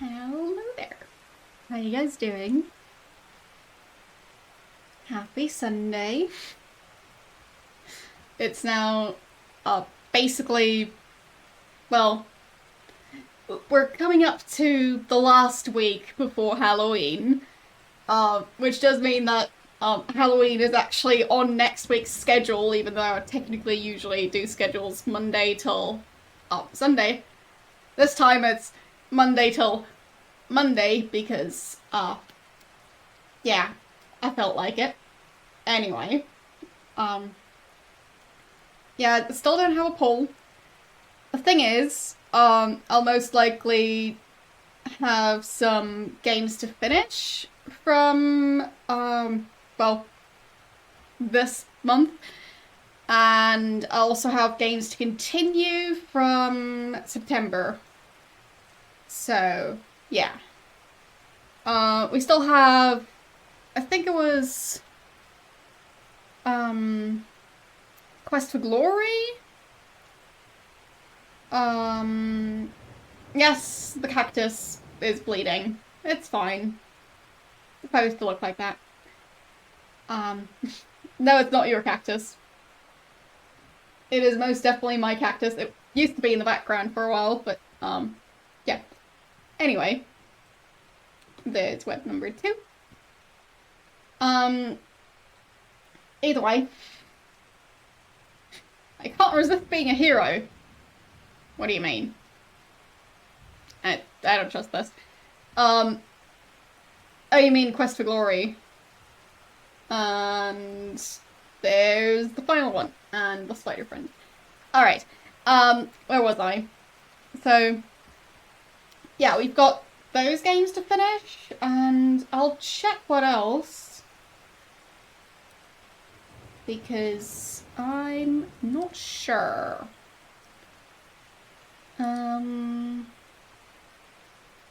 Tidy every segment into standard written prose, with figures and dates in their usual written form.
Hello there. How you guys doing? Happy Sunday. It's now basically, well, we're coming up to the last week before Halloween, which does mean that Halloween is actually on next week's schedule, even though I technically usually do schedules Monday till Sunday. This time it's Monday till Monday because, yeah, I felt like it. Anyway, um, yeah, I still don't have a poll. The thing is, I'll most likely have some games to finish from, well, this month. And I also have games to continue from September. So, yeah. We still have, I think it was, Quest for Glory? Yes, the cactus is bleeding. It's fine. It's supposed to look like that. No, it's not your cactus. It is most definitely my cactus. It used to be in the background for a while, but, yeah. Anyway. There's web number 2. Either way. I can't resist being a hero. What do you mean? I don't trust this. Oh, you mean Quest for Glory. And there's the final one. And the spider friend. Alright. Where was I? So, yeah, we've got those games to finish. And I'll check what else. Because I'm not sure.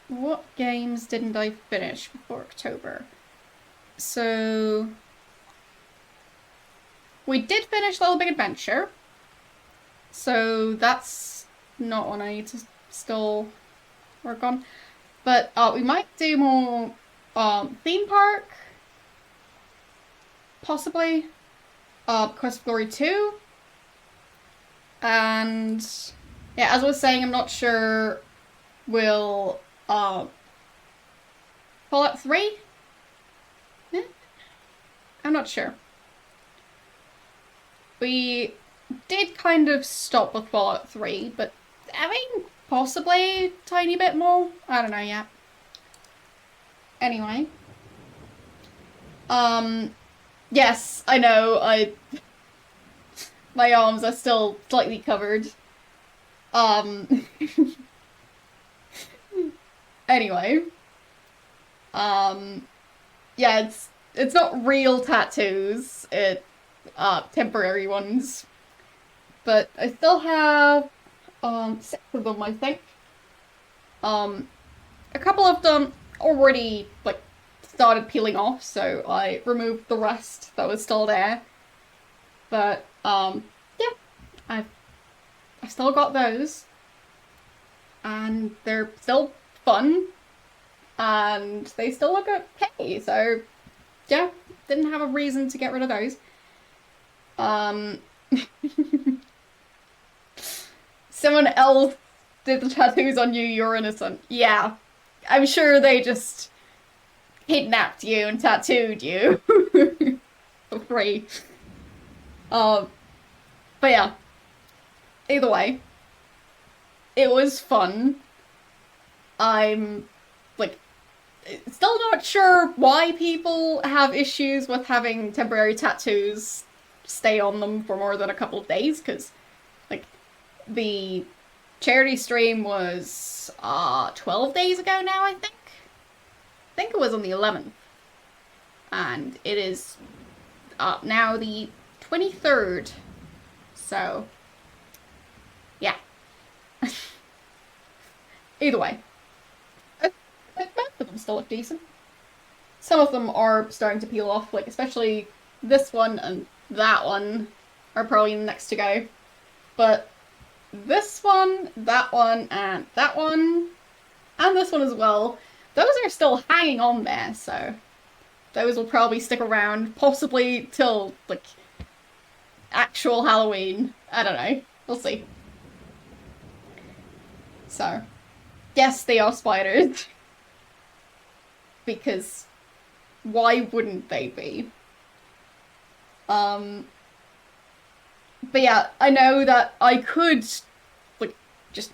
What games didn't I finish before October? So, we did finish Little Big Adventure. So that's not one I need to still work on. But we might do more theme park. Possibly. Quest for Glory 2. And yeah, as I was saying, I'm not sure will Fallout 3? I'm not sure. We did kind of stop with Fallout 3, but I mean, possibly a tiny bit more. I don't know yet. Anyway. Yes, I know, my arms are still slightly covered. Anyway. Yeah, it's not real tattoos. It's temporary ones. But I still have 6 of them, I think. A couple of them already like started peeling off, so I removed the rest that was still there. But yeah, I've still got those. And they're still fun. And they still look okay, so yeah, didn't have a reason to get rid of those. Someone else did the tattoos on you, you're innocent. Yeah, I'm sure they just kidnapped you and tattooed you for free. But yeah, either way, it was fun. I'm like still not sure why people have issues with having temporary tattoos stay on them for more than a couple of days, because like the charity stream was 12 days ago now, I think. I think it was on the 11th. And it is now the 23rd. So yeah. Either way. Most of them still look decent. Some of them are starting to peel off, like especially this one and that one are probably next to go. But this one, and this this one as well. Those are still hanging on there, so those will probably stick around, possibly till, like, actual Halloween. I don't know. We'll see. So, yes, they are spiders. Because why wouldn't they be? But yeah, I know that I could, like, just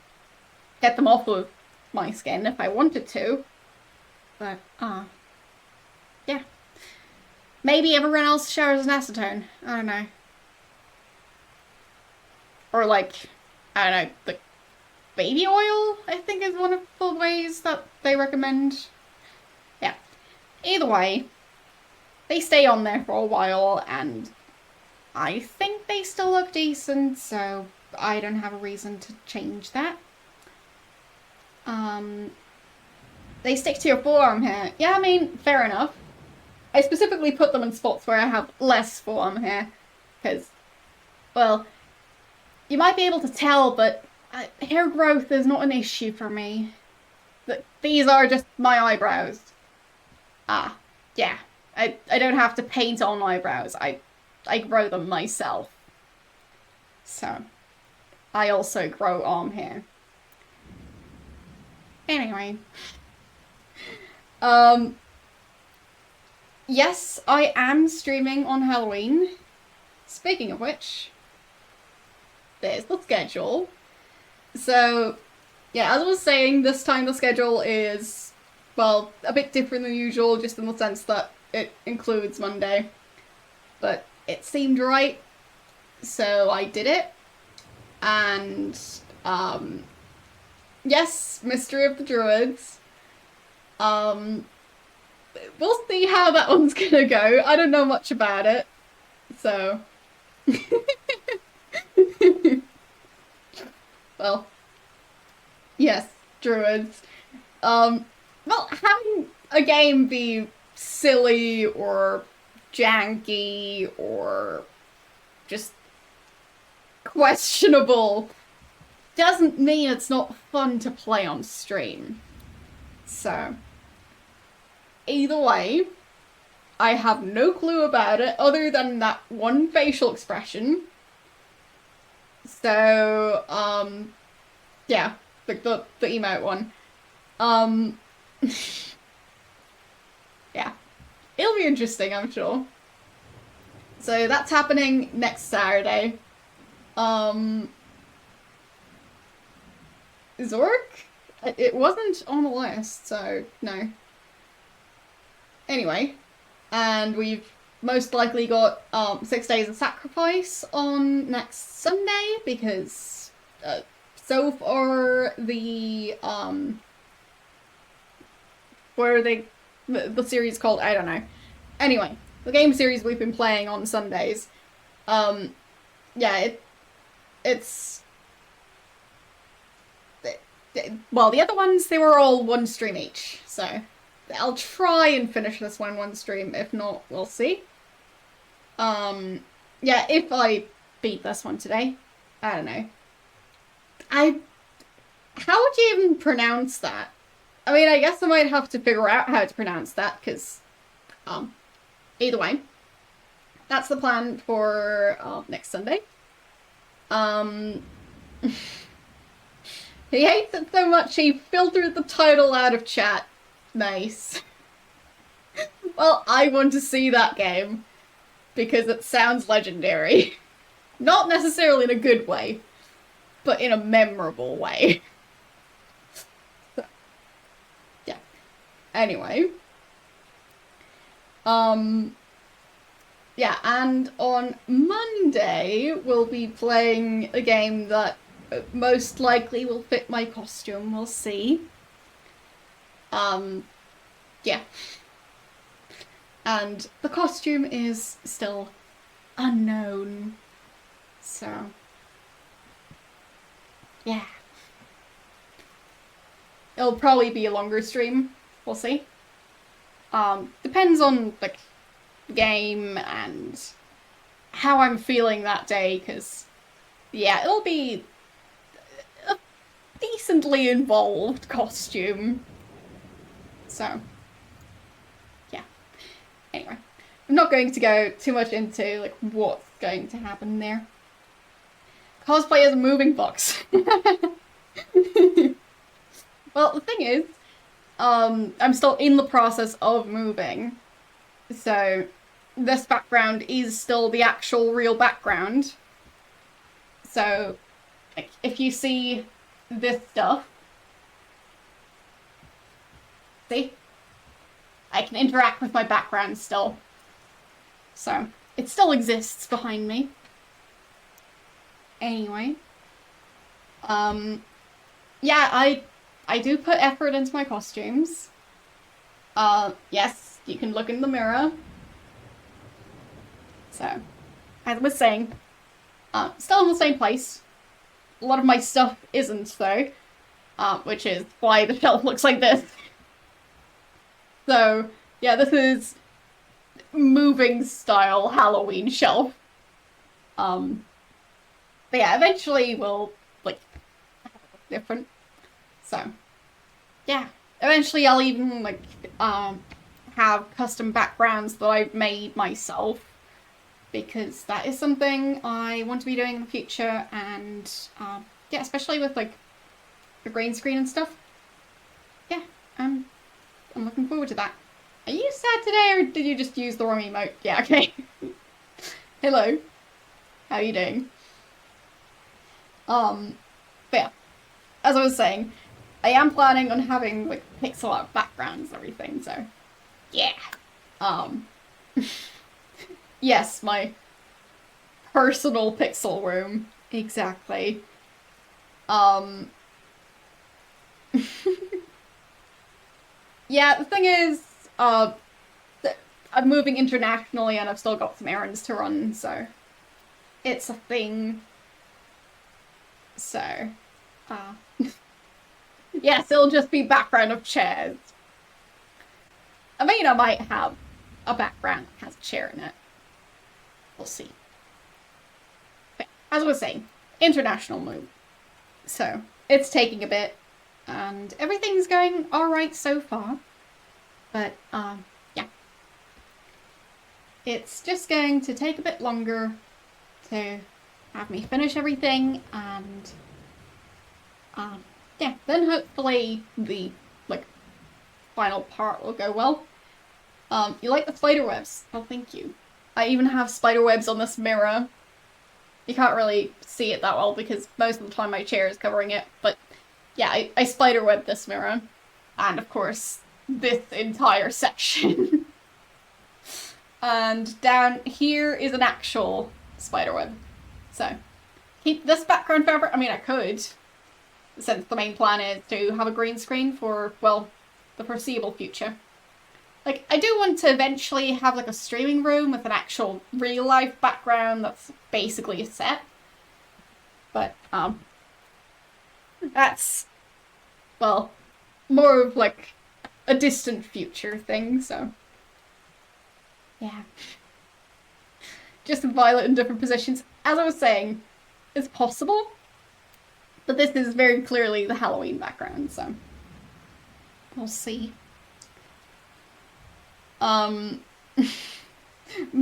get them off of my skin if I wanted to. But, yeah. Maybe everyone else showers an acetone. I don't know. Or, like, I don't know, like, baby oil, I think is one of the ways that they recommend. Yeah. Either way, they stay on there for a while, and I think they still look decent, so I don't have a reason to change that. They stick to your forearm hair. Yeah, I mean, fair enough. I specifically put them in spots where I have less forearm hair, because, well, you might be able to tell, but hair growth is not an issue for me. These are just my eyebrows. Yeah. I don't have to paint on eyebrows. I grow them myself. So, I also grow arm hair. Anyway. Yes, I am streaming on Halloween. Speaking of which, there's the schedule. So, yeah, as I was saying, this time the schedule is, well, a bit different than usual, just in the sense that it includes Monday. But it seemed right, so I did it. And, yes, Mystery of the Druids. We'll see how that one's gonna go. I don't know much about it, so... Well, yes, Druids. Well, having a game be silly or janky or just questionable doesn't mean it's not fun to play on stream. So, either way, I have no clue about it other than that one facial expression. So, yeah, the emote one. Yeah, it'll be interesting, I'm sure. So that's happening next Saturday. Zork? It wasn't on the list, so no. Anyway, and we've most likely got 6 Days of Sacrifice on next Sunday, because so far the what are they, the series called? I don't know. Anyway, the game series we've been playing on Sundays, yeah, it's well, the other ones, they were all one stream each, so I'll try and finish this one stream. If not, we'll see. Yeah, if I beat this one today. I don't know. How would you even pronounce that? I mean, I guess I might have to figure out how to pronounce that, because, either way. That's the plan for, next Sunday. He hates it so much he filtered the title out of chat. Nice. Well, I want to see that game, because it sounds legendary. Not necessarily in a good way, but in a memorable way. So, yeah. Anyway. Yeah, and on Monday, we'll be playing a game that most likely will fit my costume. We'll see. Yeah. And the costume is still unknown. So, yeah. It'll probably be a longer stream. We'll see. Depends on, like, game and how I'm feeling that day, because, yeah, it'll be a decently involved costume. So, yeah. Anyway, I'm not going to go too much into like what's going to happen there. Cosplay as a moving box. Well, the thing is, I'm still in the process of moving, so this background is still the actual real background. So, like, if you see this stuff, see? I can interact with my background still. So, it still exists behind me. Anyway. Yeah, I do put effort into my costumes. Yes, you can look in the mirror. So, as I was saying, still in the same place. A lot of my stuff isn't, though, which is why the shelf looks like this. So, yeah, this is moving style Halloween shelf. But yeah, eventually we'll, like, different. So, yeah. Eventually I'll even, like, have custom backgrounds that I've made myself, because that is something I want to be doing in the future, and, yeah, especially with, like, the green screen and stuff. Yeah, I'm looking forward to that. Are you sad today, or did you just use the wrong emote? Yeah, okay. Hello. How are you doing? But yeah, as I was saying, I am planning on having, like, pixel art backgrounds and everything, so yeah. Yes, my personal pixel room. Exactly. Yeah, the thing is, I'm moving internationally and I've still got some errands to run, so it's a thing. So, yes, it'll just be background of chairs. I mean, I might have a background that has a chair in it. We'll see. But as I was saying, international move. So, it's taking a bit, and everything's going alright so far. But, yeah. It's just going to take a bit longer to have me finish everything, and, yeah, then hopefully the, like, final part will go well. You like the spider webs? Oh, thank you. I even have spider webs on this mirror. You can't really see it that well because most of the time my chair is covering it, but yeah, I spider web this mirror. And of course, this entire section. And down here is an actual spider web. So, keep this background forever. I mean, I could, since the main plan is to have a green screen for, well, the foreseeable future. Like, I do want to eventually have, like, a streaming room with an actual real-life background that's basically a set. But, that's, well, more of, like, a distant future thing, so. Yeah. Just Violet in different positions. As I was saying, it's possible, but this is very clearly the Halloween background, so. We'll see. Me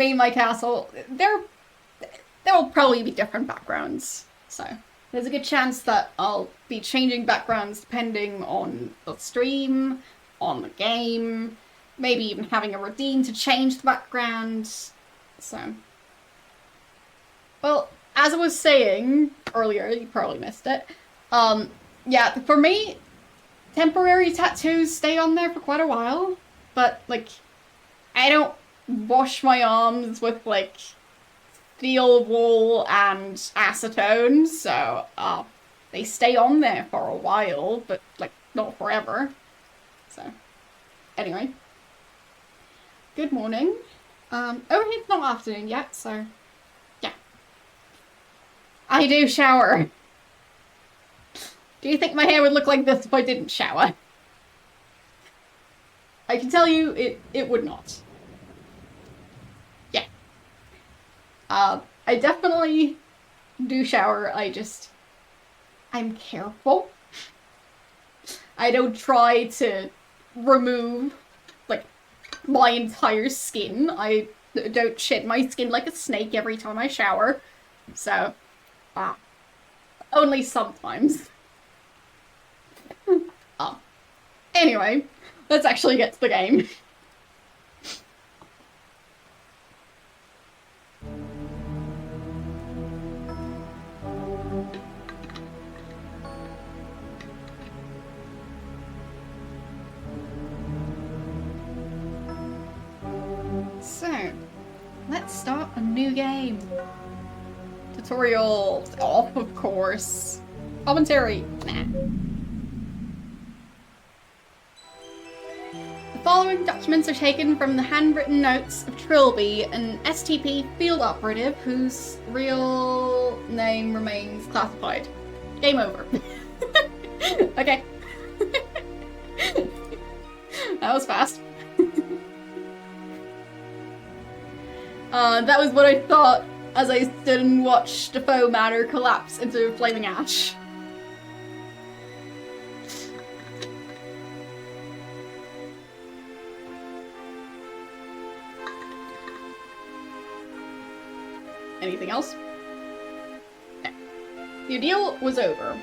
and my castle, there'll probably be different backgrounds, so there's a good chance that I'll be changing backgrounds depending on the stream, on the game, maybe even having a routine to change the background, so. Well, as I was saying earlier, you probably missed it, yeah, for me, temporary tattoos stay on there for quite a while, but, like, I don't wash my arms with, like, steel wool and acetone, so, they stay on there for a while, but, like, not forever. So, anyway. Good morning. Oh, it's not afternoon yet, so, yeah. I do shower. Do you think my hair would look like this if I didn't shower? I can tell you, it would not. Yeah. I definitely do shower, I'm careful. I don't try to remove, like, my entire skin. I don't shed my skin like a snake every time I shower. So, only sometimes. Anyway, let's actually get to the game. So, let's start a new game. Tutorial off, of course. Commentary, nah. The following documents are taken from the handwritten notes of Trilby, an STP field operative whose real name remains classified. Game over. Okay. That was fast. That was what I thought as I stood and watched the foe matter collapse into flaming ash. Anything else? No. The ordeal was over.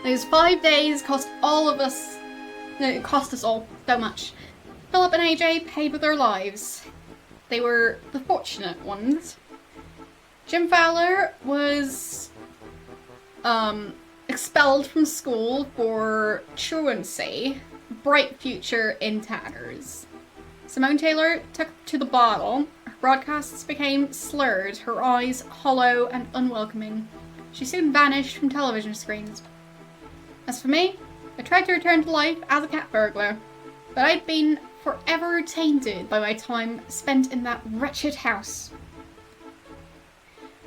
Those 5 days cost all of us... It cost us all so much. Philip and AJ paid with their lives. They were the fortunate ones. Jim Fowler was expelled from school for truancy. Bright future in tatters. Simone Taylor took to the bottle. Her broadcasts became slurred, her eyes hollow and unwelcoming. She soon vanished from television screens. As for me, I tried to return to life as a cat burglar, but I'd been forever tainted by my time spent in that wretched house.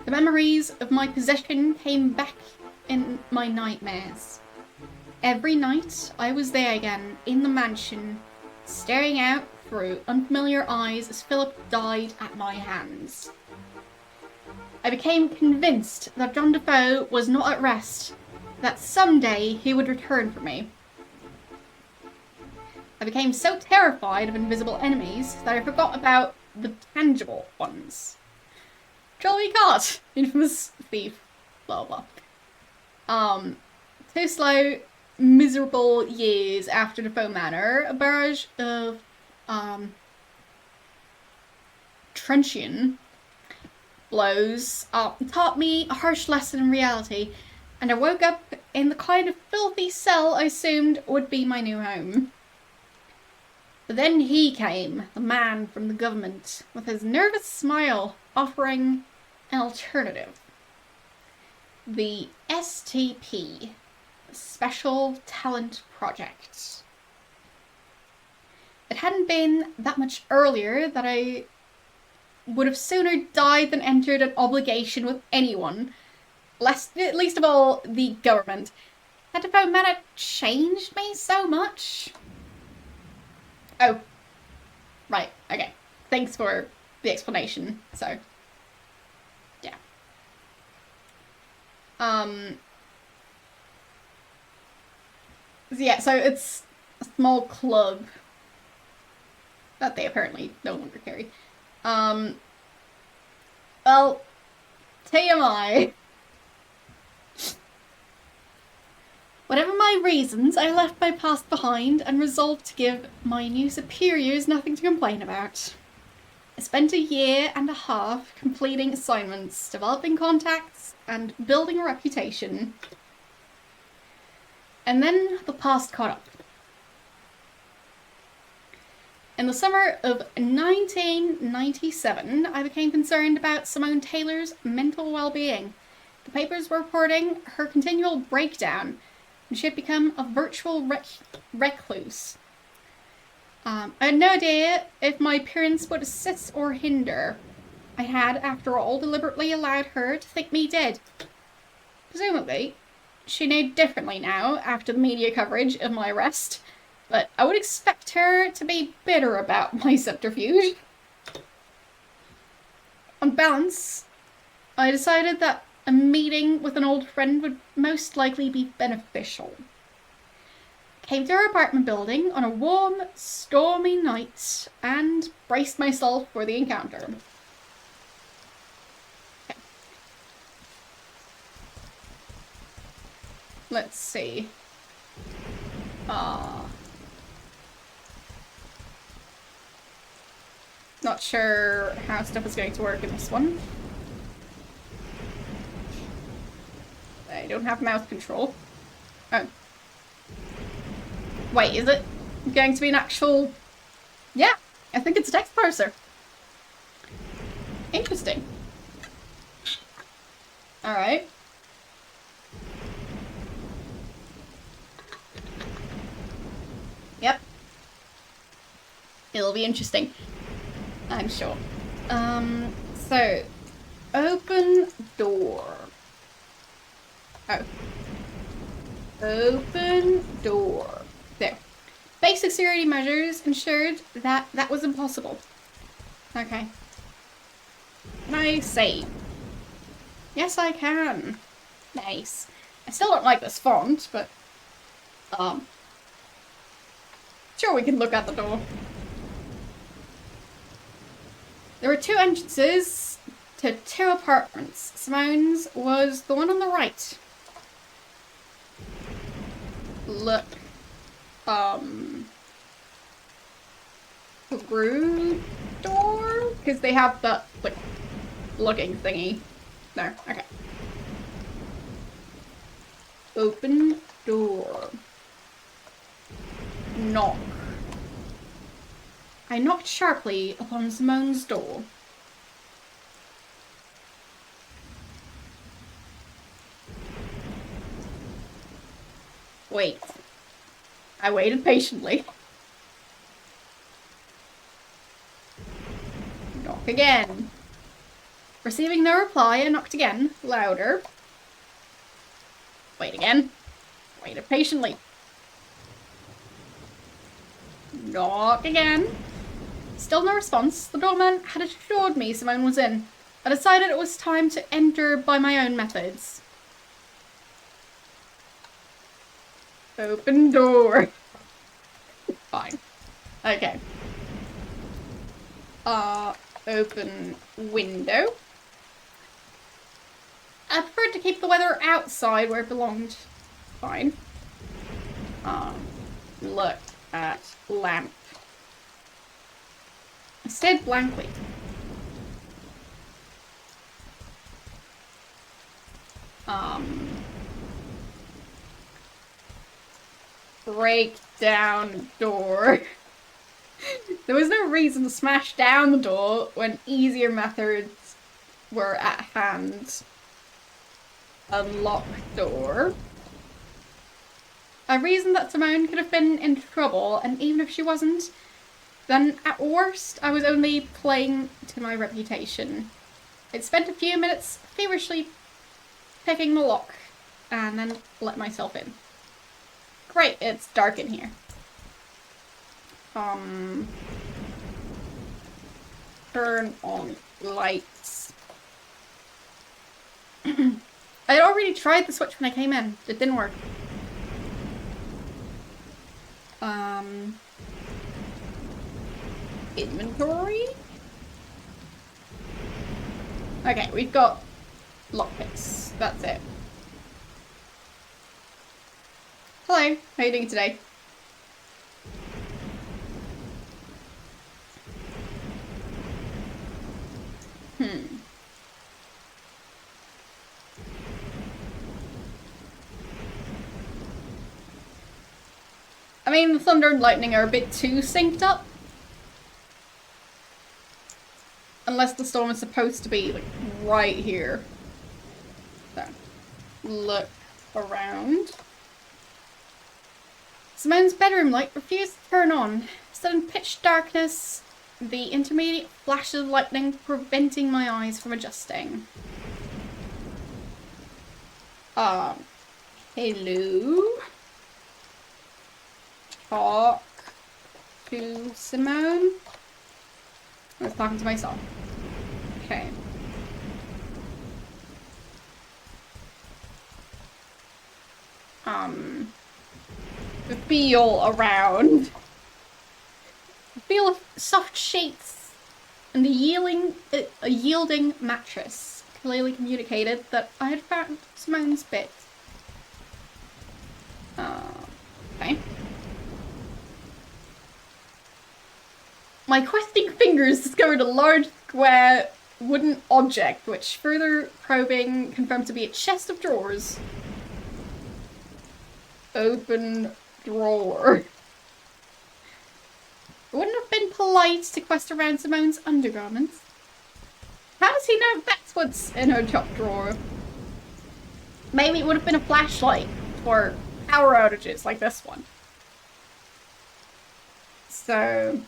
The memories of my possession came back in my nightmares. Every night I was there again in the mansion, staring out through unfamiliar eyes as Philip died at my hands. I became convinced that John Defoe was not at rest, that someday he would return for me. I became so terrified of invisible enemies that I forgot about the tangible ones. Trilby Cart, infamous thief, blah blah. 2 slow, miserable years after the Defoe Manor, a barrage of truncheon blows taught me a harsh lesson in reality, and I woke up in the kind of filthy cell I assumed would be my new home. But then he came, the man from the government, with his nervous smile, offering an alternative. The STP, Special Talent Project. It hadn't been that much earlier that I would have sooner died than entered an obligation with anyone, least of all the government. Had Defoe Manor changed me so much? Oh, right, okay. Thanks for the explanation, so, yeah. Yeah, so it's a small club that they apparently no longer carry. Well, TMI. Whatever my reasons, I left my past behind and resolved to give my new superiors nothing to complain about. I spent a year and a half completing assignments, developing contacts, and building a reputation. And then the past caught up. In the summer of 1997, I became concerned about Simone Taylor's mental well-being. The papers were reporting her continual breakdown, and she had become a virtual recluse. I had no idea if my appearance would assist or hinder. I had, after all, deliberately allowed her to think me dead. Presumably, she knew differently now after the media coverage of my arrest, but I would expect her to be bitter about my subterfuge. On balance, I decided that a meeting with an old friend would most likely be beneficial. came to our apartment building on a warm, stormy night and braced myself for the encounter. Okay. Let's see. Not sure how stuff is going to work in this one. I don't have mouse control. Oh. Wait, is it going to be an actual... Yeah, I think it's a text parser. Interesting. Alright. Yep. It'll be interesting. I'm sure. So, open door. Oh. Open door. There. Basic security measures ensured that that was impossible. Okay. Can I save? Yes, I can. Nice. I still don't like this font, but... Sure, we can look at the door. There were 2 entrances to 2 apartments. Simone's was the one on the right. Look. Through door? Because they have the, like, looking thingy. There, okay. Open door. Knock. I knocked sharply upon Simone's door. Wait. I waited patiently. Knock again. Receiving no reply, I knocked again, louder. Wait again. Waited patiently. Knock again. Still no response. The doorman had assured me Simone was in. I decided it was time to enter by my own methods. Open door. Fine. Okay. Open window. I preferred to keep the weather outside where it belonged. Fine. Look at lamp. I stared blankly. Break down door. There was no reason to smash down the door when easier methods were at hand. Unlock door. I reasoned that Simone could have been in trouble, and even if she wasn't, then at worst I was only playing to my reputation. I'd spent a few minutes feverishly picking the lock, and then let myself in. Great, it's dark in here. Turn on lights. I had already tried the switch when I came in. It didn't work. Inventory? Okay, we've got lockpicks. That's it. Hello, how are you doing today? I mean, the thunder and lightning are a bit too synced up. Unless the storm is supposed to be, like, right here. So, look around. Simone's bedroom light refused to turn on. Stood in pitch darkness, the intermediate flashes of lightning preventing my eyes from adjusting. Hello? Talk to Simone? I was talking to myself. Okay. feel around. Feel of soft sheets and a yielding mattress clearly communicated that I had found Simone's bit. Okay. My questing fingers discovered a large square wooden object, which further probing confirmed to be a chest of drawers. Open drawer. It wouldn't have been polite to quest around Simone's undergarments. How does he know that's what's in her top drawer? Maybe it would have been a flashlight for power outages like this one. So,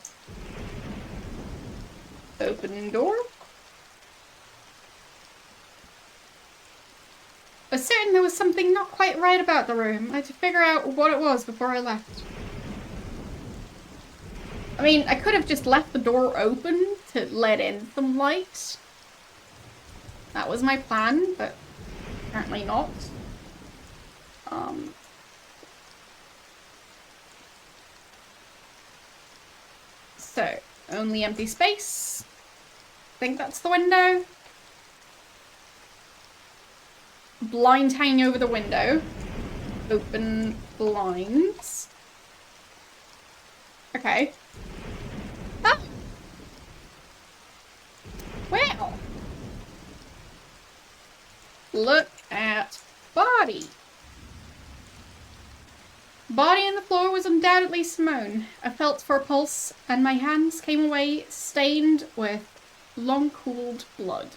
open door. I was certain there was something not quite right about the room. I had to figure out what it was before I left. I mean, I could have just left the door open to let in some light. That was my plan, but apparently not. So, only empty space. I think that's the window. Blind hanging over the window. Open blinds. Okay. Ah! Well. Look at body. Body on the floor was undoubtedly Simone. I felt for a pulse, and my hands came away stained with long-cooled blood.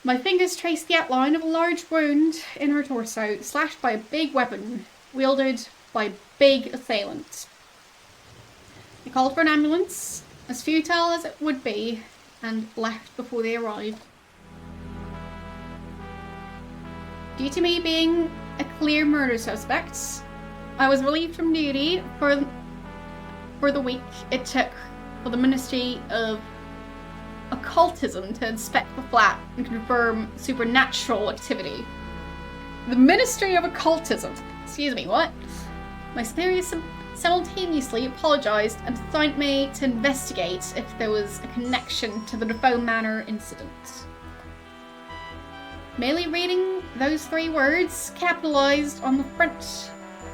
My fingers traced the outline of a large wound in her torso, slashed by a big weapon, wielded by a big assailant. I called for an ambulance, as futile as it would be, and left before they arrived. Due to me being a clear murder suspect, I was relieved from duty for the week it took for the Ministry of Occultism to inspect the flat and confirm supernatural activity. The Ministry of Occultism. Excuse me, what? My superiors simultaneously apologised and assigned me to investigate if there was a connection to the Defoe Manor incident. Merely reading those 3 words, capitalised on the front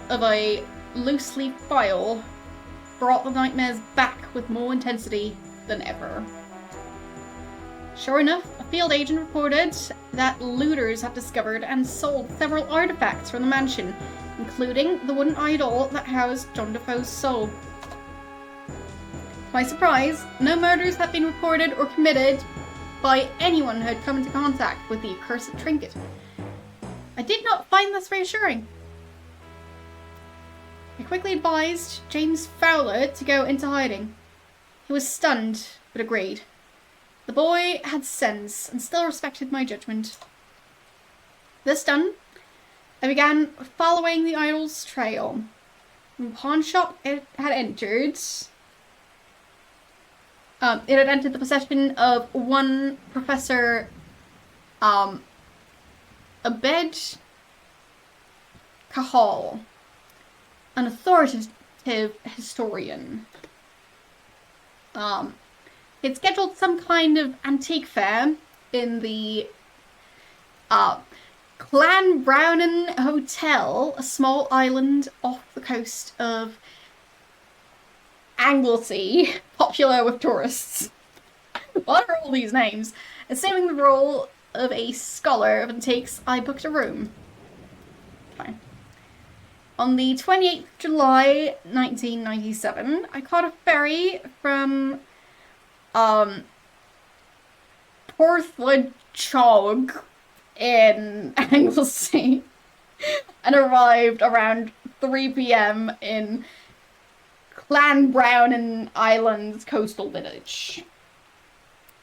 of a loose leaf file, brought the nightmares back with more intensity than ever. Sure enough, a field agent reported that looters had discovered and sold several artifacts from the mansion, including the wooden idol that housed John Defoe's soul. To my surprise, no murders had been reported or committed by anyone who had come into contact with the accursed trinket. I did not find this reassuring. I quickly advised James Fowler to go into hiding. He was stunned, but agreed. The boy had sense and still respected my judgment. This done, I began following the idol's trail. From the pawn shop it had entered the possession of one Professor Abed Kahal, an authoritative historian. He'd scheduled some kind of antique fair in the Clanbrownan Hotel, a small island off the coast of Anglesey, popular with tourists. What are all these names? Assuming the role of a scholar of antiques, I booked a room. Fine. On the 28th of July, 1997, I caught a ferry from Porthladchog in Anglesey and arrived around 3 p.m. in Clanbrownan Island's coastal village.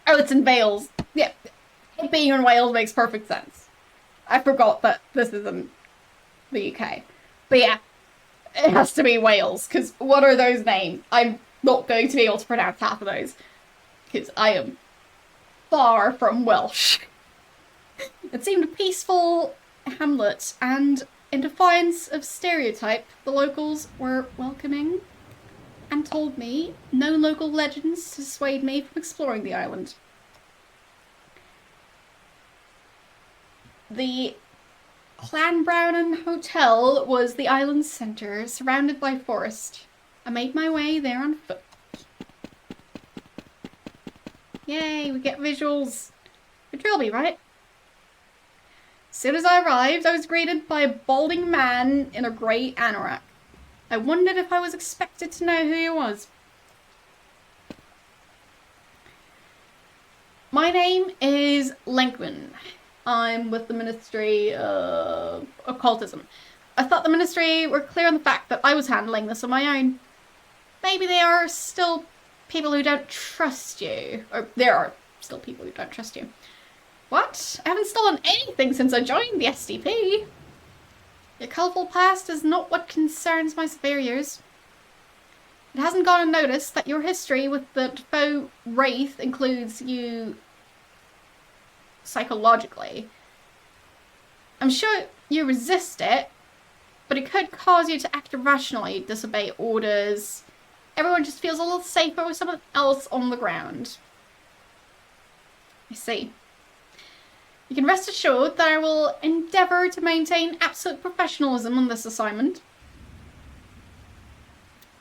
Oh, it's in Wales. Yeah, it being in Wales makes perfect sense. I forgot that this is in the UK. But yeah, it has to be Wales, because what are those names? I'm not going to be able to pronounce half of those, because I am far from Welsh. It seemed a peaceful hamlet, and In defiance of stereotype, the locals were welcoming and told me no local legends dissuade me from exploring the island. The Clanbrownen Hotel was the island's centre, surrounded by forest. I made my way there on foot. Yay, we get visuals. For Trilby, right? As soon as I arrived, I was greeted by a balding man in a grey anorak. I wondered if I was expected to know who he was. My name is Lenkman. I'm with the Ministry of Occultism. I thought the Ministry were clear on the fact that I was handling this on my own. Maybe they are still people who don't trust you. Or there are still people who don't trust you. What? I haven't stolen anything since I joined the SDP. Your colourful past is not what concerns my superiors. It hasn't gone unnoticed that your history with the Defoe Wraith includes you psychologically. I'm sure you resist it, but it could cause you to act irrationally, disobey orders. Everyone just feels a little safer with someone else on the ground. I see. You can rest assured that I will endeavour to maintain absolute professionalism on this assignment.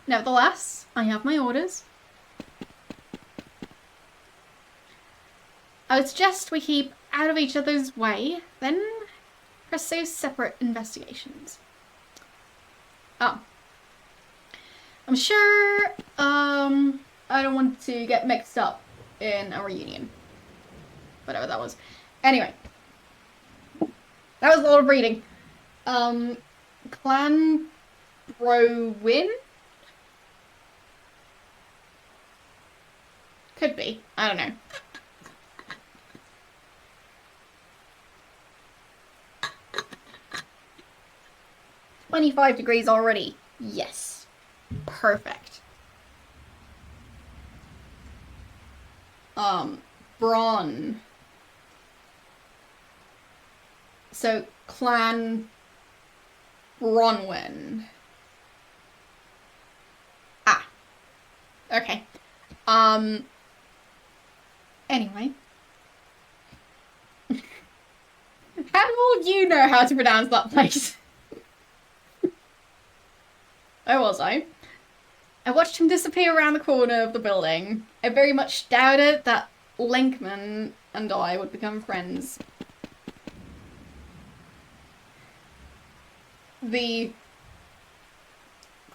Nevertheless, I have my orders. I would suggest we keep out of each other's way, then pursue separate investigations. Oh. I'm sure, I don't want to get mixed up in a reunion. Whatever that was. Anyway. That was a lot of reading. Clan Browin? Could be. I don't know. $25 already. Yes. Perfect. Braun. So, Clan Bronwyn. Ah. Okay. Anyway. How do all of you know how to pronounce that place? Where was I? I watched him disappear around the corner of the building. I very much doubted that Linkman and I would become friends. The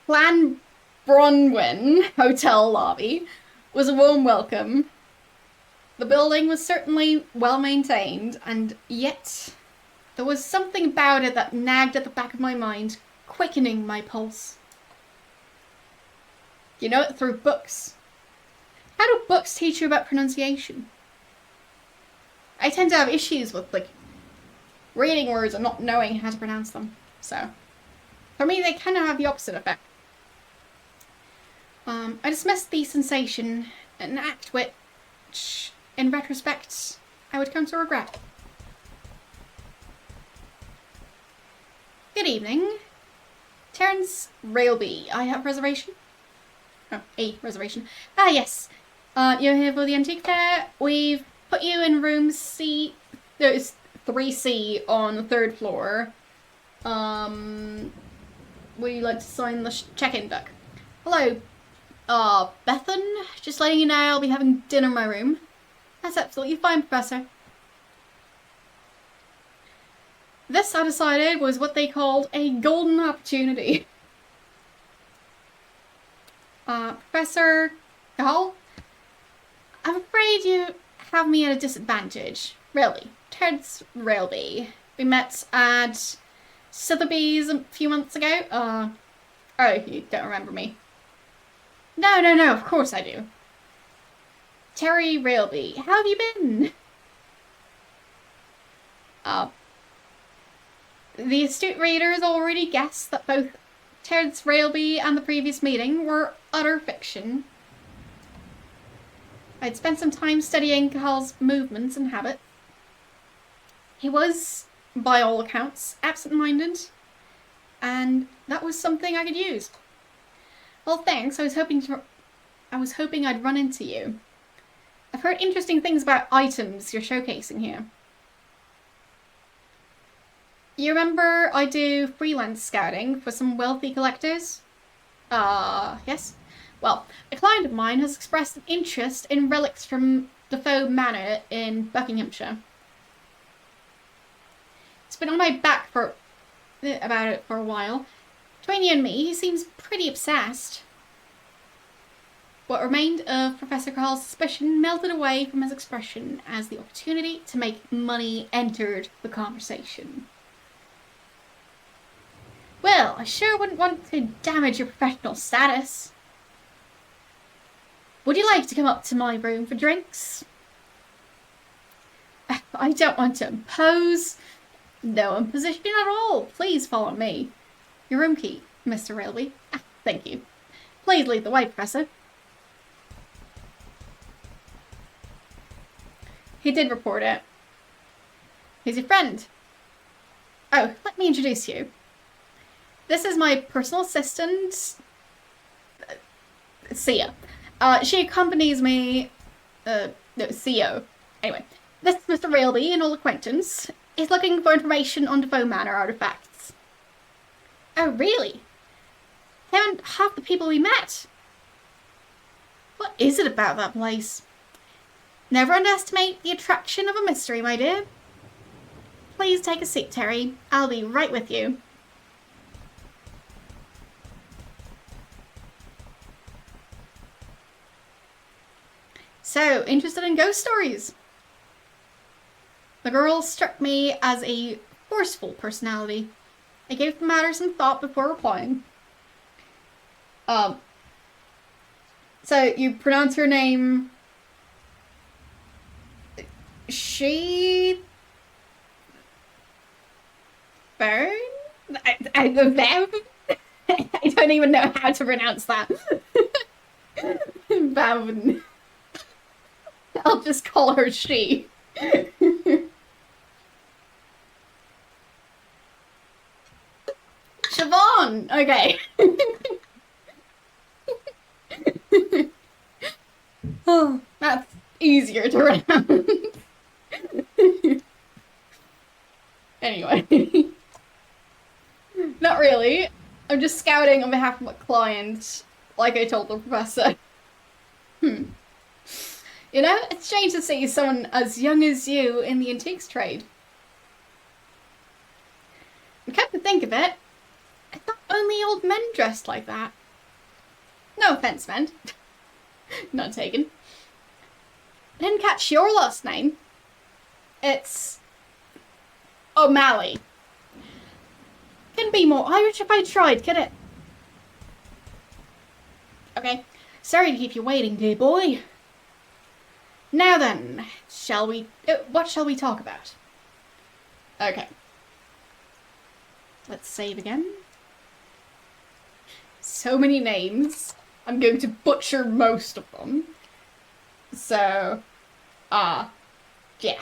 Clan Bronwyn Hotel lobby was a warm welcome. The building was certainly well maintained, and yet there was something about it that nagged at the back of my mind, quickening my pulse. You know it through books. How do books teach you about pronunciation? I tend to have issues with, like, reading words and not knowing how to pronounce them. So, for me, they kind of have the opposite effect. I dismissed the sensation, an act which, in retrospect, I would come to regret. Good evening. Terence Railby. I have a reservation. Oh, a reservation. Ah, yes. You're here for the antique fair. We've put you in room C. There's 3C on the 3rd floor. Would you like to sign the check-in book? Hello. Bethan. Just letting you know I'll be having dinner in my room. That's absolutely fine, Professor. This, I decided, was what they called a golden opportunity. Professor Gall? I'm afraid you have me at a disadvantage. Really. Terence Railby. We met at Sotheby's a few months ago. Oh, you don't remember me. No, of course I do. Terry Railby, how have you been? The astute readers already guessed that both Terence Railby and the previous meeting were utter fiction. I'd spent some time studying Cahal's movements and habits. He was, by all accounts, absent-minded, and that was something I could use. Well, thanks. I was hoping I'd run into you. I've heard interesting things about items you're showcasing here. You remember I do freelance scouting for some wealthy collectors? Yes. Well, a client of mine has expressed an interest in relics from Defoe Manor in Buckinghamshire. It's been on my back about it for a while. Between you and me, he seems pretty obsessed. What remained of Professor Carl's suspicion melted away from his expression as the opportunity to make money entered the conversation. Well, I sure wouldn't want to damage your professional status. Would you like to come up to my room for drinks? I don't want to impose. No imposition at all. Please follow me. Your room key, Mr. Trilby. Thank you. Please lead the way, Professor. He did report it. He's your friend. Oh, let me introduce you. This is my personal assistant, Sia. She accompanies me, no, CEO. Anyway, this is Mr. Trilby, an old acquaintance. He's looking for information on Defoe Manor artifacts. Oh, really? Him and half the people we met. What is it about that place? Never underestimate the attraction of a mystery, my dear. Please take a seat, Terry. I'll be right with you. So, interested in ghost stories? The girl struck me as a forceful personality. I gave the matter some thought before replying. So you pronounce her name She Burn? I don't even know how to pronounce that. Bavn. I'll just call her She. Siobhan! Okay. Oh, that's easier to pronounce. Anyway. Not really. I'm just scouting on behalf of my client, like I told the professor. You know, it's strange to see someone as young as you in the antiques trade. And come to think of it, I thought only old men dressed like that. No offense meant. None taken. I didn't catch your last name. It's O'Malley. Couldn't be more Irish if I tried, could it? Okay. Sorry to keep you waiting, dear boy. Now then, what shall we talk about? Okay. Let's save again. So many names. I'm going to butcher most of them. So, yeah.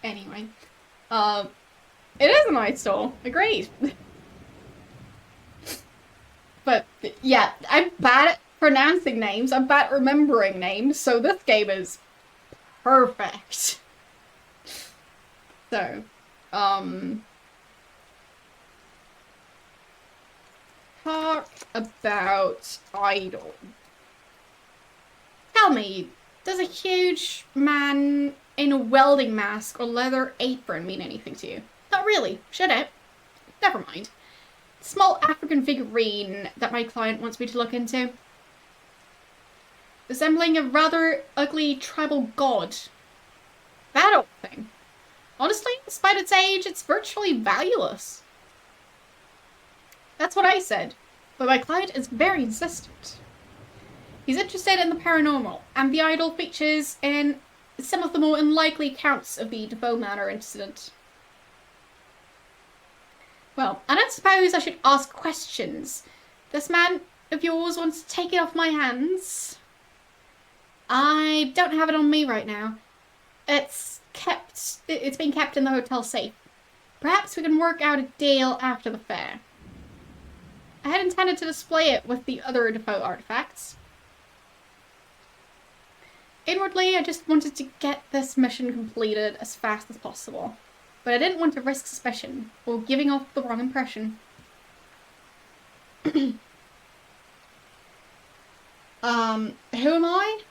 Anyway, it is a nice store. Agreed. But, yeah, I'm bad at pronouncing names. I'm bad at remembering names, so this game is perfect. So, talk about idol. Tell me, does a huge man in a welding mask or leather apron mean anything to you? Not really, should it? Never mind. Small African figurine that my client wants me to look into. Resembling a rather ugly tribal god. That old thing. Honestly, despite its age, it's virtually valueless. That's what I said, but my client is very insistent. He's interested in the paranormal, and the idol features in some of the more unlikely accounts of the Defoe Manor incident. Well, I don't suppose I should ask questions. This man of yours wants to take it off my hands. I don't have it on me right now. It's it's being kept in the hotel safe. Perhaps we can work out a deal after the fair. I had intended to display it with the other Defoe artifacts. Inwardly, I just wanted to get this mission completed as fast as possible. But I didn't want to risk suspicion, or giving off the wrong impression. Who am I?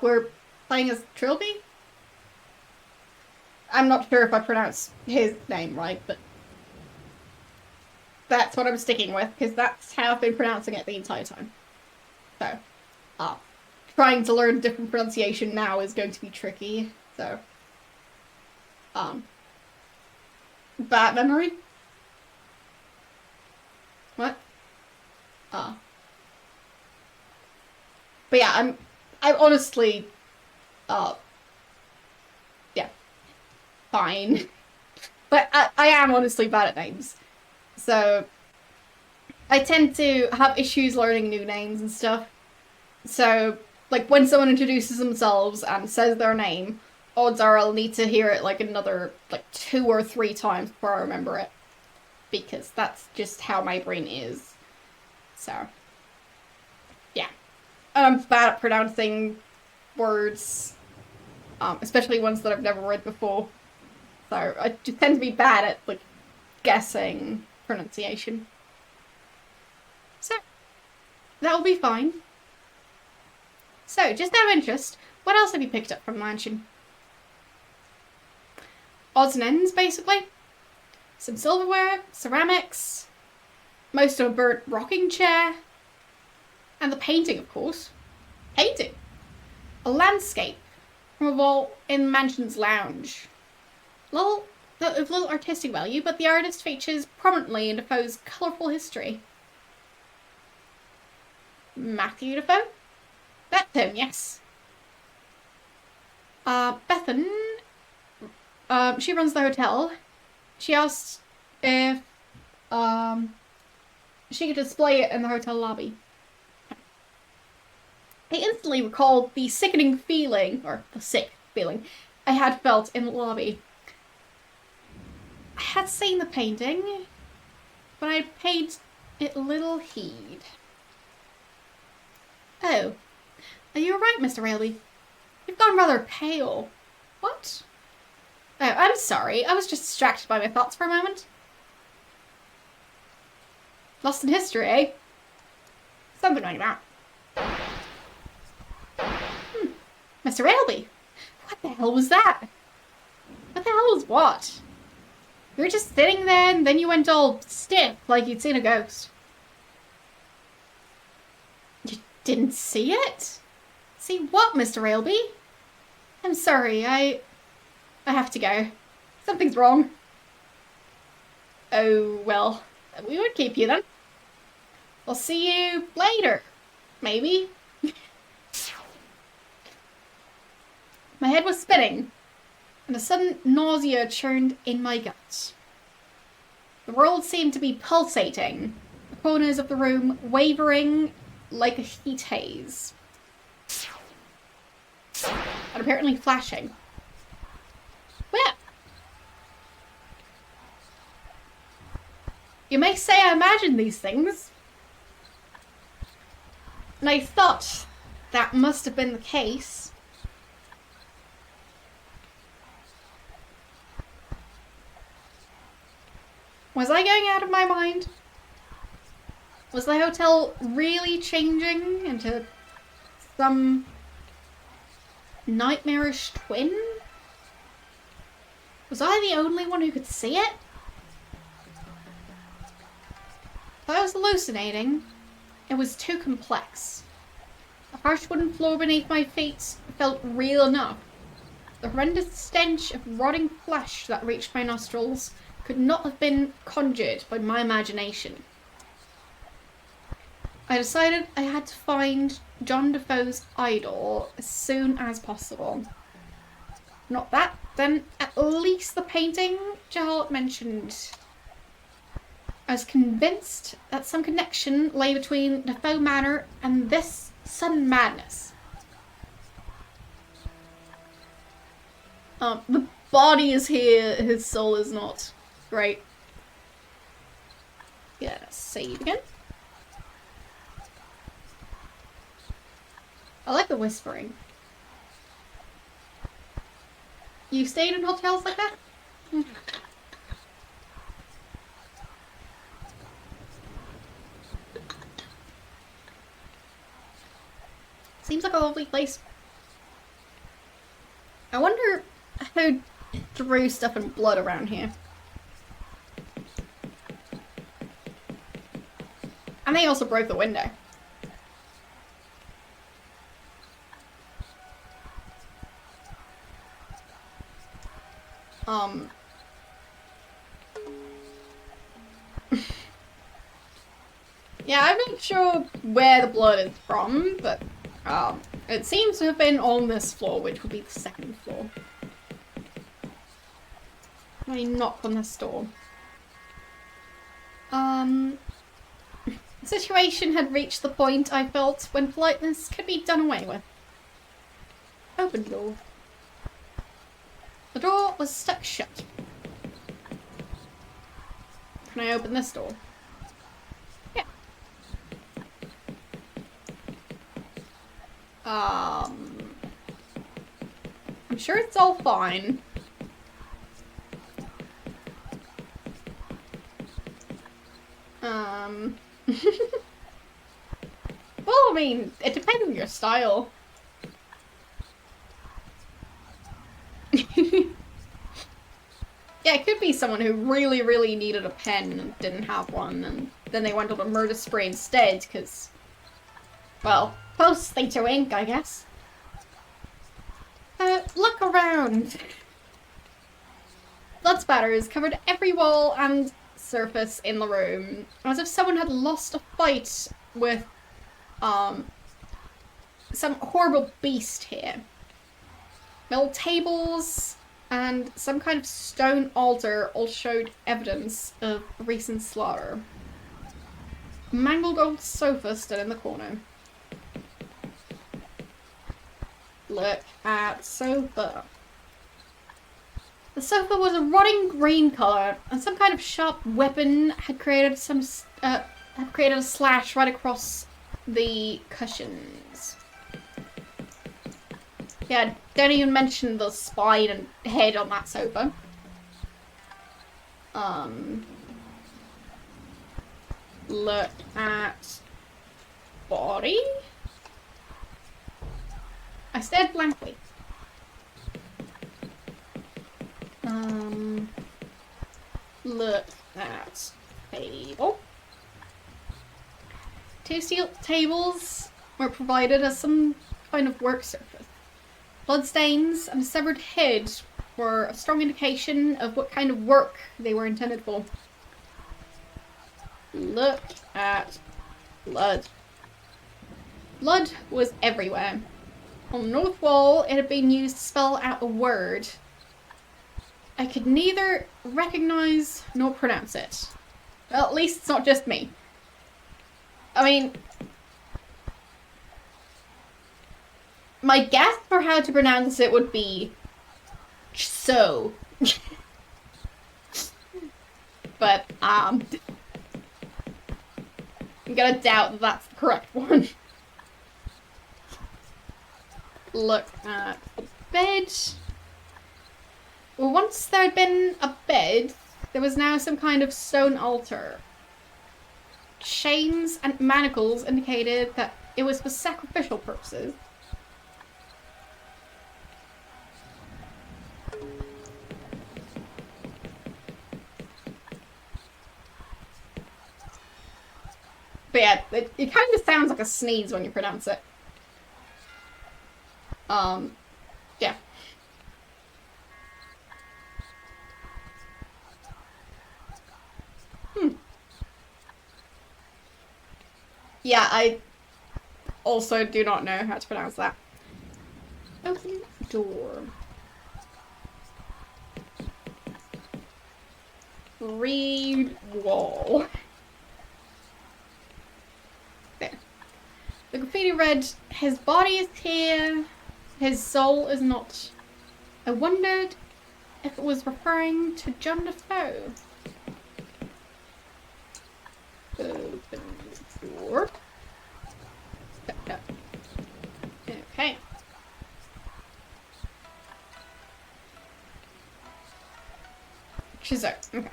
We're playing as Trilby? I'm not sure if I pronounced his name right, but that's what I'm sticking with, because that's how I've been pronouncing it the entire time. So, trying to learn different pronunciation now is going to be tricky, so. Bad memory? What? But yeah, I'm honestly, yeah, fine. But I am honestly bad at names. So, I tend to have issues learning new names and stuff. So, like, when someone introduces themselves and says their name, odds are I'll need to hear it, like, another, 2 or 3 times before I remember it. Because that's just how my brain is. So, yeah. And I'm bad at pronouncing words, especially ones that I've never read before. So, I just tend to be bad at, guessing pronunciation. So, that'll be fine. So, just out of interest, what else have you picked up from the mansion? Odds and ends, basically. Some silverware, ceramics, most of a burnt rocking chair, and the painting, of course. Painting! A landscape from a wall in the mansion's lounge. Of little artistic value, but the artist features prominently in Defoe's colourful history. Matthew Defoe? That's him, yes. Bethan, she runs the hotel. She asked if, she could display it in the hotel lobby. I instantly recalled the sickening feeling, or the sick feeling, I had felt in the lobby. I had seen the painting, but I had paid it little heed. Oh, are you alright, Mr. Railby? You've gone rather pale. What? Oh, I'm sorry. I was just distracted by my thoughts for a moment. Lost in history, eh? Something like that. Mr. Railby! What the hell was that? What the hell was what? You were just sitting there and then you went all stiff like you'd seen a ghost. You didn't see it? See what, Mr. Railby? I'm sorry, I have to go. Something's wrong. Oh, well, we won't keep you then. We'll see you later. Maybe. My head was spinning, and a sudden nausea churned in my guts. The world seemed to be pulsating, the corners of the room wavering like a heat haze. And apparently flashing. Where? You may say I imagined these things. And I thought that must have been the case. Was I going out of my mind? Was the hotel really changing into some nightmarish twin? Was I the only one who could see it? If I was hallucinating, it was too complex. The harsh wooden floor beneath my feet felt real enough. The horrendous stench of rotting flesh that reached my nostrils could not have been conjured by my imagination. I decided I had to find John Defoe's idol as soon as possible. Not that, then at least the painting Charlotte mentioned. I was convinced that some connection lay between Defoe Manor and this sudden madness. The body is here, his soul is not. Great. Yeah, save again. I like the whispering. You stayed in hotels like that? Seems like a lovely place. I wonder who threw stuff in blood around here. And they also broke the window. Yeah, I'm not sure where the blood is from, but it seems to have been on this floor, which would be the second floor. Let me knock on this door. The situation had reached the point, I felt, when politeness could be done away with. Open door. The door was stuck shut. Can I open this door? Yeah. I'm sure it's all fine. Well, I mean, it depends on your style. Yeah, it could be someone who really, really needed a pen and didn't have one, and then they went on a murder spree instead, because, well, posts think to ink, I guess. Look around. Blood spatters covered every wall and surface in the room, as if someone had lost a fight with, some horrible beast here. Metal tables and some kind of stone altar all showed evidence of recent slaughter. A mangled old sofa stood in the corner. Look at sofa. The sofa was a rotting green colour, and some kind of sharp weapon had created a slash right across the cushions. Yeah, don't even mention the spine and head on that sofa. Look at body. I stared blankly. Look at table. Two steel tables were provided as some kind of work surface. Bloodstains and a severed head were a strong indication of what kind of work they were intended for. Look at blood. Blood was everywhere. On the north wall, it had been used to spell out a word. I could neither recognize nor pronounce it. Well, at least it's not just me. I mean, my guess for how to pronounce it would be so. But, I'm gonna doubt that that's the correct one. Look at the bed. Well, once there had been a bed, there was now some kind of stone altar. Chains and manacles indicated that it was for sacrificial purposes. But yeah, it kind of sounds like a sneeze when you pronounce it. Yeah. Yeah, I also do not know how to pronounce that. Open door. Read wall. There. The graffiti read, his body is here, his soul is not. I wondered if it was referring to John Defoe. Open the door. No. Okay. She's there. Okay.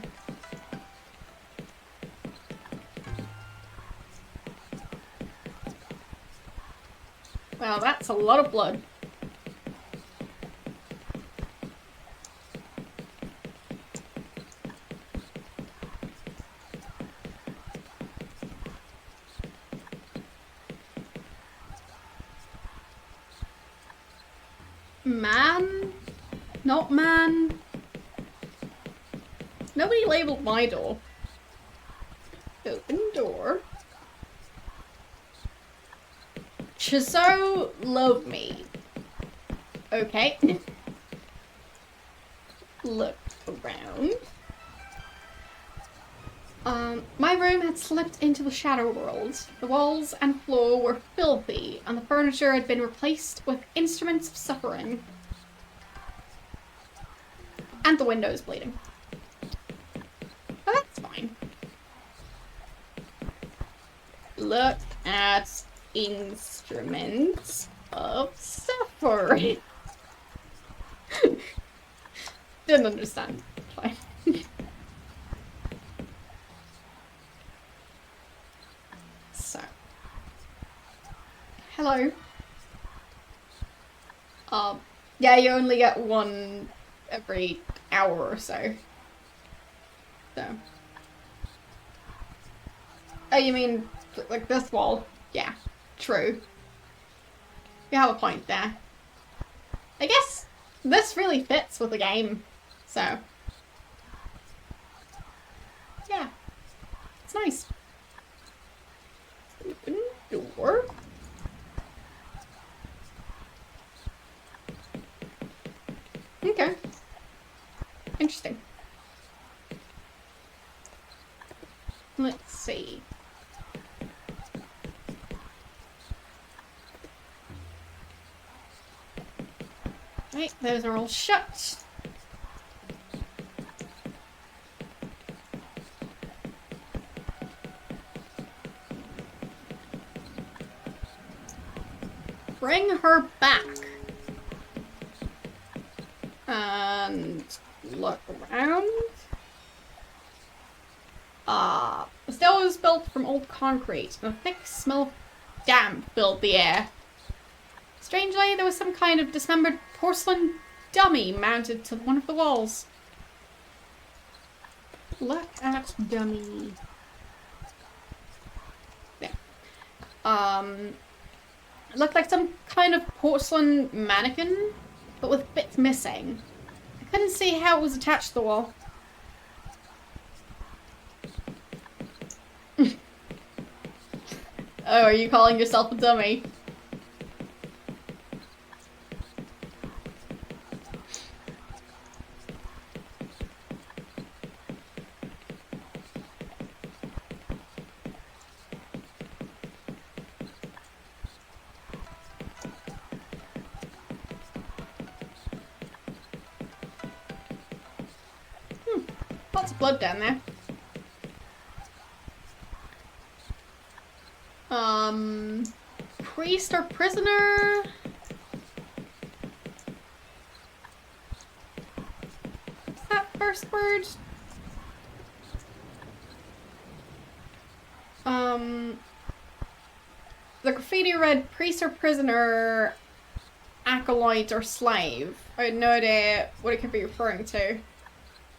Well, that's a lot of blood. Man? Not man? Nobody labeled my door. Open door. Chiso, love me. Okay. Look around. My room had slipped into the shadow world. The walls and floor were filthy, and the furniture had been replaced with instruments of suffering. And the window's bleeding. Oh, that's fine. Look at instruments of suffering. Didn't understand. Fine. So. Hello. Yeah, you only get one every hour or so. So. Oh, you mean like this wall? Yeah, true. You have a point there. I guess this really fits with the game, so. Yeah, it's nice. Open door. Okay. Interesting. Let's see. Right, those are all shut. Bring her back. And look around. The stairwell was built from old concrete, and a thick smell of damp filled the air. Strangely, there was some kind of dismembered porcelain dummy mounted to one of the walls. Look at dummy. There. It looked like some kind of porcelain mannequin, but with bits missing. I couldn't see how it was attached to the wall. Oh, are you calling yourself a dummy? Lots of blood down there. Priest or prisoner? What's that first word? The graffiti read priest or prisoner, acolyte or slave. I had no idea what it could be referring to.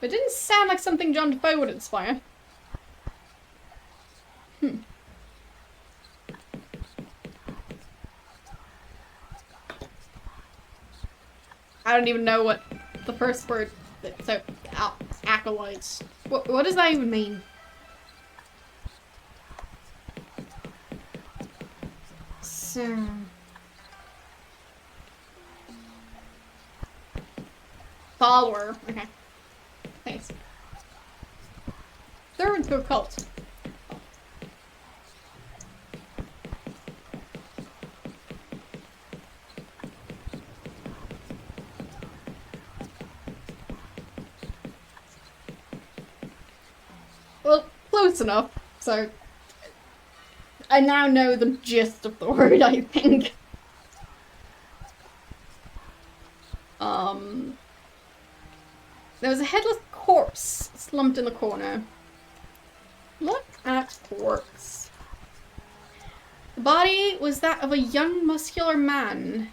But it didn't sound like something John Defoe would inspire. I don't even know what the first word. So, acolytes. What does that even mean? So. Follower. Okay. Thanks. They're into a cult. Well, close enough. So I now know the gist of the word, I think. There was a headless corpse slumped in the corner. Look at corpse. The body was that of a young, muscular man.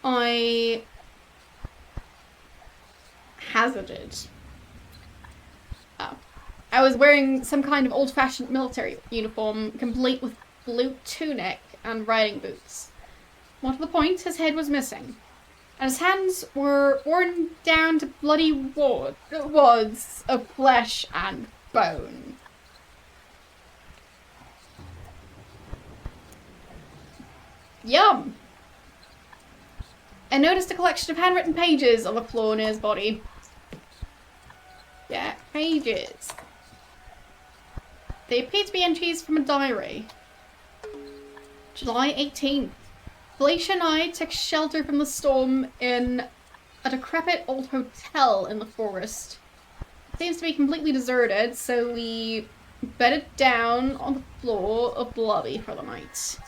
I hazarded. Oh. I was wearing some kind of old-fashioned military uniform, complete with blue tunic and riding boots. More to the point, his head was missing, and his hands were worn down to bloody wads of flesh and bone. Yum! I noticed a collection of handwritten pages on the floor near his body. Yeah, pages. They appear to be entries from a diary. July 18th. Felicia and I took shelter from the storm in a decrepit old hotel in the forest. It seems to be completely deserted, so we bedded down on the floor of the lobby for the night.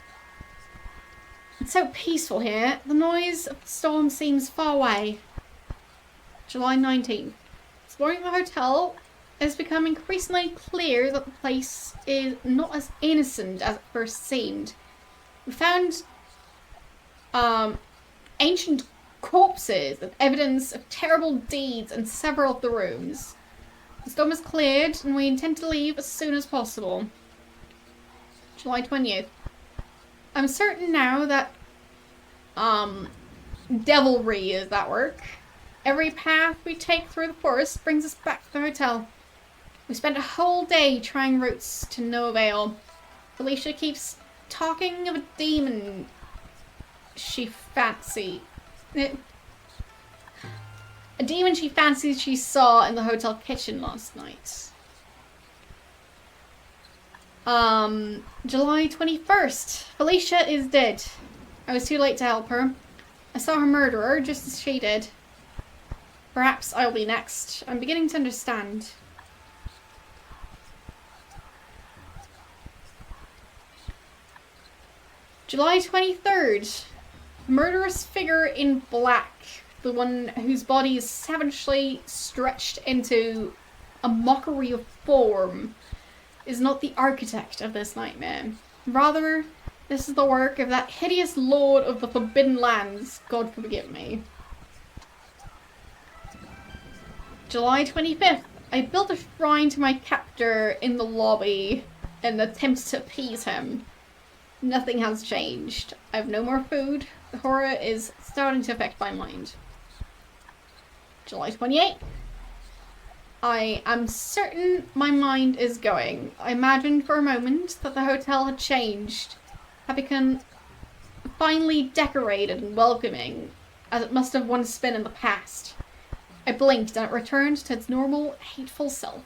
It's so peaceful here. The noise of the storm seems far away. July 19th. Exploring the hotel, it's become increasingly clear that the place is not as innocent as it first seemed. We found ancient corpses and evidence of terrible deeds in several of the rooms. The storm is cleared and we intend to leave as soon as possible. July 20th. I'm certain now that devilry is at work. Every path we take through the forest brings us back to the hotel. We spent a whole day trying routes to no avail. Felicia keeps talking of a demon she fancies she saw in the hotel kitchen last night. July 21st. Felicia is dead. I was too late to help her. I saw her murderer just as she did. Perhaps I'll be next. I'm beginning to understand. July 23rd. Murderous figure in black. The one whose body is savagely stretched into a mockery of form is not the architect of this nightmare. Rather, this is the work of that hideous lord of the Forbidden Lands. God forgive me. July 25th. I built a shrine to my captor in the lobby in an attempt to appease him. Nothing has changed. I have no more food. The horror is starting to affect my mind. July 28th. I am certain my mind is going. I imagined for a moment that the hotel had changed, had become finely decorated and welcoming, as it must have once been in the past. I blinked and it returned to its normal, hateful self.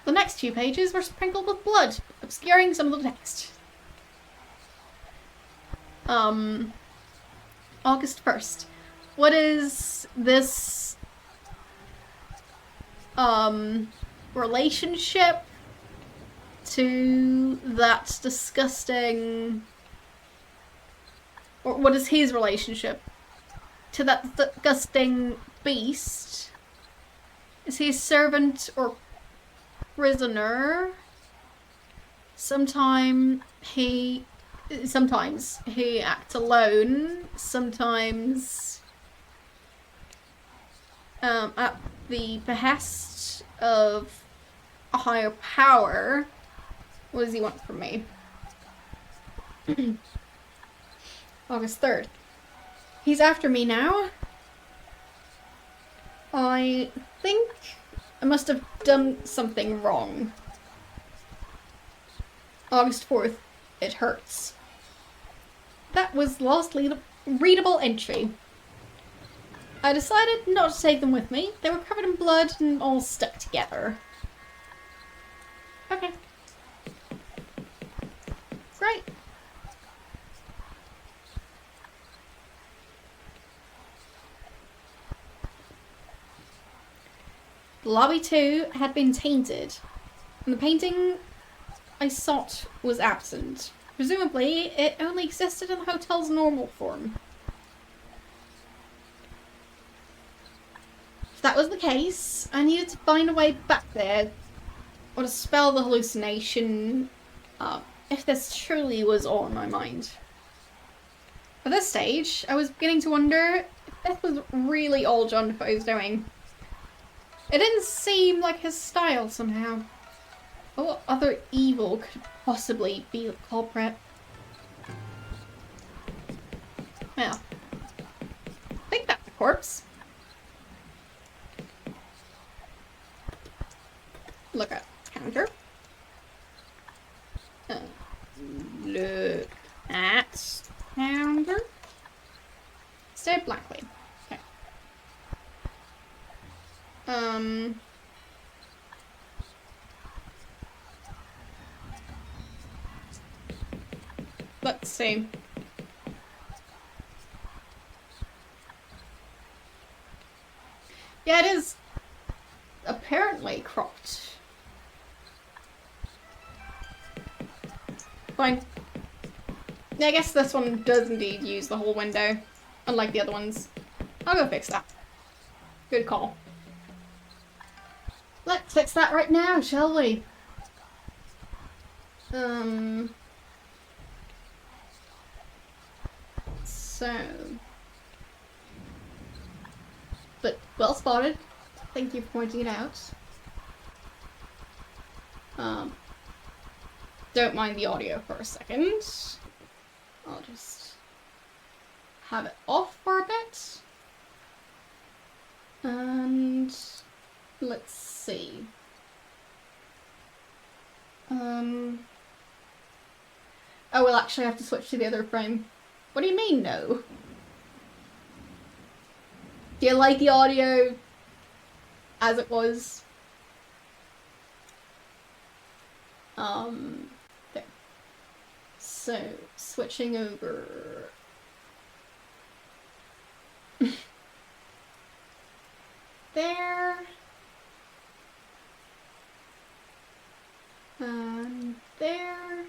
The next few pages were sprinkled with blood, obscuring some of the text. August 1st. What is this relationship to that disgusting, or what is his relationship to that disgusting beast? Is he a servant or prisoner? Sometimes he acts alone, sometimes at the behest of a higher power. What does he want from me? August 3rd. He's after me now. I think I must have done something wrong. August 4th. It hurts. That was lastly the readable entry. I decided not to take them with me. They were covered in blood and all stuck together. Okay. Great. Lobby 2 had been tainted, and the painting I sought was absent. Presumably, it only existed in the hotel's normal form. If that was the case, I needed to find a way back there, or to spell the hallucination, if this truly was all in my mind. At this stage, I was beginning to wonder if this was really all John Defoe's doing. It didn't seem like his style somehow. What other evil could possibly be the culprit? Well, I think that's a corpse. Look at counter. Look at counter. Stay blankly. Okay. Let's see. Yeah, it is apparently cropped. Fine. Yeah, I guess this one does indeed use the whole window, unlike the other ones. I'll go fix that. Good call. Let's fix that right now, shall we? So... But well spotted. Thank you for pointing it out. Don't mind the audio for a second. I'll just have it off for a bit. And let's see. Oh, we'll actually have to switch to the other frame. What do you mean, no? Do you like the audio as it was? There. So, switching over. There. And there.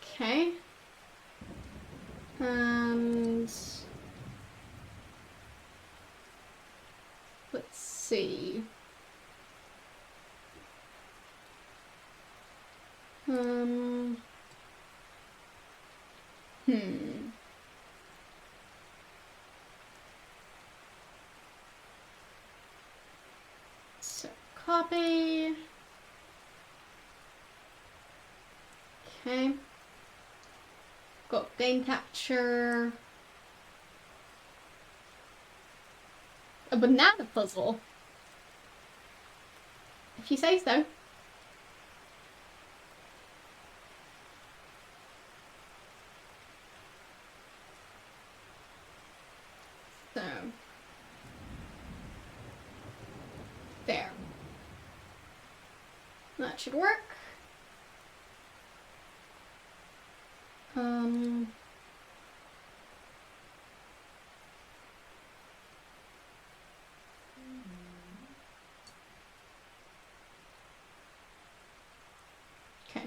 Okay. And let's see. So copy. Okay. Got game capture. A banana puzzle. If you say so. So. There. That should work. Okay.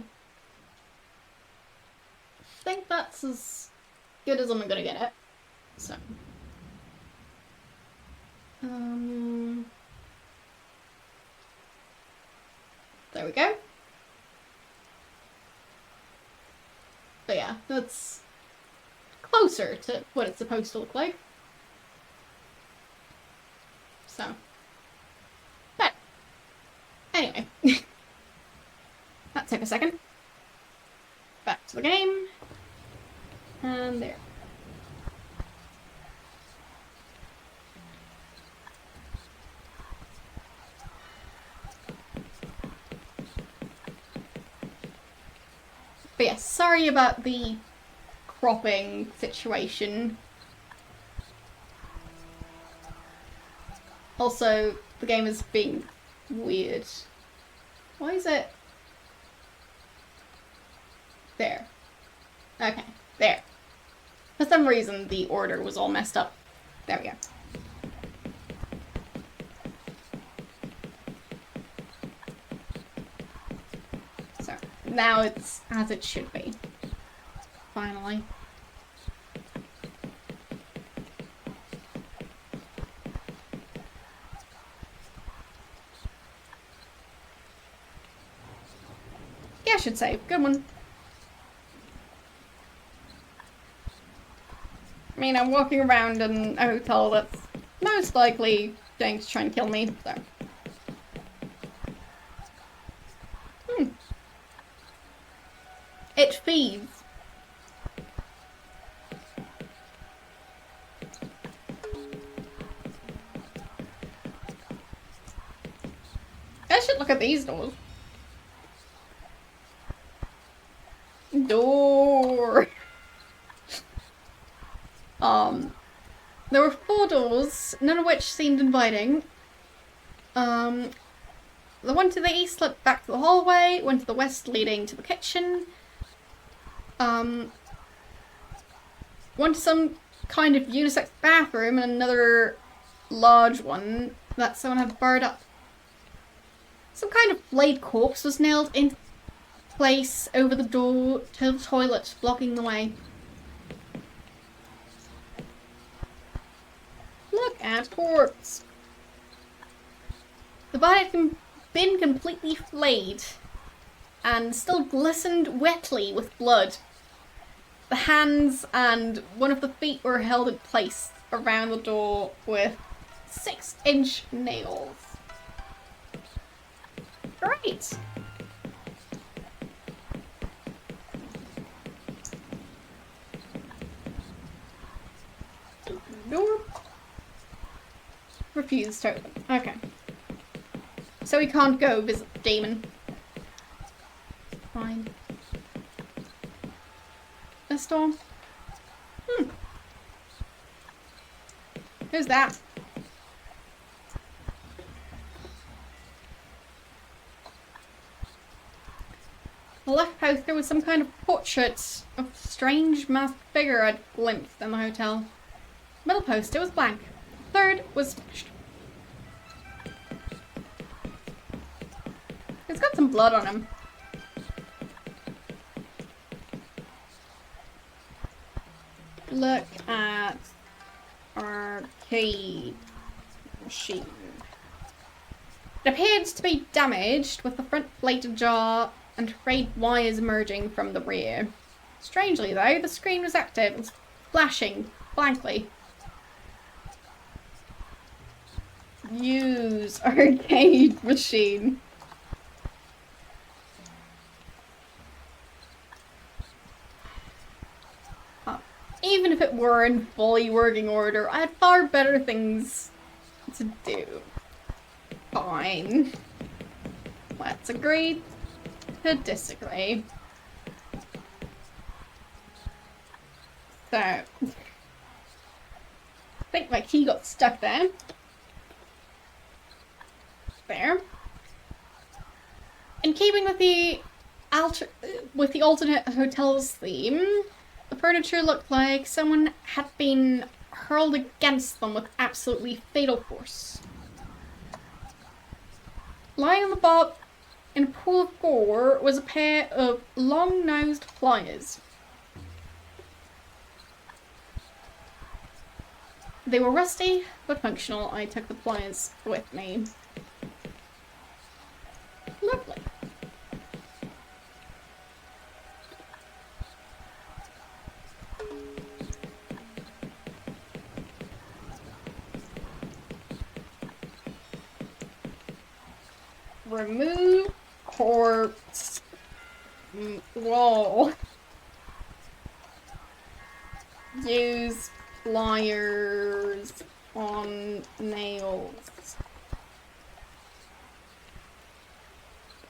I think that's as good as I'm gonna get it. So. There we go. But yeah, that's closer to what it's supposed to look like. So. But, anyway. That took a second. Back to the game. And there. But yeah, sorry about the cropping situation. Also, the game is being weird. Why is it... There. Okay, there. For some reason, the order was all messed up. There we go. So, now it's as it should be. Finally. Yeah, I should say. Good one. I mean, I'm walking around in a hotel that's most likely going to try and kill me, so. It feeds. I should look at these doors. Door. There were 4 doors, none of which seemed inviting. The one to the east led back to the hallway, one to the west leading to the kitchen. One to some kind of unisex bathroom, and another large one that someone had burred up. Some kind of flayed corpse was nailed in place over the door to the toilet, blocking the way. Look at corpse. The body had been completely flayed and still glistened wetly with blood. The hands and one of the feet were held in place around the door with 6-inch nails. Great! Door. Refused to open. Okay. So we can't go visit the demon. Fine. This door? Who's that? The left poster was some kind of portrait of a strange masked figure I'd glimpsed in the hotel. Middle poster was blank. Third was finished. It's got some blood on him. Look at arcade machine. It appeared to be damaged, with the front plate ajar and frayed wires emerging from the rear. Strangely though, the screen was active and flashing blankly. Use arcade machine. Even if it were in fully working order, I had far better things to do. Fine. Let's agree to disagree. So, I think my key got stuck there. There. In keeping with the alternate hotel's theme, the furniture looked like someone had been hurled against them with absolutely fatal force. Lying on the bottom in a pool of gore was a pair of long-nosed pliers. They were rusty but functional. I took the pliers with me. Lovely. Remove corpse wall. Use pliers on nails.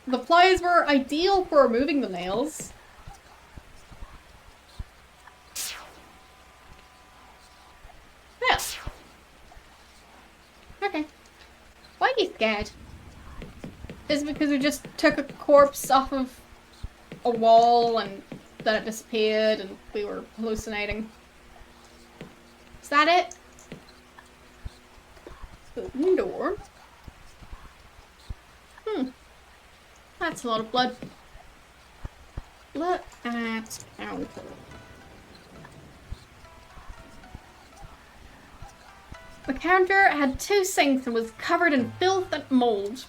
The pliers were ideal for removing the nails. Yes. Okay. Why are you scared? Is it because we just took a corpse off of a wall and then it disappeared and we were hallucinating? Is that it? Open door. That's a lot of blood. Look at counter. The counter had 2 sinks and was covered in filth and mold. To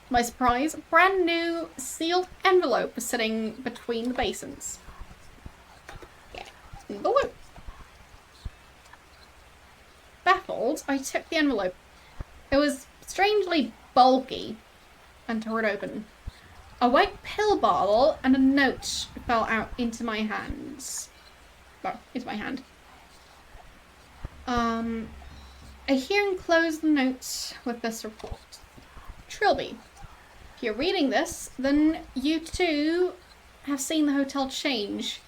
my surprise, a brand new sealed envelope was sitting between the basins. Get in the loop. Baffled, I took the envelope. It was strangely bulky and tore it open. A white pill bottle and a note fell out into my hands. Well, into my hand. I here enclose the note with this report. Trilby, if you're reading this, then you too have seen the hotel change.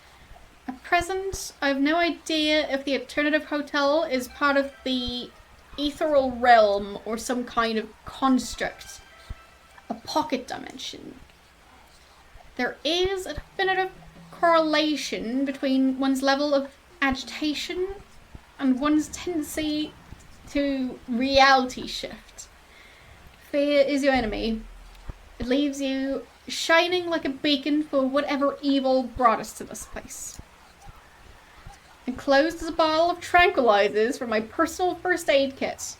At present, I have no idea if the alternative hotel is part of the ethereal realm or some kind of construct. A pocket dimension. There is a definitive correlation between one's level of agitation and one's tendency to reality shift. Fear is your enemy. It leaves you shining like a beacon for whatever evil brought us to this place. Enclosed is a bottle of tranquilizers from my personal first aid kit.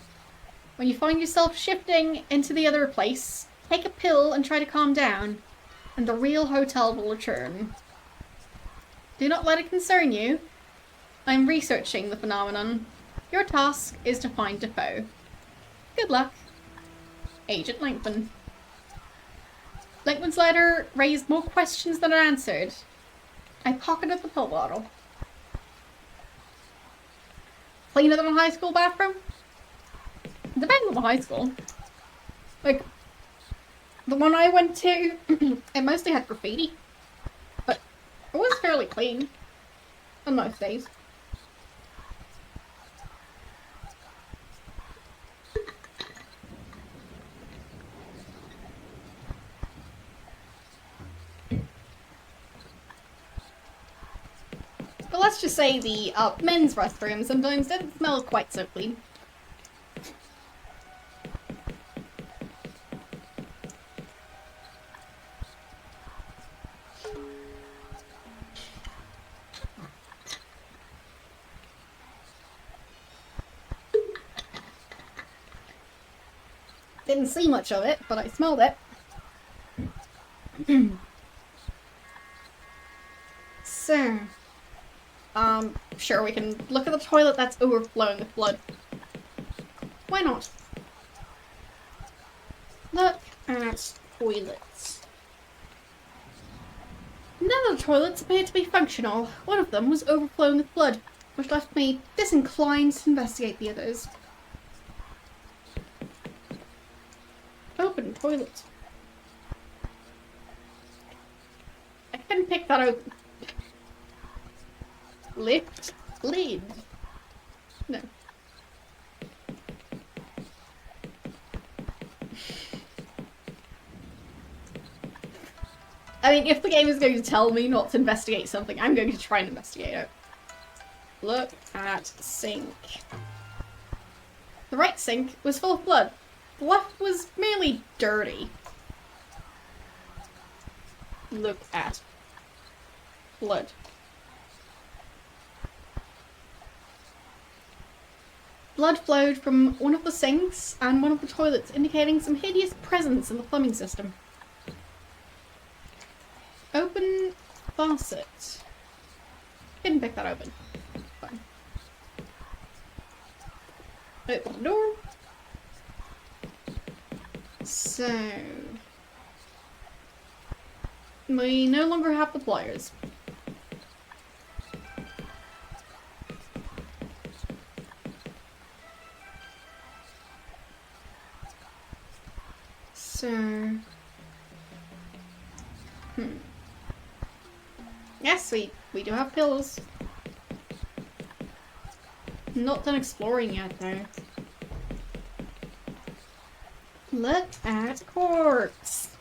When you find yourself shifting into the other place, take a pill and try to calm down, and the real hotel will return. Do not let it concern you. I am researching the phenomenon. Your task is to find Defoe. Good luck. Agent Lankman. Lankman's letter raised more questions than it answered. I pocketed the pill bottle. Cleaner than a high school bathroom? Depends on the high school. Like, the one I went to, it mostly had graffiti. But it was fairly clean. On most days. But let's just say the men's restroom sometimes didn't smell quite so clean. Didn't see much of it, but I smelled it. So, sure, we can look at the toilet that's overflowing with blood. Why not? Look at toilets. None of the toilets appeared to be functional. One of them was overflowing with blood, which left me disinclined to investigate the others. Open toilet. I couldn't pick that open. Lift lid. No. I mean, if the game is going to tell me not to investigate something, I'm going to try and investigate it. Look at sink. The right sink was full of blood. The left was merely dirty. Look at blood. Blood flowed from one of the sinks and one of the toilets, indicating some hideous presence in the plumbing system. Open faucet. Didn't pick that open. Fine. Open the door. So, we no longer have the pliers. So, yes, we do have pills. Not done exploring yet, though. Look at corpse.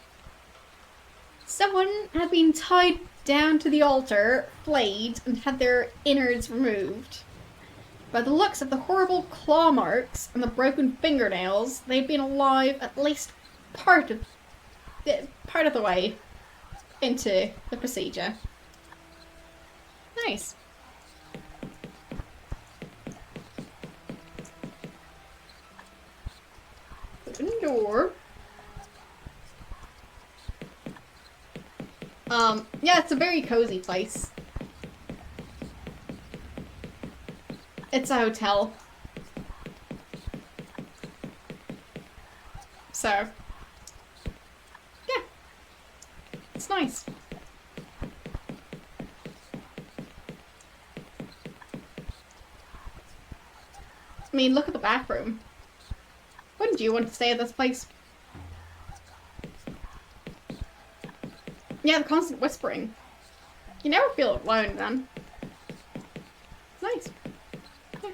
Someone had been tied down to the altar, flayed, and had their innards removed. By the looks of the horrible claw marks and the broken fingernails, they'd been alive at least part of the way into the procedure. Nice. Open door. Yeah, it's a very cozy place. It's a hotel. So, yeah. It's nice. I mean, look at the bathroom. Wouldn't you want to stay at this place? Yeah, the constant whispering. You never feel alone then. It's nice. Yeah.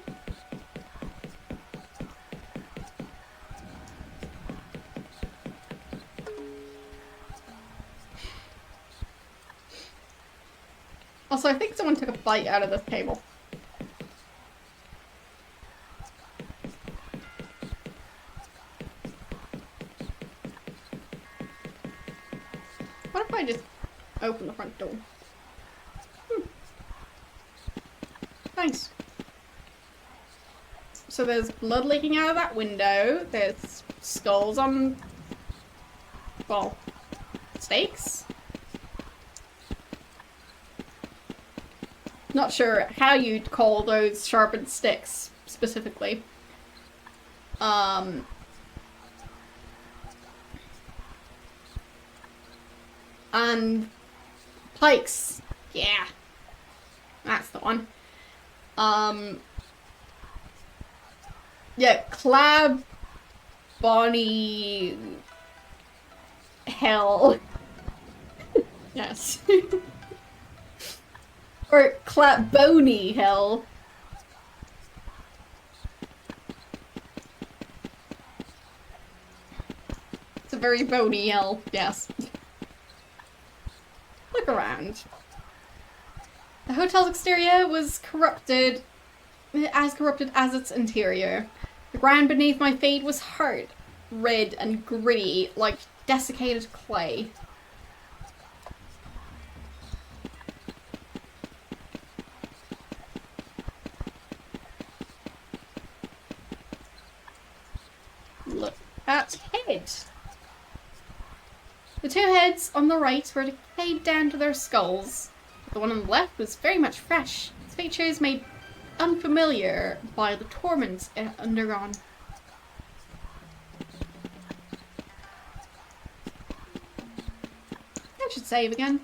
Also, I think someone took a bite out of this table. What if I just open the front door? Nice. So there's blood leaking out of that window. There's skulls on, well, stakes. Not sure how you'd call those sharpened sticks specifically. And pikes. Yeah. That's the one. Yeah, Clab Bonnie Hell. Yes. Or Clap Boney Hell. It's a very bony hell, yes. Look around. The hotel's exterior was corrupted as its interior. The ground beneath my feet was hard, red and gritty, like desiccated clay. Look at head. The two heads on the right were decayed down to their skulls. The one on the left was very much fresh, its features made unfamiliar by the torments it had undergone. I should save again.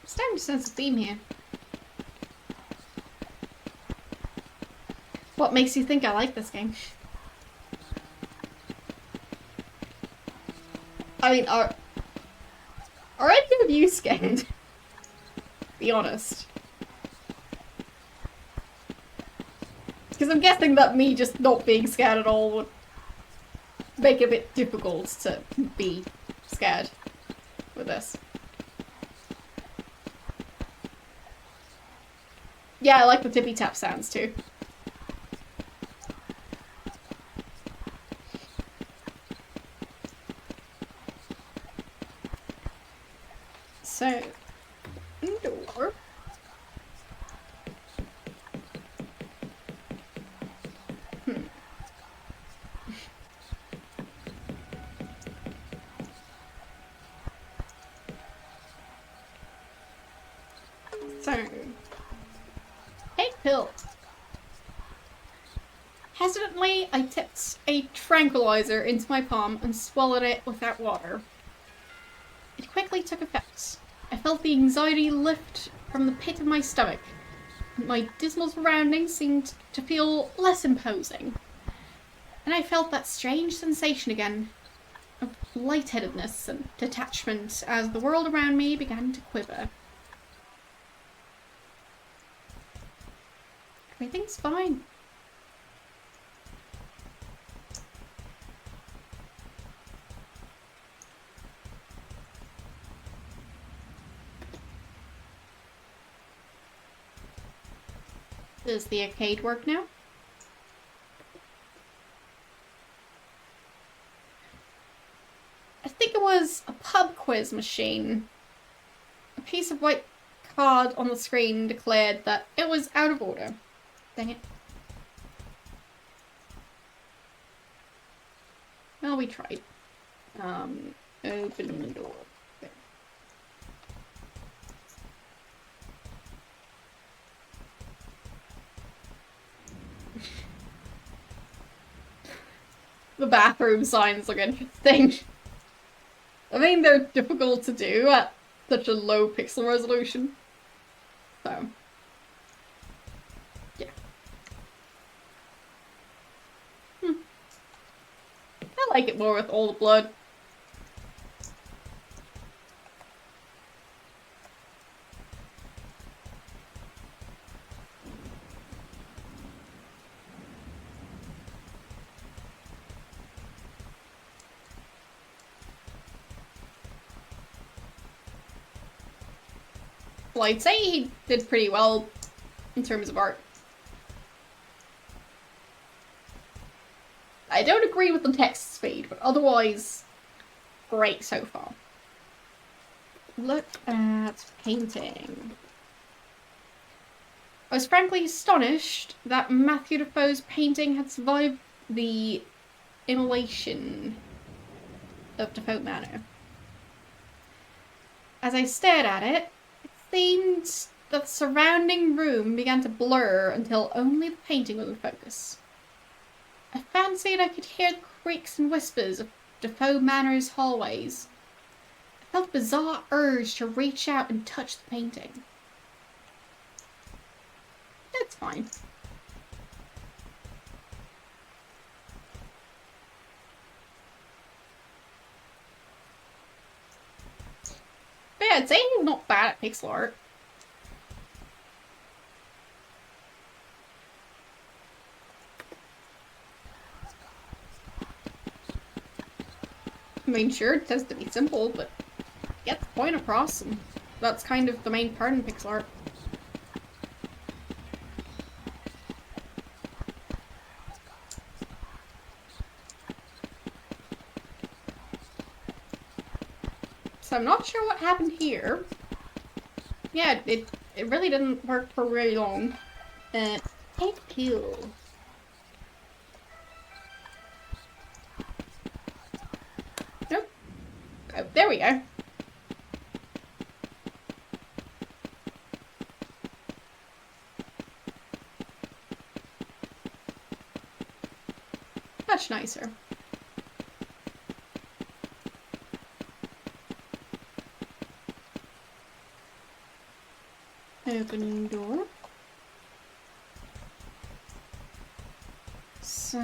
Starting to sense a theme here. What makes you think I like this game? I mean, are any of you scared? Be honest. Because I'm guessing that me just not being scared at all would make it a bit difficult to be scared with this. Yeah, I like the tippy tap sounds too. So, door. So, take pill. Hesitantly, I tipped a tranquilizer into my palm and swallowed it without water. It quickly took effect. I felt the anxiety lift from the pit of my stomach. My dismal surroundings seemed to feel less imposing. And I felt that strange sensation again of lightheadedness and detachment as the world around me began to quiver. Everything's fine. Does the arcade work now? I think it was a pub quiz machine. A piece of white card on the screen declared that it was out of order. Dang it. Well, we tried. Open the door. There. The bathroom signs look interesting. I mean, they're difficult to do at such a low pixel resolution. So, yeah. I like it more with all the blood. Well, I'd say he did pretty well in terms of art. I don't agree with the text speed, but otherwise, great so far. Look at painting. I was frankly astonished that Matthew Defoe's painting had survived the immolation of Defoe Manor. As I stared at it, it seemed that the surrounding room began to blur until only the painting was in focus. I fancied I could hear the creaks and whispers of Defoe Manor's hallways. I felt a bizarre urge to reach out and touch the painting. That's fine. But yeah, I'd say he's not bad at pixel art. I mean, sure, it tends to be simple, but get the point across, and that's kind of the main part in pixel art. So I'm not sure what happened here. Yeah, it really didn't work for very long. Thank you. Nope. Oh, there we go. Much nicer. Opening door. So...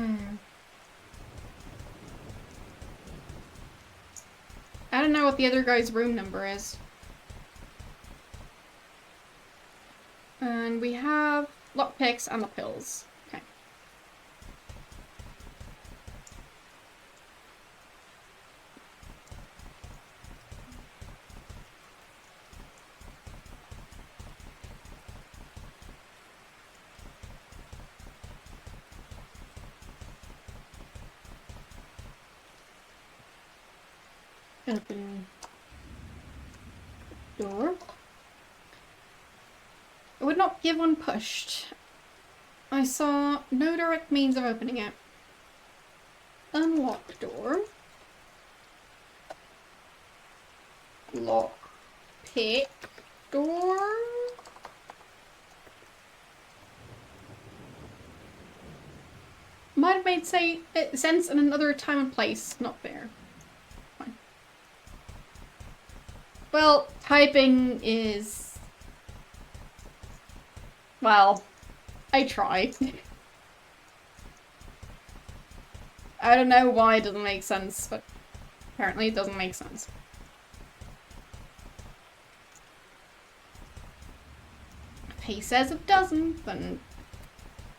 I don't know what the other guy's room number is. And we have lockpicks and the pills. Okay. Open door. It would not give when pushed. I saw no direct means of opening it. Unlock door. Lock pick door. Might have made sense in another time and place. Not there. Fine. Well, typing is... Well, I try. I don't know why it doesn't make sense, but Apparently it doesn't make sense. If he says it doesn't, then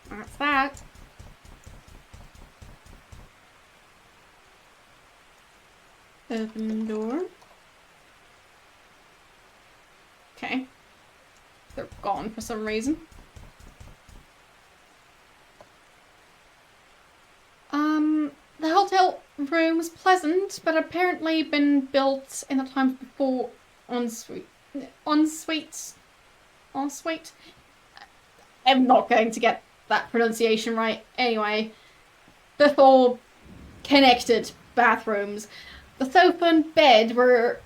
that's that. Open the door. Okay. They're gone for some reason. The hotel room was pleasant, but apparently been built in the times before ensuite. I'm not going to get that pronunciation right. Anyway, before connected bathrooms. The sofa and bed were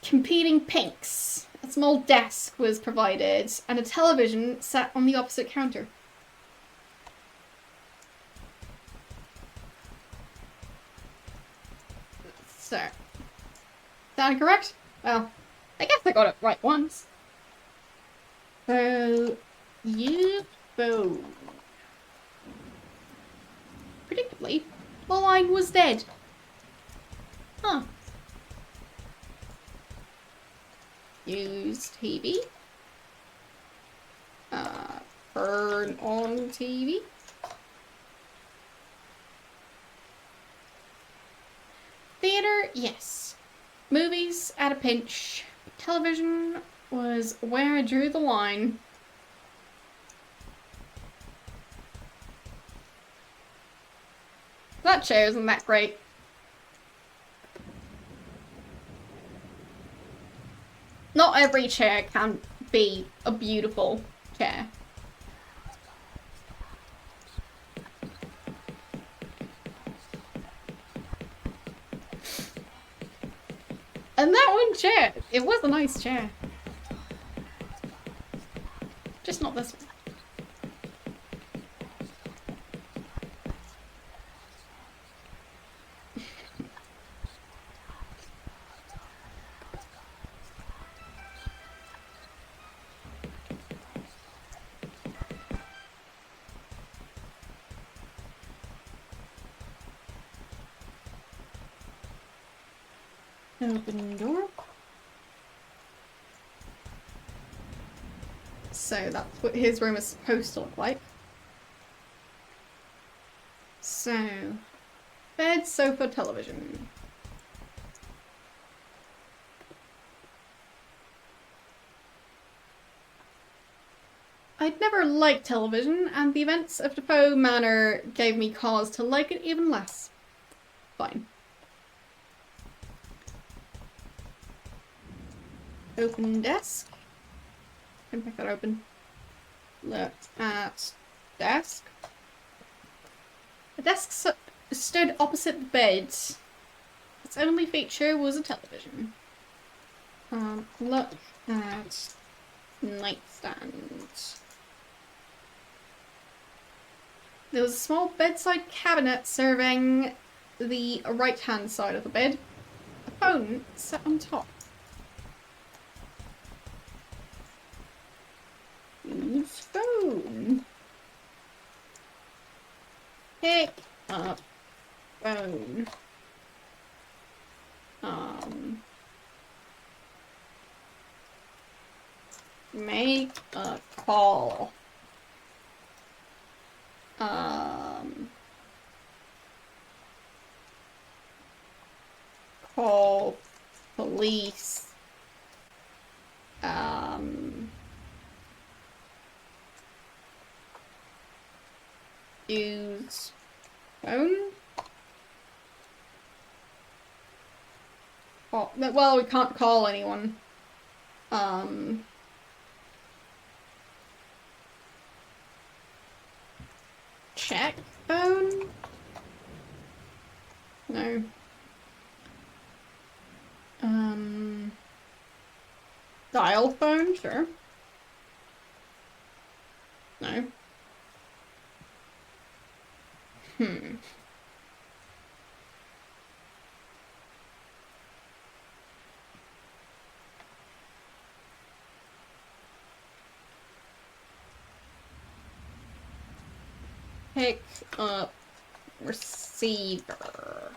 competing pinks. A small desk was provided, and a television sat on the opposite counter. So, sound correct? Well, I guess I got it right once. So, use phone. Predictably, the line was dead. Huh. Use TV. Turn on TV. Theater, yes. Movies at a pinch. Television was where I drew the line. That chair isn't that great. Not every chair can be a beautiful chair. And that one chair, it was a nice chair. Just not this one. Open door. So that's what his room is supposed to look like. So, bed, sofa, television. I'd never liked television, and the events of Defoe Manor gave me cause to like it even less. Fine. Open desk. Can pick that open. Look at desk. The desk stood opposite the bed. Its only feature was a television. Look at nightstand. There was a small bedside cabinet serving the right-hand side of the bed. A phone sat on top. Use phone. Pick up phone. Make a call. Call police. Use phone. Oh, well, we can't call anyone. Check phone? No. Dial phone? Sure. No. Pick up receiver.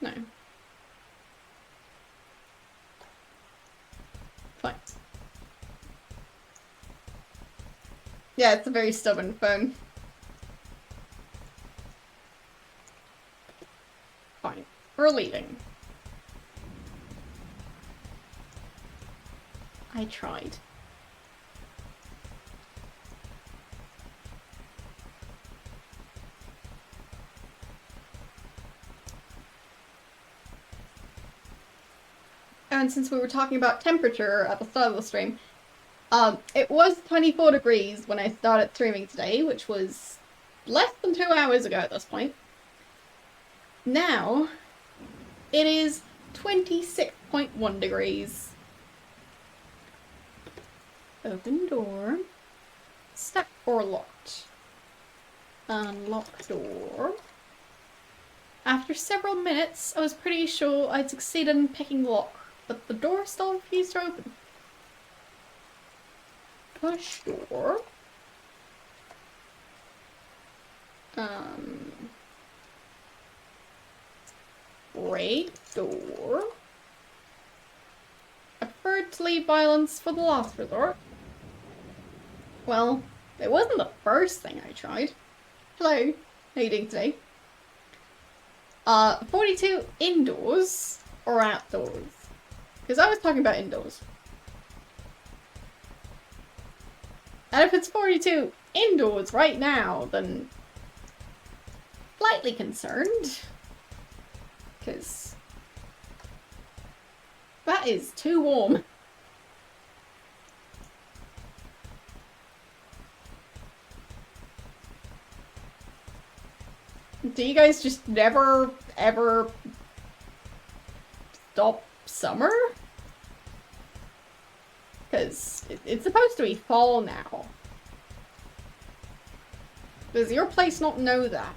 No. Fine. Yeah, it's a very stubborn phone. Fine. We're leaving. I tried. And since we were talking about temperature at the start of the stream, it was 24 degrees when I started streaming today, which was less than 2 hours ago at this point. Now, it is 26.1 degrees. Open door. Stuck or locked? Unlock door. After several minutes, I was pretty sure I'd succeeded in picking the lock, but the door still refused to open. Push door. Break door. I preferred to leave violence for the last resort. Well, it wasn't the first thing I tried. Hello, how you doing today? 42 indoors or outdoors? Because I was talking about indoors. And if it's 42 indoors right now, then slightly concerned. Because that is too warm. Do you guys just never, ever stop summer? Because it's supposed to be fall now. Does your place not know that?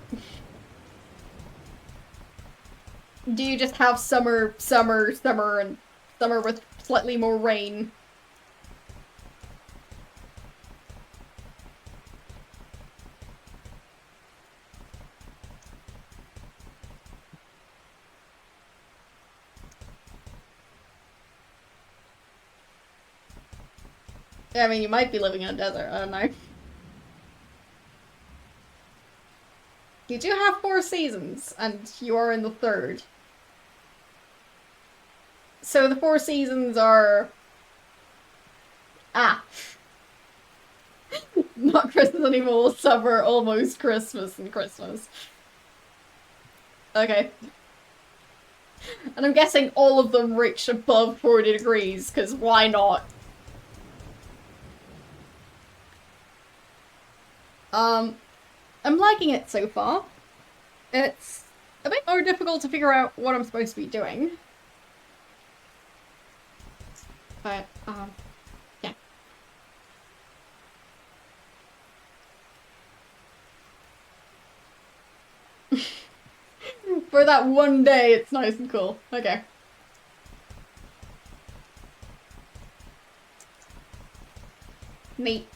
Do you just have summer, summer, summer, and summer with slightly more rain? I mean, you might be living in a desert, I don't know. You do have 4 seasons, and you are in the 3rd. So the 4 seasons are... Not Christmas anymore, summer, almost Christmas, and Christmas. Okay. And I'm guessing all of them reach above 40 degrees, because why not? I'm liking it so far. It's a bit more difficult to figure out what I'm supposed to be doing. But, yeah. For that one day, it's nice and cool. Okay. Neat.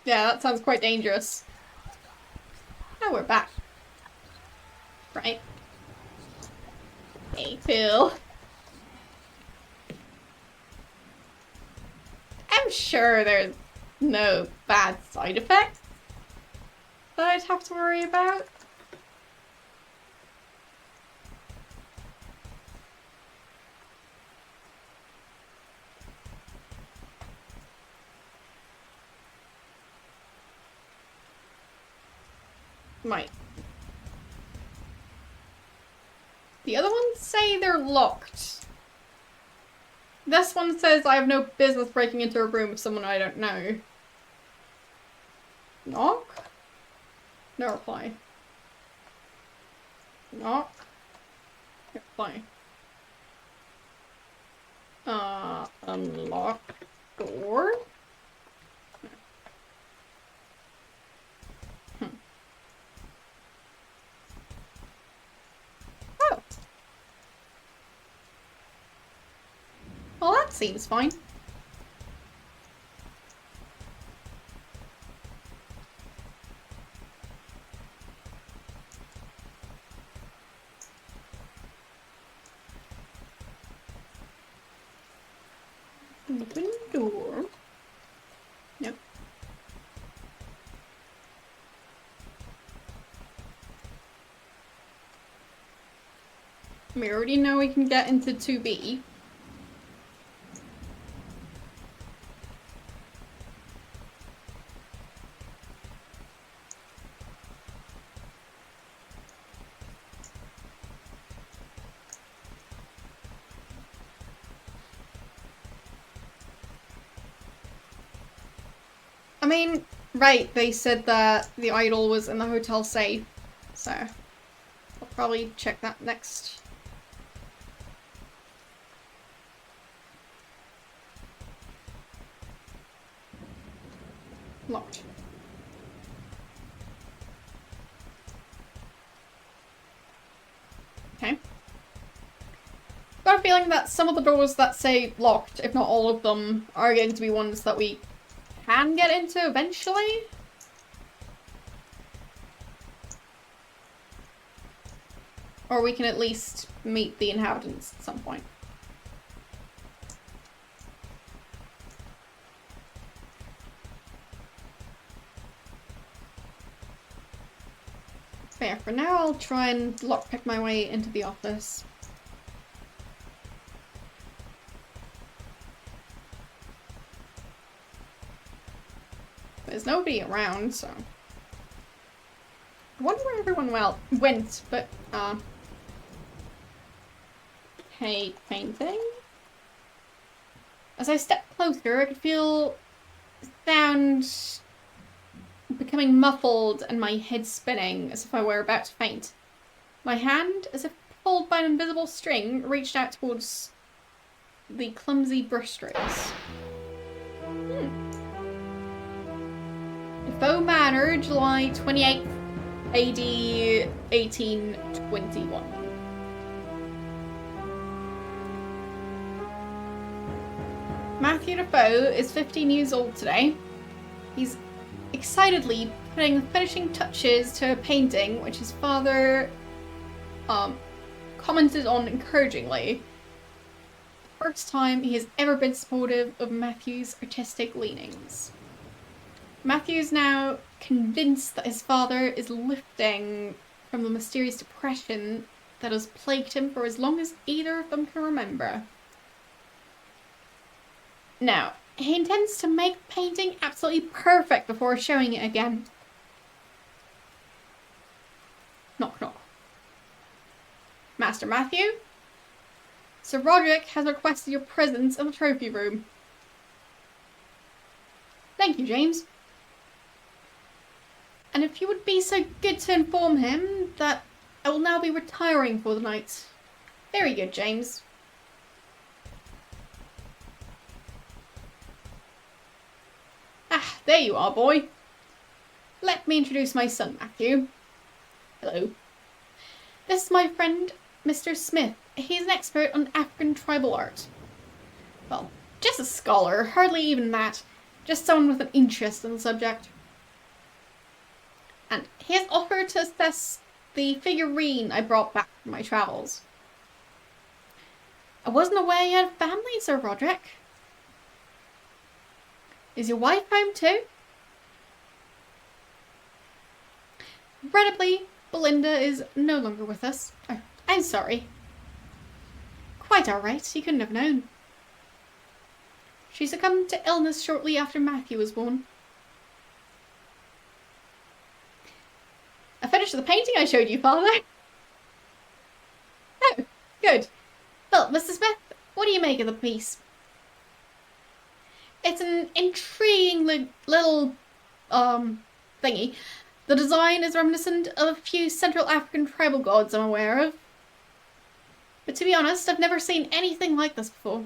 Yeah, that sounds quite dangerous. Oh, we're back. Right. Hey, Phil. I'm sure there's no bad side effects that I'd have to worry about. Might. The other ones say they're locked. This one says I have no business breaking into a room with someone I don't know. Knock? No reply. Knock? No reply. Unlock door? seems fine. Open door. Nope. We already know we can get into 2B. I mean, right, they said that the idol was in the hotel safe, so I'll probably check that next. Locked. Okay. Got a feeling that some of the doors that say locked, if not all of them, are going to be ones that we can get into eventually. Or we can at least meet the inhabitants at some point. Fair. For now, I'll try and lockpick my way into the office. There's nobody around, so... I wonder where everyone went, but, Okay, painting. As I stepped closer, I could feel sound becoming muffled and my head spinning as if I were about to faint. My hand, as if pulled by an invisible string, reached out towards the clumsy brush strokes. Defoe Manor, July 28th, AD 1821. Matthew Defoe is 15 years old today. He's excitedly putting the finishing touches to a painting which his father commented on encouragingly. The first time he has ever been supportive of Matthew's artistic leanings. Matthew is now convinced that his father is lifting from the mysterious depression that has plagued him for as long as either of them can remember. Now, he intends to make painting absolutely perfect before showing it again. Knock, knock. Master Matthew? Sir Roderick has requested your presence in the trophy room. Thank you, James. And if you would be so good to inform him that I will now be retiring for the night. Very good, James. Ah, there you are, boy. Let me introduce my son, Matthew. Hello. This is my friend, Mr. Smith. He's an expert on African tribal art. Well, just a scholar, hardly even that. Just someone with an interest in the subject. And he has offered to assess the figurine I brought back from my travels. I wasn't aware you had a family, Sir Roderick. Is your wife home too? Regrettably, Belinda is no longer with us. Oh, I'm sorry. Quite alright, you couldn't have known. She succumbed to illness shortly after Matthew was born. I finished the painting I showed you, Father. Oh, good. Well, Mr. Smith, what do you make of the piece? It's an intriguing little, thingy. The design is reminiscent of a few Central African tribal gods I'm aware of. But to be honest, I've never seen anything like this before.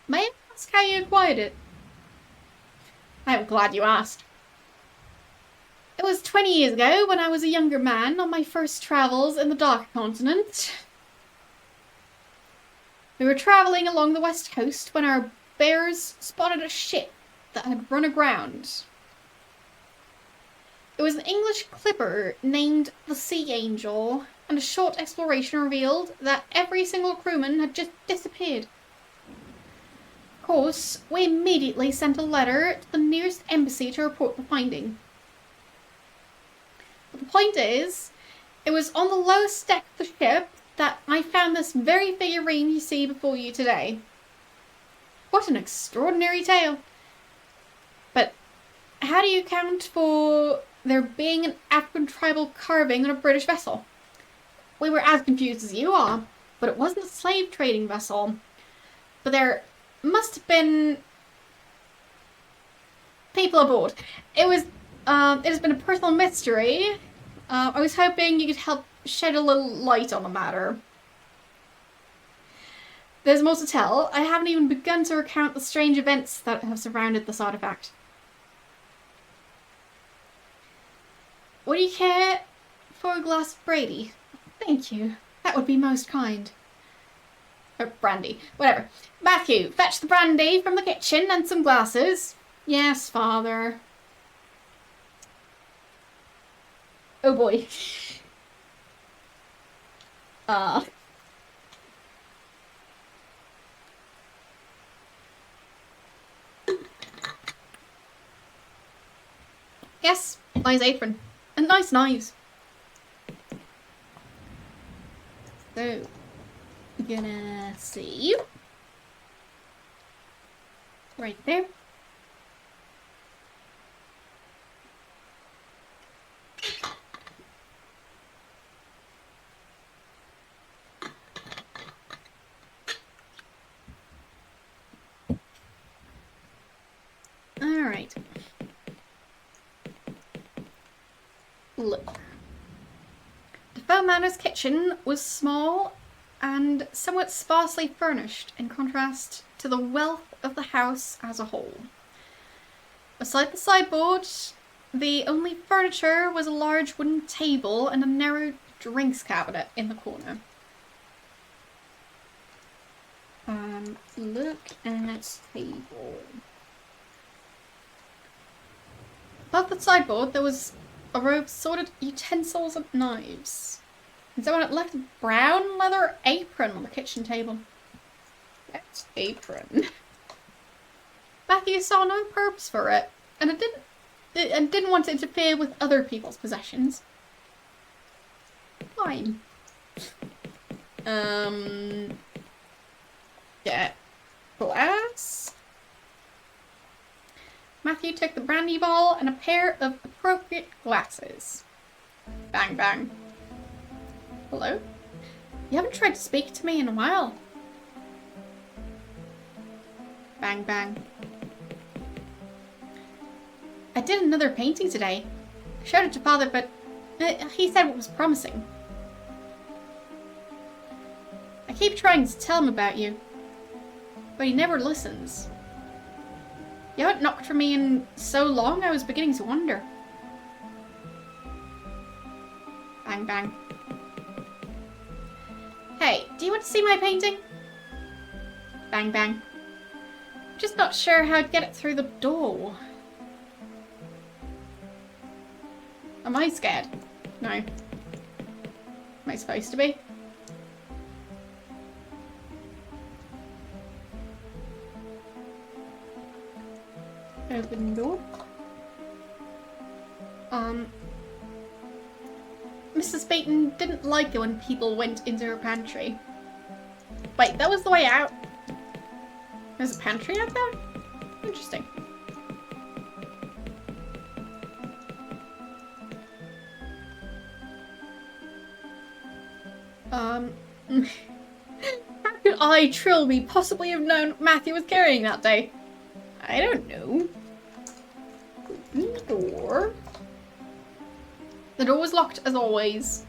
May I ask how you acquired it? I'm glad you asked. It was 20 years ago when I was a younger man on my first travels in the Dark Continent. We were travelling along the west coast when our bears spotted a ship that had run aground. It was an English clipper named the Sea Angel, and a short exploration revealed that every single crewman had just disappeared. Of course, we immediately sent a letter to the nearest embassy to report the finding. But the point is, it was on the lowest deck of the ship that I found this very figurine you see before you today. What an extraordinary tale. But how do you account for there being an African tribal carving on a British vessel? We were as confused as you are, but it wasn't a slave trading vessel. But there must have been people aboard. It has been a personal mystery. I was hoping you could help shed a little light on the matter. There's more to tell. I haven't even begun to recount the strange events that have surrounded this artifact. Would you care for a glass of brandy? Thank you. That would be most kind. Or brandy. Whatever. Matthew, fetch the brandy from the kitchen and some glasses. Yes, father. Oh boy. Yes, nice apron. And nice knives. So, we're gonna see. Right there. Alright. Look. Defoe Manor's kitchen was small and somewhat sparsely furnished in contrast to the wealth of the house as a whole. Beside the sideboard, the only furniture was a large wooden table and a narrow drinks cabinet in the corner. Look at table. Above the sideboard there was a row of sorted utensils and knives. And someone had left a brown leather apron on the kitchen table. That's apron. Matthew saw no purpose for it, and didn't want to interfere with other people's possessions. Fine. Get glass. Matthew took the brandy bottle and a pair of appropriate glasses. Bang, bang. Hello? You haven't tried to speak to me in a while. Bang, bang. I did another painting today. I showed it to Father, but he said it was promising. I keep trying to tell him about you, but he never listens. You haven't knocked for me in so long, I was beginning to wonder. Bang, bang. Hey, do you want to see my painting? Bang, bang. I'm just not sure how I'd get it through the door. Am I scared? No. Am I supposed to be? Open the door. Mrs. Peyton didn't like it when people went into her pantry. Wait, that was the way out? There's a pantry out there? Interesting. How could I, Trilby, possibly have known what Matthew was carrying that day? I don't know. Open the door. The door was locked as always,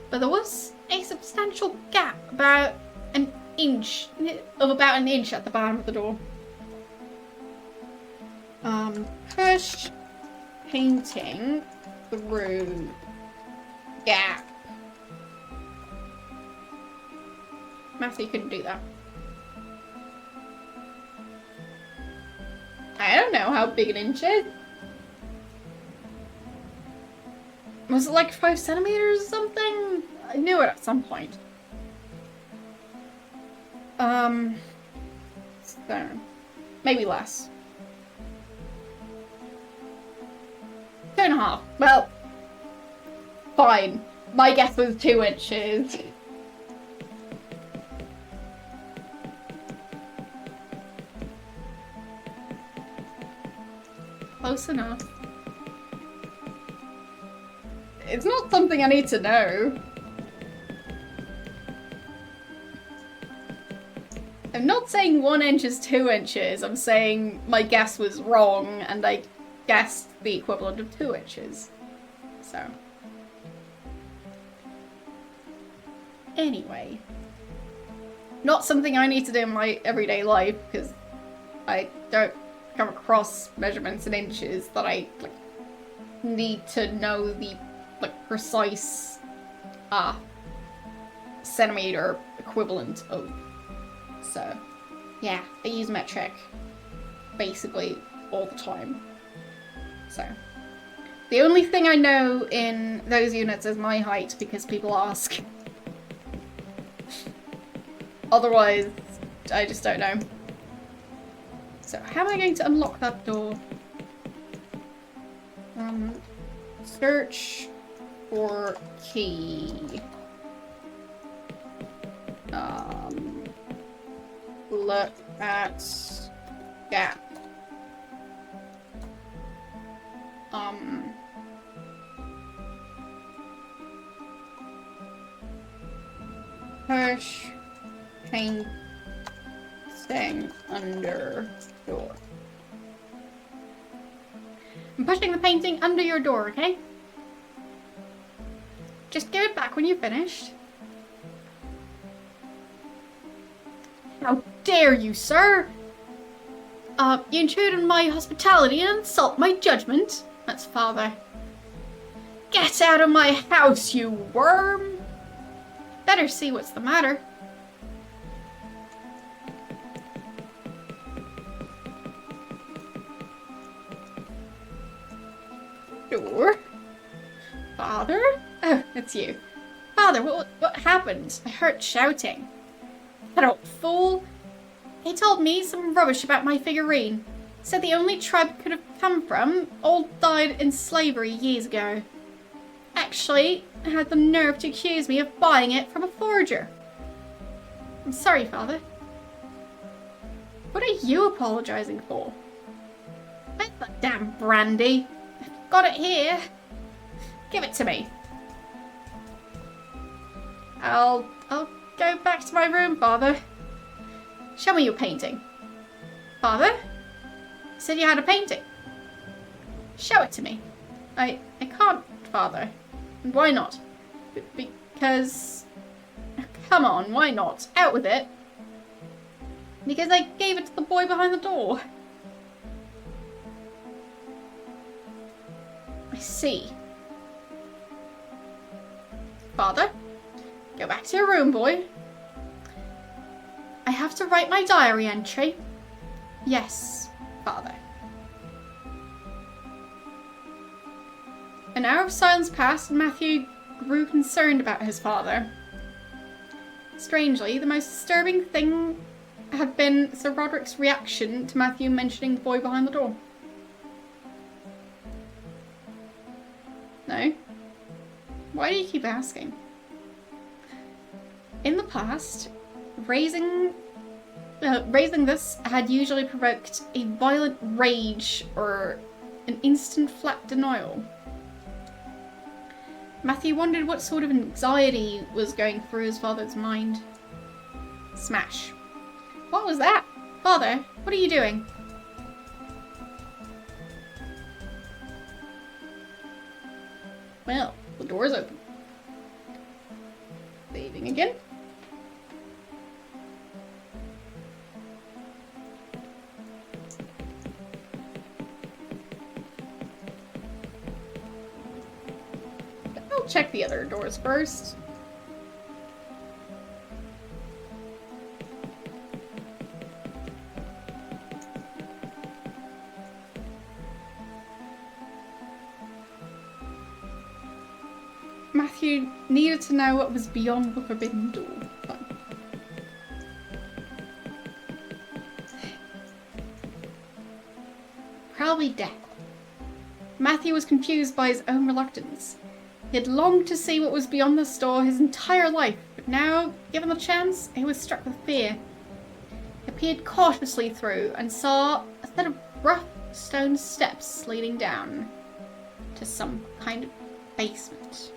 but there was a substantial gap about an inch at the bottom of the door. Push painting through gap. Matthew couldn't do that. I don't know how big an inch is. Was it like 5 centimeters or something? I knew it at some point. So, maybe less. 2.5. Well, fine. My guess was 2 inches. Close enough. It's not something I need to know. I'm not saying 1 inch is 2 inches. I'm saying my guess was wrong and I guessed the equivalent of 2 inches. So. Anyway. Not something I need to do in my everyday life because I don't come across measurements in inches that I need to know the precise centimeter equivalent of. So yeah, I use metric basically all the time. So the only thing I know in those units is my height because people ask. Otherwise, I just don't know. So how am I going to unlock that door? Search for key. Look at gap. Push painting under door. I'm pushing the painting under your door, okay? Just give it back when you're finished. How dare you, sir? You intrude on my hospitality and insult my judgment. That's father. Get out of my house, you worm! Better see what's the matter. Door? Father? Oh, it's you. Father, what happened? I heard shouting. That old fool. He told me some rubbish about my figurine. Said the only tribe it could have come from all died in slavery years ago. Actually, I had the nerve to accuse me of buying it from a forger. I'm sorry, Father. What are you apologizing for? Where's that damn brandy? I've got it here. Give it to me. I'll go back to my room, Father. Show me your painting. Father? You said you had a painting. Show it to me. I can't, Father. And why not? Because... Come on, why not? Out with it. Because I gave it to the boy behind the door. I see. Father? Go back to your room, boy. I have to write my diary entry. Yes, Father. An hour of silence passed and Matthew grew concerned about his father. Strangely, the most disturbing thing had been Sir Roderick's reaction to Matthew mentioning the boy behind the door. No? Why do you keep asking? In the past, raising this had usually provoked a violent rage or an instant flat denial. Matthew wondered what sort of anxiety was going through his father's mind. Smash. What was that? Father, what are you doing? Well, the door's open. Saving again. I'll check the other doors first. I needed to know what was beyond the forbidden door. Fine. Probably death. Matthew was confused by his own reluctance. He had longed to see what was beyond the door his entire life, but now, given the chance, he was struck with fear. He peered cautiously through and saw a set of rough stone steps leading down to some kind of basement.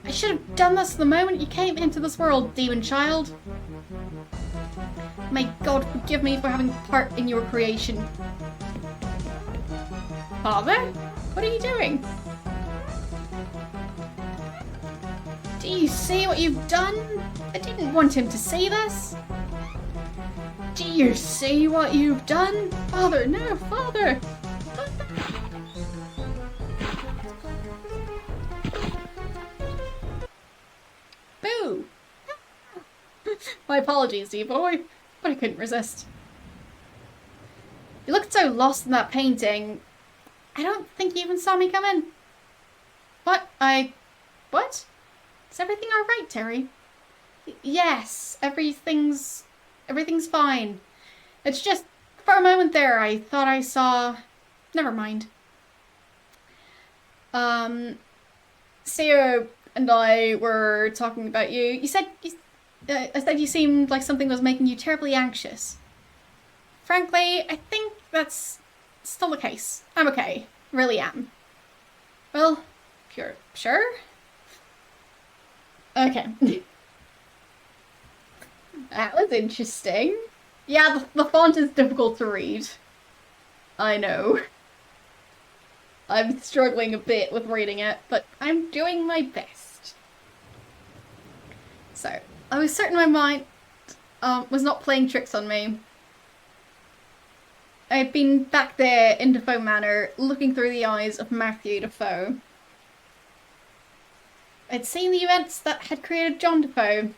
I should have done this the moment you came into this world, demon child. May God forgive me for having part in your creation. Father? What are you doing? Do you see what you've done? I didn't want him to see this. Do you see what you've done? Father, no, Father! Boo! My apologies, D-boy, but I couldn't resist. You looked so lost in that painting. I don't think you even saw me come in. What? What? Is everything alright, Terry? Yes, everything's fine. It's just, for a moment there, I thought I saw... Never mind. Sarah and I were talking about you. I said you seemed like something was making you terribly anxious. Frankly, I think that's still the case. I'm okay. Really am. Well, if you're sure? Okay. That was interesting. Yeah, the font is difficult to read. I know. I'm struggling a bit with reading it, but I'm doing my best. So, I was certain my mind was not playing tricks on me. I'd been back there in Defoe Manor, looking through the eyes of Matthew Defoe. I'd seen the events that had created John Defoe.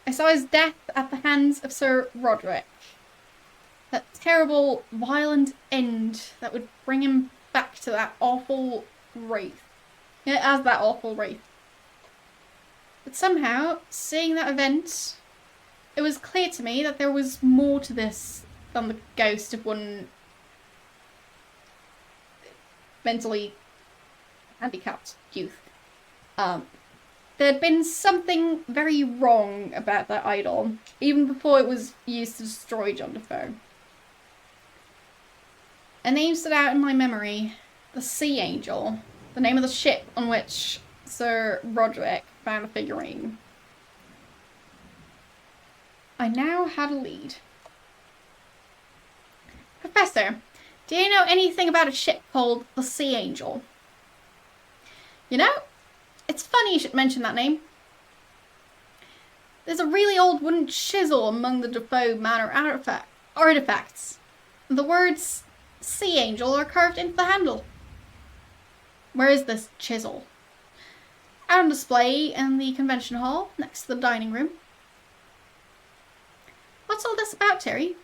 I saw his death at the hands of Sir Roderick. That terrible, violent end that would bring him back to that awful wraith. Yeah, as that awful wraith. But somehow, seeing that event, it was clear to me that there was more to this than the ghost of one mentally handicapped youth. There had been something very wrong about that idol, even before it was used to destroy John Defoe. A name stood out in my memory, the Sea Angel, the name of the ship on which Sir Roderick found a figurine. I now had a lead. Professor, do you know anything about a ship called the Sea Angel? You know, it's funny you should mention that name. There's a really old wooden chisel among the Defoe Manor artifacts. The words Sea Angel are carved into the handle. Where is this chisel? Out on display in the convention hall, next to the dining room. What's all this about, Terry?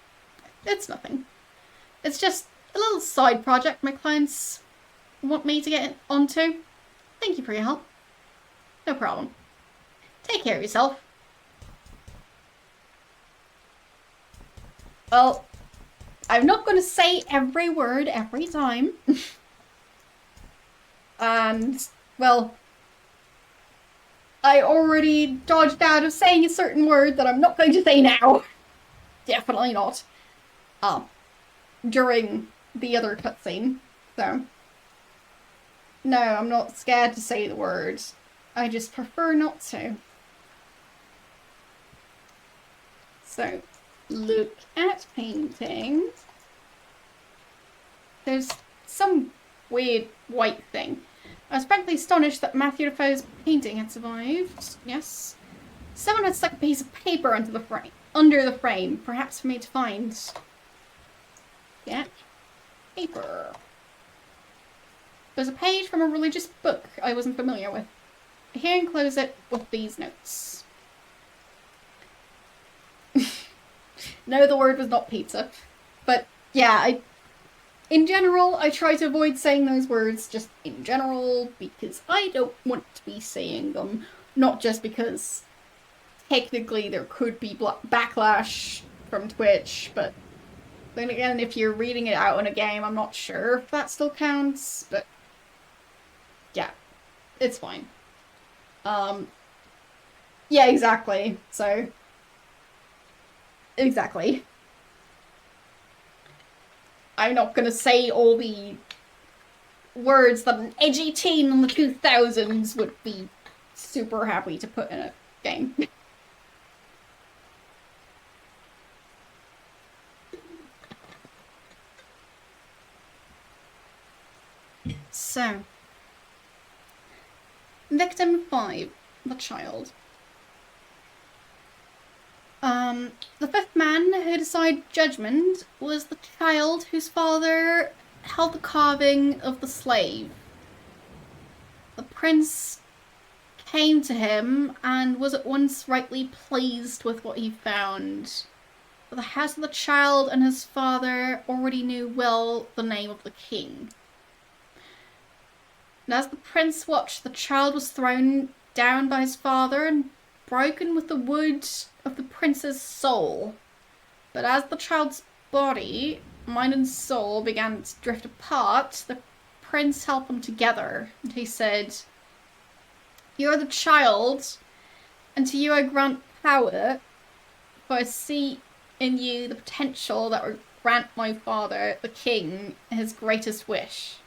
It's nothing. It's just a little side project my clients want me to get onto. Thank you for your help. No problem. Take care of yourself. Well, I'm not going to say every word every time. And, well, I already dodged out of saying a certain word that I'm not going to say now. Definitely not. During the other cutscene. So, no, I'm not scared to say the word. I just prefer not to. So, look at paintings. There's some weird white thing. I was frankly astonished that Matthew Defoe's painting had survived. Yes. Someone had stuck a piece of paper under the frame, perhaps for me to find. Yeah. Paper. There's a page from a religious book I wasn't familiar with. Here enclose it with these notes. No, the word was not pizza. But yeah, in general, I try to avoid saying those words just in general because I don't want to be saying them. Not just because technically there could be backlash from Twitch, but then again, if you're reading it out in a game, I'm not sure if that still counts, but yeah, it's fine. Yeah, exactly. So, exactly. I'm not gonna say all the words that an edgy teen in the 2000s would be super happy to put in a game. So, victim 5, the child. The fifth man who decided judgment was the child whose father held the carving of the slave. The prince came to him and was at once rightly pleased with what he found. But the house of the child and his father already knew well the name of the king. And as the prince watched, the child was thrown down by his father and broken with the wood of the prince's soul. But as the child's body, mind and soul began to drift apart, the prince held them together, and he said, "You are the child, and to you I grant power, for I see in you the potential that would grant my father, the king, his greatest wish.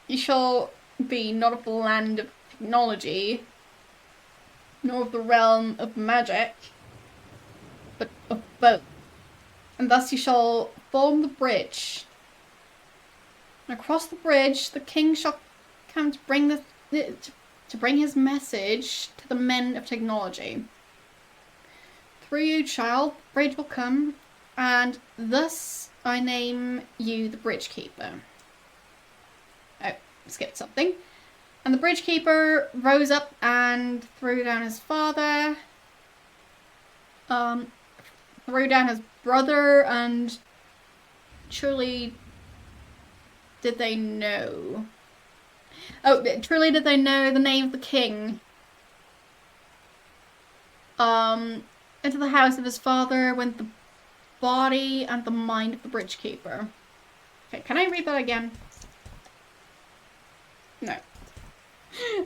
You shall be not of the land of technology, nor of the realm of magic, but of both. And thus you shall form the bridge. And across the bridge, the king shall come to bring his message to the men of technology. Through you, child, the bridge will come, and thus I name you the bridge keeper." Oh, skipped something. And the bridge keeper rose up and threw down his father, threw down his brother, and truly did they know? Oh, truly did they know the name of the king? Into the house of his father went the body and the mind of the bridge keeper. Okay, can I read that again? No.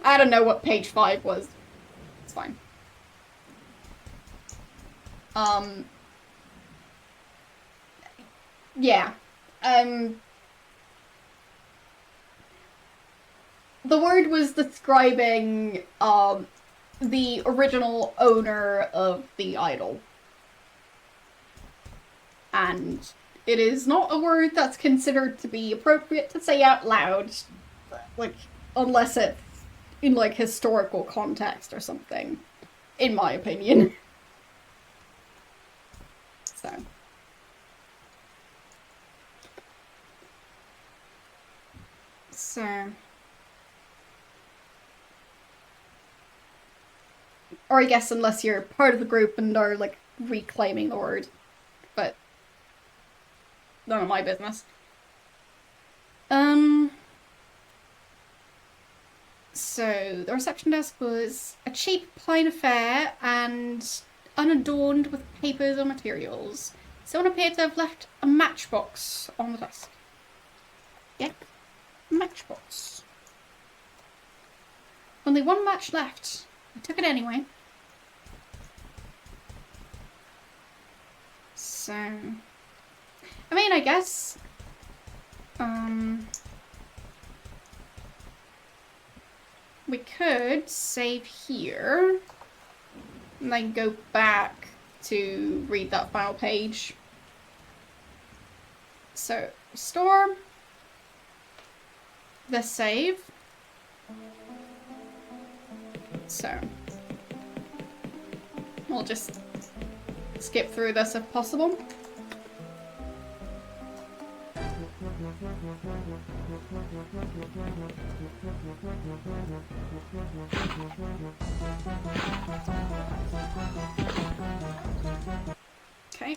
I don't know what page 5 was. It's fine. Yeah. The word was describing, the original owner of the idol. And it is not a word that's considered to be appropriate to say out loud. Like, unless it's in, like, historical context or something. In my opinion. So. Or I guess unless you're part of the group and are, like, reclaiming the word. But none of my business. So the reception desk was a cheap, plain affair and unadorned with papers or materials. Someone appeared to have left a matchbox on the desk. Yep, matchbox. Only one match left. I took it anyway. So, I mean, I guess, we could save here and then go back to read that final page. So, restore, the save. So, we'll just skip through this if possible. Okay.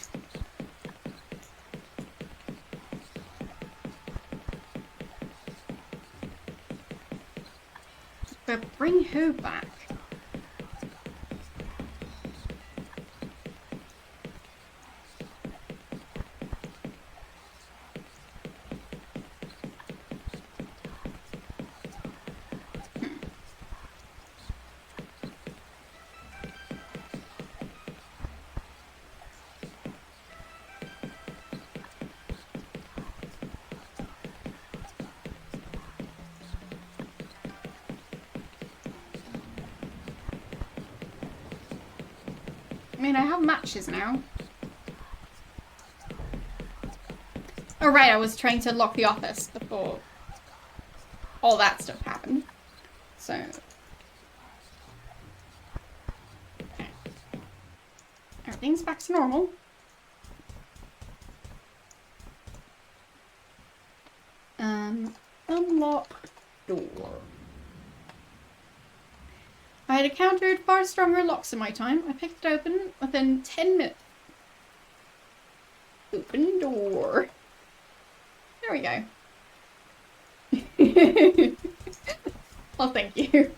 But bring who back? I mean, I have matches now. Oh, right, I was trying to lock the office before all that stuff happened. So... okay. Everything's back to normal. Unlock door. I had encountered far stronger locks in my time. I picked it open within 10 minutes. Open door. There we go. Well, thank you.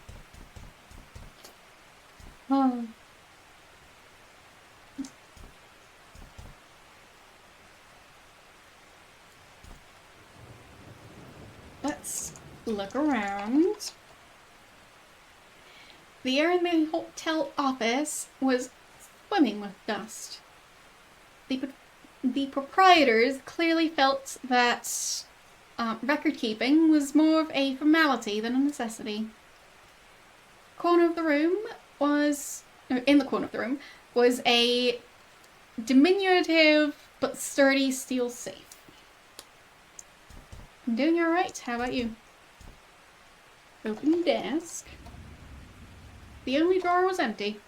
Oh. Let's look around. The air in the hotel office was swimming with dust. The proprietors clearly felt that record keeping was more of a formality than a necessity. In the corner of the room was a diminutive but sturdy steel safe. I'm doing alright. How about you? Open desk. The only drawer was empty.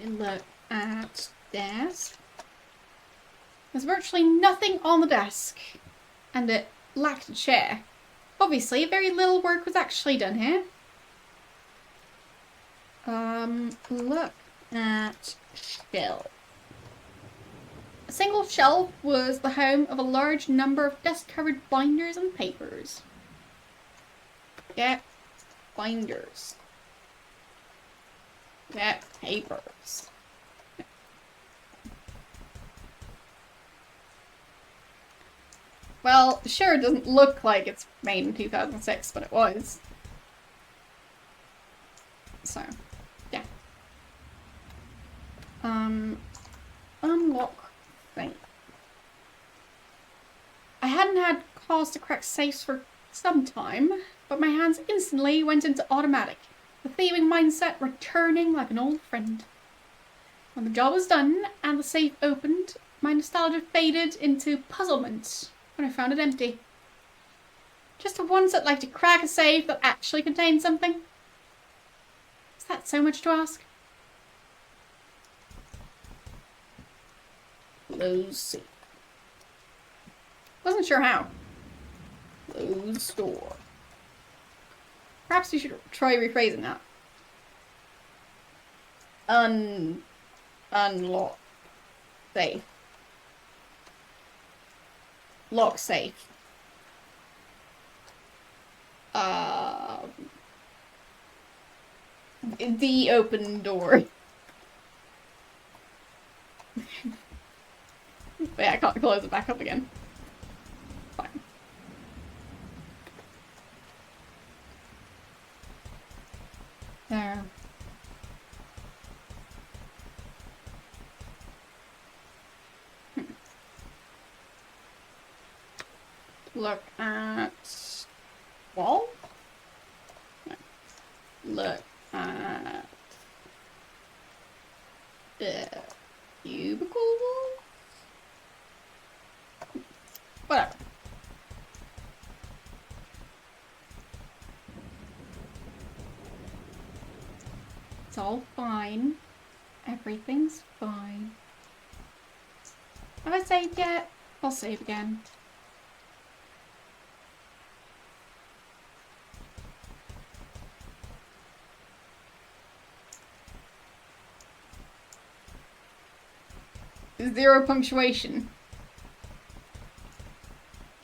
Look at desk. There's virtually nothing on the desk, and it lacked a chair. Obviously, very little work was actually done here. Look at shelf. A single shelf was the home of a large number of dust-covered binders and papers. Get binders. Get papers. Well, sure, it doesn't look like it's made in 2006, but it was. So, yeah. Unlock thing. I hadn't had cause to crack safes for some time, but my hands instantly went into automatic, the thieving mindset returning like an old friend. When the job was done and the safe opened, my nostalgia faded into puzzlement when I found it empty. Just the ones that like to crack a safe that actually contains something? Is that so much to ask? Close safe. Wasn't sure how. Close door. Perhaps you should try rephrasing that. Unlock safe. Lock safe. The open door. But yeah, I can't close it back up again. Fine. There. Look at wall. No. Look at the cubicle wall. Whatever. It's all fine. Everything's fine. Have I saved yet? I'll save again. Zero punctuation.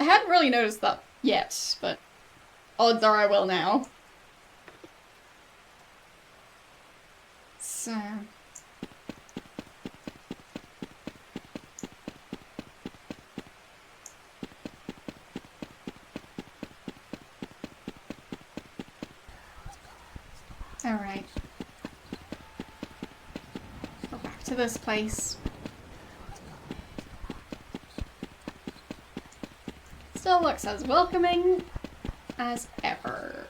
I hadn't really noticed that yet, but odds are I will now. So... Alright. Go back to this place. Still looks as welcoming as ever.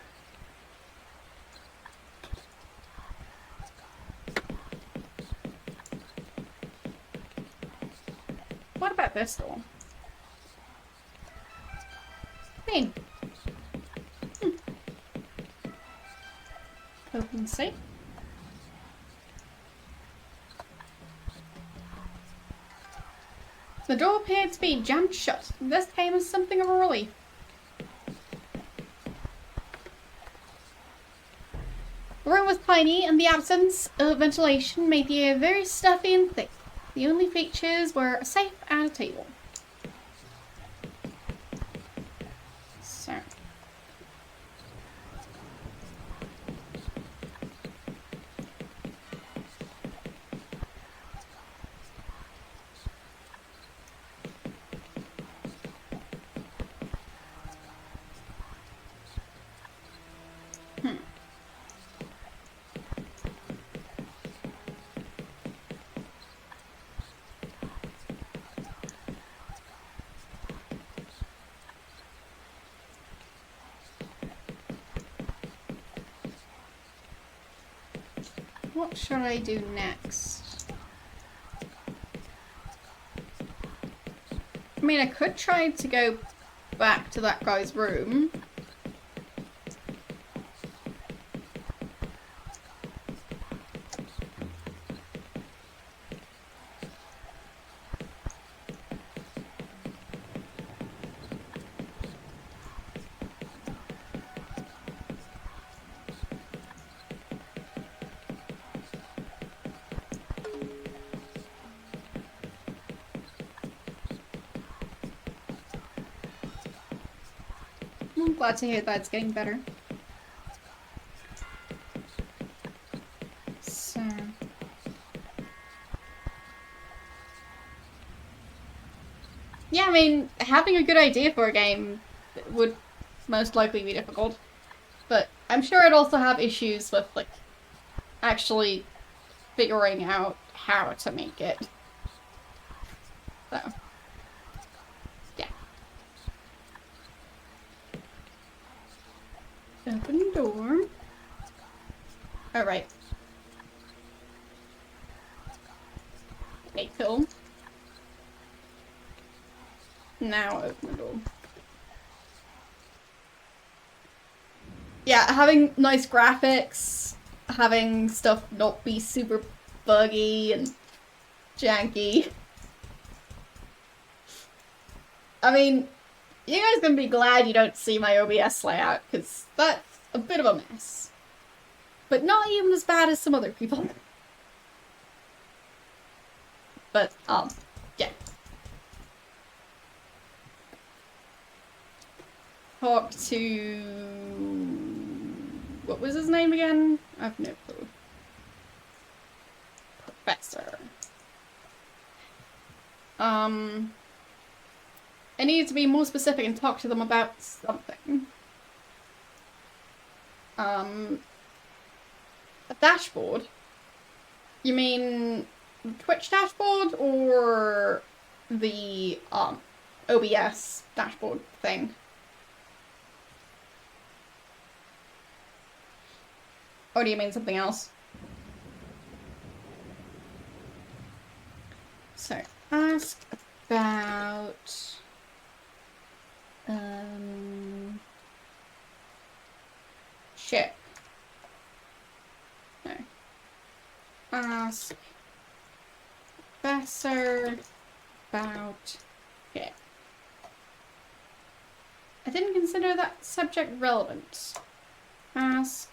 What about this door? Clean. Open safe. The door appeared to be jammed shut. This came as something of a relief. The room was tiny, and the absence of ventilation made the air very stuffy and thick. The only features were a safe and a table. So. What should I do next? I mean, I could try to go back to that guy's room. I'm glad to hear that it's getting better. So... yeah, I mean, having a good idea for a game would most likely be difficult. But I'm sure I'd also have issues with, like, actually figuring out how to make it. So... open door. Alright. Okay, cool. Now open the door. Yeah, having nice graphics, having stuff not be super buggy and janky. I mean, you guys can be glad you don't see my OBS layout, because that's a bit of a mess. But not even as bad as some other people. But, yeah. Talk to... what was his name again? I have no clue. Professor. I need to be more specific and talk to them about something. A dashboard? You mean Twitch dashboard or the OBS dashboard thing? Or do you mean something else? So, ask about ship. No. Ask Professor about ship. I didn't consider that subject relevant. Ask...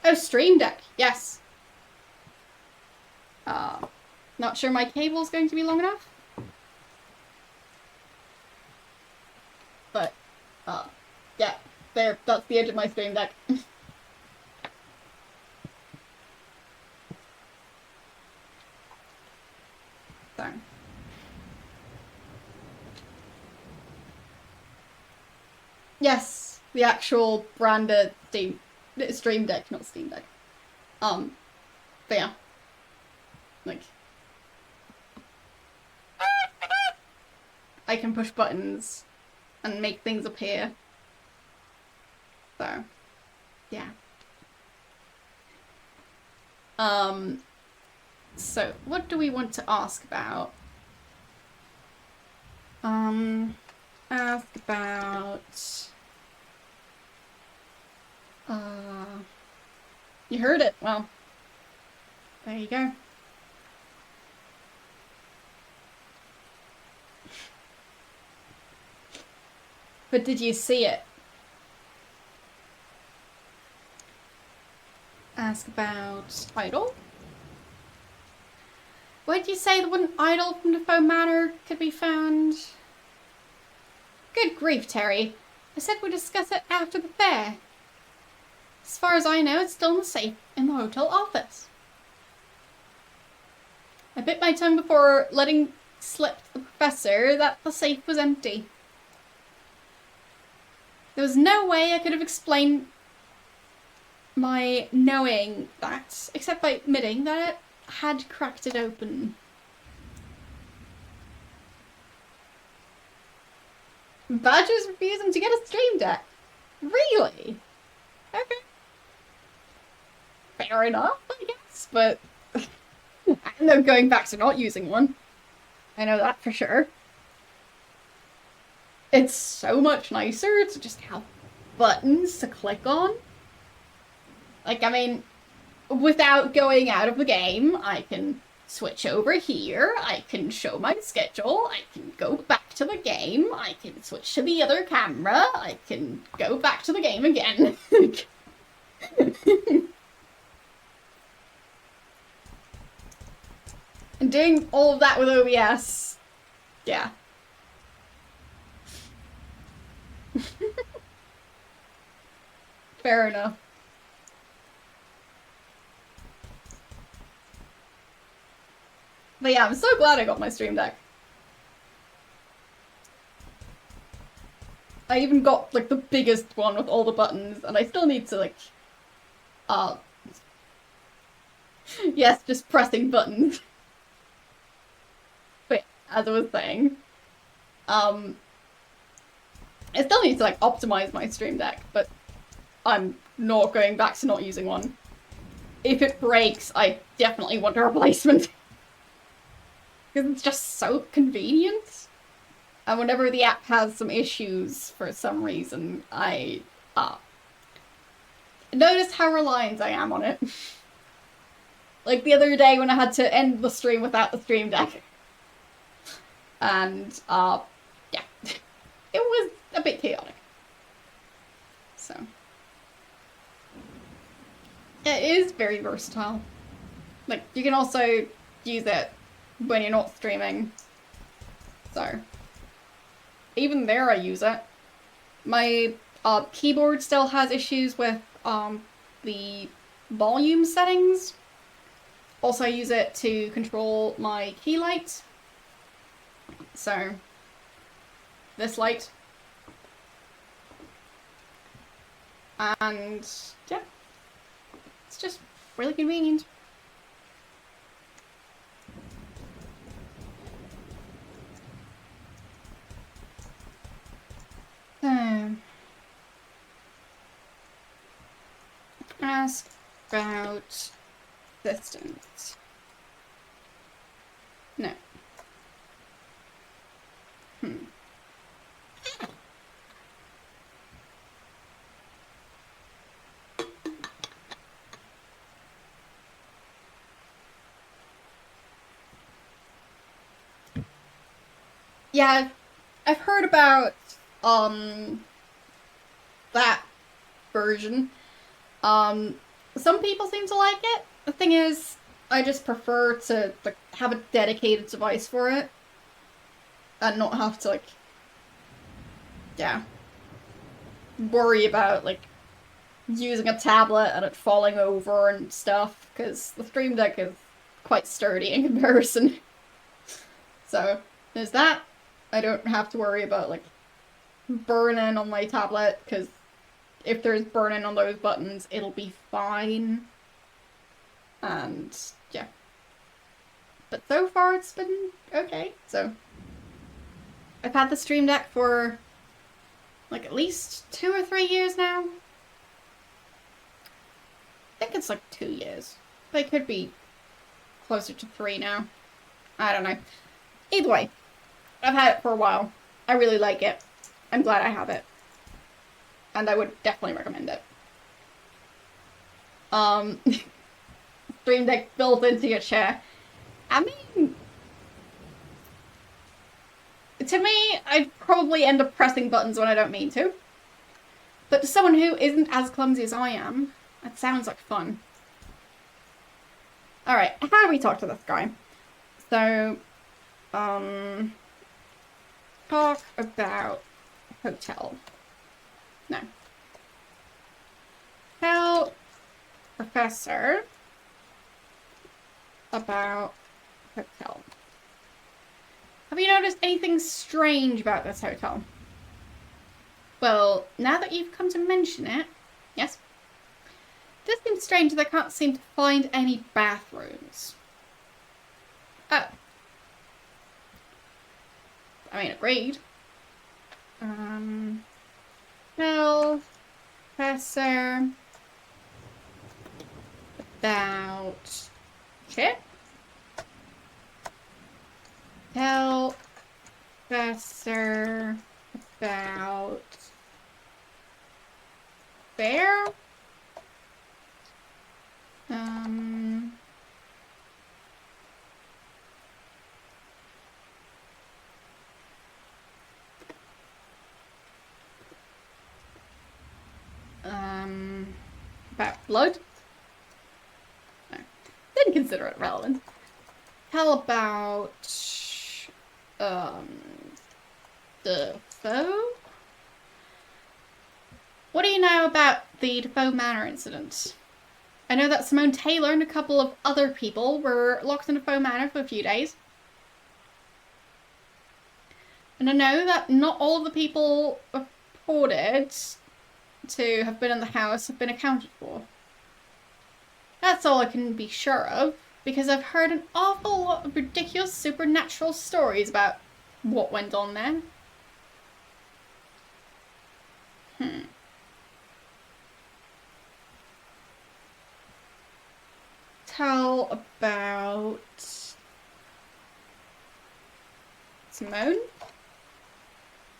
oh, Stream Deck, yes. Not sure my cable's going to be long enough. But, yeah, there, that's the edge of my Stream Deck. Yes, the actual branded Stream Deck, not Steam Deck. But yeah, like I can push buttons and make things appear. So, yeah. So what do we want to ask about? Ask about... You heard it. Well, there you go. But did you see it? Ask about idol? Where did you say the wooden idol from the Foam Manor could be found? Good grief, Terry. I said we'd discuss it after the fair. As far as I know, it's still in the safe in the hotel office. I bit my tongue before letting slip to the professor that the safe was empty. There was no way I could have explained my knowing that, except by admitting that it had cracked it open. Badger's refusing to get a stream deck. Really? Okay. Fair enough, I guess, but I'm not going back to not using one. I know that for sure. It's so much nicer to just have buttons to click on. Like, I mean, without going out of the game, I can switch over here, I can show my schedule, I can go back to the game, I can switch to the other camera, I can go back to the game again. And doing all of that with OBS, yeah. Fair enough. But yeah, I'm so glad I got my stream deck. I even got like the biggest one with all the buttons, and I still need to like, yes, just pressing buttons. But as I was saying, I still need to like optimize my stream deck, but I'm not going back to not using one. If it breaks, I definitely want a replacement. Because it's just so convenient. And whenever the app has some issues for some reason, I notice how reliant I am on it. Like the other day when I had to end the stream without the stream deck. And, yeah. It was a bit chaotic. So. It is very versatile. Like, you can also use it when you're not streaming. So, even there I use it. My keyboard still has issues with the volume settings. Also, I use it to control my key light. So, this light. And, yeah. It's just really convenient. Ask about distance. No. Yeah, I've heard about that version. Some people seem to like it. The thing is, I just prefer to like have a dedicated device for it and not have to like, yeah, worry about like using a tablet and it falling over and stuff, because the Stream Deck is quite sturdy in comparison. So there's that. I don't have to worry about like burn-in on my tablet, because if there's burn-in on those buttons, it'll be fine. And yeah. But so far it's been okay. So I've had the Stream Deck for like at least 2 or 3 years now. I think it's like 2 years. But it could be closer to 3 now. I don't know. Either way, I've had it for a while. I really like it. I'm glad I have it. And I would definitely recommend it. Stream Deck built into your chair. I mean, to me, I'd probably end up pressing buttons when I don't mean to. But to someone who isn't as clumsy as I am, that sounds like fun. Alright, how do we talk to this guy? So, talk about hotel. No. Tell professor about hotel. Have you noticed anything strange about this hotel? Well, now that you've come to mention it, yes. It does seem strange that I can't seem to find any bathrooms. Oh. I mean, agreed. Tell professor about Chip. Tell professor about Bear. About blood. No, didn't consider it relevant. How about Defoe? What do you know about the Defoe Manor incident? I know that Simone Taylor and a couple of other people were locked in Defoe Manor for a few days. And I know that not all of the people reported to have been in the house have been accounted for. That's all I can be sure of, because I've heard an awful lot of ridiculous supernatural stories about what went on there. Tell about Simone?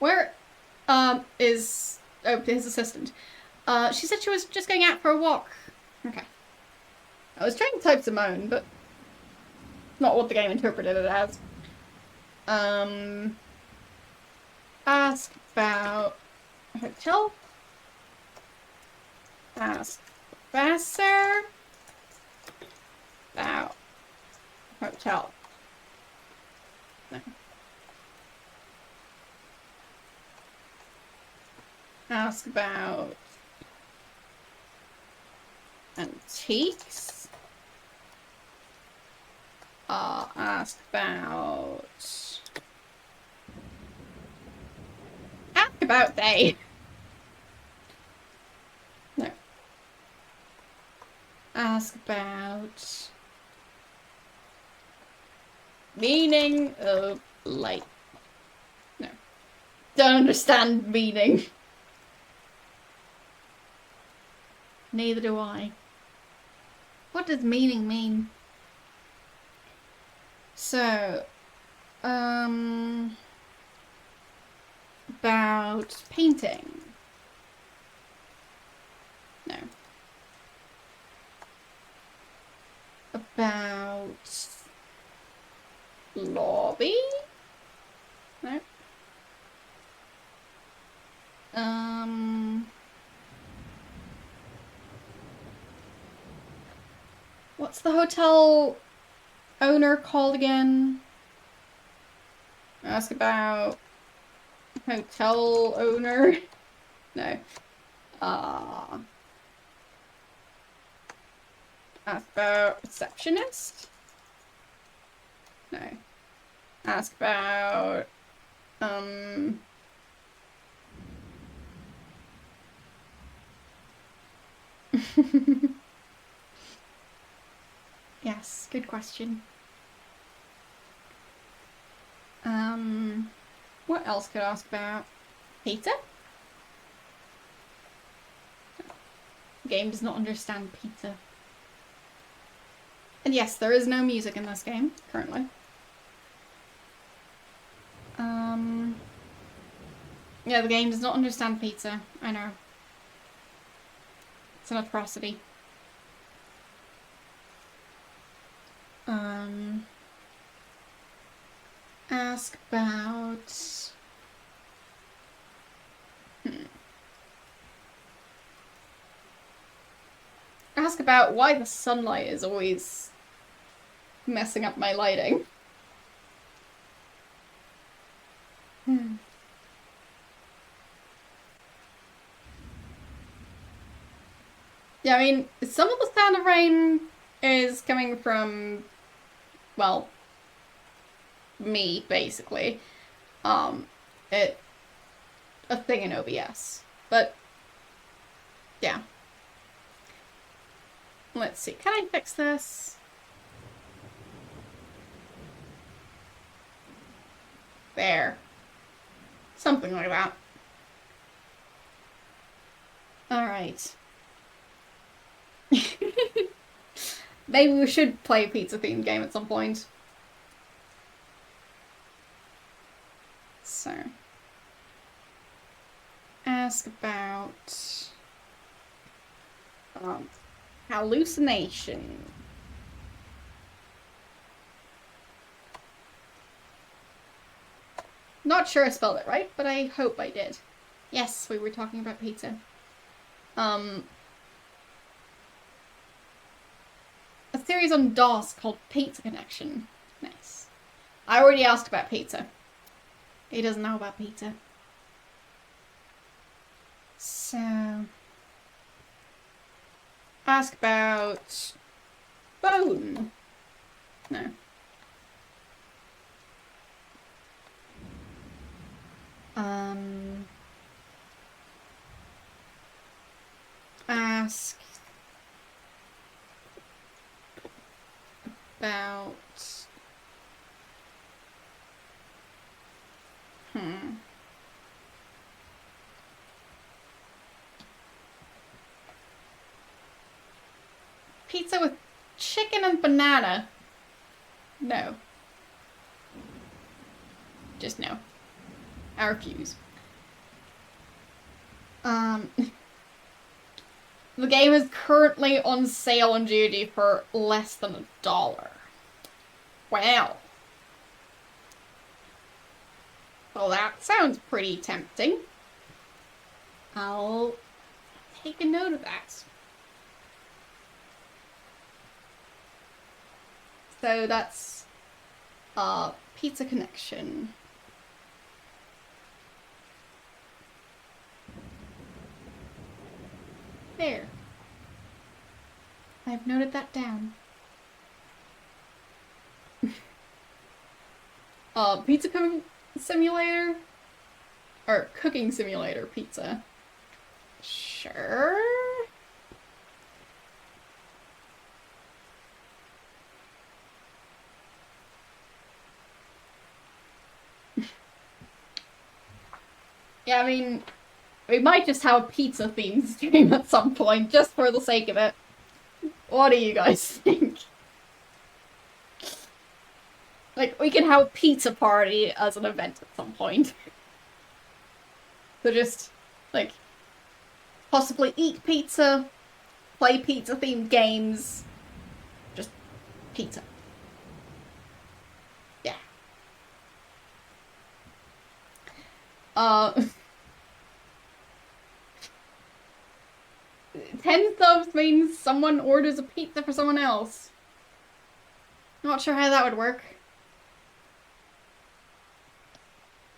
Where is his assistant? She said she was just going out for a walk. Okay. I was trying to type Simone, but not what the game interpreted it as. Ask about hotel. Ask professor about hotel. No. Ask about antiques. Ask about... Ask about they. No. Ask about... meaning of light. No. Don't understand meaning. Neither do I. What does meaning mean? So, about painting. No. About lobby? No. What's the hotel owner called again? Ask about hotel owner. No. Ask about receptionist. No. Ask about Yes, good question. What else could I ask about? Pizza? The game does not understand pizza. And yes, there is no music in this game, currently. Yeah, the game does not understand pizza. I know. It's an atrocity. Ask about... Ask about why the sunlight is always messing up my lighting. Yeah, I mean, some of the sound of rain is coming from, well, me, basically. It a thing in OBS. But, yeah. Let's see, can I fix this? There. Something like that. Alright. Maybe we should play a pizza-themed game at some point. So. Ask about... hallucination. Not sure I spelled it right, but I hope I did. Yes, we were talking about pizza. A series on DOS called Pizza Connection. Nice. I already asked about pizza. He doesn't know about pizza. So... Ask about... Bone. No. Ask about... Pizza with chicken and banana. No. Just no. I refuse. The game is currently on sale on GOG for less than $1. Wow. Well, that sounds pretty tempting. I'll take a note of that. So that's Pizza Connection. There. I've noted that down. Pizza cooking simulator? Or cooking simulator pizza. Sure. Yeah, I mean, we might just have a pizza themed stream at some point, just for the sake of it. What do you guys think? Like, we can have a pizza party as an event at some point. So just, like, possibly eat pizza, play pizza themed games, just pizza. Yeah. 10 subs means someone orders a pizza for someone else. Not sure how that would work.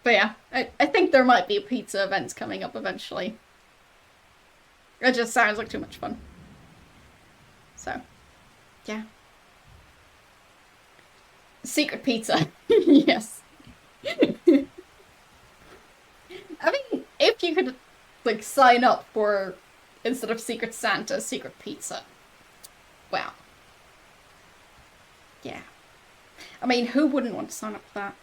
But yeah, I think there might be pizza events coming up eventually. It just sounds like too much fun. So, yeah. Secret pizza. Yes. I mean, if you could, like, sign up for instead of Secret Santa, Secret Pizza. Wow. Yeah. I mean, who wouldn't want to sign up for that?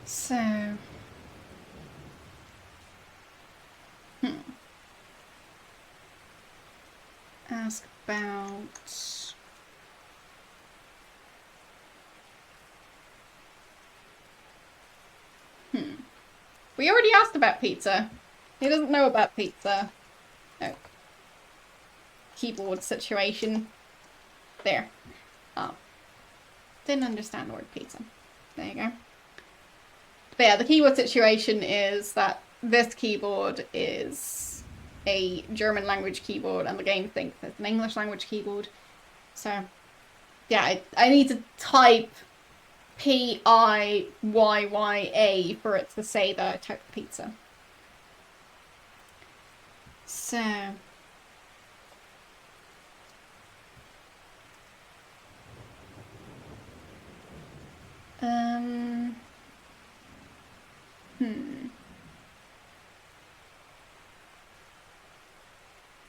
So... Ask about... We already asked about pizza. He doesn't know about pizza. Oh. Keyboard situation. There. Oh. Didn't understand the word pizza. There you go. But yeah, the keyboard situation is that this keyboard is a German language keyboard and the game thinks it's an English language keyboard. So, yeah, I need to type P-I-Y-Y-A for it to say that I typed pizza. So...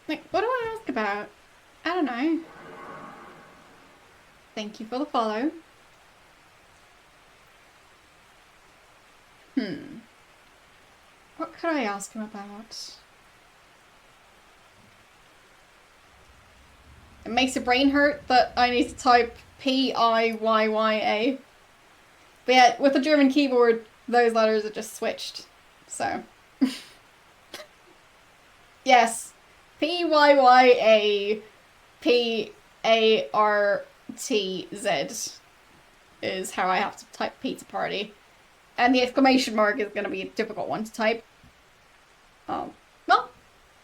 Like, what do I ask about? I don't know. Thank you for the follow. What could I ask him about? It makes your brain hurt that I need to type P-I-Y-Y-A. But yeah, with the German keyboard, those letters are just switched. So. Yes. P-Y-Y-A-P-A-R-T-Z is how I have to type pizza party. And the exclamation mark is going to be a difficult one to type. Well,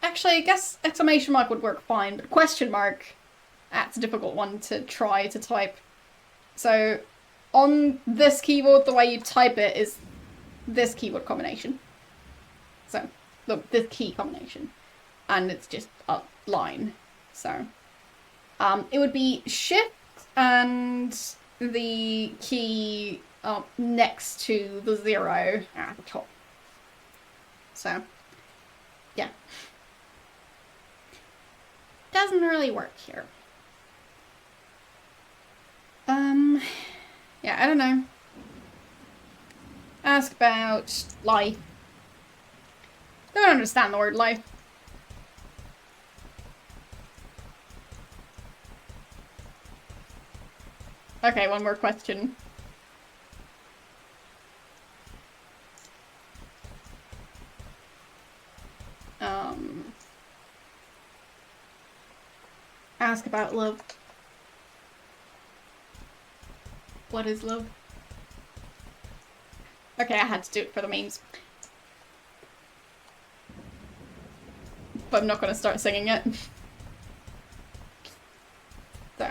actually, I guess exclamation mark would work fine, but question mark, that's a difficult one to try to type. So, on this keyboard, the way you type it is this keyboard combination. So, look, this key combination. And it's just a line. So, it would be shift and the key next to the 0 at the top. So, yeah. Doesn't really work here. Yeah, I don't know. Ask about life. Don't understand the word life. Okay, one more question. Ask about love. What is love? Okay, I had to do it for the memes. But I'm not gonna start singing it. So.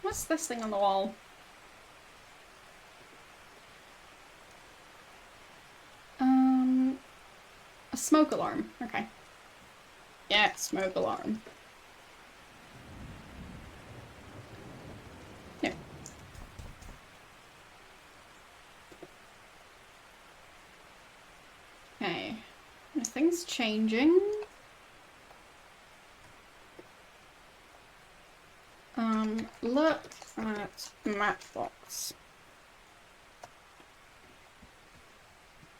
What's this thing on the wall? A smoke alarm. Okay. Yeah, smoke alarm. Yeah. Okay. Nothing's changing. Look at matchbox.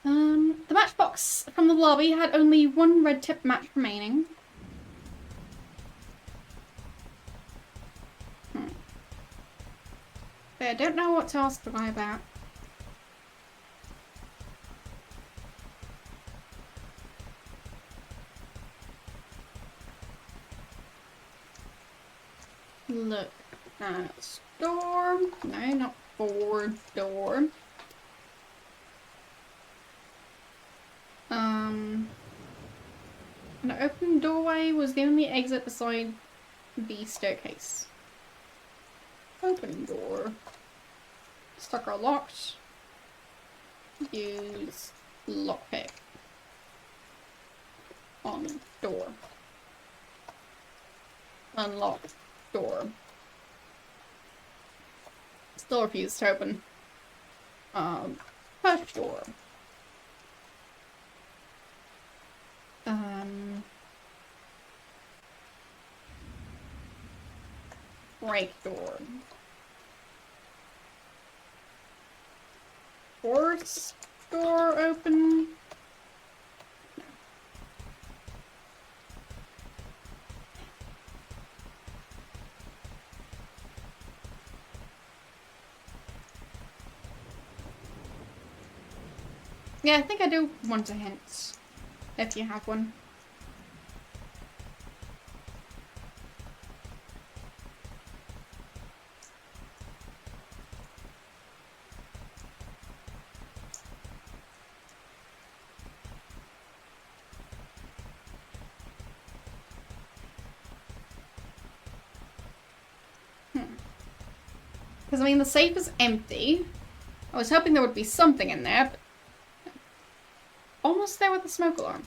The matchbox from the lobby had only one red tip match remaining. But I don't know what to ask the guy about. Look at store. No, not forward door. An open doorway was the only exit beside the staircase. Open door. Stuck or locked. Use lockpick. On door. Unlock door. Still refused to open. Push door. Break door. Force door open. Yeah, I think I do want a hint, if you have one. Because, I mean, the safe is empty. I was hoping there would be something in there, but... Almost there with the smoke alarm.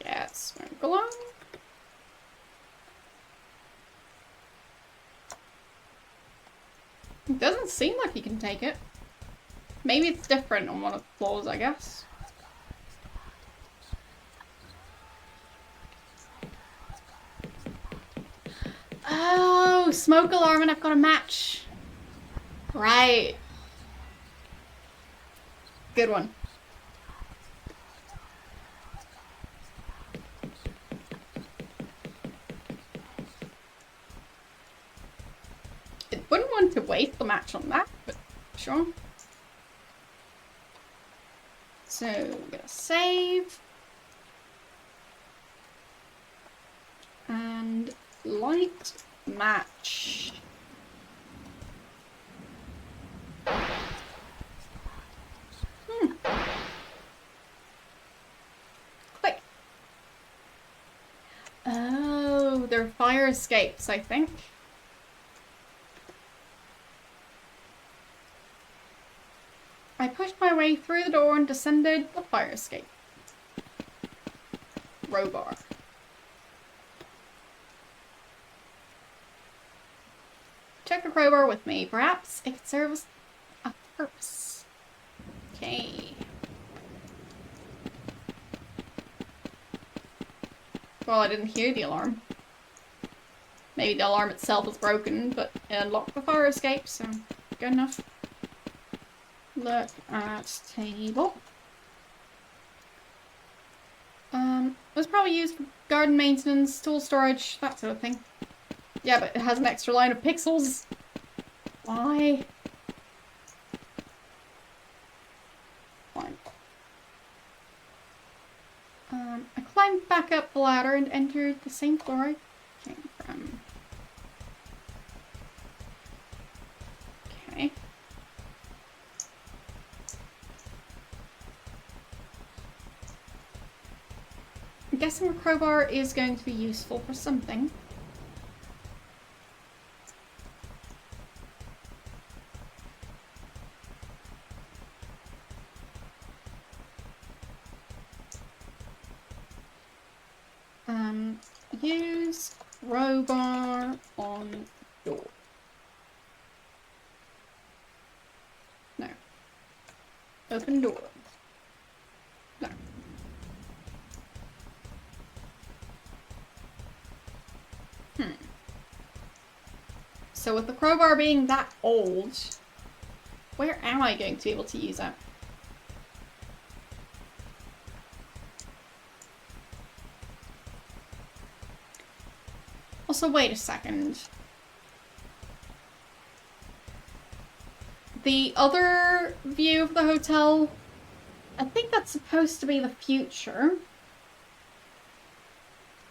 Yeah, smoke alarm. It doesn't seem like you can take it. Maybe it's different on one of the floors, I guess. Oh, smoke alarm and I've got a match. Right. Good one. I wouldn't want to waste the match on that, but sure. So, we're gonna save. And light match. Click. Oh, they're fire escapes, I think. I pushed my way through the door and descended the fire escape. Crowbar. Check the crowbar with me. Perhaps it could serve a purpose. Okay. Well, I didn't hear the alarm. Maybe the alarm itself is broken, but it unlocked the fire escape, so good enough. Look at table. It was probably used for garden maintenance, tool storage, that sort of thing. Yeah, but it has an extra line of pixels. Why? Fine. I climbed back up the ladder and entered the same floor I came from. Okay. I'm guessing the crowbar is going to be useful for something. Use crowbar on door. No. Open door. No. So with the crowbar being that old, where am I going to be able to use it? Also, wait a second. The other view of the hotel, I think that's supposed to be the future.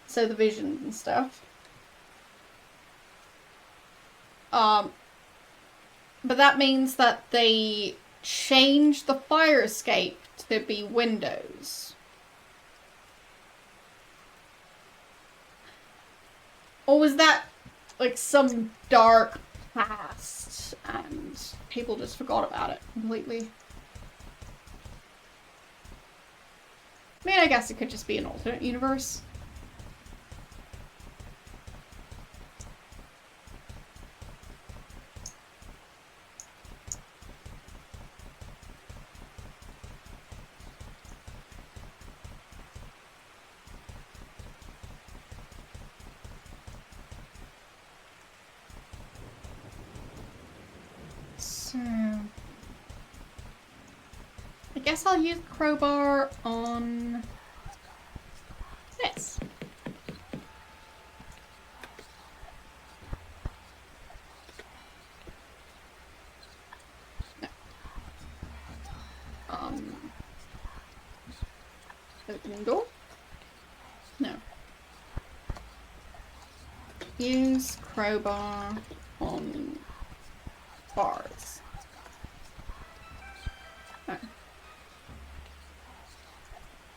So the visions and stuff. But that means that they changed the fire escape to be windows. Or was that like some dark past and people just forgot about it completely? I mean, I guess it could just be an alternate universe. So I guess I'll use crowbar on this. No. Open door? No. Use crowbar on bars. No.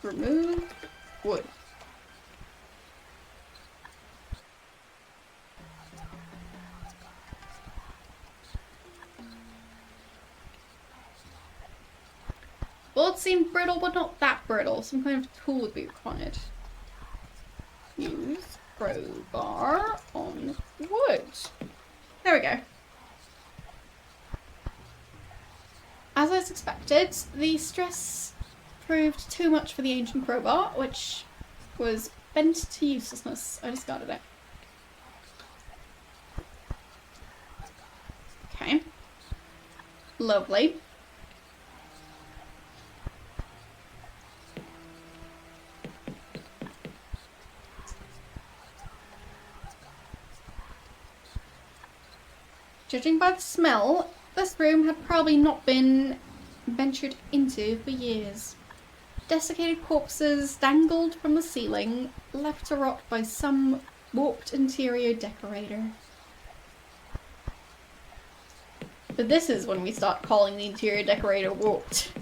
Remove wood. Bullets seem brittle, but not that brittle. Some kind of tool would be required. Use crowbar on wood. There we go. As I suspected, the stress proved too much for the ancient crowbar, which was bent to uselessness. I discarded it. Okay. Lovely. Judging by the smell, this room had probably not been ventured into for years. Desiccated corpses dangled from the ceiling, left to rot by some warped interior decorator. But this is when we start calling the interior decorator warped.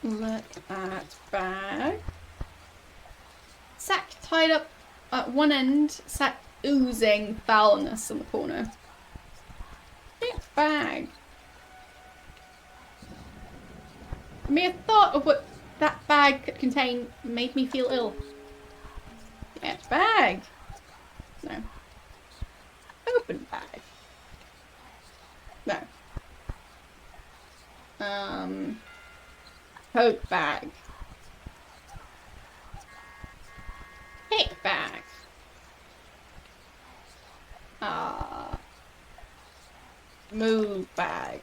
Look at bag. Sack tied up at one end, sack oozing foulness in the corner. Bag. The mere thought of what that bag could contain made me feel ill. Get bag. No. Open bag. No. Coat bag. Pick bag. Move bag.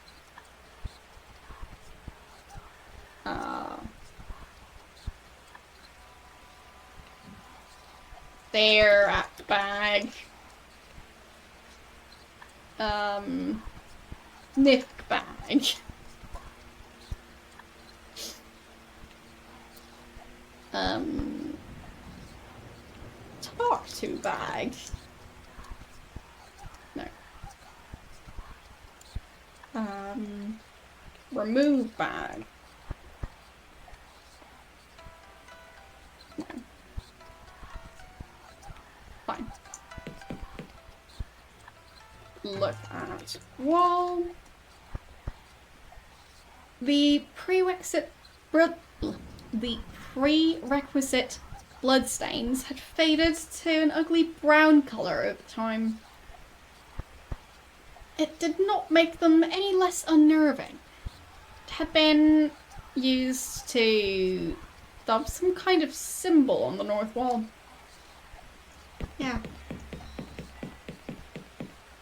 There at the bag. Nip bag. Talk to bag. No. Remove bag. No. Fine. Look at wall. The prerequisite bloodstains had faded to an ugly brown colour over time. It did not make them any less unnerving. It had been used to dub some kind of symbol on the north wall. Yeah.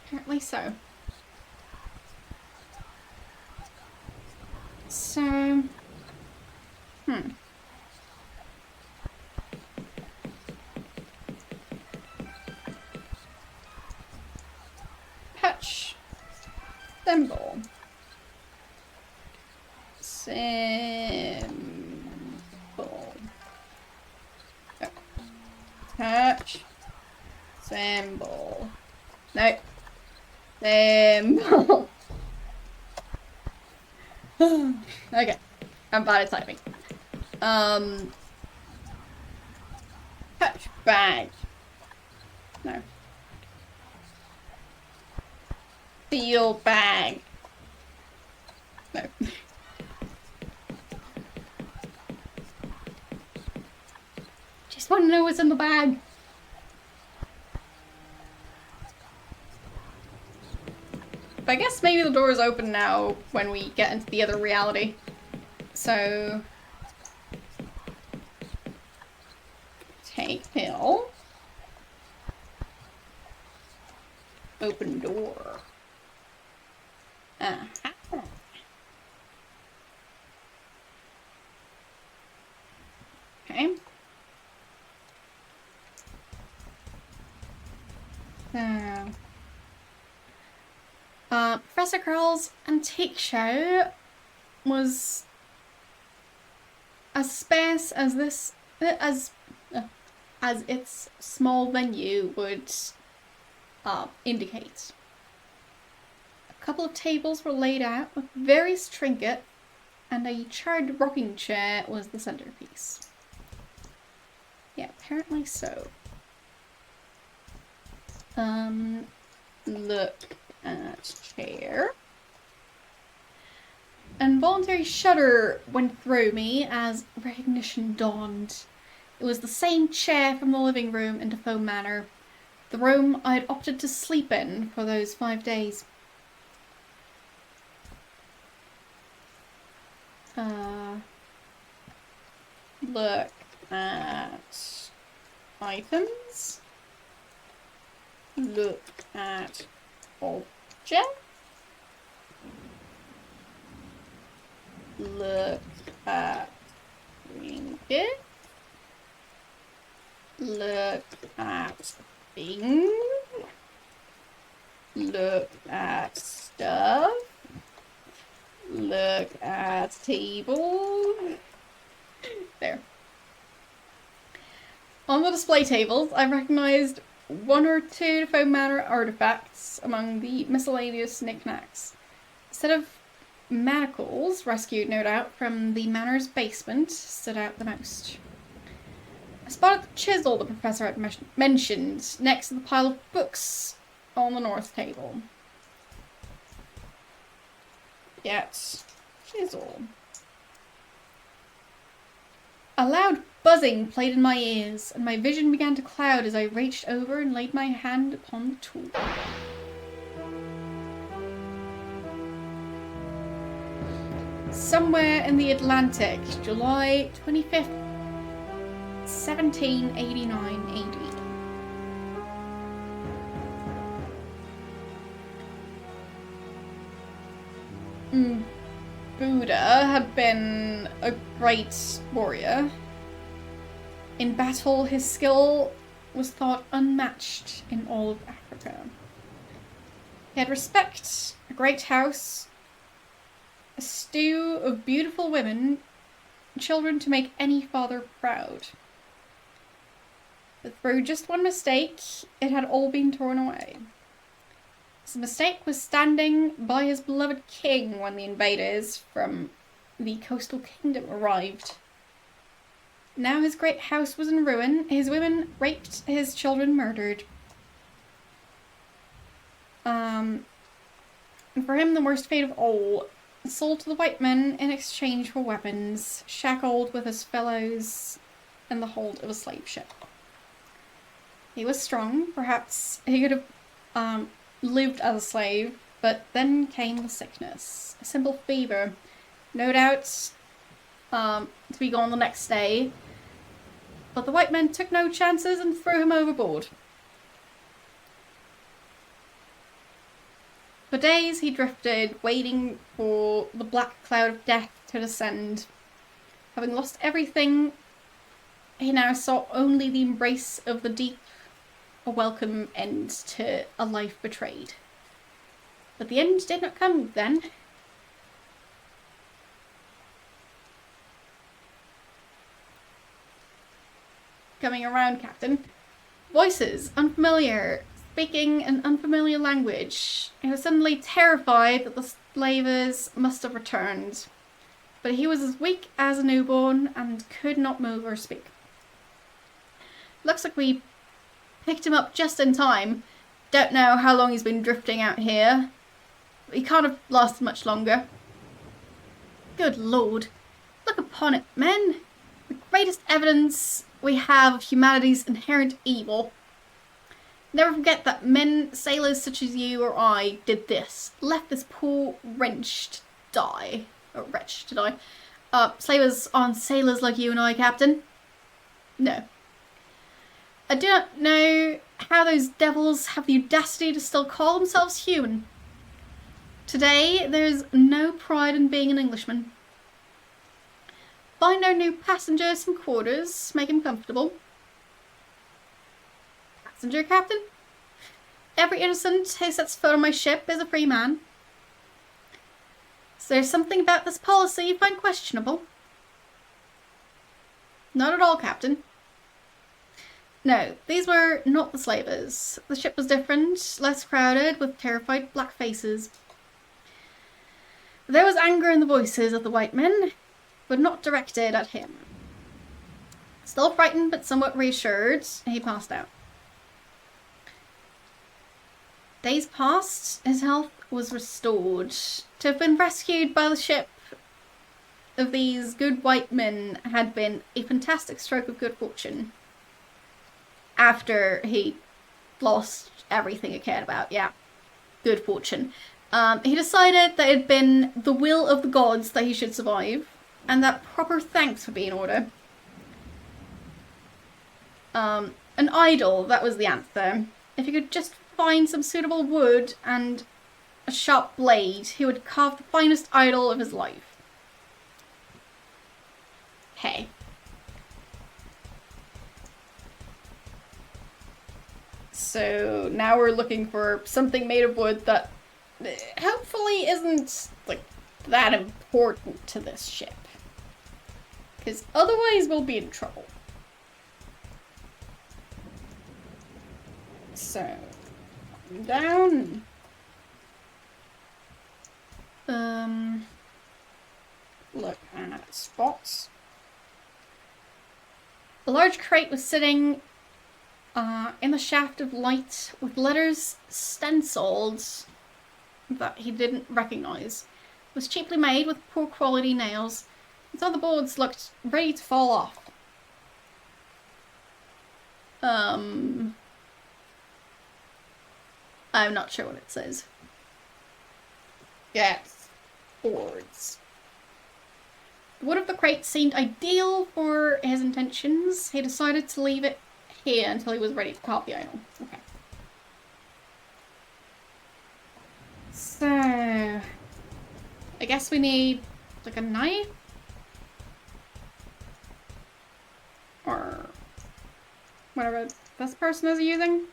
Apparently so. So... Patch. Symbol. Symbol. Touch. Symbol. No. Symbol. Okay. I'm bad at typing. Touch bag. No. Feel bag. No. Just want to know what's in the bag. But I guess maybe the door is open now when we get into the other reality. So... take pill. Open door. Uh-huh. Okay. So... Professor Curl's antique show was as sparse as this, as its small venue would indicate. A couple of tables were laid out with various trinkets, and a charred rocking chair was the centerpiece. Yeah, apparently so. Look at chair. An involuntary shudder went through me as recognition dawned. It was the same chair from the living room in Defoe Manor, the room I had opted to sleep in for those 5 days. Look at items. Look at object. Look at trinket. Look at thing. Look at stuff. Look at table. There. On the display tables, I recognised 1 or 2 Defoe Manor artefacts among the miscellaneous knickknacks. Instead of manacles, rescued no doubt from the manor's basement, stood out the most. I spotted the chisel the professor had mentioned next to the pile of books on the north table. Yes, chisel. A loud buzzing played in my ears, and my vision began to cloud as I reached over and laid my hand upon the tool. Somewhere in the Atlantic, July 25th, 1789 AD. Buddha had been a great warrior. In battle, his skill was thought unmatched in all of Africa. He had respect, a great house, a stew of beautiful women, children to make any father proud. But through just one mistake, it had all been torn away. His mistake was standing by his beloved king when the invaders from the coastal kingdom arrived. Now his great house was in ruin, his women raped, his children murdered. And for him, the worst fate of all, sold to the white men in exchange for weapons, shackled with his fellows in the hold of a slave ship. He was strong, perhaps he could have lived as a slave, but then came the sickness, a simple fever, no doubt to be gone the next day, but the white men took no chances and threw him overboard. For days he drifted, waiting for the black cloud of death to descend. Having lost everything, he now sought only the embrace of the deep, a welcome end to a life betrayed. But the end did not come then. Coming around, Captain. Voices, unfamiliar, speaking an unfamiliar language. He was suddenly terrified that the slavers must have returned. But he was as weak as a newborn and could not move or speak. Looks like we picked him up just in time. Don't know how long he's been drifting out here. He can't have lasted much longer. Good lord. Look upon it, men. The greatest evidence we have of humanity's inherent evil. Never forget that men, sailors such as you or I, did this. Left this poor wretch to die. Slavers aren't sailors like you and I, Captain. No. I do not know how those devils have the audacity to still call themselves human. Today, there is no pride in being an Englishman. Find our new passenger some quarters, make him comfortable. Passenger, Captain? Every innocent who sets foot on my ship is a free man. Is there something about this policy you find questionable? Not at all, Captain. No, these were not the slavers. The ship was different, less crowded, with terrified black faces. There was anger in the voices of the white men, but not directed at him. Still frightened, but somewhat reassured, he passed out. Days passed, his health was restored. To have been rescued by the ship of these good white men had been a fantastic stroke of good fortune. After he lost everything he cared about, yeah. Good fortune. He decided that it had been the will of the gods that he should survive, and that proper thanks would be in order. An idol, that was the answer. If he could just find some suitable wood and a sharp blade, he would carve the finest idol of his life. Hey. So now we're looking for something made of wood that hopefully isn't like that important to this ship. Because otherwise we'll be in trouble. So, down. Look at spots. A large crate was sitting in the shaft of light with letters stenciled that he didn't recognize. It was cheaply made with poor quality nails. Its other boards looked ready to fall off. I'm not sure what it says. Yes, boards. The wood of the crate seemed ideal for his intentions. He decided to leave it here until he was ready to carve the idol. Okay. So, I guess we need like a knife? Or whatever this person is using.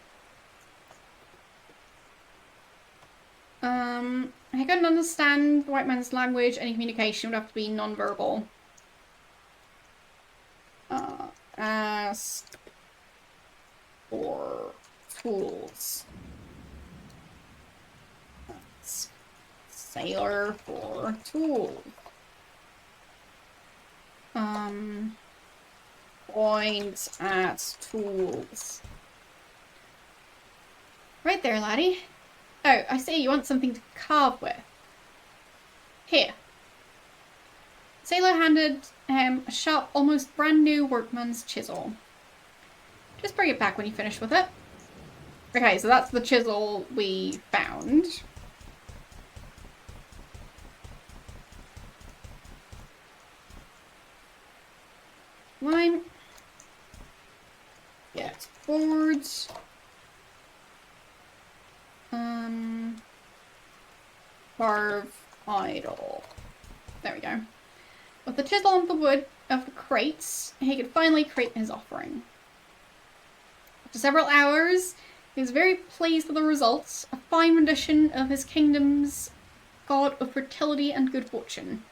I couldn't understand the white man's language. Any communication would have to be non-verbal. Ask for tools. That's sailor for tools. Point at tools. Right there, laddie. Oh, I see, you want something to carve with. Here. Sailor handed him a sharp, almost brand new workman's chisel. Just bring it back when you finish with it. Okay, so that's the chisel we found. Line. Yeah, it's boards. Carve idol. There we go. With the chisel on the wood of the crates, he could finally create his offering. After several hours, he was very pleased with the results, a fine rendition of his kingdom's god of fertility and good fortune.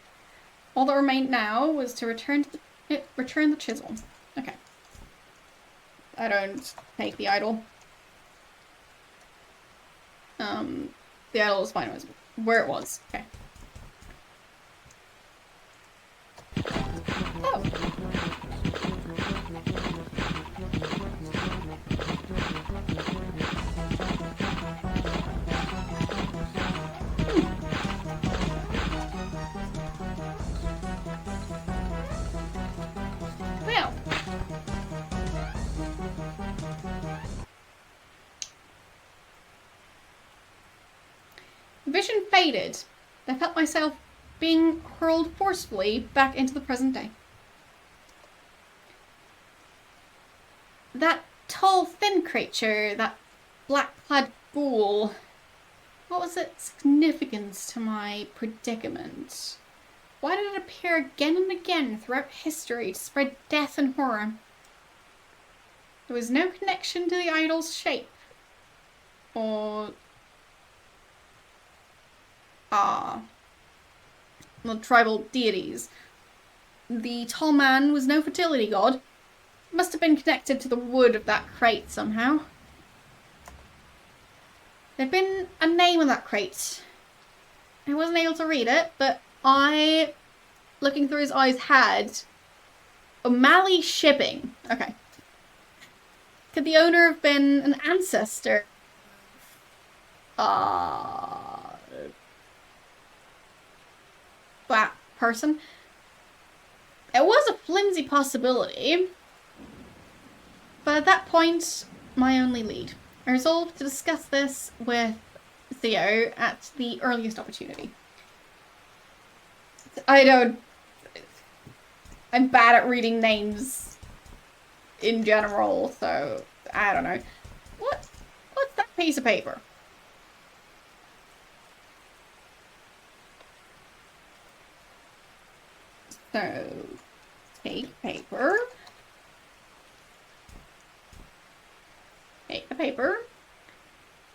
All that remained now was to return the chisel. Okay. I don't take the idol. The idol is fine where it was. Okay. Oh. Well. Vision faded. I felt myself being hurled forcefully back into the present day. That tall, thin creature, that black-clad ghoul, what was its significance to my predicament? Why did it appear again and again throughout history to spread death and horror? There was no connection to the idol's shape. Or... the tribal deities. The tall man was no fertility god. Must have been connected to the wood of that crate somehow. There'd been a name on that crate. I wasn't able to read it, but I, looking through his eyes, had O'Malley Shipping. Okay. Could the owner have been an ancestor? That person? It was a flimsy possibility. But at that point, my only lead. I resolved to discuss this with Theo at the earliest opportunity. I'm bad at reading names in general, so I don't know. What's that piece of paper? So, take paper. Take the paper.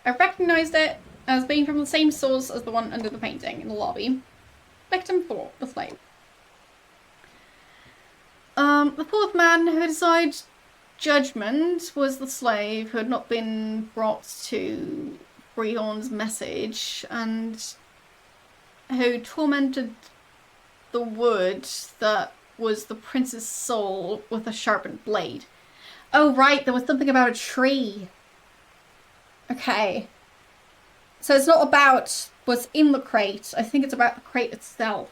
I recognized it as being from the same source as the one under the painting in the lobby. Victim 4, the slave. The fourth man who decided judgment was the slave who had not been brought to Freehorn's message and who tormented the wood that was the prince's soul with a sharpened blade. Oh, right, there was something about a tree. Okay. So it's not about what's in the crate. I think it's about the crate itself.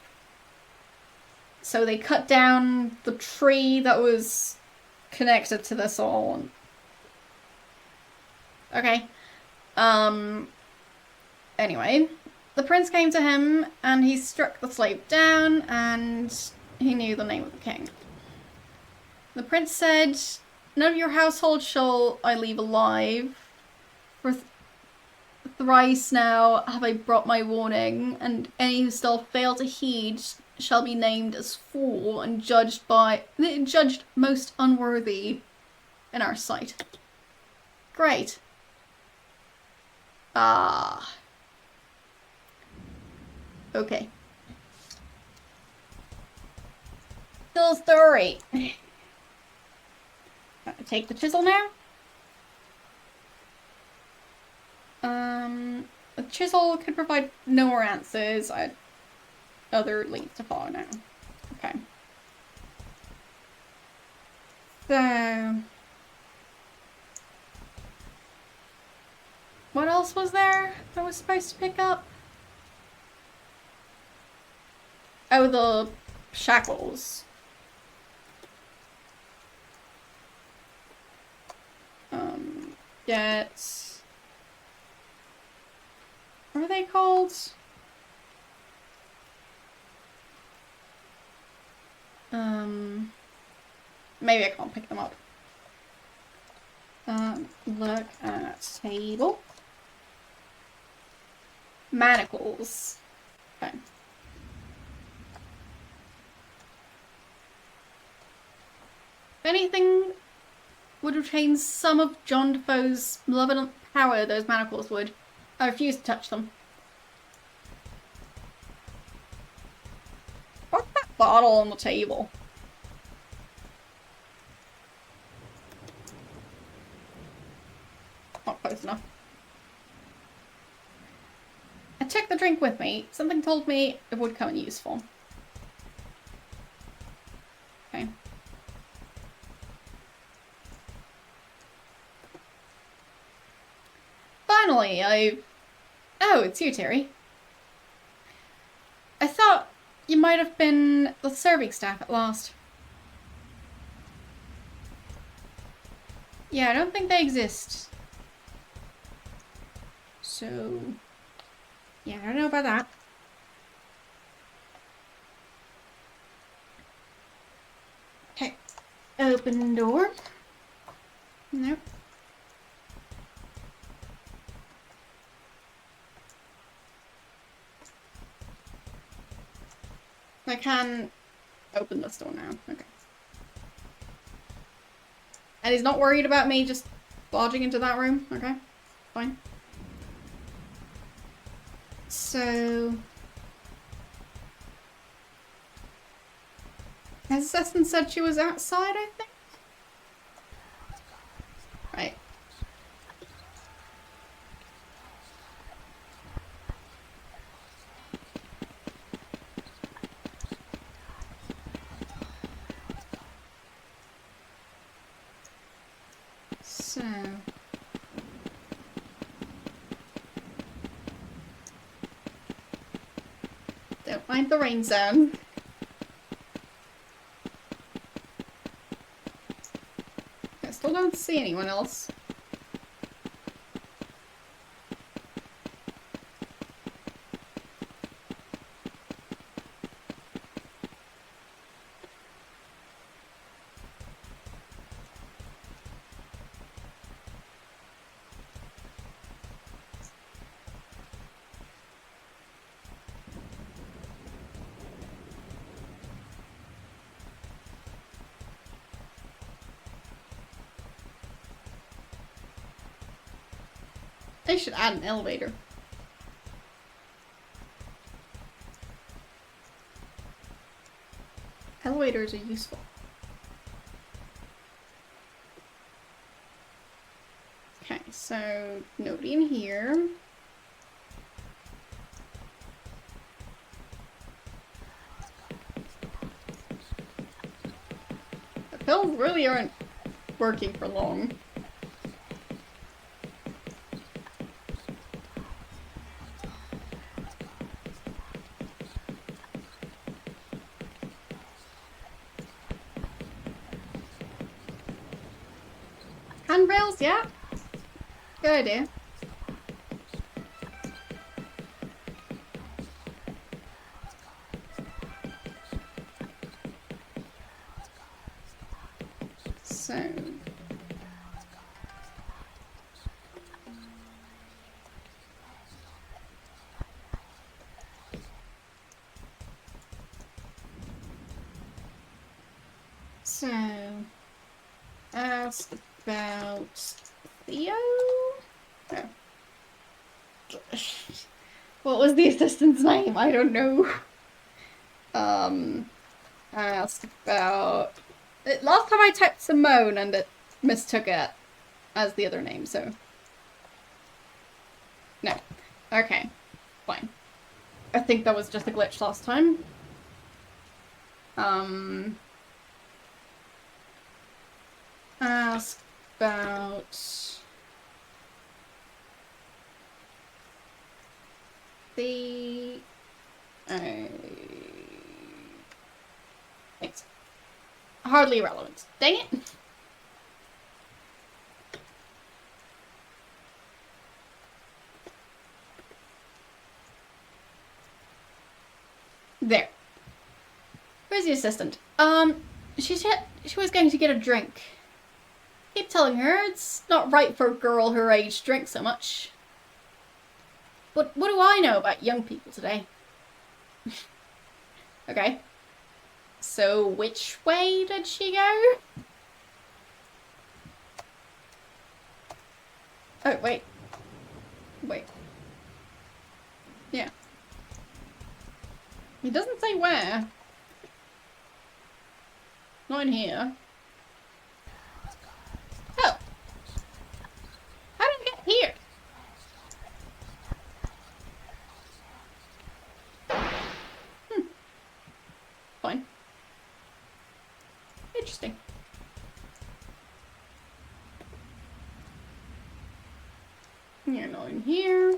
So they cut down the tree that was connected to the soul. Okay. Anyway, the prince came to him and he struck the slave down and he knew the name of the king. The prince said, "None of your household shall I leave alive. For thrice now have I brought my warning, and any who still fail to heed shall be named as fool and judged most unworthy in our sight." Great. Okay. Still story. Take the chisel now. The chisel could provide no more answers. I had other leads to follow now. Okay. So, what else was there that I was supposed to pick up? Oh, the shackles. Get... What are they called? Maybe I can't pick them up. Look at table. Manacles. Okay. If anything would retain some of John Defoe's malevolent power, those manacles would. I refuse to touch them. What's that bottle on the table? not close enough. I took the drink with me. Something told me it would come in useful. Okay. Finally, Oh, it's you, Terry. I thought you might have been the serving staff at last. Yeah, I don't think they exist. So... yeah, I don't know about that. Okay. Open door. Nope. I can open this door now. Okay. And he's not worried about me just barging into that room? Okay. Fine. So... has Assassin said she was outside, I think? Right. So... don't mind the rain sound. I still don't see anyone else. They should add an elevator. Elevators are useful. Okay, so nobody in here. The pills really aren't working for long. Handrails, yeah. Good idea. So... ask about Theo? Oh. What was the assistant's name? I don't know. Ask about... last time I typed Simone and it mistook it as the other name, so... no. Okay. Fine. I think that was just a glitch last time. Ask about... the... thanks. Hardly relevant. Dang it! There. Where's the assistant? She said she was going to get a drink. Keep telling her it's not right for a girl her age to drink so much. But what do I know about young people today? Okay. So which way did she go? Oh, wait. Wait. Yeah. He doesn't say where. Not in here. Oh. How did I get You're not in here.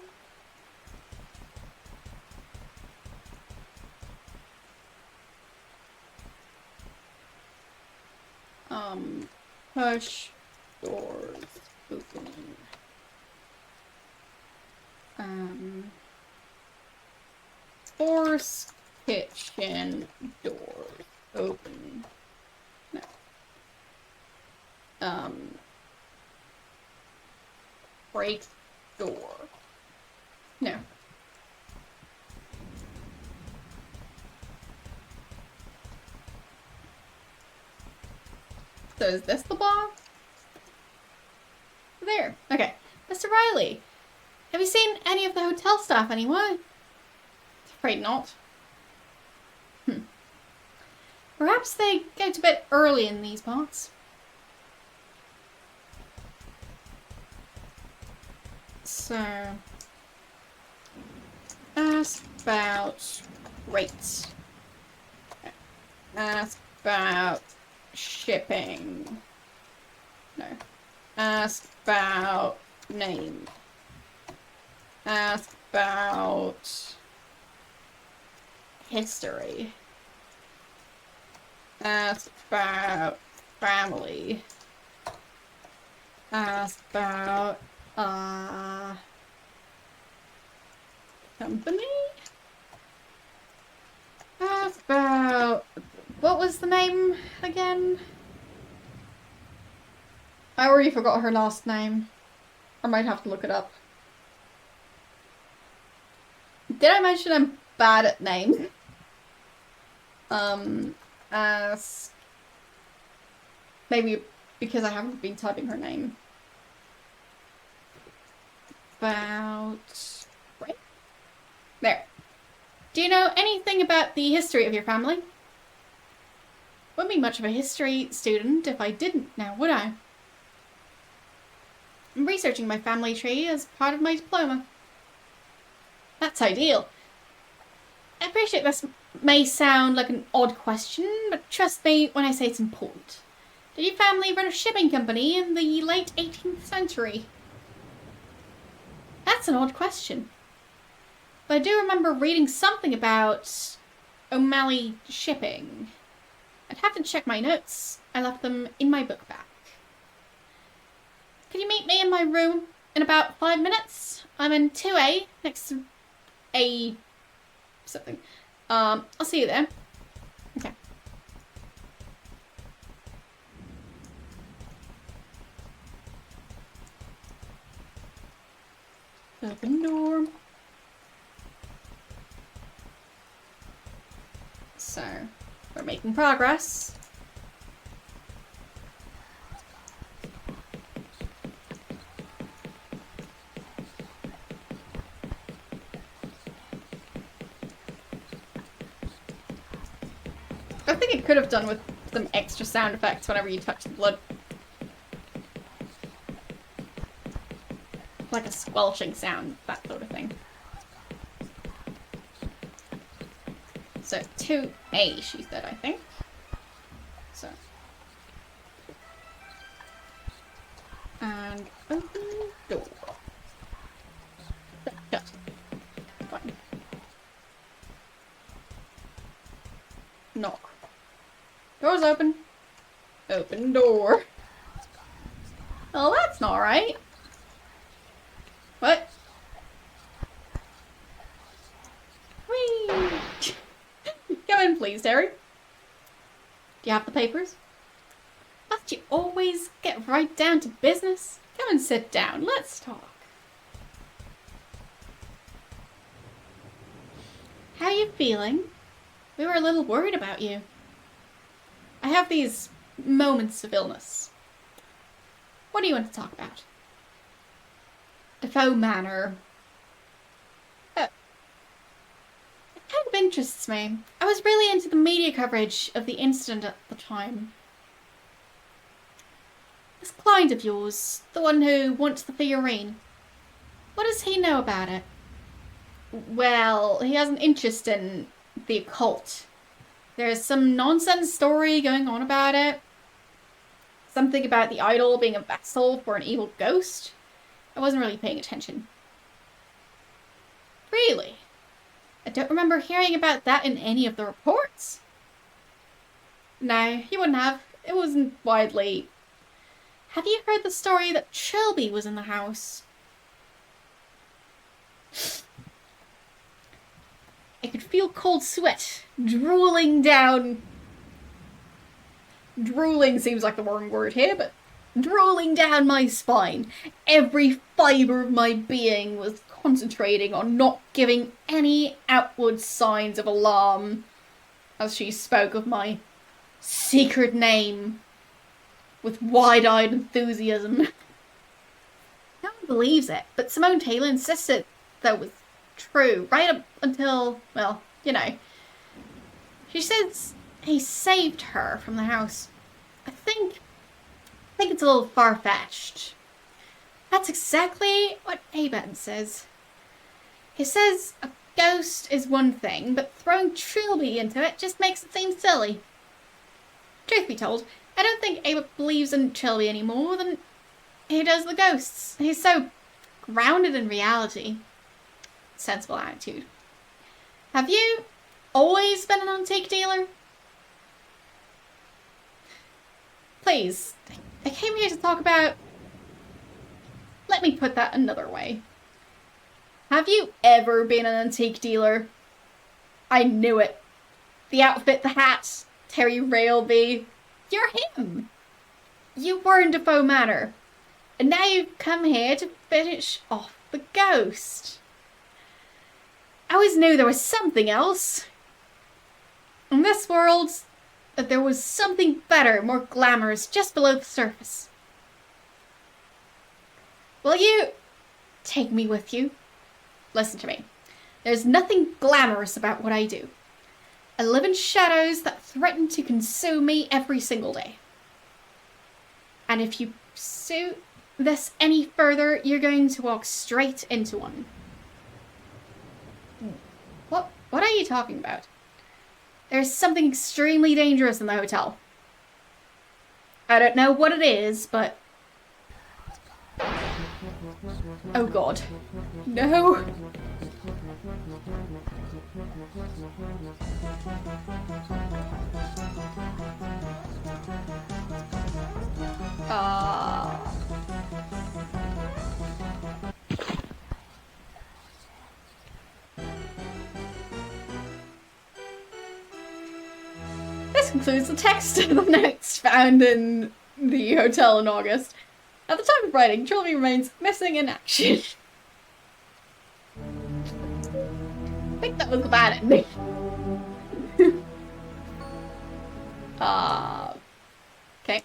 Push doors open. Force kitchen doors open. No. Break door. No. So is this the box? There. Okay. Mr. Riley, have you seen any of the hotel staff anywhere? Afraid not. Perhaps they go to bed early in these parts. So, ask about rates. Ask about shipping. No. Ask about name. Ask about history. Ask about family. Ask about company. Ask about, what was the name again? I already forgot her last name. I might have to look it up. Did I mention I'm bad at names? Ask... Maybe because I haven't been typing her name. About... Right? There. Do you know anything about the history of your family? Wouldn't be much of a history student if I didn't now, would I? I'm researching my family tree as part of my diploma. That's ideal. I appreciate this may sound like an odd question, but trust me when I say it's important. Did your family run a shipping company in the late 18th century? That's an odd question. But I do remember reading something about O'Malley shipping. I'd have to check my notes. I left them in my book bag. Can you meet me in my room in about 5 minutes? I'm in 2A, next to A... something. I'll see you there. Okay. Open door. So, we're making progress. I think it could have done with some extra sound effects whenever you touch the blood. Like a squelching sound, that sort of thing. So 2A, she said, I think. So. And open door. Shut. Fine. Knock. Door's open. Open door. Oh, that's not right. What? Whee! Come in, please, Terry. Do you have the papers? Must you always get right down to business? Come and sit down. Let's talk. How are you feeling? We were a little worried about you. I have these moments of illness. What do you want to talk about? Defoe Manor. It kind of interests me. I was really into the media coverage of the incident at the time. This client of yours, the one who wants the figurine, what does he know about it? Well, he has an interest in the occult. There's some nonsense story going on about it. Something about the idol being a vessel for an evil ghost. I wasn't really paying attention. Really? I don't remember hearing about that in any of the reports. No, you wouldn't have. It wasn't widely. Have you heard the story that Trilby was in the house? I could feel cold sweat drooling down. Drooling seems like the wrong word here, but drooling down my spine. Every fibre of my being was concentrating on not giving any outward signs of alarm as she spoke of my secret name with wide-eyed enthusiasm. No one believes it, but Simone Taylor insisted that was true right up until, well, you know. She says he saved her from the house. I think it's a little far-fetched. That's exactly what Abed says. He says a ghost is one thing, but throwing Trilby into it just makes it seem silly. Truth be told, I don't think Abed believes in Trilby any more than he does the ghosts. He's so grounded in reality. Sensible attitude. Have you always been an antique dealer? Please, I came here to talk about... Let me put that another way. Have you ever been an antique dealer? I knew it. The outfit, the hat, Terry Railby. You're him. You were in Defoe Manor. And now you've come here to finish off the ghost. I always knew there was something else. In this world, that there was something better, more glamorous, just below the surface. Will you take me with you? Listen to me. There's nothing glamorous about what I do. I live in shadows that threaten to consume me every single day. And if you pursue this any further, you're going to walk straight into one. What are you talking about? There's something extremely dangerous in the hotel. I don't know what it is, but... Oh god. No! This concludes the text of the notes found in the hotel in August. At the time of writing, Trilby remains missing in action. I think that was the bad ending. Okay.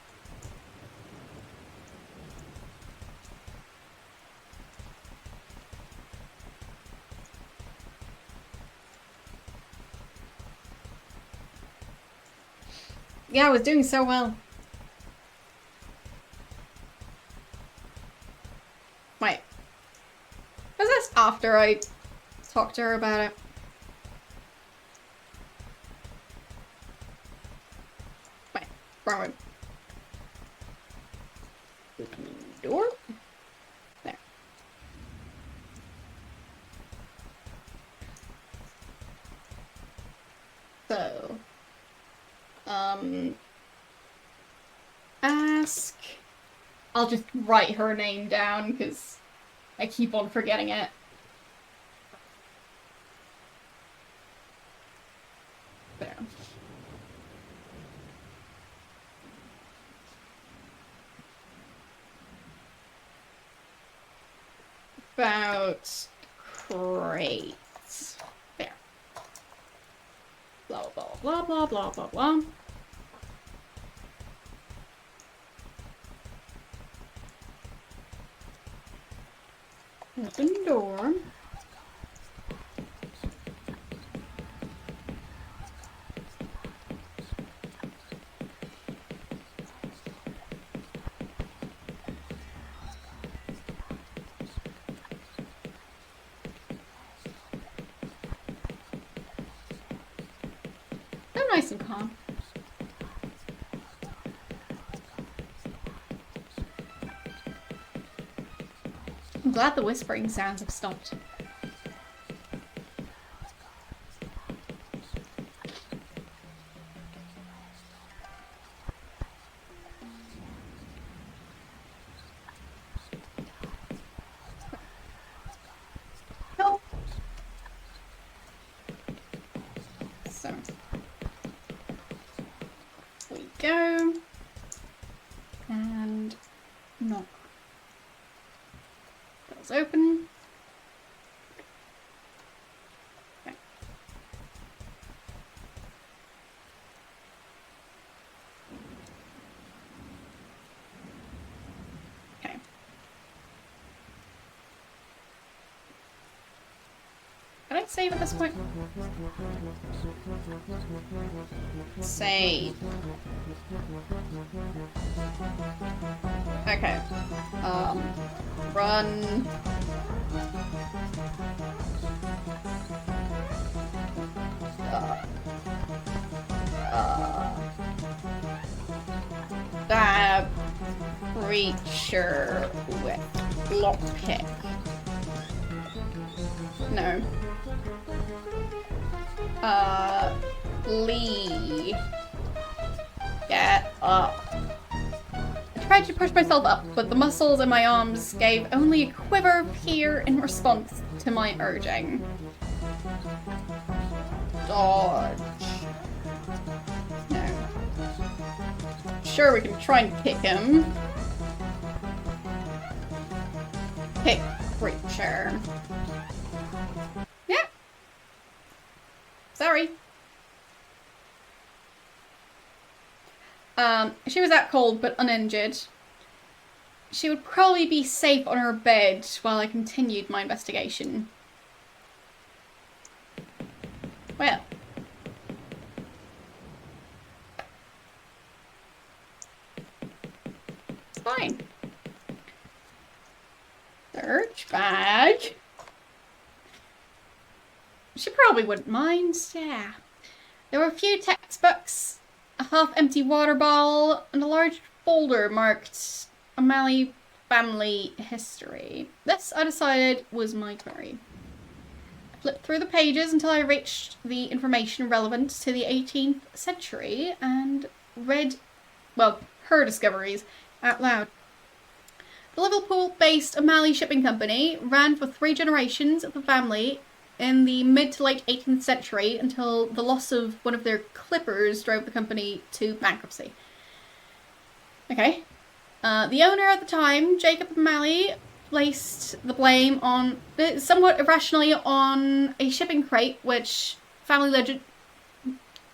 Yeah, I was doing so well. Wait. Was this after I talked to her about it? Wait, wrong one. Door? There. So, ask... I'll just write her name down, because I keep on forgetting it. There. About crates. There. Blah, blah, blah, blah, blah, blah, blah. Open door. So nice and calm. glad the whispering sounds have stopped. Oh. So, we go. And knock. Doors open. Okay. Okay. Can I save at this point? Save. Okay. Run. That creature with lockpick. No. Lee. Get up. I tried to push myself up, but the muscles in my arms gave only a quiver of fear in response to my urging. Dodge. No. Sure, we can try and kick him. Kick creature. Yeah. Sorry. She was out cold but uninjured. She would probably be safe on her bed while I continued my investigation. Well. It's fine. Search bag. She probably wouldn't mind, yeah. There were a few textbooks, a half-empty water bottle, and a large folder marked O'Malley family history. This, I decided, was my query. I flipped through the pages until I reached the information relevant to the 18th century and read, well, her discoveries out loud. The Liverpool-based O'Malley Shipping Company ran for 3 generations of the family in the mid to late 18th century until the loss of one of their clippers drove the company to bankruptcy. Okay. The owner at the time, Jacob O'Malley, placed the blame on, somewhat irrationally, on a shipping crate which family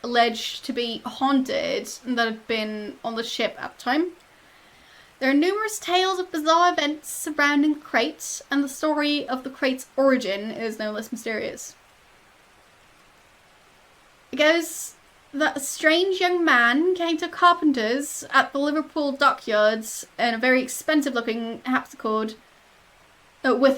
alleged to be haunted and that had been on the ship at the time. There are numerous tales of bizarre events surrounding the crate, and the story of the crate's origin is no less mysterious. It goes that a strange young man came to carpenters at the Liverpool dockyards in a very expensive-looking harpsichord which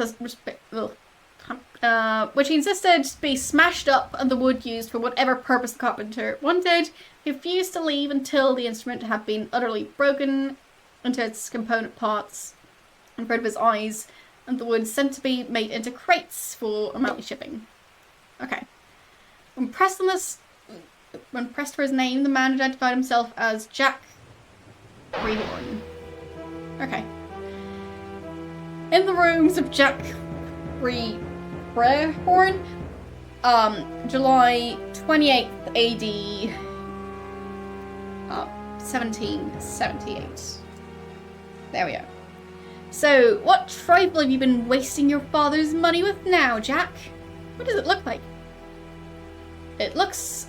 he insisted to be smashed up and the wood used for whatever purpose the carpenter wanted. He refused to leave until the instrument had been utterly broken into its component parts in front of his eyes, and the wood sent to be made into crates for O'Malley shipping. Okay. When pressed for his name, the man identified himself as Jack Rehorn. Okay. In the rooms of Jack Rehorn, July 28th AD, 1778. There we go. So, what trifle have you been wasting your father's money with now, Jack? What does it look like? It looks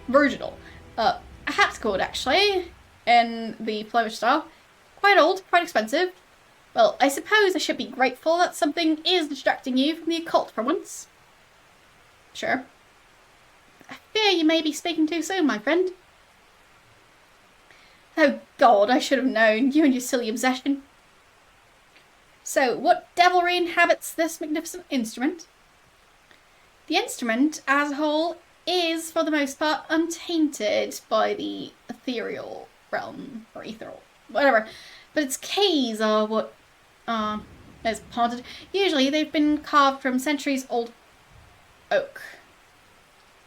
virginal. A harpsichord, actually, in the Flemish style. Quite old, quite expensive. Well, I suppose I should be grateful that something is distracting you from the occult for once. Sure. I fear you may be speaking too soon, my friend. Oh God, I should have known, you and your silly obsession. So, what devilry inhabits this magnificent instrument? The instrument, as a whole, is, for the most part, untainted by the ethereal realm, or ethereal, whatever. But its keys are what is haunted. Usually they've been carved from centuries old oak.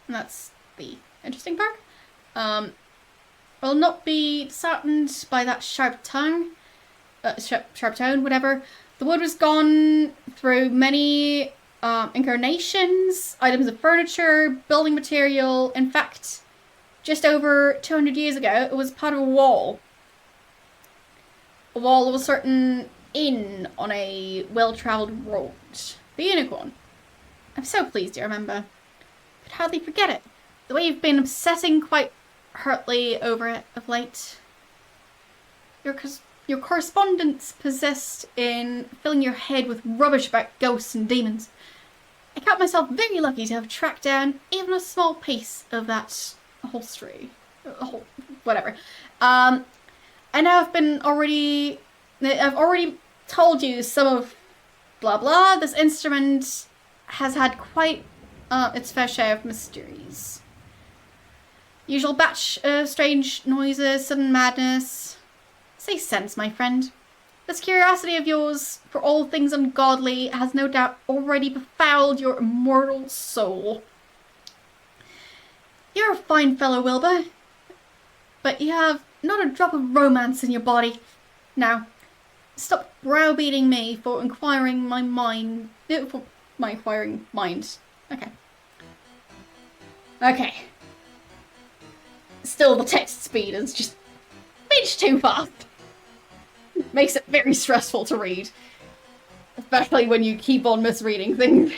And that's the interesting part. Will not be disheartened by that sharp tone, whatever. The wood was gone through many incarnations, items of furniture, building material. In fact, just over 200 years ago, it was part of a wall. A wall of a certain inn on a well-travelled road. The Unicorn. I'm so pleased you remember. Could hardly forget it. The way you've been obsessing quite hurtly over it of late. Your correspondence possessed in filling your head with rubbish about ghosts and demons. I count myself very lucky to have tracked down even a small piece of that history. Whatever. I know I've already told you some of blah blah. This instrument has had quite its fair share of mysteries. Usual batch of strange noises, sudden madness. Say sense, my friend. This curiosity of yours for all things ungodly has no doubt already befouled your immortal soul. You're a fine fellow, Wilbur, but you have not a drop of romance in your body. Now, stop browbeating me for inquiring my mind. For my inquiring mind. Okay. Okay. Still, the text speed is just much too fast. Makes it very stressful to read. Especially when you keep on misreading things.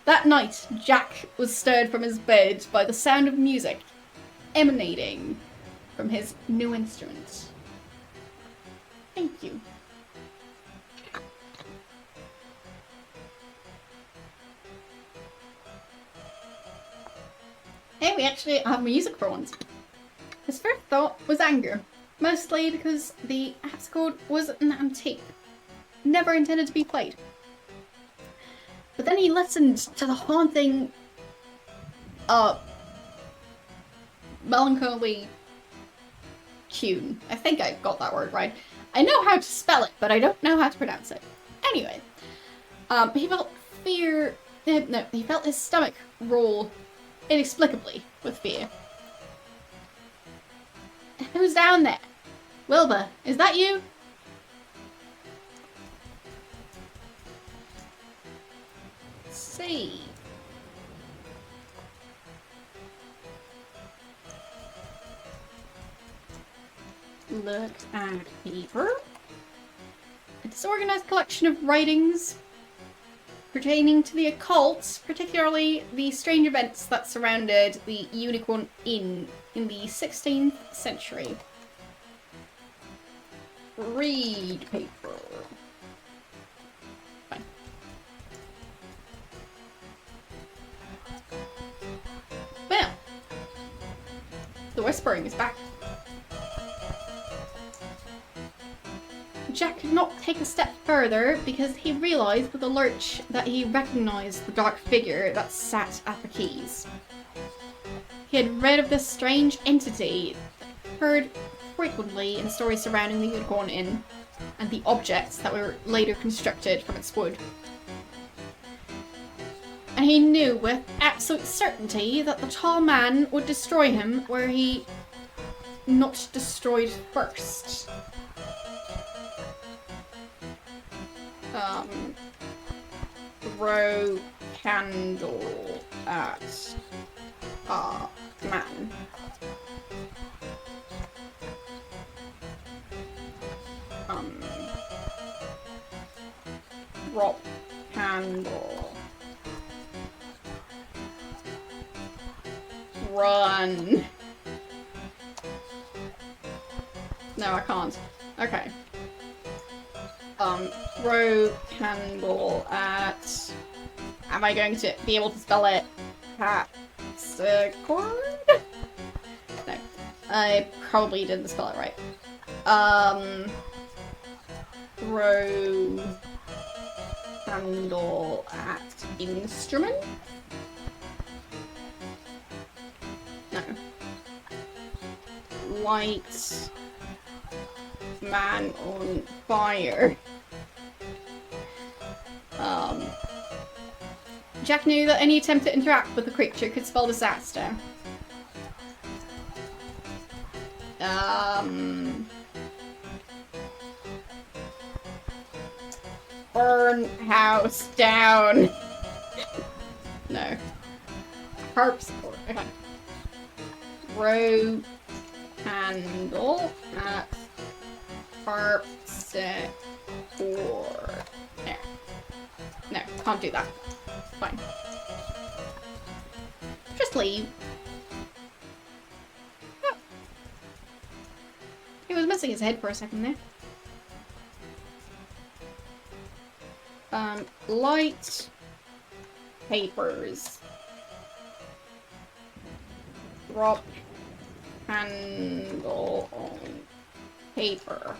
That night, Jack was stirred from his bed by the sound of music emanating from his new instrument. Thank you. Hey, we actually have music for once. His first thought was anger, mostly because the harpsichord was an antique, never intended to be played. But then he listened to the haunting, melancholy tune. I think I got that word right. I know how to spell it, but I don't know how to pronounce it. Anyway, he felt fear. No, he felt his stomach roll inexplicably with fear. Who's down there? Wilbur, is that you? Let's see. Look at paper. A disorganized collection of writings pertaining to the occult, particularly the strange events that surrounded the Unicorn Inn in the 16th century. Read paper. Fine. Well, the whispering is back. Jack could not take a step further because he realised with a lurch that he recognised the dark figure that sat at the keys. He had read of this strange entity heard frequently in stories surrounding the Unicorn Inn and the objects that were later constructed from its wood. And he knew with absolute certainty that the tall man would destroy him were he not destroyed first. Throw candle at man. Drop candle. Run. No, I can't. Okay. Throw candle at... Am I going to be able to spell it? Harpsichord? No. I probably didn't spell it right. Throw candle at instrument? No. Light man on fire. Jack knew that any attempt to interact with the creature could spell disaster. Burn house down. No. Harpsichord. Okay. Throw handle at harpsichord. There. No, can't do that. Fine. Just leave. Oh. He was missing his head for a second there. Light papers. Drop handle on paper.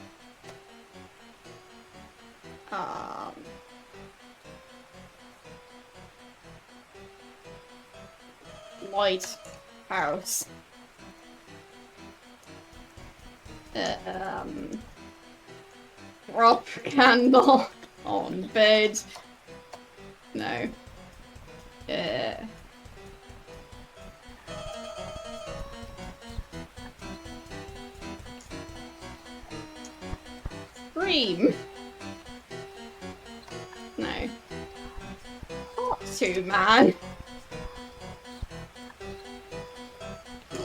Light house. Drop handle on bed. No. Scream. No. Not too, man.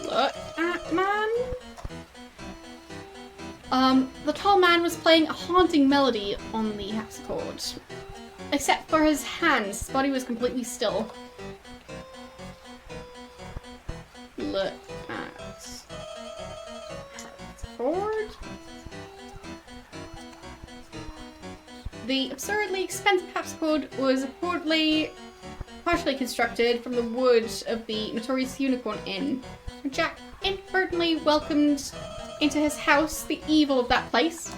Look at man. The tall man was playing a haunting melody on the harpsichord. Except for his hands, his body was completely still. Look at harpsichord. The absurdly expensive harpsichord was reportedly partially constructed from the wood of the notorious Unicorn Inn. Jack inadvertently welcomed into his house the evil of that place.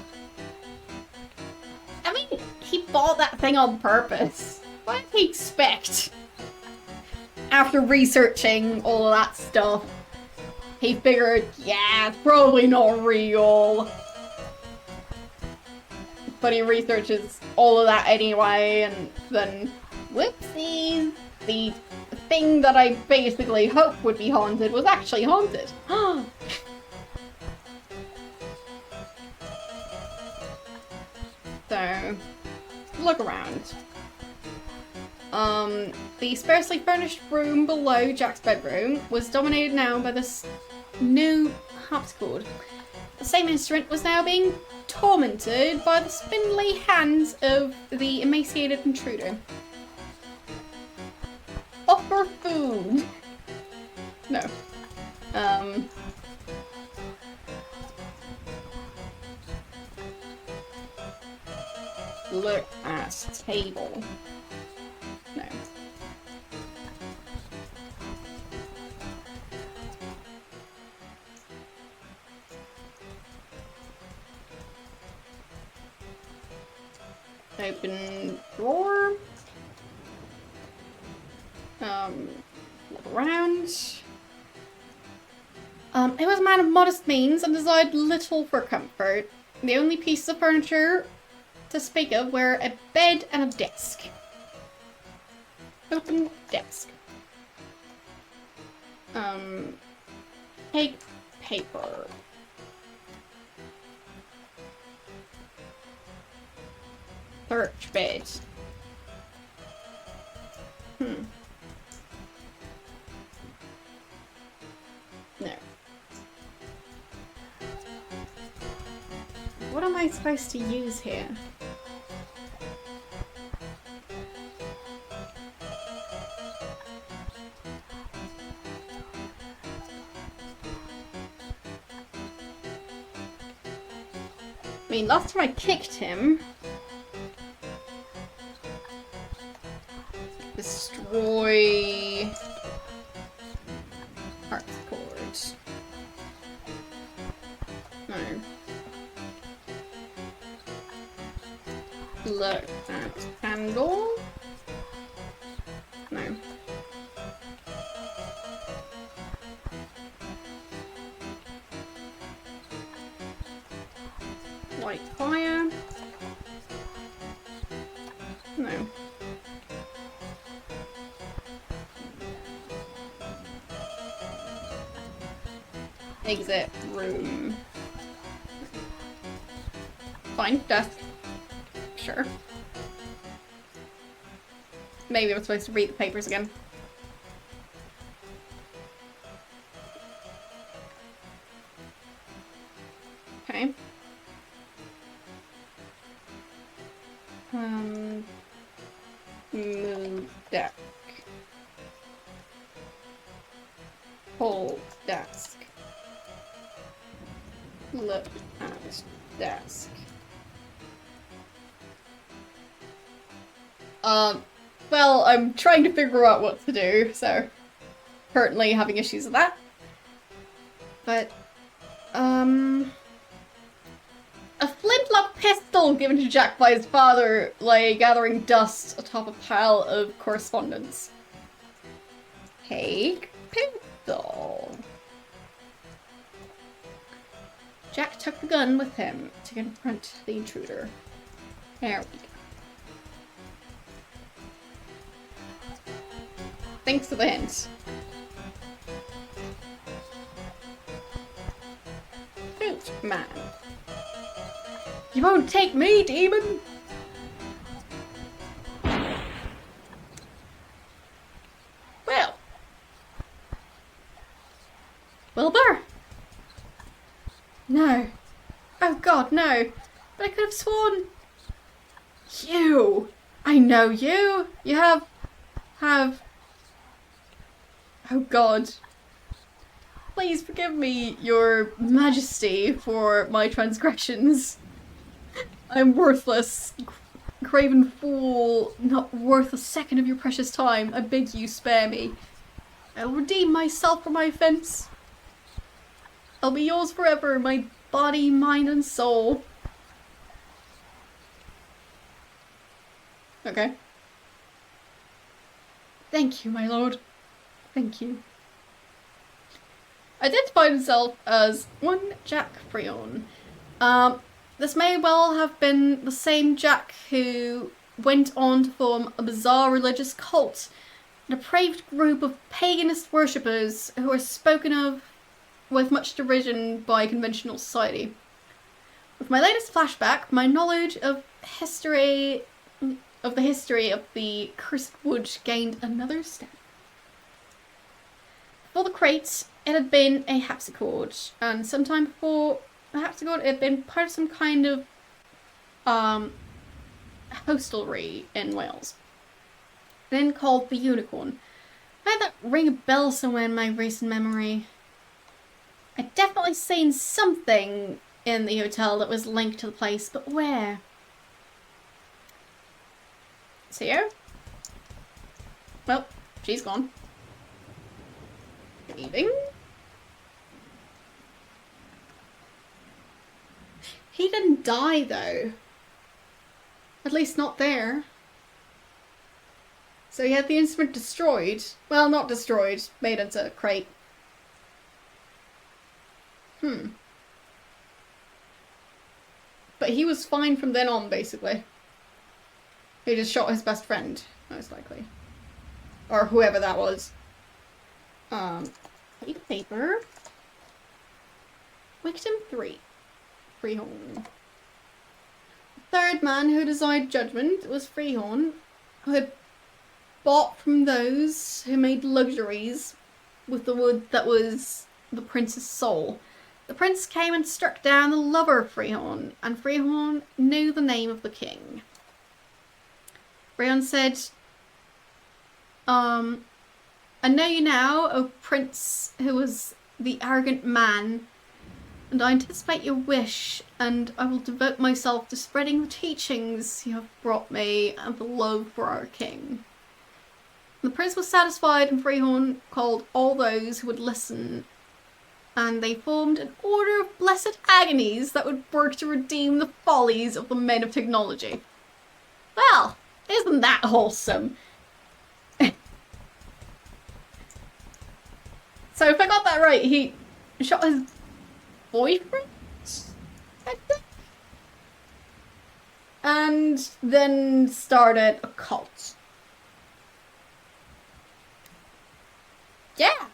I mean, he bought that thing on purpose. What did he expect? After researching all of that stuff, he figured, yeah, it's probably not real. But he researches all of that anyway, and then, whoopsies, the thing that I basically hoped would be haunted was actually haunted. So, look around. The sparsely furnished room below Jack's bedroom was dominated now by this new harpsichord. The same instrument was now being tormented by the spindly hands of the emaciated intruder. Offer food. No. Look at table. No. Open drawer. Look around. He was a man of modest means and desired little for comfort. The only pieces of furniture to speak of were a bed and a desk. Open desk. Take paper. Search bed. No. What am I supposed to use here? I mean, last time I kicked him... Destroy... harpsichord. No. Look at candle. No. Light fire. No. Exit room. Fine, desk. Sure. Maybe I'm supposed to read the papers again. Okay. Move deck. Hold desk. Look at desk. Well, I'm trying to figure out what to do, so currently having issues with that. But, a flintlock pistol given to Jack by his father lay gathering dust atop a pile of correspondence. Take pistol. Jack took the gun with him to confront the intruder. There we go. Thanks for the hint. Shoot, man. You won't take me, demon! Well. Wilbur? No. Oh god, no. But I could have sworn... You! I know you! You have... Oh god. Please forgive me, your majesty, for my transgressions. I'm worthless, craven fool, not worth a second of your precious time. I beg you, spare me. I'll redeem myself for my offense. I'll be yours forever, my body, mind, and soul. Okay. Thank you, my lord. Thank you. Identified himself as one Jack Freon. This may well have been the same Jack who went on to form a bizarre religious cult, a depraved group of paganist worshippers who are spoken of with much derision by conventional society. With my latest flashback, my knowledge of the history of the cursed wood gained another step. For the crate, it had been a harpsichord, and sometime before the harpsichord, it had been part of some kind of hostelry in Wales. Then called the Unicorn. I had that ring a bell somewhere in my recent memory. I'd definitely seen something in the hotel that was linked to the place, but where? See her? Well, she's gone. Leaving? He didn't die, though. At least not there. So he had the instrument destroyed. Well, not destroyed. Made into a crate. But he was fine from then on, basically. He just shot his best friend, most likely. Or whoever that was. Paper. Victim 3. Freehorn. The third man who desired judgment was Freehorn, who had bought from those who made luxuries with the wood that was the prince's soul. The prince came and struck down the lover of Freehorn, and Freehorn knew the name of the king. Freehorn said, I know you now, O prince, who was the arrogant man, and I anticipate your wish, and I will devote myself to spreading the teachings you have brought me and the love for our king. The prince was satisfied, and Freehorn called all those who would listen, and they formed an order of blessed agonies that would work to redeem the follies of the men of technology. Well, isn't that wholesome? So if I got that right, he shot his boyfriend, I think? And then started a cult. Yeah,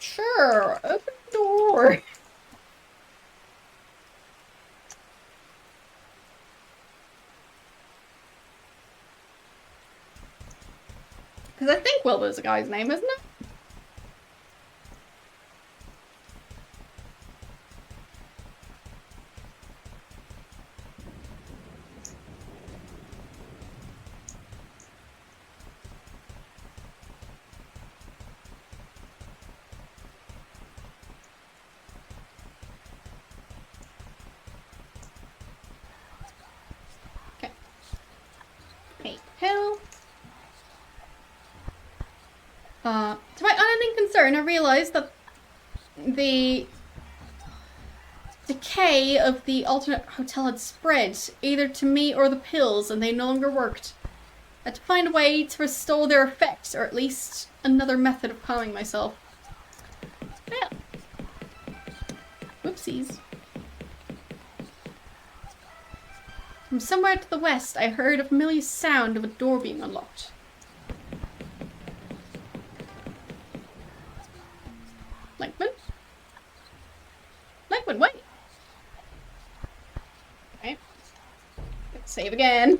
sure, open the door. Because I think Wilbur's a guy's name, isn't it? Hill. To my unending concern, I realised that the decay of the alternate hotel had spread, either to me or the pills, and they no longer worked. I had to find a way to restore their effects, or at least another method of calming myself. Yeah. Whoopsies. From somewhere to the west, I heard a familiar sound of a door being unlocked. Lankman? Lankman, wait! Okay. Let's save again.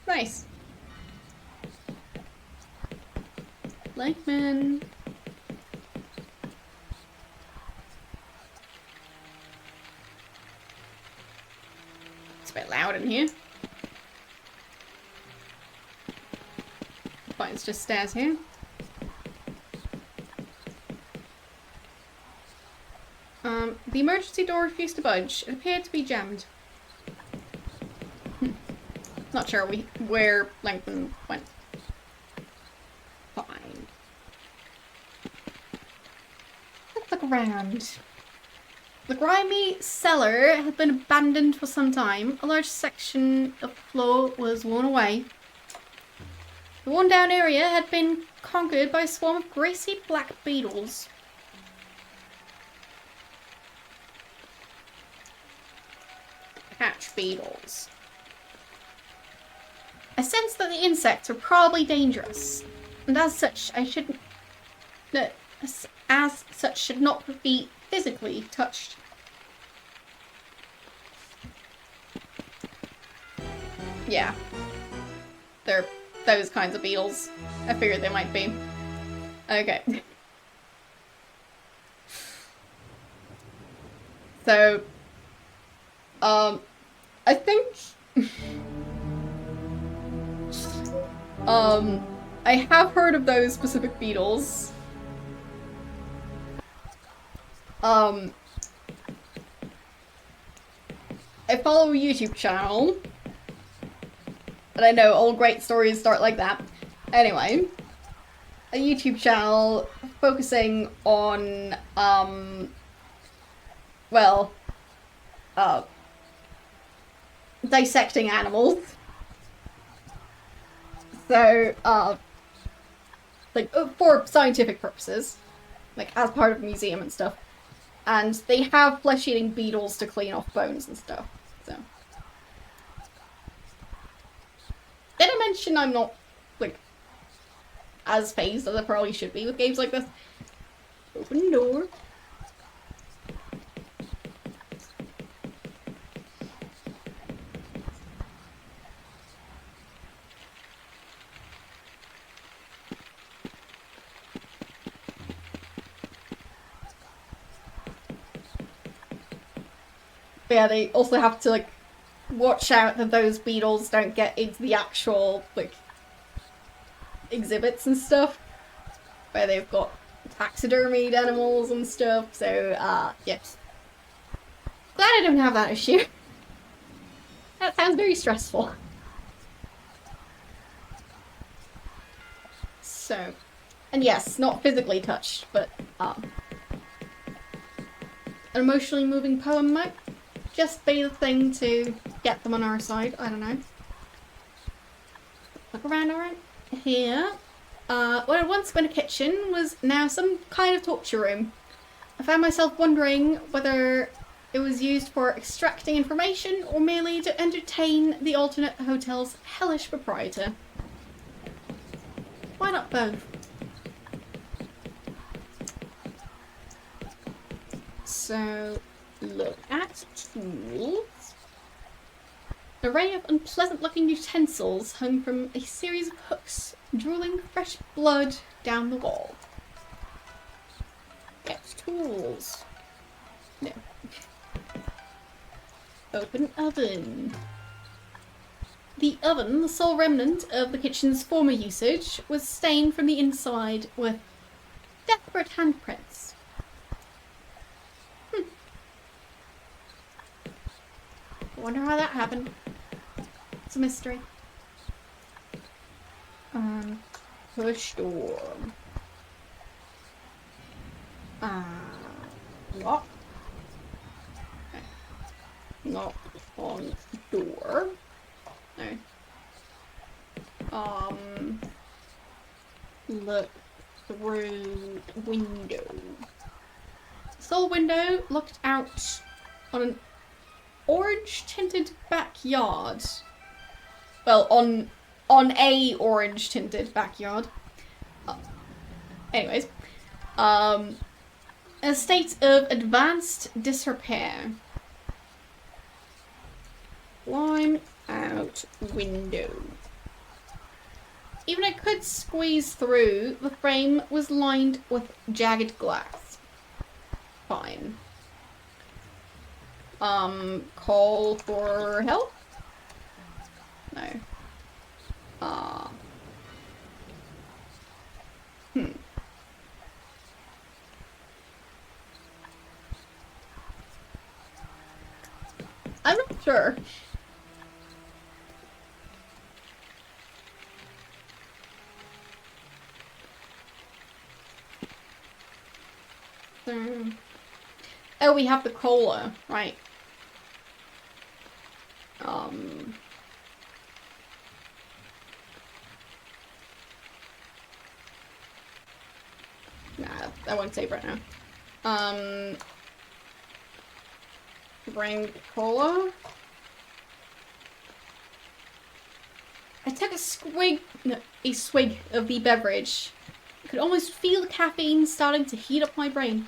Nice. Lankman. It's a bit loud in here. But it's just stairs here. The emergency door refused to budge. It appeared to be jammed. Not sure where Lankman went. Fine. Let's look around. The grimy cellar had been abandoned for some time. A large section of the floor was worn away. The worn down area had been conquered by a swarm of greasy black beetles. Patch beetles. I sensed that the insects were probably dangerous, and as such should not be physically touched. Yeah. They're those kinds of beetles. I figured they might be. Okay. So, I think... I have heard of those specific beetles. I follow a YouTube channel. And I know all great stories start like that. Anyway, a YouTube channel focusing on, dissecting animals. So, for scientific purposes, like as part of a museum and stuff. And they have flesh-eating beetles to clean off bones and stuff, so. Did I mention I'm not, as phased as I probably should be with games like this? Open door. But yeah, they also have to, watch out that those beetles don't get into the actual, exhibits and stuff. Where they've got taxidermied animals and stuff, so, yes. Glad I don't have that issue. That sounds very stressful. So, and yes, not physically touched, but, an emotionally moving poem might just be the thing to get them on our side. I don't know. Look around here. What had once been a kitchen was now some kind of torture room. I found myself wondering whether it was used for extracting information or merely to entertain the alternate hotel's hellish proprietor. Why not both? So, look at tools. An array of unpleasant-looking utensils hung from a series of hooks, drooling fresh blood down the wall. Get tools. No. Open oven. The oven, the sole remnant of the kitchen's former usage, was stained from the inside with desperate handprints. I wonder how that happened. It's a mystery. Push door. Lock. Okay. Knock on door. No. Look through window. Sole window looked out on an orange-tinted backyard. Well, on a orange-tinted backyard. Anyways, a state of advanced disrepair. Climb out window. Even I could squeeze through, the frame was lined with jagged glass. Fine. Call for help? No. I'm not sure. Oh, we have the cola, right. Nah, I won't save right now. Bring cola. I took a swig of the beverage. I could almost feel the caffeine starting to heat up my brain.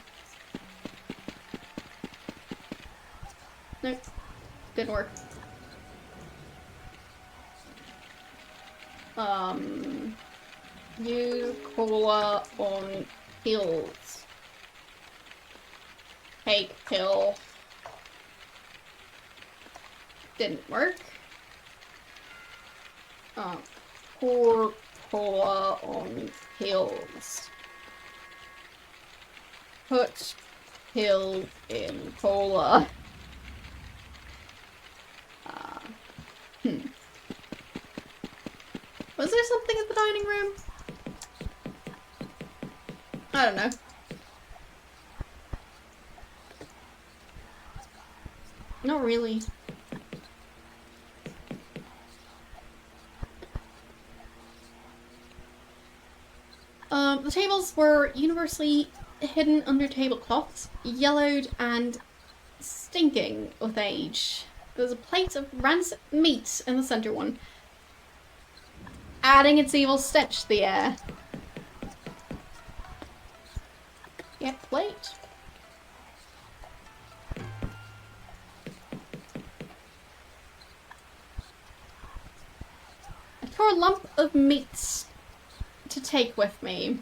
Nope. Didn't work. Use cola on pills. Take pill. Didn't work. Pour cola on pills. Put pill in cola. Was there something in the dining room? I don't know. Not really. The tables were universally hidden under tablecloths, yellowed and stinking with age. There was a plate of rancid meat in the center one, adding its evil stench to the air. Get plate. I tore a lump of meat to take with me.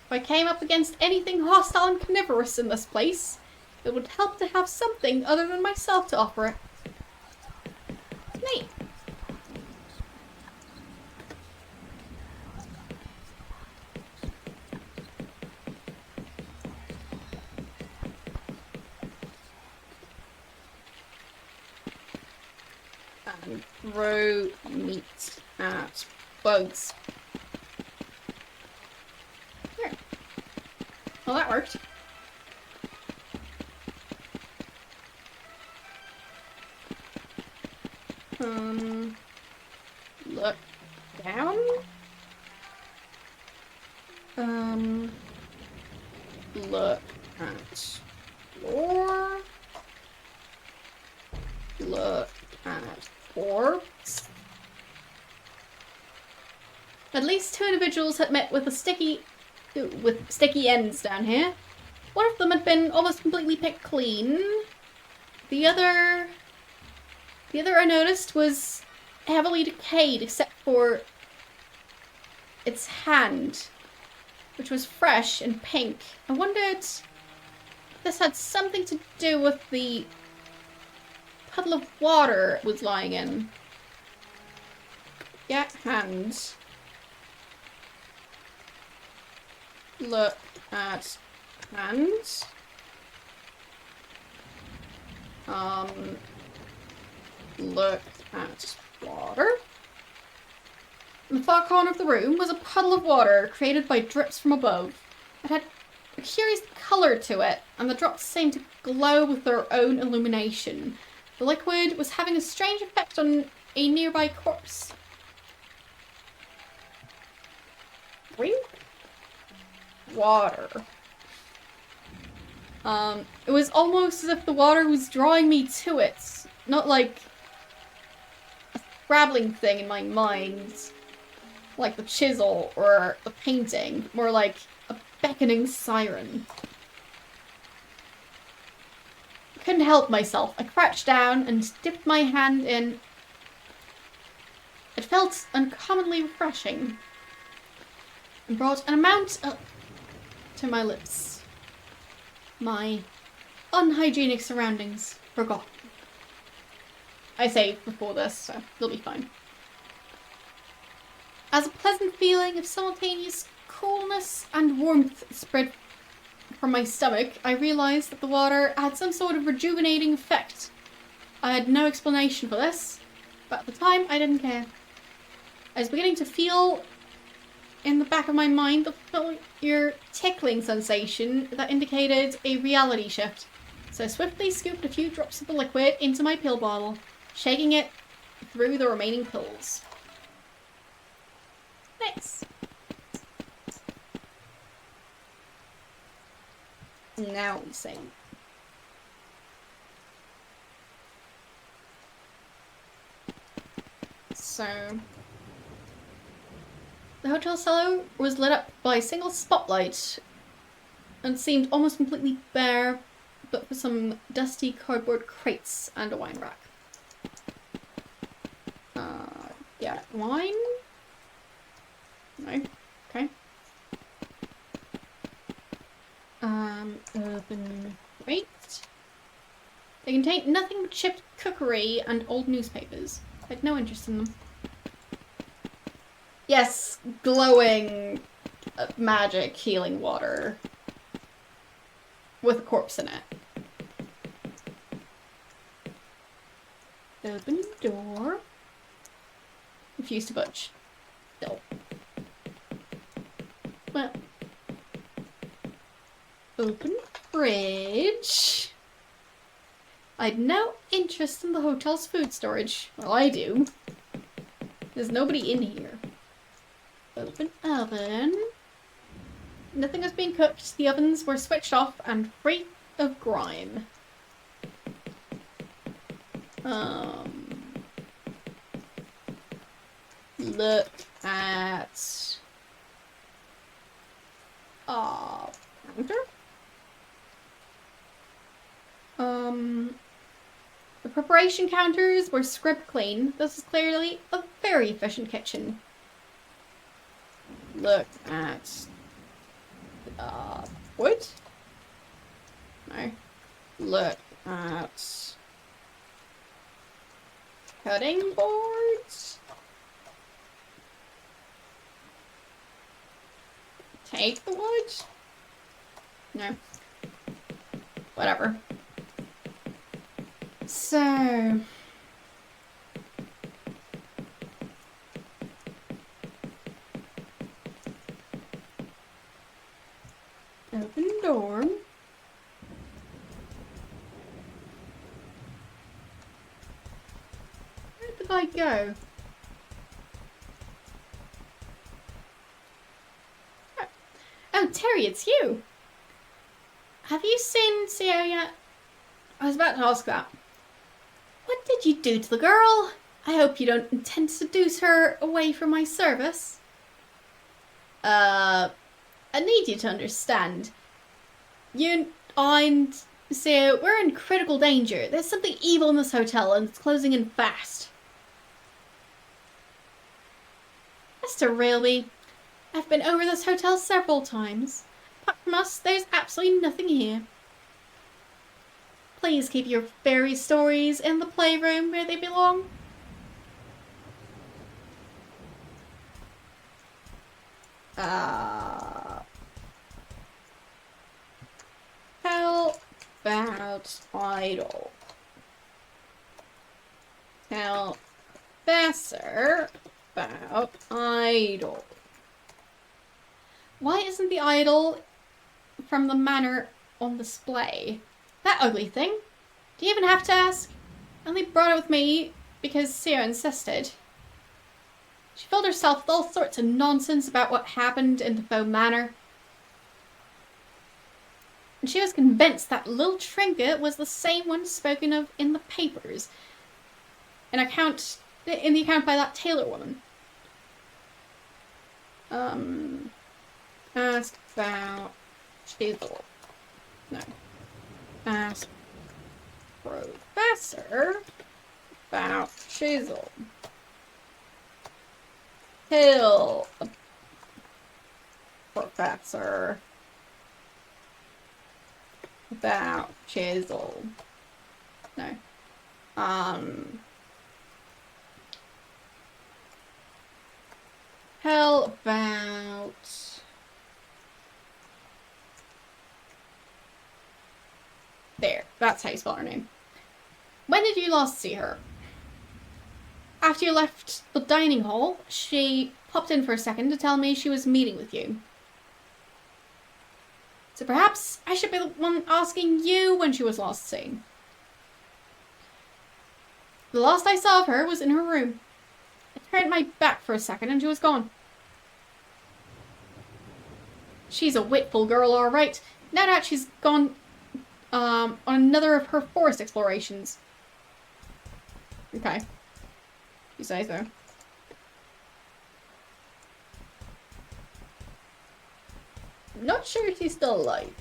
If I came up against anything hostile and carnivorous in this place, it would help to have something other than myself to offer it. Neat. And throw meat at bugs. There. Well, that worked. Look down. Look at floor. Look at corpse. At least 2 individuals had met with sticky ends down here. One of them had been almost completely picked clean. The other I noticed was heavily decayed except for its hand, which was fresh and pink. I wondered if this had something to do with the puddle of water it was lying in. Yeah, hand. Look at hand. Look at water. In the far corner of the room was a puddle of water created by drips from above. It had a curious colour to it, and the drops seemed to glow with their own illumination. The liquid was having a strange effect on a nearby corpse. Drink water. It was almost as if the water was drawing me to it. Not like a scrabbling thing in my mind, like the chisel or the painting, more like a beckoning siren. I couldn't help myself. I crouched down and dipped my hand in. It felt uncommonly refreshing and brought an amount up to my lips. My unhygienic surroundings forgotten. I saved before this, so it'll be fine. As a pleasant feeling of simultaneous coolness and warmth spread from my stomach, I realised that the water had some sort of rejuvenating effect. I had no explanation for this, but at the time I didn't care. I was beginning to feel in the back of my mind the familiar tickling sensation that indicated a reality shift. So I swiftly scooped a few drops of the liquid into my pill bottle, shaking it through the remaining pills. Nice. Now we sing. So the hotel cellar was lit up by a single spotlight and seemed almost completely bare, but for some dusty cardboard crates and a wine rack. Yeah, wine? No. Okay. Open crate. They contained nothing but chipped cookery and old newspapers. I had no interest in them. Yes, glowing magic healing water with a corpse in it. Open door. Refuse to budge. Still. Well. Open fridge. I had no interest in the hotel's food storage. Well, I do. There's nobody in here. Open oven. Nothing was being cooked. The ovens were switched off and free of grime. Look at counter. The preparation counters were scrubbed clean. This is clearly a very efficient kitchen. Look at wood. No. Look at cutting boards. Take the wood? No. Whatever. So open door. Where did I go? Oh, Terry, it's you. Have you seen Sio yet? I was about to ask that. What did you do to the girl? I hope you don't intend to seduce her away from my service. I need you to understand. You and so we're in critical danger. There's something evil in this hotel and it's closing in fast. Mr. Railby, I've been over this hotel several times. Apart from us, there's absolutely nothing here. Please keep your fairy stories in the playroom where they belong. How about idle? How faster about idle? Why isn't the idol from the manor on display? That ugly thing. Do you even have to ask? I only brought it with me because Sarah insisted. She filled herself with all sorts of nonsense about what happened in the faux manor. And she was convinced that little trinket was the same one spoken of in the papers. In the account by that tailor woman. Ask about Chisel. No. Ask Professor about Chisel. Tell Professor about Chisel. No. How about there, that's how you spell her name. When did you last see her? After you left the dining hall, she popped in for a second to tell me she was meeting with you. So perhaps I should be the one asking you when she was last seen. The last I saw of her was in her room. I turned my back for a second and she was gone. She's a witful girl, all right. No doubt she's gone on another of her forest explorations. Okay. You say so. Not sure if she's still alive.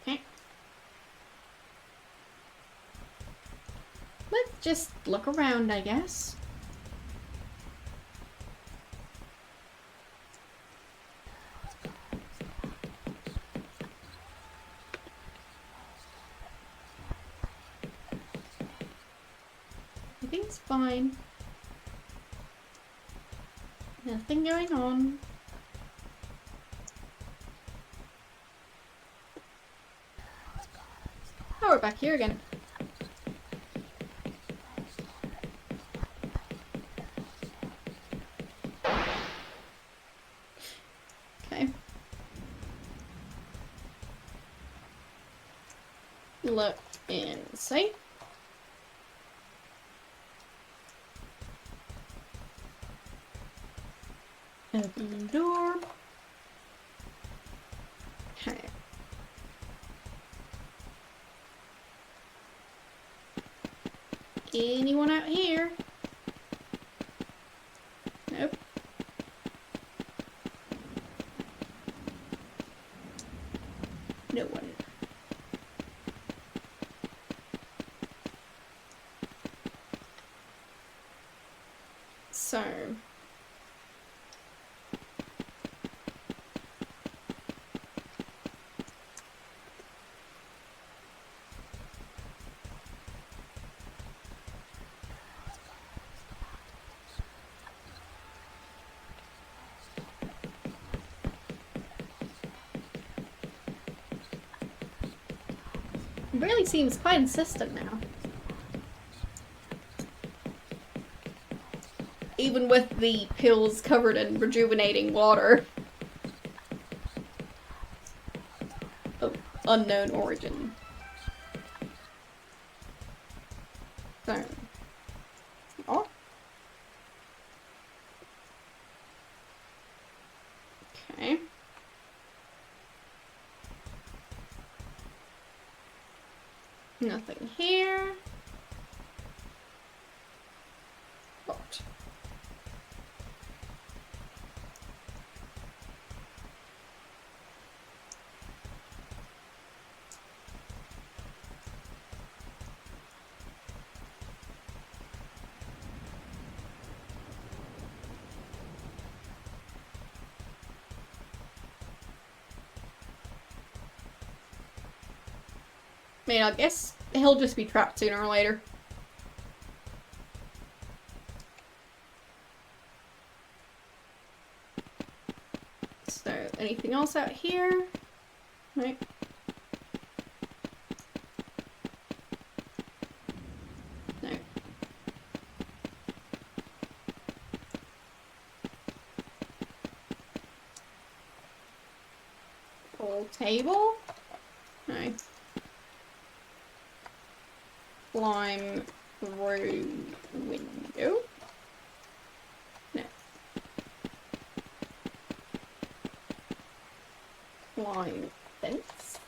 Okay. Let's just look around, I guess. Everything's fine. Nothing going on. Oh, we're back here again. Okay. Look inside. Open the door. Okay. Anyone out here? Nope. No one. So. It really seems quite insistent now. Even with the pills covered in rejuvenating water. Of unknown origin. So. Oh. Okay. Nothing here. Locked. mean, I guess he'll just be trapped sooner or later. So, anything else out here? Right. No. Full table? No. Climb through window? No. Climb fence?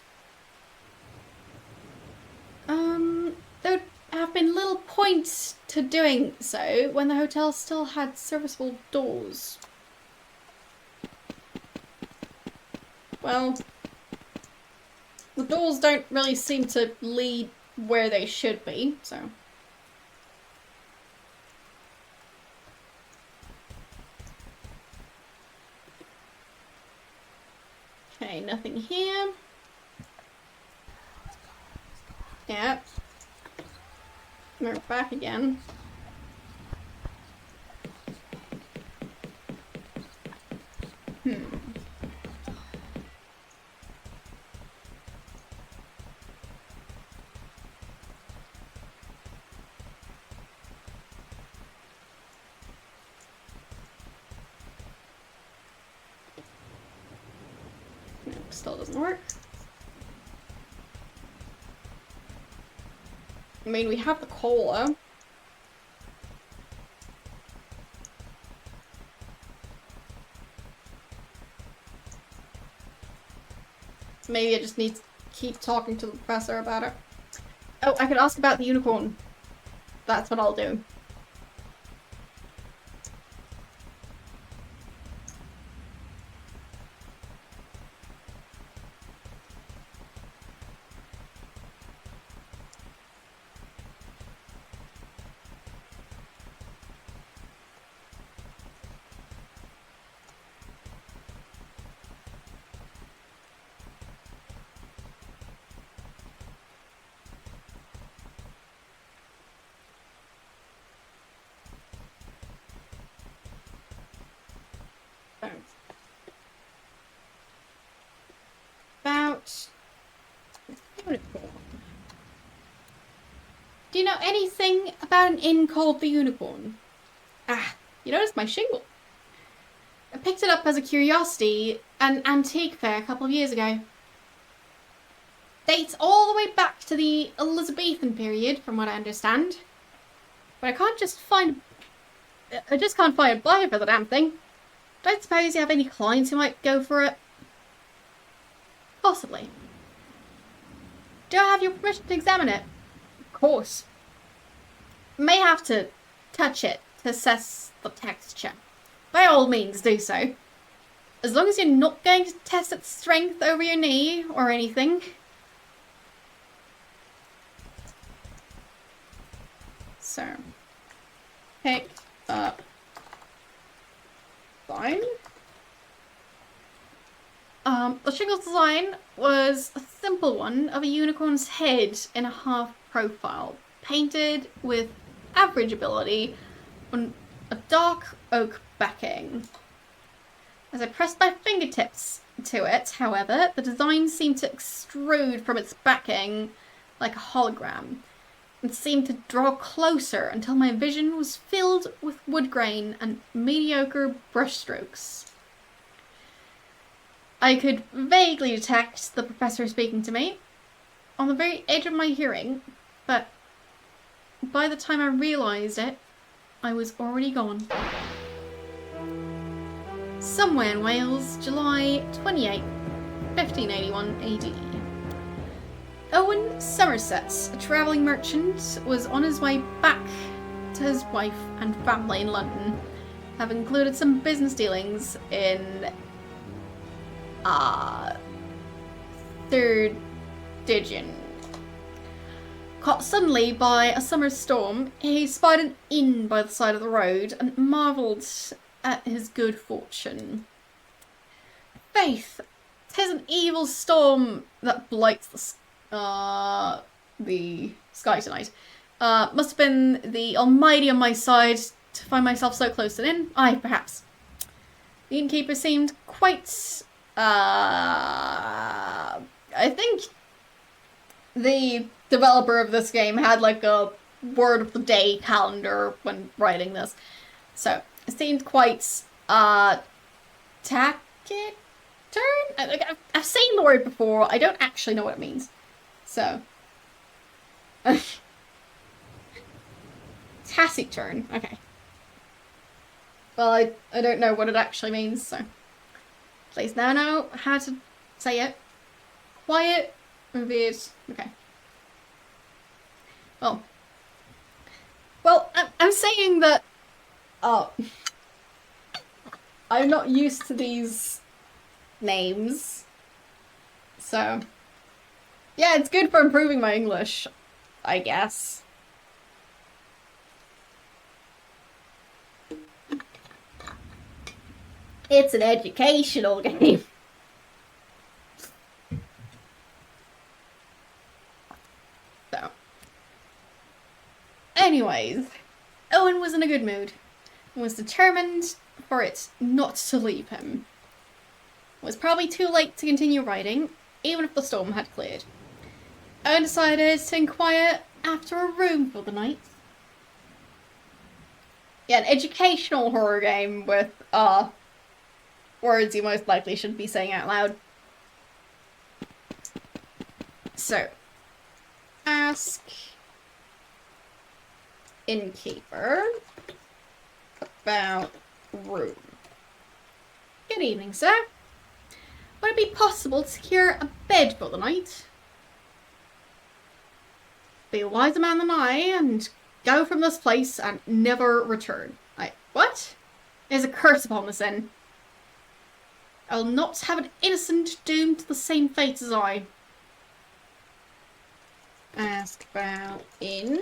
There would have been little point to doing so when the hotel still had serviceable doors. Well, the doors don't really seem to lead where they should be, so. Okay, nothing here. Yep. We're back again. Still doesn't work. I mean, we have the cola. Maybe I just need to keep talking to the professor about it. Oh, I could ask about the unicorn. That's what I'll do. About unicorn. Do you know anything about an inn called the Unicorn? Ah, you noticed my shingle. I picked it up as a curiosity at an antique fair a couple of years ago. Dates all the way back to the Elizabethan period, from what I understand. But I just can't find a buyer for the damn thing. Don't suppose you have any clients who might go for it? Possibly. Do I have your permission to examine it? Of course. May have to touch it to assess the texture. By all means, do so. As long as you're not going to test its strength over your knee or anything. So, pick up fine. The shingles design was a simple one of a unicorn's head in a half profile, painted with average ability on a dark oak backing. As I pressed my fingertips to it, however, the design seemed to extrude from its backing like a hologram, and seemed to draw closer until my vision was filled with wood grain and mediocre brushstrokes. I could vaguely detect the professor speaking to me, on the very edge of my hearing, but by the time I realised it, I was already gone. Somewhere in Wales, July 28, 1581 AD. Owen Somerset, a travelling merchant, was on his way back to his wife and family in London, having concluded some business dealings in Third Division. Caught suddenly by a summer storm, he spied an inn by the side of the road and marvelled at his good fortune. Faith, 'tis an evil storm that blights the the sky tonight. Must have been the Almighty on my side to find myself so close to an inn. Aye, perhaps. The innkeeper seemed quite... I think the developer of this game had like a word of the day calendar when writing this. So, it seemed quite, taciturn? I've seen the word before, I don't actually know what it means. So. Taciturn, okay. Well, I don't know what it actually means, so. Please now know how to say it. Quiet, revered, okay. Well, I'm saying that, I'm not used to these names, so, yeah, it's good for improving my English, I guess. It's an educational game. So. Anyways, Owen was in a good mood and was determined for it not to leave him. It was probably too late to continue writing, even if the storm had cleared. Owen decided to inquire after a room for the night. Yeah, an educational horror game with, words you most likely shouldn't be saying out loud. So, ask innkeeper about room. Good evening, sir. Would it be possible to secure a bed for the night? Be a wiser man than I and go from this place and never return. What? There's a curse upon this inn. I will not have an innocent doomed to the same fate as I. Ask about inn.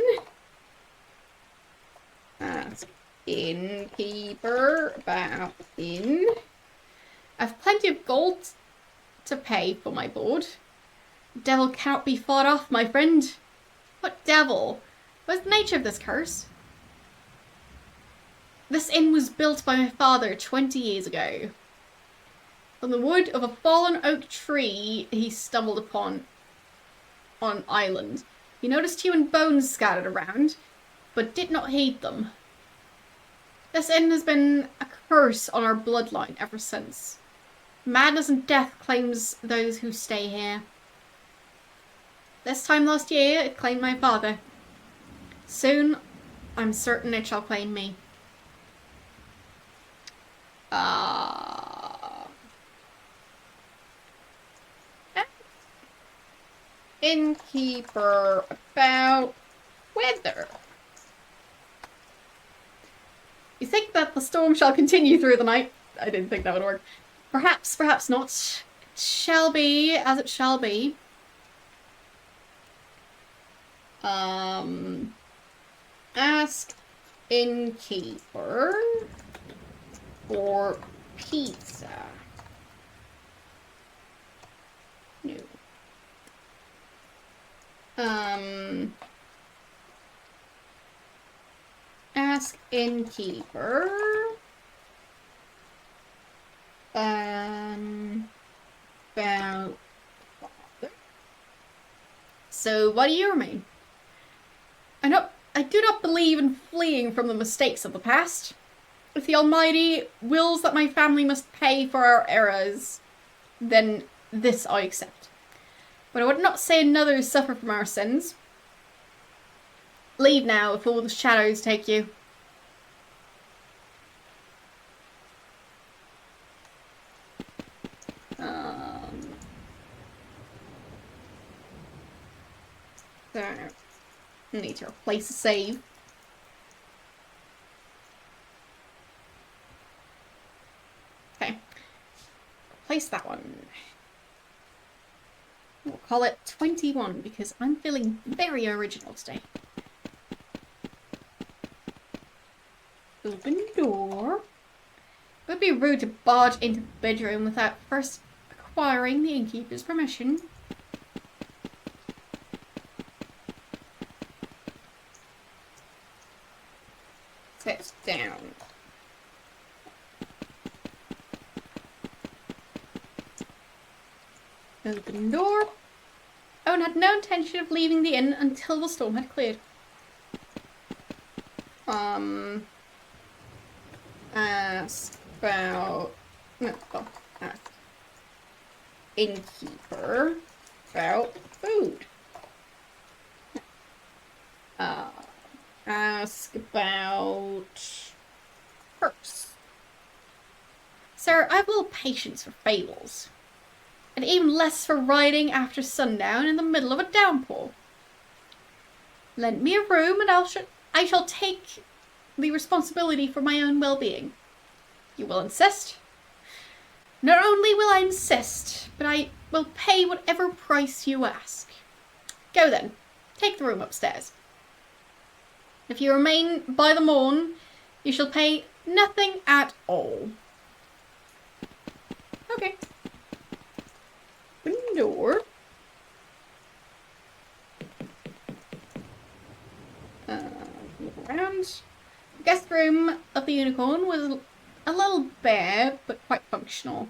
Ask innkeeper about inn. I've plenty of gold to pay for my board. The devil cannot be fought off, my friend. What devil? What's the nature of this curse? This inn was built by my father 20 years ago. From the wood of a fallen oak tree he stumbled upon on an island. He noticed human bones scattered around, but did not heed them. This inn has been a curse on our bloodline ever since. Madness and death claims those who stay here. This time last year, it claimed my father. Soon, I'm certain it shall claim me. Innkeeper about weather. You think that the storm shall continue through the night? I didn't think that would work. Perhaps, perhaps not. It shall be as it shall be. Ask innkeeper for pizza. No. Ask innkeeper. About. So, what do you remain? I do not believe in fleeing from the mistakes of the past. If the Almighty wills that my family must pay for our errors, then this I accept. But I would not say another suffer from our sins. Leave now, if all the shadows take you. There. Need to replace a save. Okay. Replace that one. We'll call it 21 because I'm feeling very original today. Open door. It would be rude to barge into the bedroom without first acquiring the innkeeper's permission. Open door. Owen had no intention of leaving the inn until the storm had cleared. Ask about... No, ask innkeeper about food. Ask about perks. Sir, I have little patience for fables, and even less for riding after sundown in the middle of a downpour. Lend me a room and I shall take the responsibility for my own well-being. You will insist? Not only will I insist, but I will pay whatever price you ask. Go then, take the room upstairs. If you remain by the morn, you shall pay nothing at all. Okay. Open door. Look around. The guest room of the Unicorn was a little bare, but quite functional.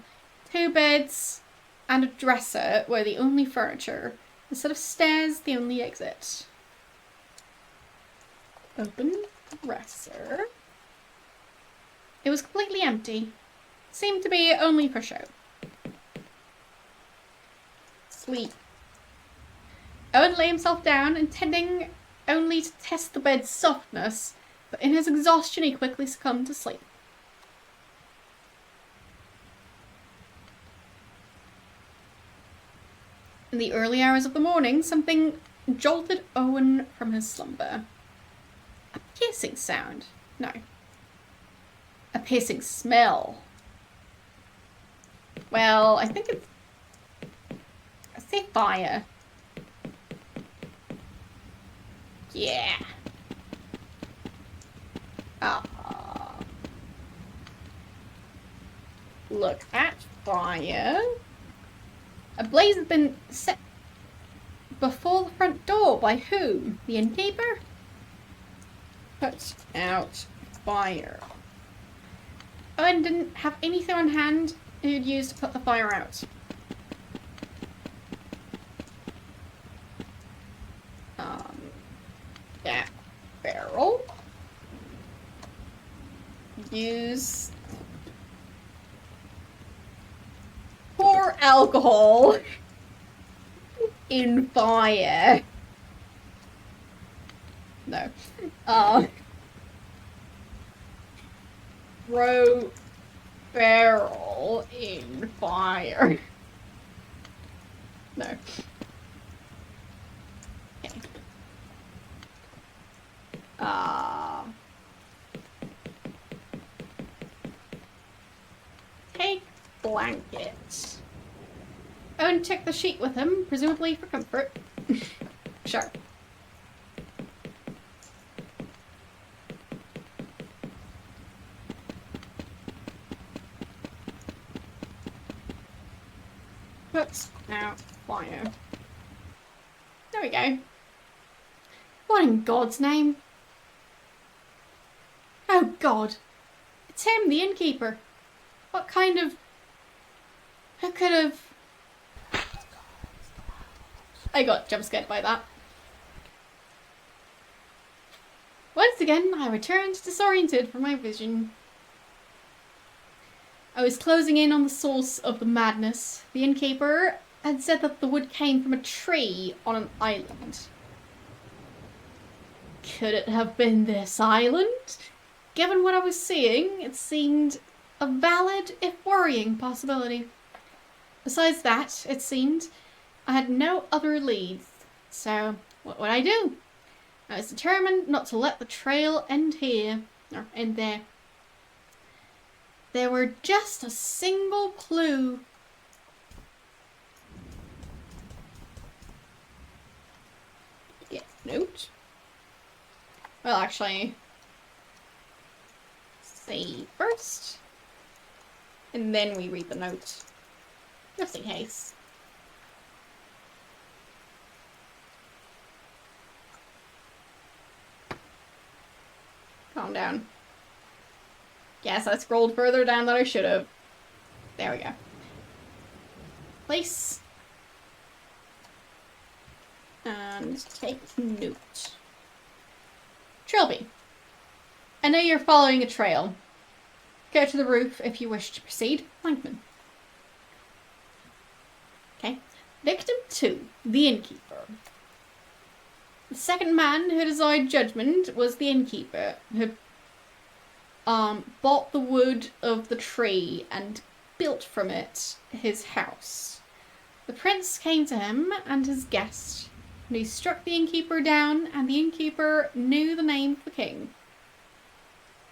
2 beds and a dresser were the only furniture. A set of stairs, the only exit. Open dresser. It was completely empty. Seemed to be only for show. Sleep. Owen lay himself down, intending only to test the bed's softness, but in his exhaustion he quickly succumbed to sleep. In the early hours of the morning, something jolted Owen from his slumber. A piercing sound. No. A piercing smell. Well, I think it's... I say fire. Yeah. Look at fire. A blaze has been set before the front door. By whom? The innkeeper? Put out fire. Owen didn't have anything on hand he'd use to put the fire out. Yeah. Barrel. Use... pour alcohol in fire. No. Throw barrel in fire. No. Okay. Take blanket. Owen took the sheet with him, presumably for comfort. Sure. Put out fire. There we go. What in God's name? Oh God. It's him, the innkeeper. What kind of... Who could have... I got jump scared by that. Once again, I returned disoriented from my vision. I was closing in on the source of the madness. The innkeeper had said that the wood came from a tree on an island. Could it have been this island? Given what I was seeing, it seemed a valid, if worrying, possibility. Besides that, it seemed, I had no other leads. So, what would I do? I was determined not to let the trail end here, or end there. There were just a single clue. Yeah, note. Well, actually, save first. And then we read the note. Just in case. Calm down. Yes, I scrolled further down than I should have. There we go. Place and take note. Trilby, I know you're following a trail. Go to the roof if you wish to proceed. Plankman. Okay. Victim 2, the innkeeper. The second man who desired judgment was the innkeeper, who bought the wood of the tree and built from it his house. The prince came to him and his guest, and he struck the innkeeper down, and the innkeeper knew the name of the king.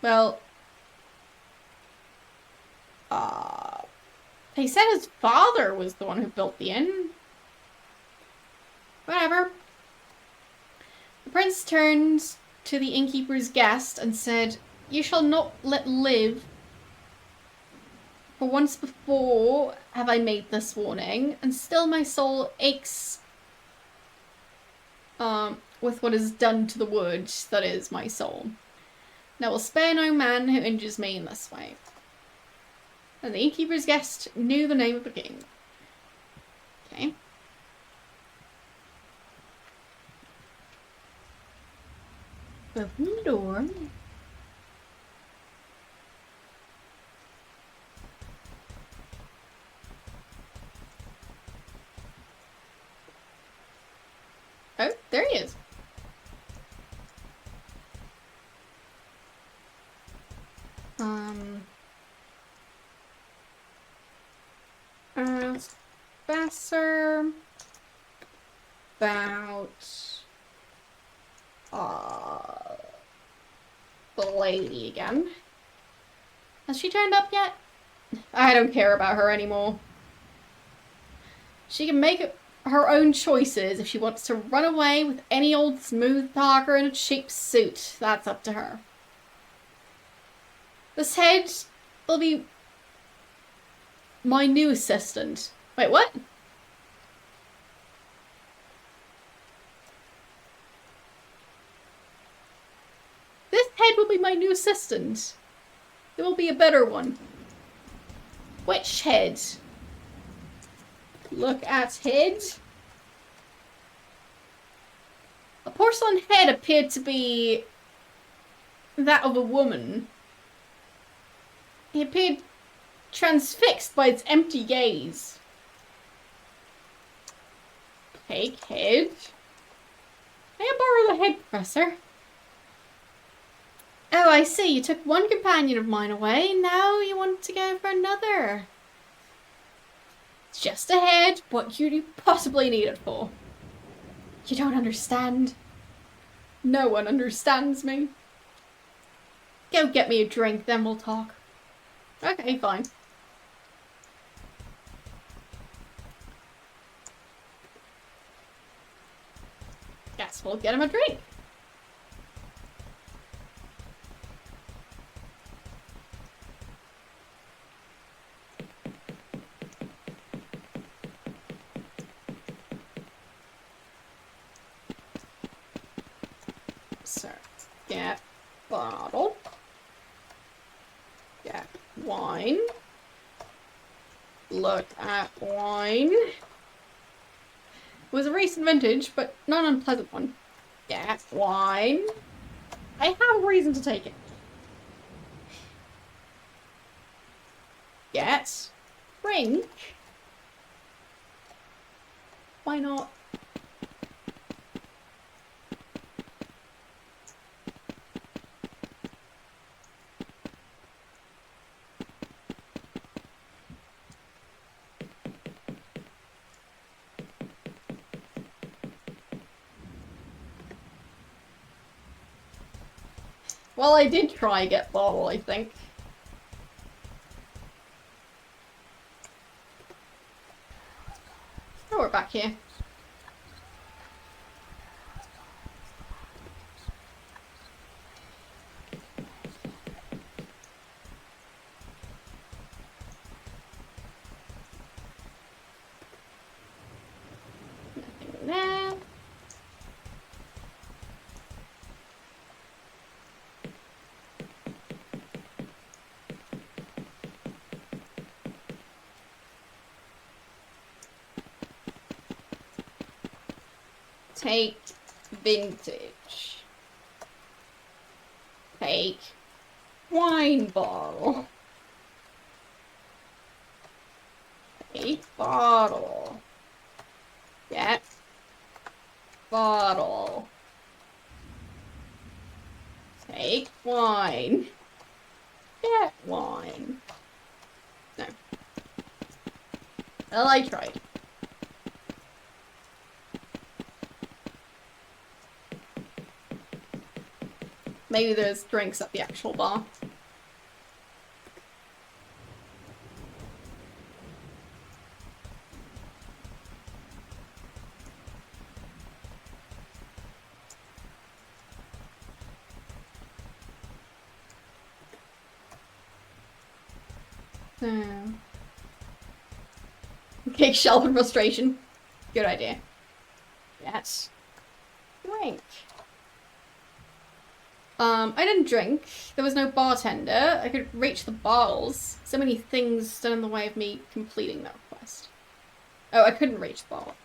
Well, he said his father was the one who built the inn. Whatever. The prince turned to the innkeeper's guest and said, "You shall not let live. For once before have I made this warning, and still my soul aches with what is done to the wood that is my soul. Now will spare no man who injures me in this way." And the innkeeper's guest knew the name of the king. Okay. Open the door. Oh, there he is. Vassar about the lady again. Has she turned up yet? I don't care about her anymore. She can make her own choices. If she wants to run away with any old smooth talker in a cheap suit, that's up to her. This head will be my new assistant. Wait, what? This head will be my new assistant. There will be a better one. Which head? Look at head. A porcelain head appeared to be that of a woman. He appeared transfixed by its empty gaze. Take head. May I borrow the head, Professor? Oh, I see. You took one companion of mine away. Now you want to go for another. It's just a head. What could you possibly need it for? You don't understand. No one understands me. Go get me a drink, then we'll talk. Okay, fine. Guess we'll get him a drink. So, get bottle. Get wine. Look at wine. It was a recent vintage, but not an unpleasant one. Get wine. I have a reason to take it. Get drink. Why not? Well, I did try get bottle, I think. Oh, we're back here. Nothing there. Take vintage. Take wine bottle. Take bottle. Get bottle. Take wine. Get wine. No. Well, I tried. Maybe there's drinks at the actual bar. Cake shelf and frustration. Good idea. Yes. Drink. I didn't drink. There was no bartender. I could reach the bottles. So many things stood in the way of me completing that quest. Oh, I couldn't reach the bottle.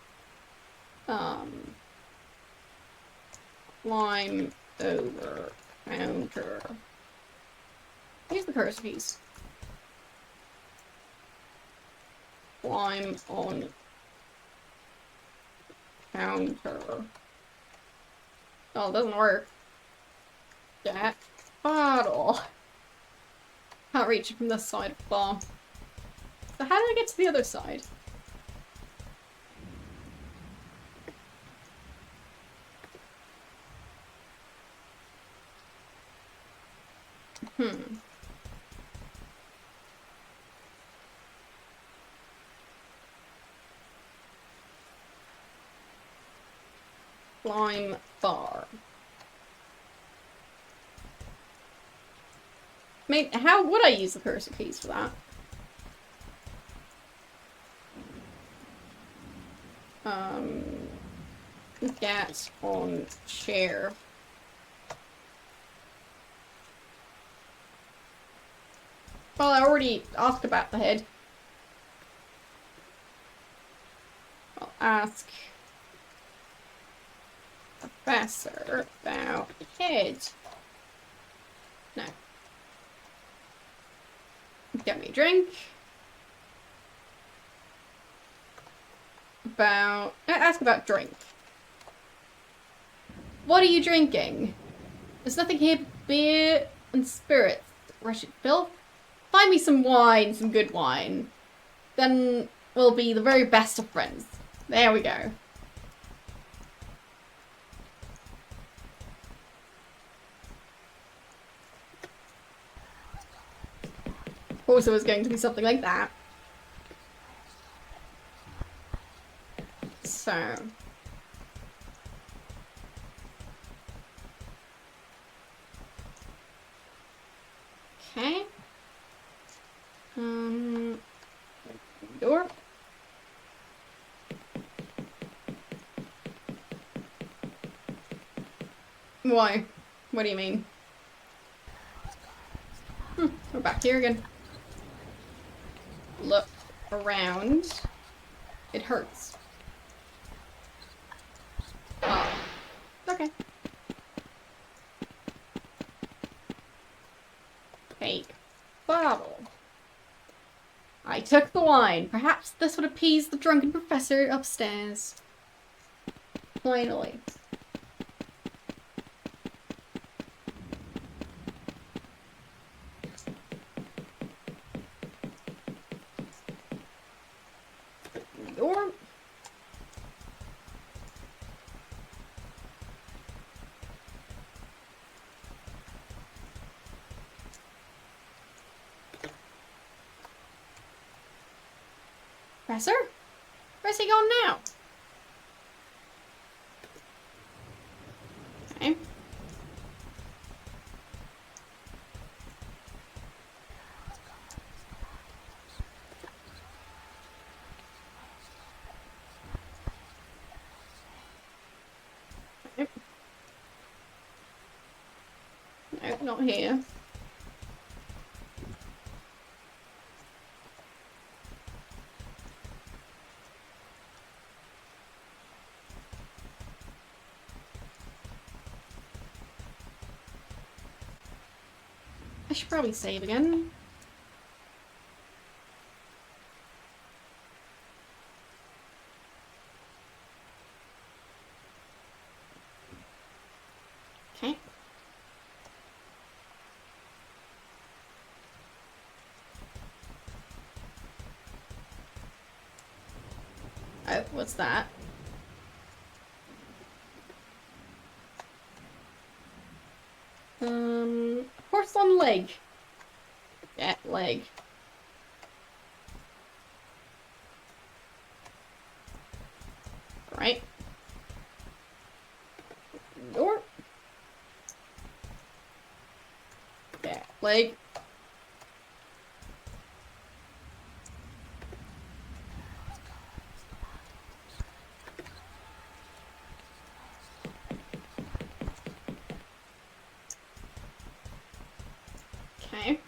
Climb over counter. Here's the cursor piece. Climb on counter. Oh, it doesn't work. That bottle. Can't reach it from this side of the bar. So how did I get to the other side? Climb bar. Maybe, how would I use the cursor keys for that? Get on chair. Well, I already asked about the head. I'll ask Professor about the head. No. Get me a drink. Ask about drink. What are you drinking? There's nothing here but beer and spirits. Wretched filth. Find me some wine, some good wine. Then we'll be the very best of friends. There we go. Of course it was going to be something like that. So. Okay. Door. Why? What do you mean? We're back here again. Look around. It hurts. Oh. Okay. Take bottle. I took the wine. Perhaps this would appease the drunken professor upstairs. Finally. Door. Professor? Where's he going now? Okay. No, not here. I should probably save again. Okay. Oh, what's that? Horse on leg. Yeah, leg. Right. Door. Yeah, leg. Okay.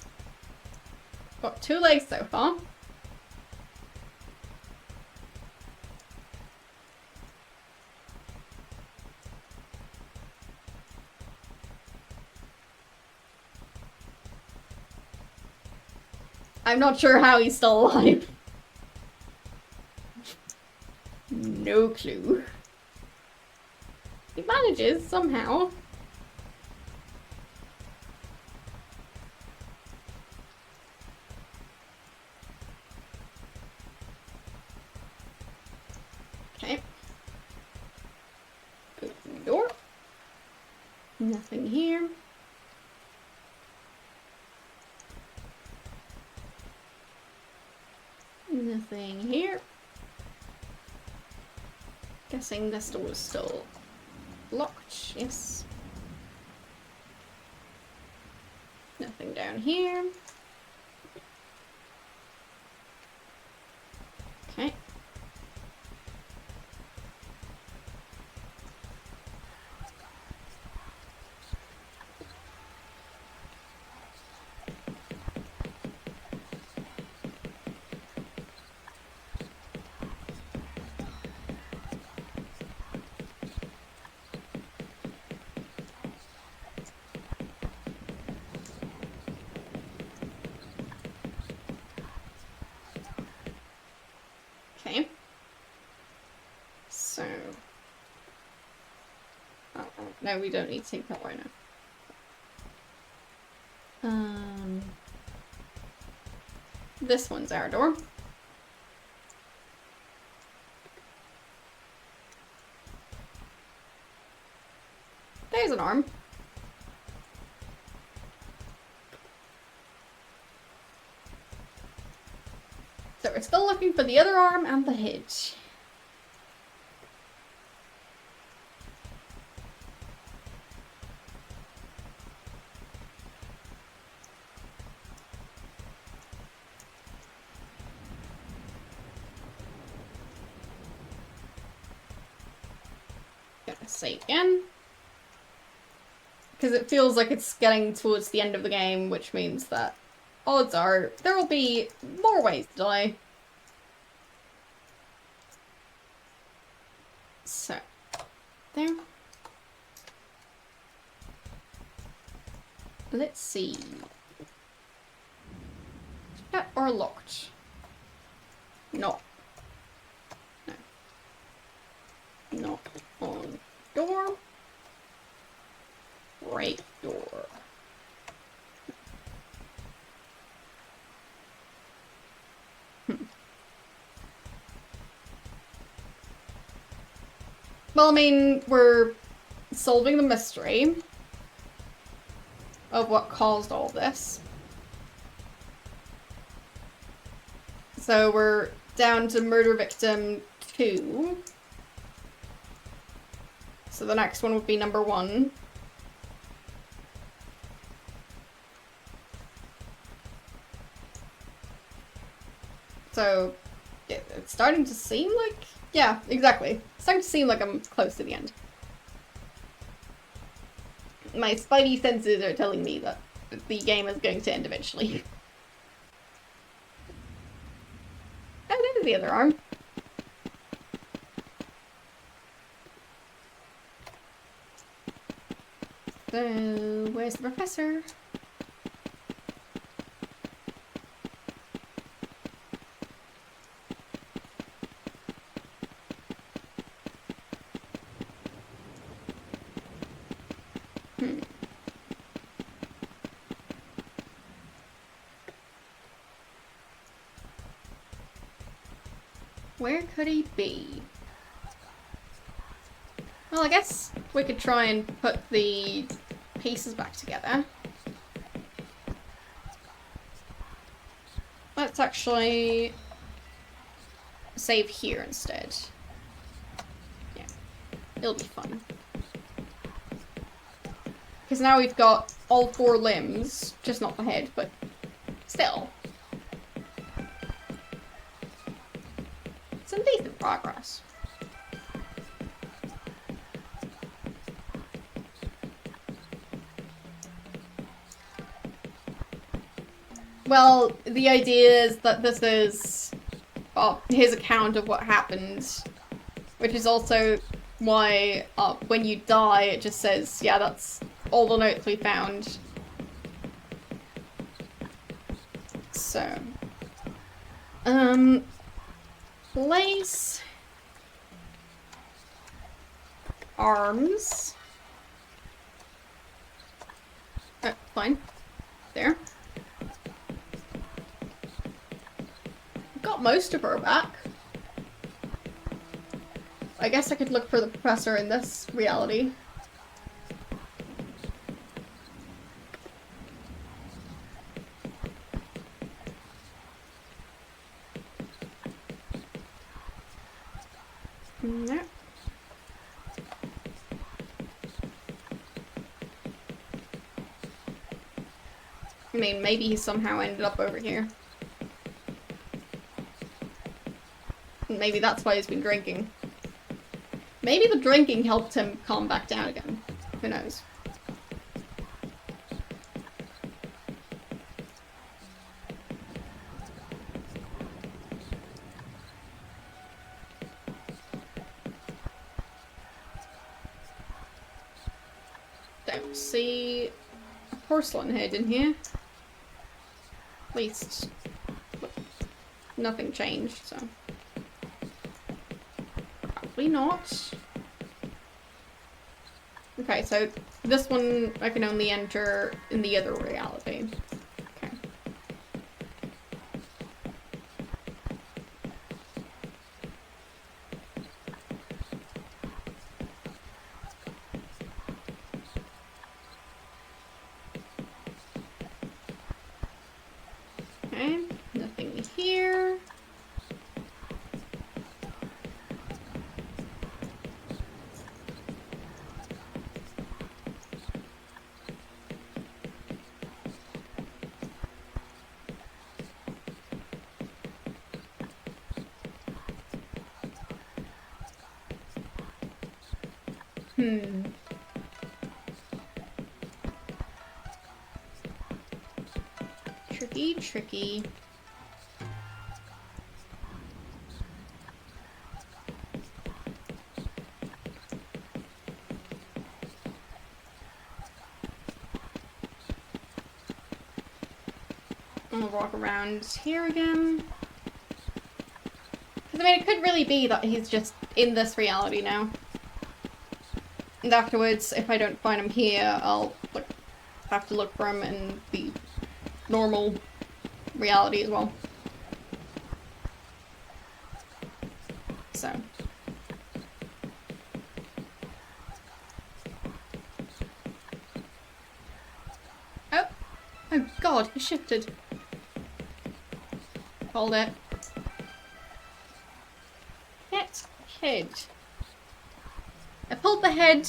Got 2 legs so far. I'm not sure how he's still alive. No clue. He manages somehow. Okay. Open the door. Nothing here. Nothing here. Guessing this door is still locked. Yes. Nothing down here. Okay. Okay. So. Oh, no, we don't need to take that right now. This one's our door. There's an arm. So we're still looking for the other arm and the hinge. Gonna save again. Because it feels like it's getting towards the end of the game, which means that odds are there will be more ways to die. So, there. Let's see. Shut or locked? No. No. Not on door. Right door. Well, I mean, we're solving the mystery of what caused all this. So we're down to murder victim 2. So the next one would be number 1. So it's starting to seem like... Yeah, exactly. It's starting to seem like I'm close to the end. My spidey senses are telling me that the game is going to end eventually. Oh, there's the other arm. So, where's the professor? Where could he be? Well, I guess we could try and put the pieces back together. Let's actually save here instead. Yeah, it'll be fun. Because now we've got all 4 limbs, just not the head, but still. Some decent progress. Well, the idea is that this is his account of what happened, which is also why when you die it just says, yeah, that's all the notes we found. So, place arms. Fine. There. Got most of her back. I guess I could look for the professor in this reality. No. I mean, maybe he somehow ended up over here. Maybe that's why he's been drinking. Maybe the drinking helped him calm back down again. Who knows? Don't see a porcelain head in here. At least nothing changed, so. Probably not. Okay, so this one I can only enter in the other reality. Okay. Okay, nothing here. Tricky. I'll walk around here again. Because, I mean, it could really be that he's just in this reality now. And afterwards, if I don't find him here, I'll have to look for him in the normal reality as well. So. Oh! Oh god, he shifted. Hold it. Get head. I pulled the head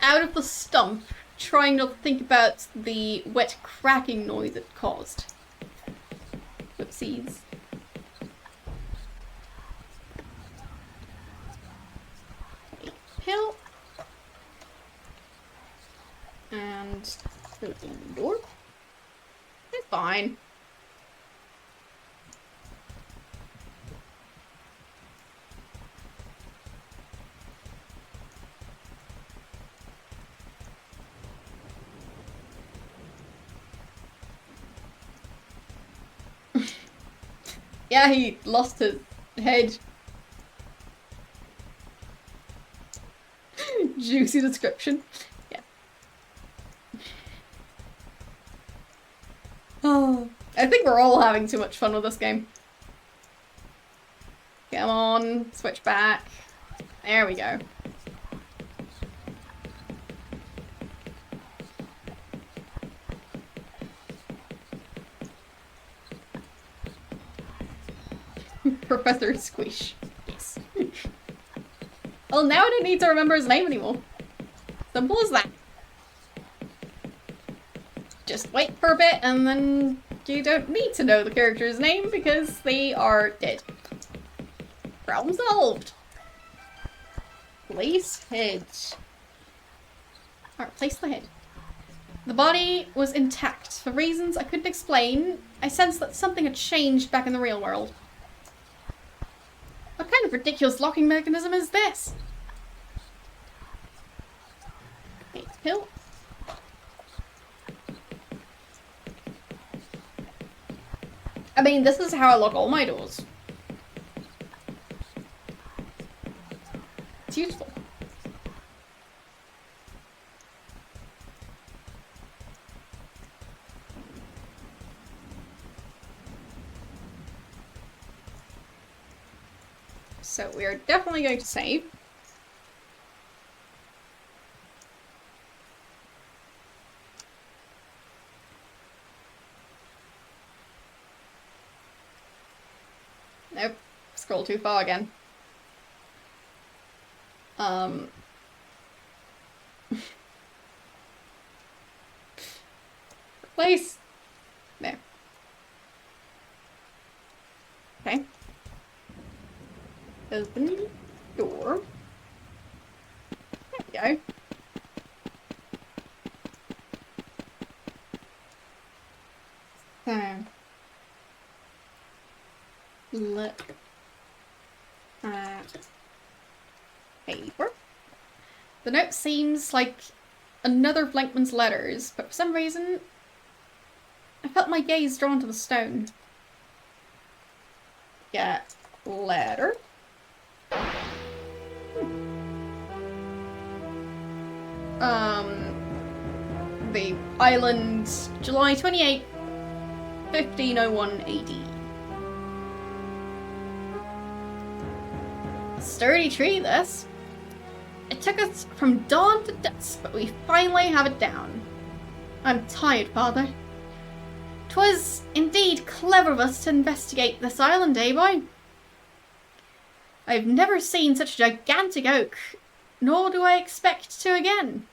out of the stump, trying not to think about the wet cracking noise it caused. Whoopsies. Pill. And open the door. It's fine. Yeah, he lost his head. Juicy description. Yeah. Oh, I think we're all having too much fun with this game. Come on, switch back. There we go. Professor Squish. Yes. Well, now I don't need to remember his name anymore. Simple as that. Just wait for a bit and then you don't need to know the character's name because they are dead. Problem solved. Place head. Alright, place the head. The body was intact. For reasons I couldn't explain, I sensed that something had changed back in the real world. What kind of ridiculous locking mechanism is this? Hey, pill. I mean, this is how I lock all my doors. It's useful. So we are definitely going to save. Nope. Scroll too far again. Place. There. Okay. Open the door. There we go. So. Look at paper. The note seems like another of Blankman's letters, but for some reason I felt my gaze drawn to the stone. Get letter. The island, July 28th, 1501 AD. Sturdy tree, this. It took us from dawn to dusk, but we finally have it down. I'm tired, Father. 'Twas indeed clever of us to investigate this island, eh, boy? I've never seen such a gigantic oak, nor do I expect to again.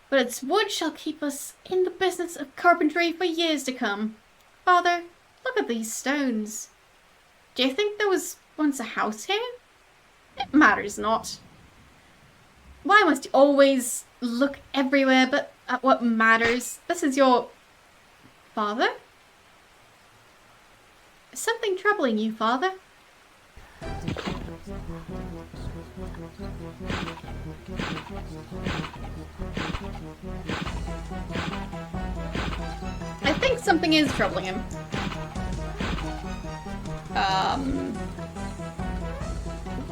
But its wood shall keep us in the business of carpentry for years to come. Father, look at these stones. Do you think there was once a house here? It matters not. Why must you always look everywhere but at what matters? This is your... Father? Is something troubling you, Father? I think something is troubling him.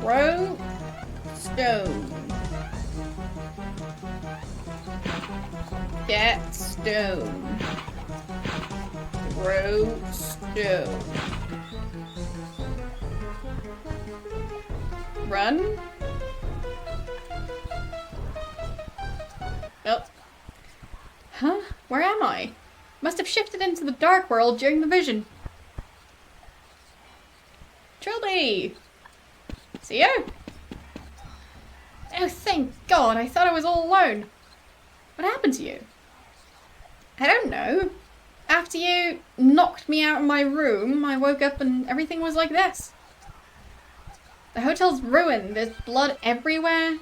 Grow stone. Get stone. Grow stone. Run. Oh. Huh? Where am I? Must have shifted into the dark world during the vision. Trilby! See you? Oh, thank God, I thought I was all alone. What happened to you? I don't know. After you knocked me out of my room, I woke up and everything was like this. The hotel's ruined. There's blood everywhere.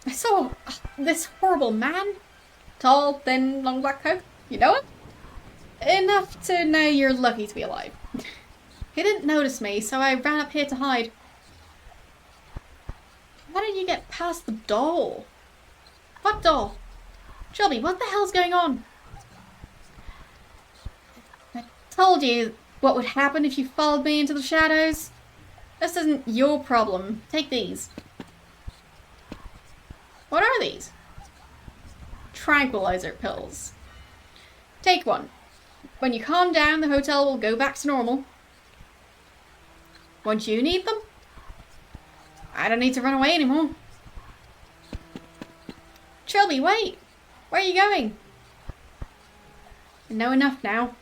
I saw this horrible man. Tall, thin, long black coat. You know him? Enough to know you're lucky to be alive. He didn't notice me, so I ran up here to hide. How did you get past the door? What door? Trilby, what the hell's going on? I told you what would happen if you followed me into the shadows. This isn't your problem. Take these. What are these? Tranquilizer pills. Take one. When you calm down, the hotel will go back to normal. Won't you need them? I don't need to run away anymore. Trilby, wait! Where are you going? I know enough now.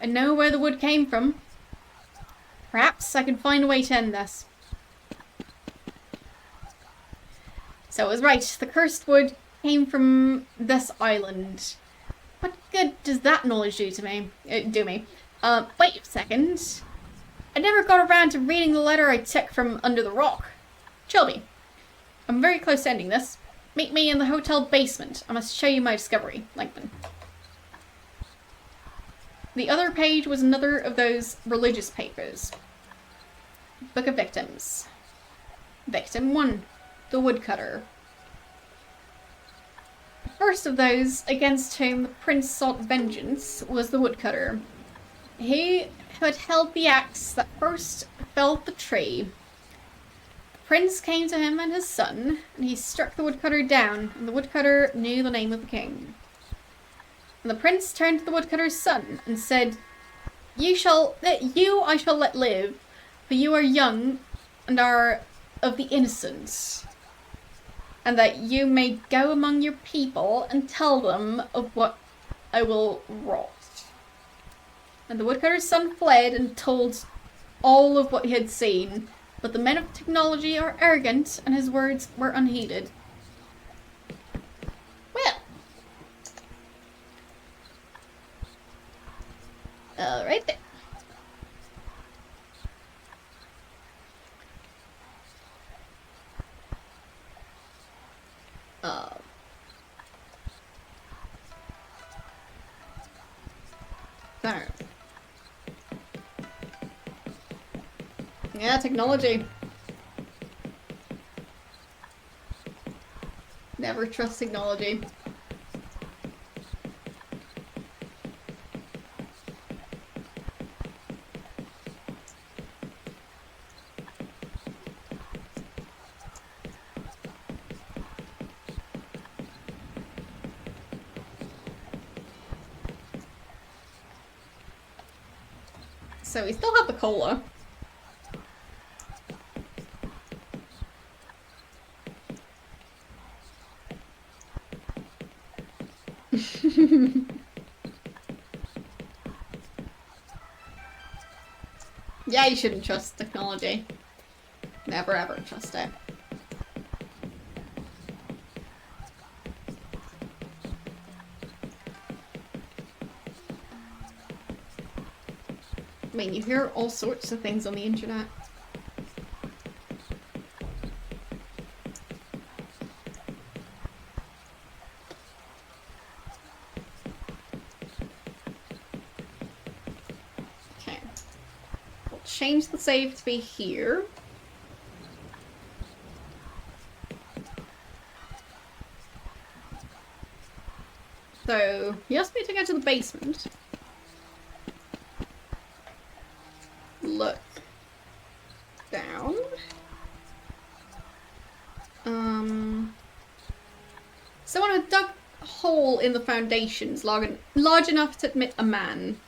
I know where the wood came from. Perhaps I can find a way to end this. So I was right. The cursed wood came from this island. What good does that knowledge do me? Wait a second. I never got around to reading the letter I took from under the rock. Trilby, I'm very close to ending this. Meet me in the hotel basement. I must show you my discovery. Langton. The other page was another of those religious papers. Book of Victims. Victim 1. The Woodcutter. The first of those against whom the prince sought vengeance was the woodcutter. He had held the axe that first felled the tree. The prince came to him and his son, and he struck the woodcutter down, and the woodcutter knew the name of the king. And the prince turned to the woodcutter's son and said, You I shall let live, for you are young and are of the innocent, and that you may go among your people and tell them of what I will wrought. And the woodcutter's son fled and told all of what he had seen, but the men of technology are arrogant, and his words were unheeded. Well. Alright then. There. Yeah, technology. Never trust technology. So we still have the cola. Yeah, you shouldn't trust technology. Never ever trust it. I mean, you hear all sorts of things on the internet. Okay. We'll change the save to be here. So, he asked me to go to the basement. Look down. Someone had dug a hole in the foundations large enough to admit a man.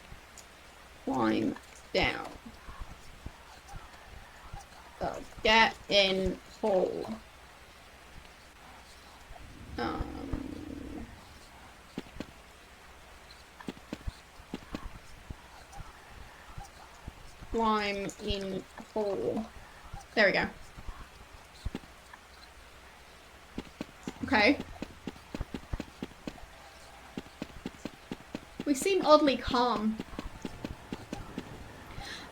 Climb down. So, get in hole. Climb in hole. There we go. Okay. We seem oddly calm.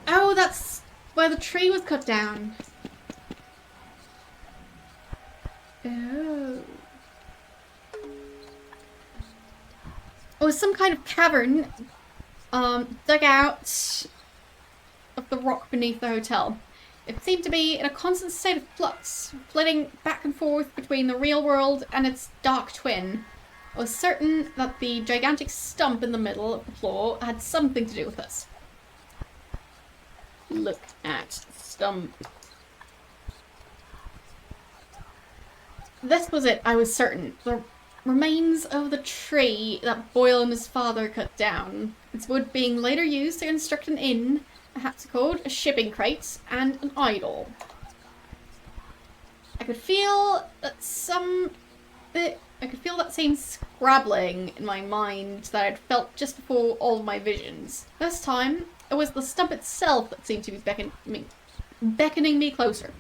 Oh, that's where the tree was cut down. Oh. Oh, some kind of cavern dug out of the rock beneath the hotel. It seemed to be in a constant state of flux, flitting back and forth between the real world and its dark twin. I was certain that the gigantic stump in the middle of the floor had something to do with this. Look at stump. This was it, I was certain. The remains of the tree that Boyle and his father cut down. Its wood being later used to construct an inn a shipping crate, and an idol. I could feel that same scrabbling in my mind that I'd felt just before all of my visions. This time, it was the stump itself that seemed to be beckoning me closer.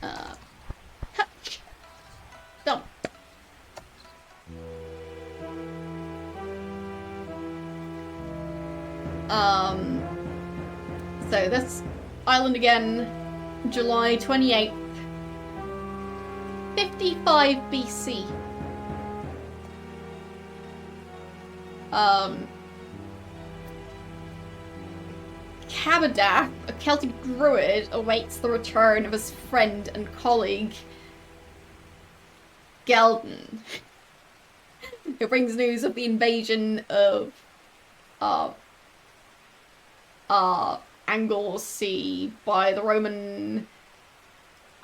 Touch. Stump. So this island again, July 28th, 55 BC. Cabadath, a Celtic druid, awaits the return of his friend and colleague, Gelden, who brings news of the invasion of Anglesey by the Roman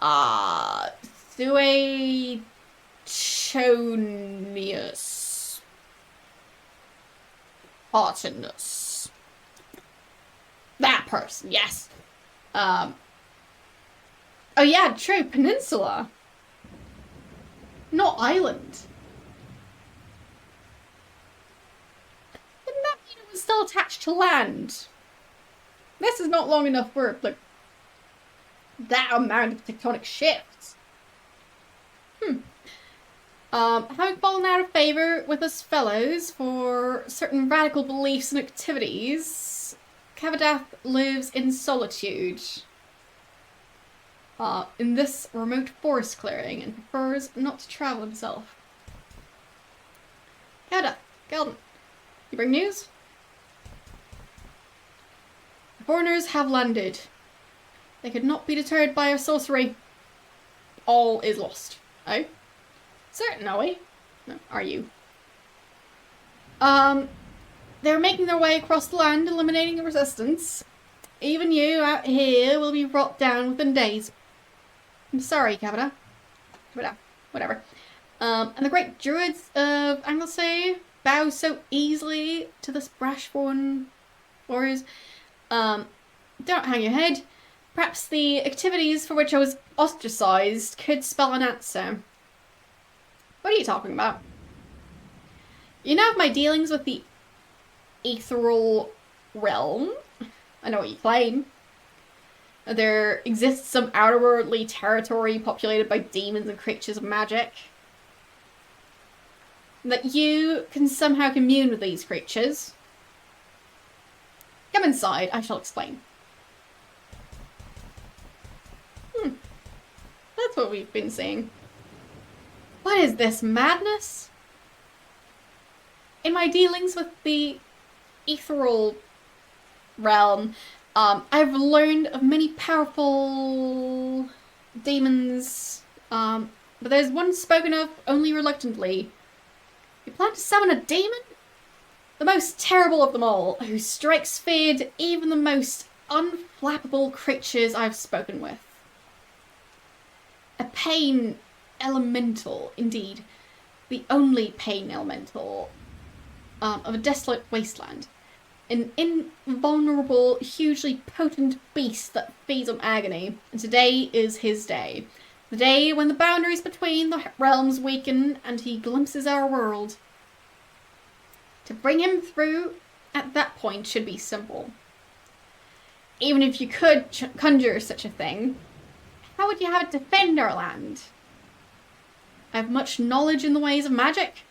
Suetonius Artinus. That person, yes. Oh yeah, true, peninsula. Not island. Didn't that mean it was still attached to land? This is not long enough for, like, that amount of tectonic shifts. Having fallen out of favour with us fellows for certain radical beliefs and activities, Cabadath lives in solitude in this remote forest clearing and prefers not to travel himself. Cabadath, Gelden, you bring news? The foreigners have landed. They could not be deterred by our sorcery. All is lost. Oh? Certain, are we? No, are you? They're making their way across the land, eliminating the resistance. Even you out here will be brought down within days. I'm sorry, Cabada. Whatever. And the great druids of Anglesey bow so easily to this brash foreign warriors. Don't hang your head. Perhaps the activities for which I was ostracized could spell an answer. What are you talking about? You know of my dealings with the ethereal realm? I know what you claim. There exists some outerworldly territory populated by demons and creatures of magic. That you can somehow commune with these creatures. Come inside, I shall explain. That's what we've been seeing. What is this, madness? In my dealings with the ethereal realm, I've learned of many powerful demons, but there's one spoken of only reluctantly. You plan to summon a demon? The most terrible of them all, who strikes fear to even the most unflappable creatures I've spoken with. A pain elemental, indeed. The only pain elemental of a desolate wasteland. An invulnerable, hugely potent beast that feeds on agony. And today is his day. The day when the boundaries between the realms weaken and he glimpses our world. To bring him through at that point should be simple. Even if you could conjure such a thing, how would you have it defend our land? I have much knowledge in the ways of magic.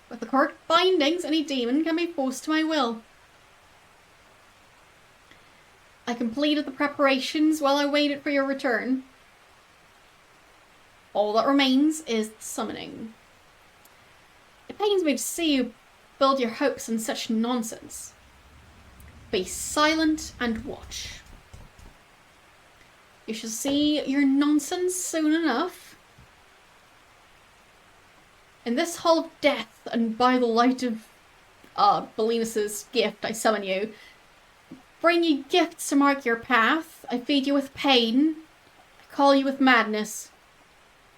With the correct bindings, any demon can be forced to my will. I completed the preparations while I waited for your return. All that remains is the summoning. It pains me to see you build your hopes on such nonsense. Be silent and watch. You shall see your nonsense soon enough. In this hall of death, and by the light of Belinus's gift, I summon you. Bring you gifts to mark your path. I feed you with pain. I call you with madness.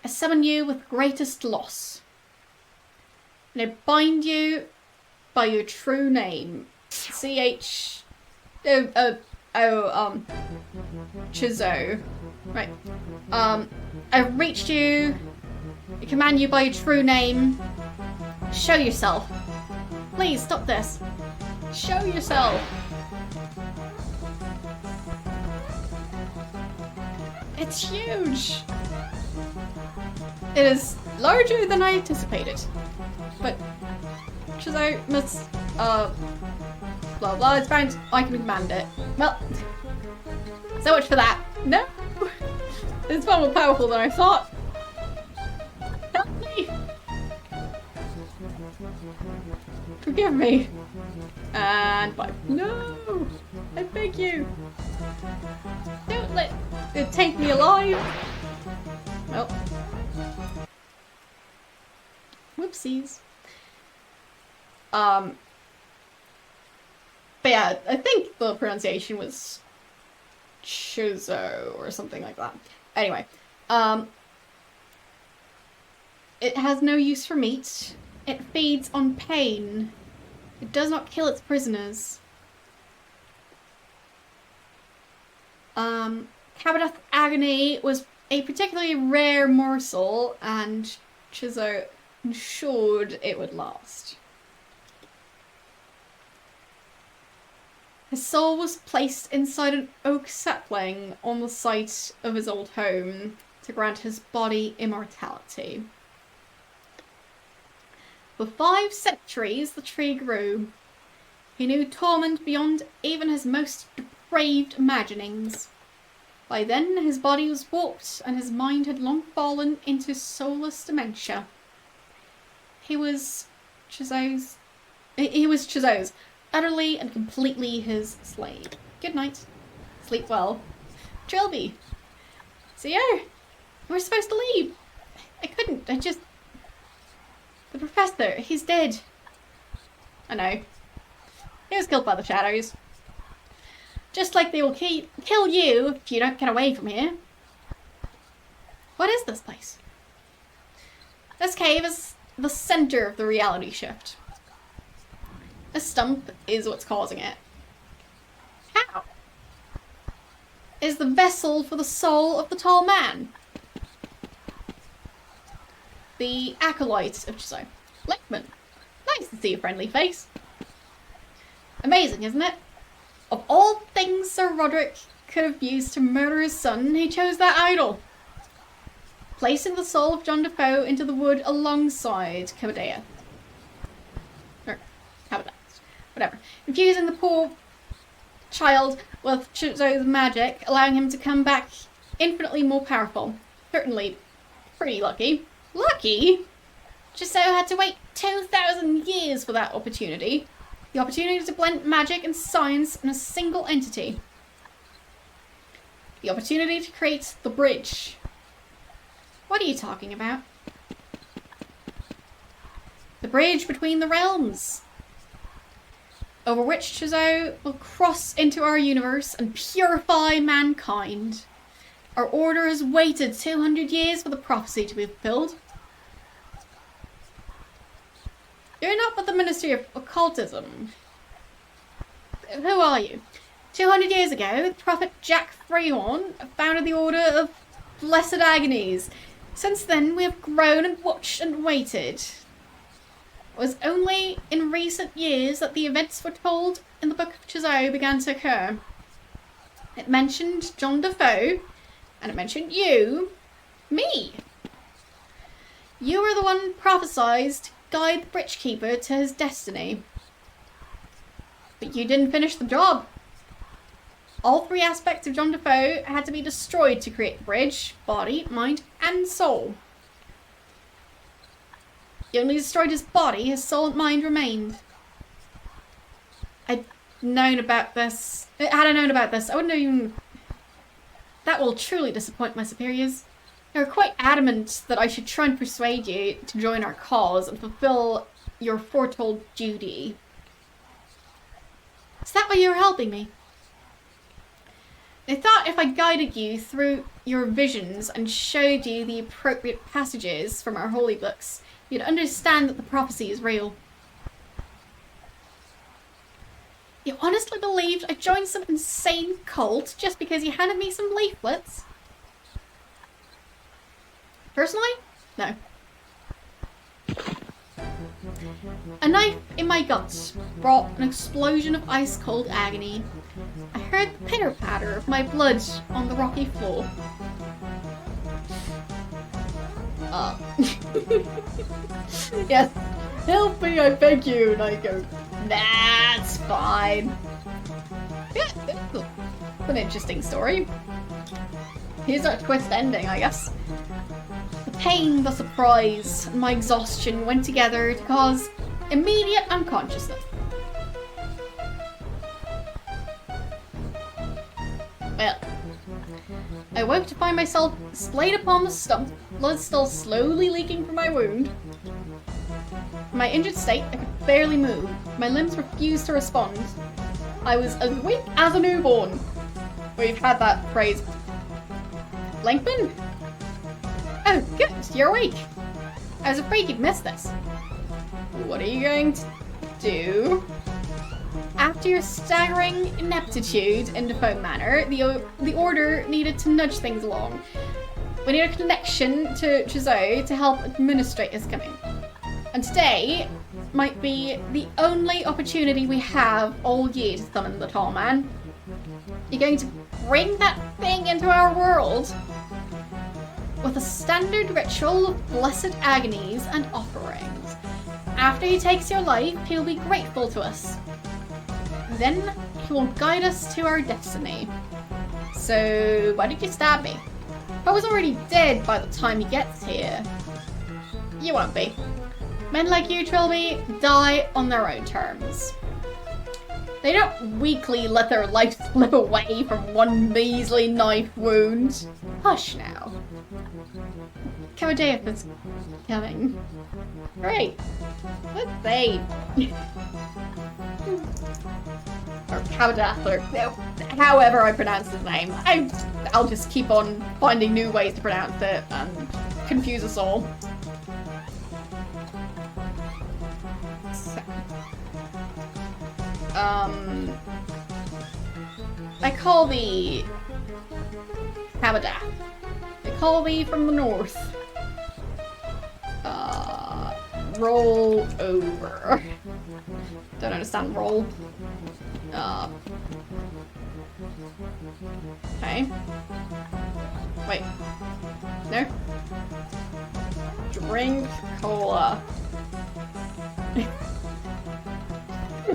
I summon you with greatest loss. And I bind you by your true name. CH Chizo. Right. I've reached you. I command you by your true name. Show yourself. Please, stop this. Show yourself. It's huge. It is larger than I anticipated. But Chizo must, blah blah, it's bound. I can command it. Well, so much for that. No! It's far more powerful than I thought. Help me! Forgive me. And bye. No! I beg you. Don't let it take me alive. Well. Whoopsies. But yeah, I think the pronunciation was Chuzo or something like that. Anyway, it has no use for meat. It feeds on pain. It does not kill its prisoners. Cabadath agony was a particularly rare morsel, and Chizo ensured it would last. His soul was placed inside an oak sapling on the site of his old home to grant his body immortality. For 5 centuries the tree grew. He knew torment beyond even his most depraved imaginings. By then his body was warped and his mind had long fallen into soulless dementia. He was Chizo's, utterly and completely his slave. Good night. Sleep well. Trilby. So yeah, we're supposed to leave. I couldn't, The professor, he's dead. I know. He was killed by the shadows. Just like they will kill you if you don't get away from here. What is this place? This cave is the center of the reality shift. A stump is what's causing it. How? It is the vessel for the soul of the tall man. The acolyte of Chizo. Lickman. Nice to see a friendly face. Amazing, isn't it? Of all things Sir Roderick could have used to murder his son, he chose that idol. Placing the soul of John Defoe into the wood alongside Cabadath. Or Cabadath. Whatever. Infusing the poor child with Chizo's magic, allowing him to come back infinitely more powerful. Certainly pretty lucky. Lucky? Chizo had to wait 2,000 years for that opportunity. The opportunity to blend magic and science in a single entity. The opportunity to create the bridge. What are you talking about? The bridge between the realms. Over which Chizo will cross into our universe and purify mankind. Our order has waited 200 years for the prophecy to be fulfilled. You're not with the Ministry of Occultism. Who are you? 200 years ago, the Prophet Jack Freehorn founded the Order of Blessed Agonies. Since then, we have grown and watched and waited. It was only in recent years that the events foretold in the Book of Chizo began to occur. It mentioned John Defoe, and it mentioned you, me. You were the one prophesied to guide the Bridge Keeper to his destiny. But you didn't finish the job. All 3 aspects of John Defoe had to be destroyed to create the bridge: body, mind, and soul. You only destroyed his body, his soul and mind remained. Had I known about this, I wouldn't have even... That will truly disappoint my superiors. They were quite adamant that I should try and persuade you to join our cause and fulfill your foretold duty. Is that why you were helping me? They thought if I guided you through your visions and showed you the appropriate passages from our holy books, you'd understand that the prophecy is real. You honestly believed I joined some insane cult just because you handed me some leaflets? Personally? No. A knife in my guts brought an explosion of ice-cold agony. I heard the pitter-patter of my blood on the rocky floor. Yes, help me, I beg you. And I go, nah, it's fine. Yeah, it's an interesting story. Here's our twist ending, I guess. The pain, the surprise, and my exhaustion went together to cause immediate unconsciousness. Well, I woke to find myself splayed upon the stump, blood still slowly leaking from my wound. In my injured state, I could barely move. My limbs refused to respond. I was as weak as a newborn. We've had that phrase. Blankman? Oh, good, you're awake. I was afraid you'd miss this. What are you going to do? After your staggering ineptitude in the phone manner, the order needed to nudge things along. We need a connection to Chizo to help administrate his coming. And today might be the only opportunity we have all year to summon the tall man. You're going to bring that thing into our world with a standard ritual of blessed agonies and offerings. After he takes your life, he'll be grateful to us. Then he will guide us to our destiny. So, why did you stab me? I was already dead by the time he gets here. You won't be. Men like you, Trilby, die on their own terms. They don't weakly let their life slip away from one measly knife wound. Hush now. Kawadeif is coming. Great. Let's say. Or Kawadeif, or however I pronounce his name. I'll just keep on finding new ways to pronounce it and confuse us all. So, I call thee Kawadeif. I call thee from the north. Roll over. Don't understand roll. Okay. Wait. No? Drink cola.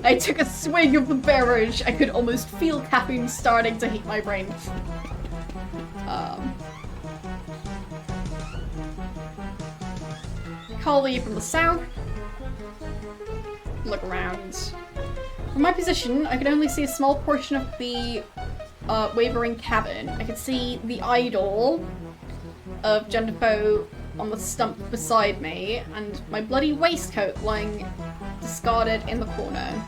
I took a swig of the beverage. I could almost feel caffeine starting to heat my brain. Collie from the south. Look around. From my position, I could only see a small portion of the wavering cabin. I could see the idol of Gendefoe on the stump beside me, and my bloody waistcoat lying discarded in the corner.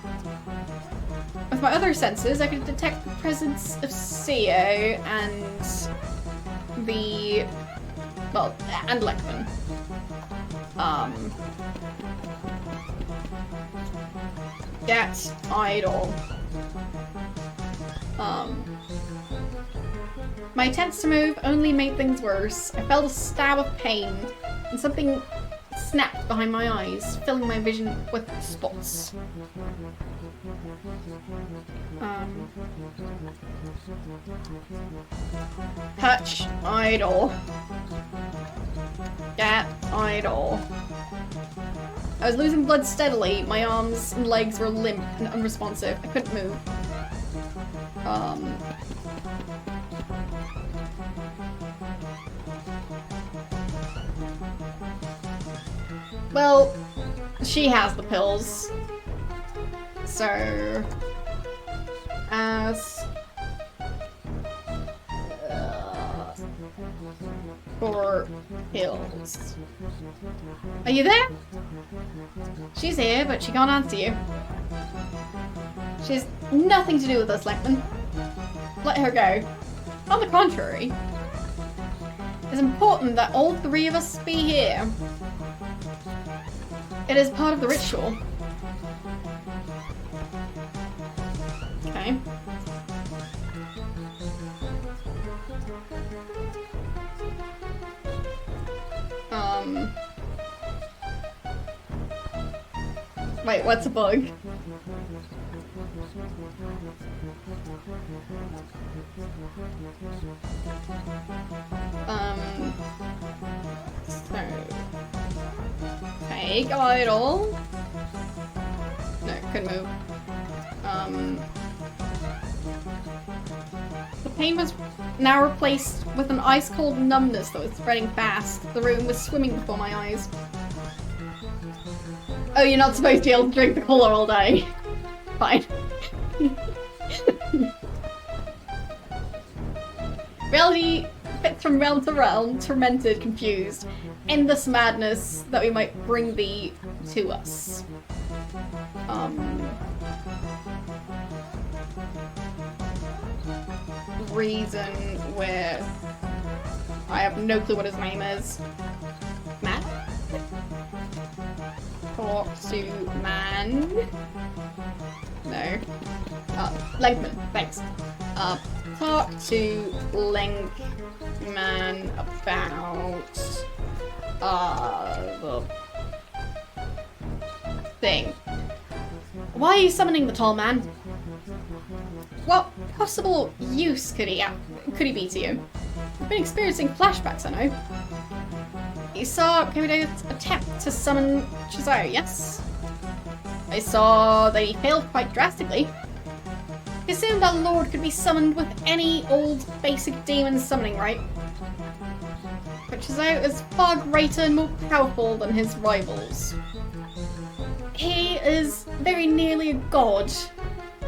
With my other senses, I could detect the presence of Seo and the... well, and Lekman. That idol. My attempts to move only made things worse. I felt a stab of pain, and something snapped behind my eyes, filling my vision with spots. Touch idol. That idol. I was losing blood steadily. My arms and legs were limp and unresponsive. I couldn't move. Well, she has the pills. So... as... for pills. Are you there? She's here, but she can't answer you. She has nothing to do with us, Lekman. Let her go. On the contrary, it's important that all three of us be here. It is part of the ritual. Okay. Wait, what's a bug? So... Take idle. No, couldn't move. The pain was now replaced with an ice-cold numbness that was spreading fast. The room was swimming before my eyes. Oh, you're not supposed to be able to drink the colour all day. Fine. Reality fits from realm to realm, tormented, confused. Endless madness that we might bring thee to us. Reason where I have no clue what his name is. Matt? Talk to man. No. Lenkman, thanks. Talk to Lenkman about the thing. Why are you summoning the tall man? What possible use could he be to you? I've been experiencing flashbacks, I know. You saw Komodo's attempt to summon Shazio, yes? I saw that he failed quite drastically. He assumed our lord could be summoned with any old basic demon summoning, right? But Shazio is far greater and more powerful than his rivals. He is very nearly a god.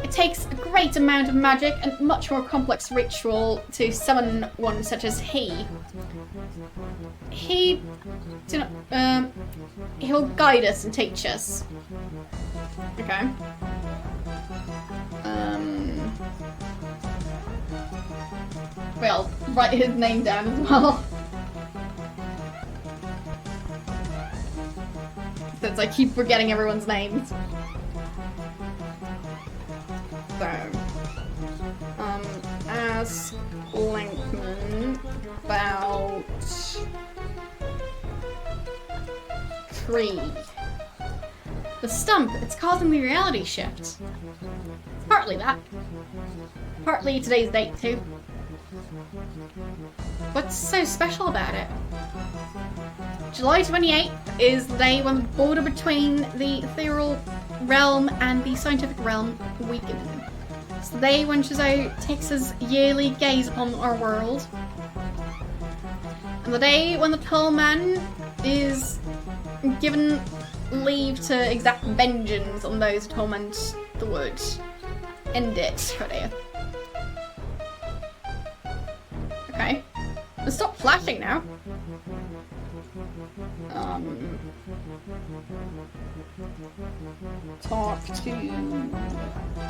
It takes a great amount of magic and much more complex ritual to summon one such as he. He'll guide us and teach us. Okay. Well, write his name down as well. Since I keep forgetting everyone's names. So, ask Lenkman about tree. The stump, it's causing the reality shift. It's partly that. Partly today's date too. What's so special about it? July 28th is the day when the border between the ethereal realm and the scientific realm weaken. It's the day when Shazio takes his yearly gaze upon our world. And the day when the tall man is given leave to exact vengeance on those who torment the wood. End it, Rodeo. Okay. Let's stop flashing now. Talk to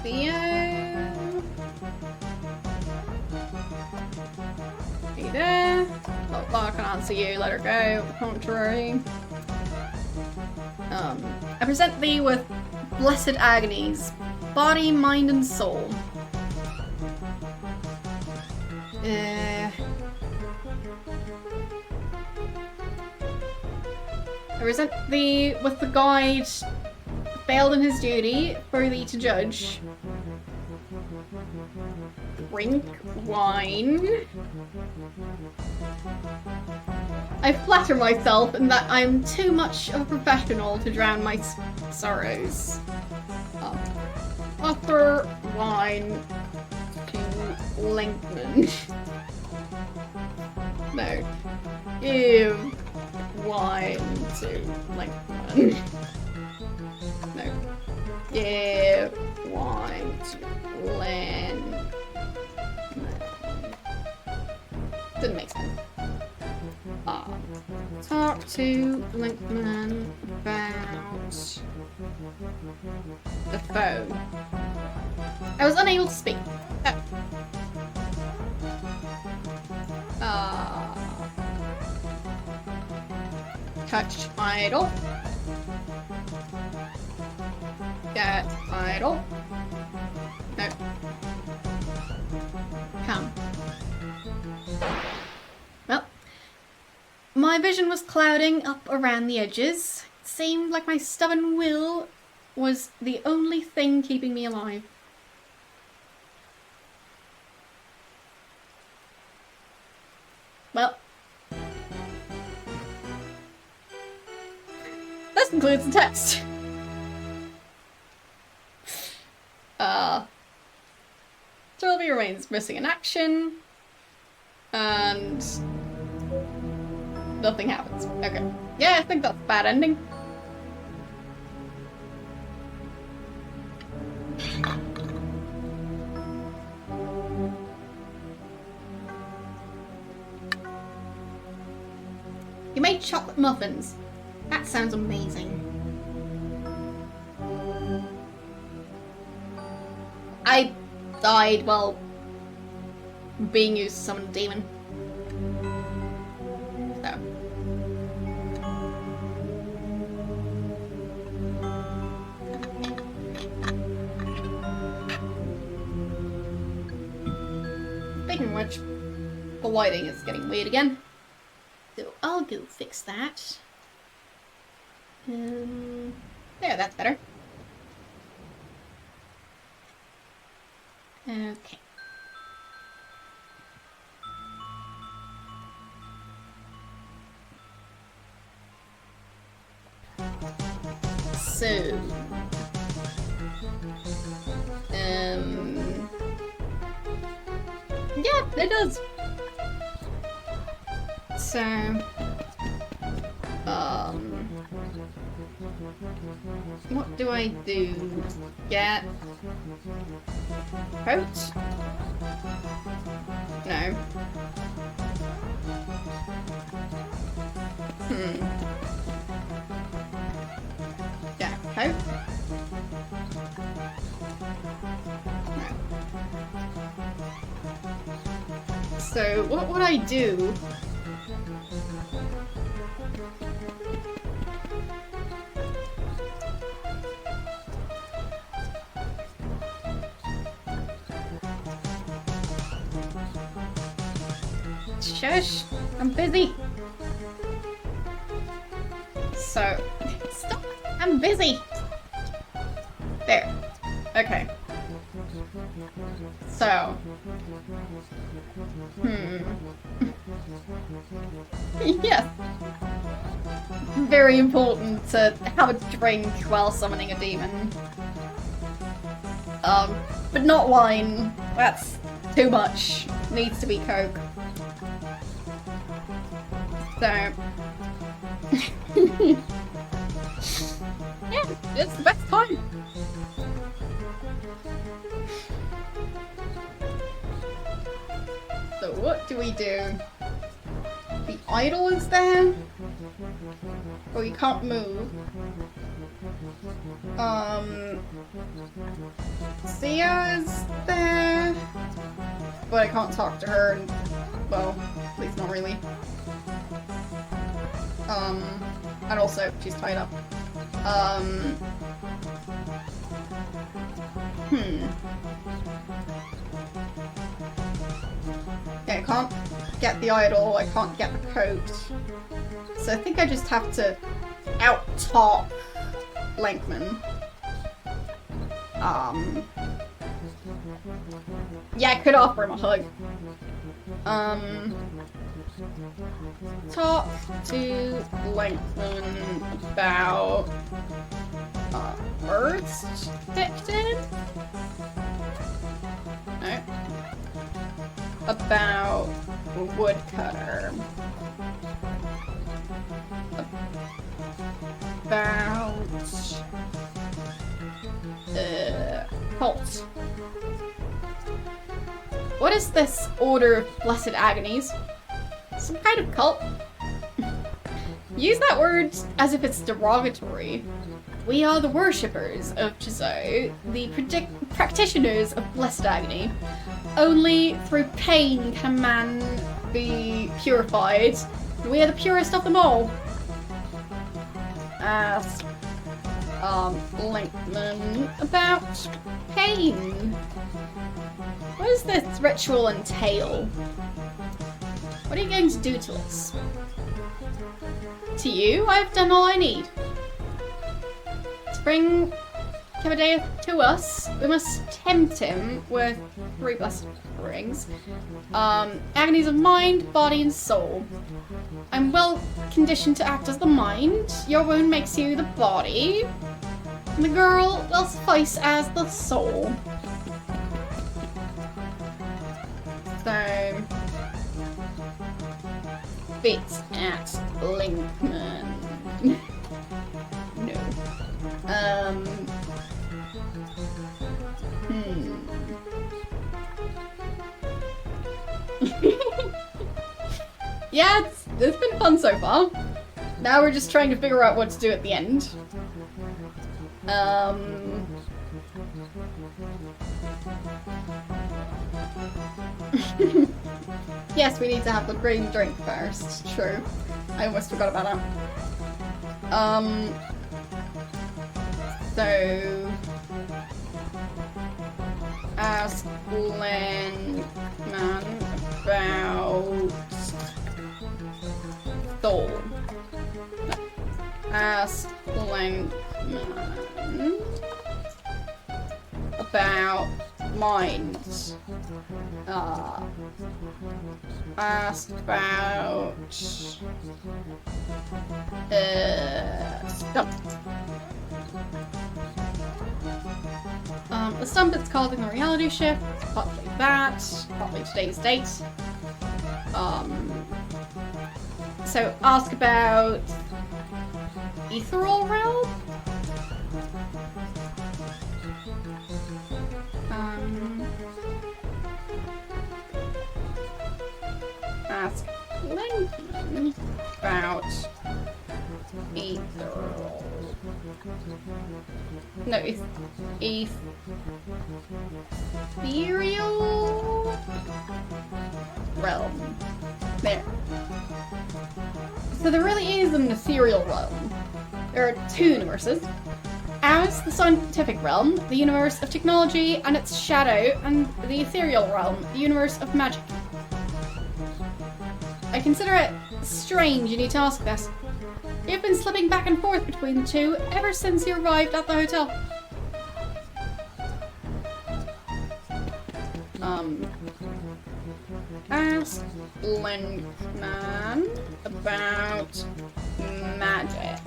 Theo. Hey there. Oh, I can answer you. Let her go. Contrary. I present thee with blessed agonies, body, mind, and soul. I present thee with the guide failed in his duty for thee to judge. Drink wine. I flatter myself in that I'm too much of a professional to drown my sorrows. Offer wine to Lenkman. No. Give wine to Lenkman. No. Give wine to Lenkman. Didn't make sense. Talk to Lenkman about the phone. I was unable to speak. Touch idle. Get idle. No. My vision was clouding up around the edges. It seemed like my stubborn will was the only thing keeping me alive. Well, this concludes the text. Trilby remains missing in action, and nothing happens. Okay. Yeah, I think that's a bad ending. You made chocolate muffins. That sounds amazing. I died while being used to summon a demon. So. Speaking of which, the lighting is getting weird again. So I'll go fix that. There, that's better. Okay. So, yeah, it does. So, what do I do? Get coat? No. Yeah, coat? No. So, what would I do? Shush! I'm busy! So... Stop! I'm busy! There. Okay. So... Yes. Very important to have a drink while summoning a demon. But not wine. That's too much. Needs to be Coke. So... yeah, it's the best time. So what do we do? The idol is there? Oh, you can't move. Sia is there? But I can't talk to her and, well, at least not really. And also, she's tied up. Yeah, I can't get the idol, I can't get the coat. So I think I just have to out-talk Lankman. Yeah, I could offer him a hug. Talk to Lankman about Earth's detected? No. About woodcutter. About cult. What is this Order of Blessed Agonies? Some kind of cult? Use that word as if it's derogatory. We are the worshippers of Chizo, the practitioners of Blessed Agony. Only through pain can man be purified. We are the purest of them all. Ask Lankman about pain. What does this ritual entail? What are you going to do to us? to you, I've done all I need. To bring Kevadea to us, we must tempt him with 3 blessed rings. Agonies of mind, body, and soul. I'm well conditioned to act as the mind. Your wound makes you the body. And the girl will suffice as the soul. So... Bits at Linkman. No. Yeah, it's been fun so far. Now we're just trying to figure out what to do at the end. Yes, we need to have the green drink first. True. I almost forgot about that. So... Ask Linkman about... Soul. Ask Linkman about mind. Ask about stump. The stump is causing the reality shift, partly that, partly today's date. So ask about ethereal realm? Ask Linkman about ethereal. No, it's ethereal realm. There. So there really is an ethereal realm. There are 2 universes. Ours, the scientific realm, the universe of technology and its shadow, and the ethereal realm, the universe of magic. I consider it strange you need to ask this. You've been slipping back and forth between the 2 ever since you arrived at the hotel. Ask Linkman about magic.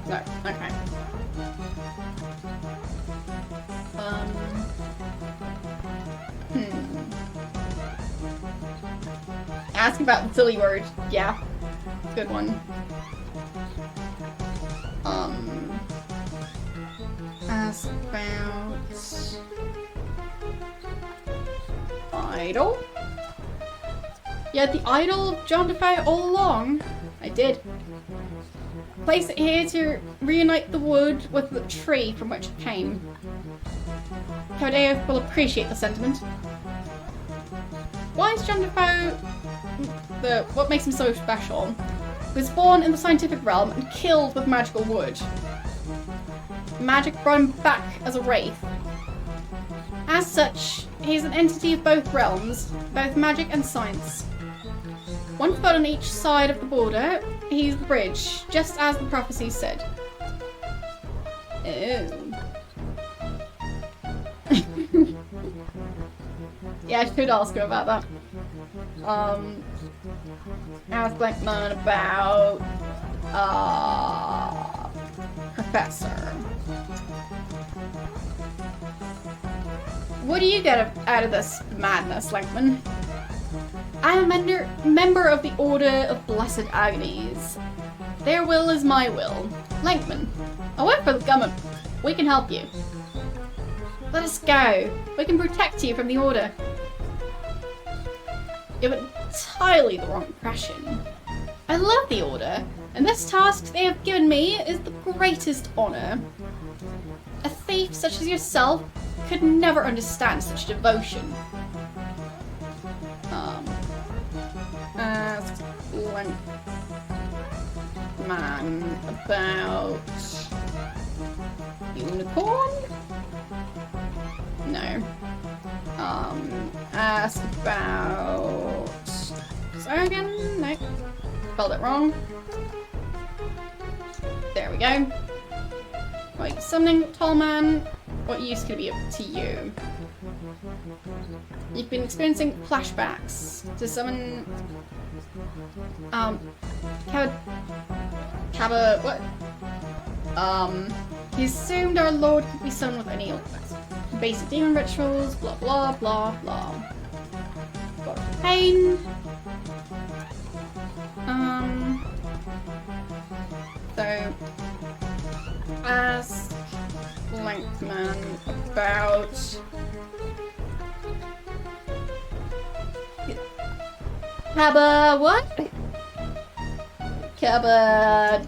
No, okay. Ask about the silly word. Yeah. Good one. Ask about... idol? You had the idol of John Defoe all along. I did. Place it here to reunite the wood with the tree from which it came. Kevadea will appreciate the sentiment. Why is John Defoe what makes him so special? He was born in the scientific realm and killed with magical wood. Magic brought him back as a wraith. As such, he is an entity of both realms, both magic and science. One foot on each side of the border, he's the bridge, just as the prophecy said. Oh. Yeah, I should ask him about that. Ask Linkman about Professor. What do you get out of this madness, Linkman? I'm a member of the Order of Blessed Agonies. Their will is my will. Linkman, I work for the government. We can help you. Let us go. We can protect you from the Order. You have entirely the wrong impression. I love the Order, and this task they have given me is the greatest honour. A thief such as yourself could never understand such devotion. Ask Linkman about unicorn? No. Ask about... Sorry again? No. spelled it wrong. There we go. Right, summoning Tall Man. What use could be up to you? You've been experiencing flashbacks. To summon... what? He assumed our lord could be summoned with any basic demon rituals, blah blah blah blah. God of Pain. So... Ask Blankman about... Cabba... what? Cabba...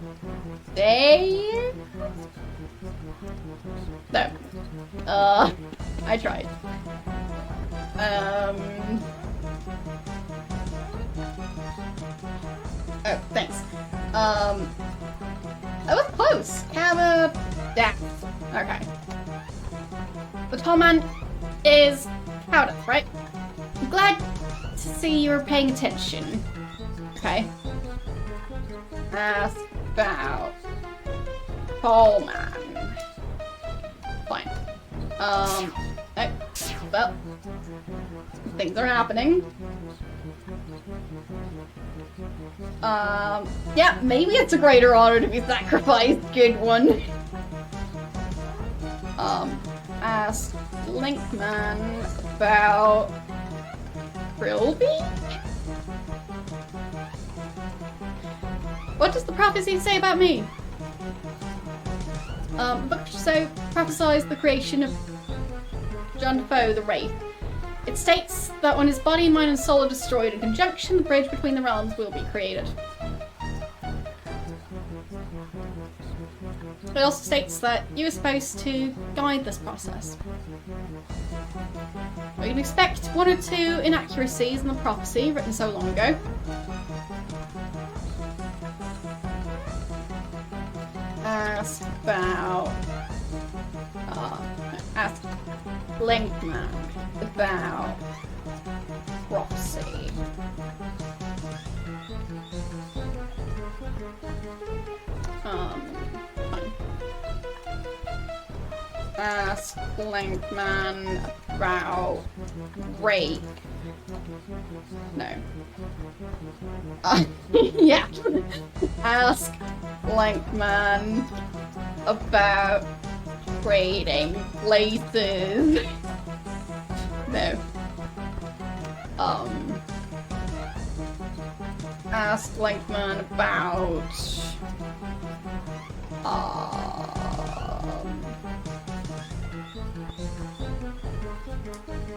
Day? No. I tried. Oh, thanks. That was close. Cabba... yeah. Okay. The tall man is Cowdeath, right? I'm glad to see you're paying attention. Okay. Ask about tall man. Fine. Oh, well, things are happening. Yeah, maybe it's a greater honor to be sacrificed, good one. Ask Linkman about Trilby? What does the prophecy say about me? Book so prophesies the creation of John Defoe, the Wraith. It states that when his body, mind, and soul are destroyed in conjunction, the bridge between the realms will be created. It also states that you are supposed to guide this process. You can expect one or two inaccuracies in the prophecy written so long ago. Ask about... ask Linkman about prophecy. Fine. Ask Linkman about rape. No. Yeah. Ask Linkman about trading places. No. Ask Linkman about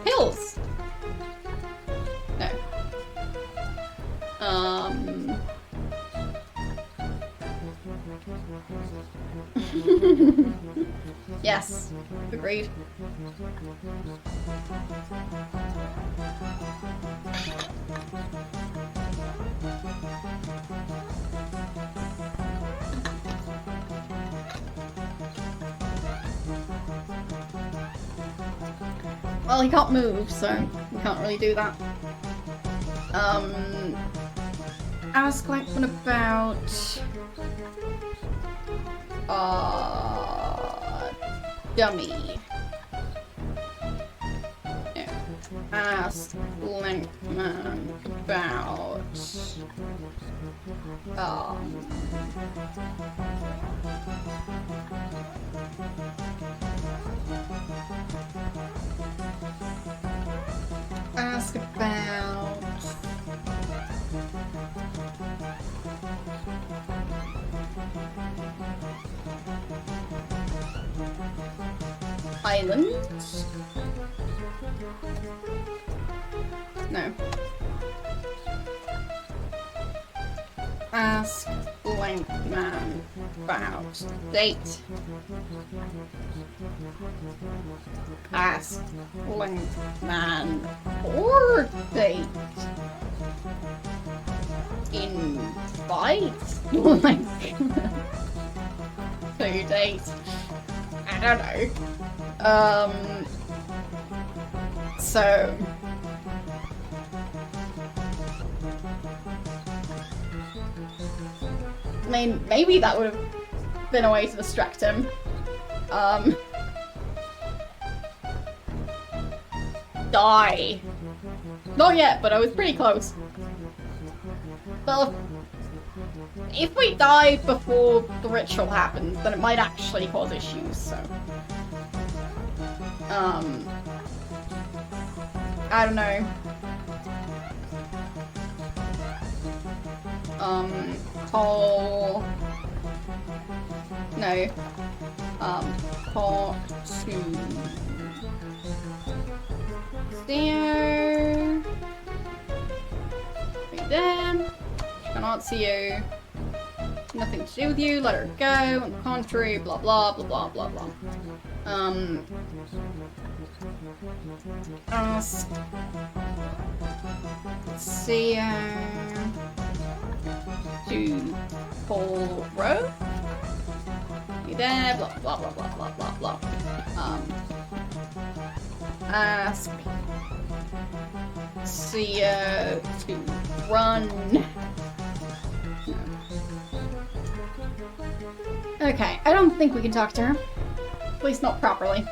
pills. No. Yes, agreed. Well, he can't move, so we can't really do that. Ask Blankman about... dummy. No. Ask Blankman about... ask about... islands? No. Ask Blankman about date. Ask Blankman or date. Invite? Like, to date. I don't know. So... mean, maybe that would have been a way to distract him. Die. Not yet, but I was pretty close. Well, if we die before the ritual happens, then it might actually cause issues, so... I don't know. Call... No. Call to... Theo... Right there. Cannot see you. Nothing to do with you, let her go, on the contrary, blah blah blah blah blah blah. Ask Theo to Paul Rowe. You there, blah blah blah blah blah blah blah. Ask Theo to run. Okay, I don't think we can talk to her. At least not properly.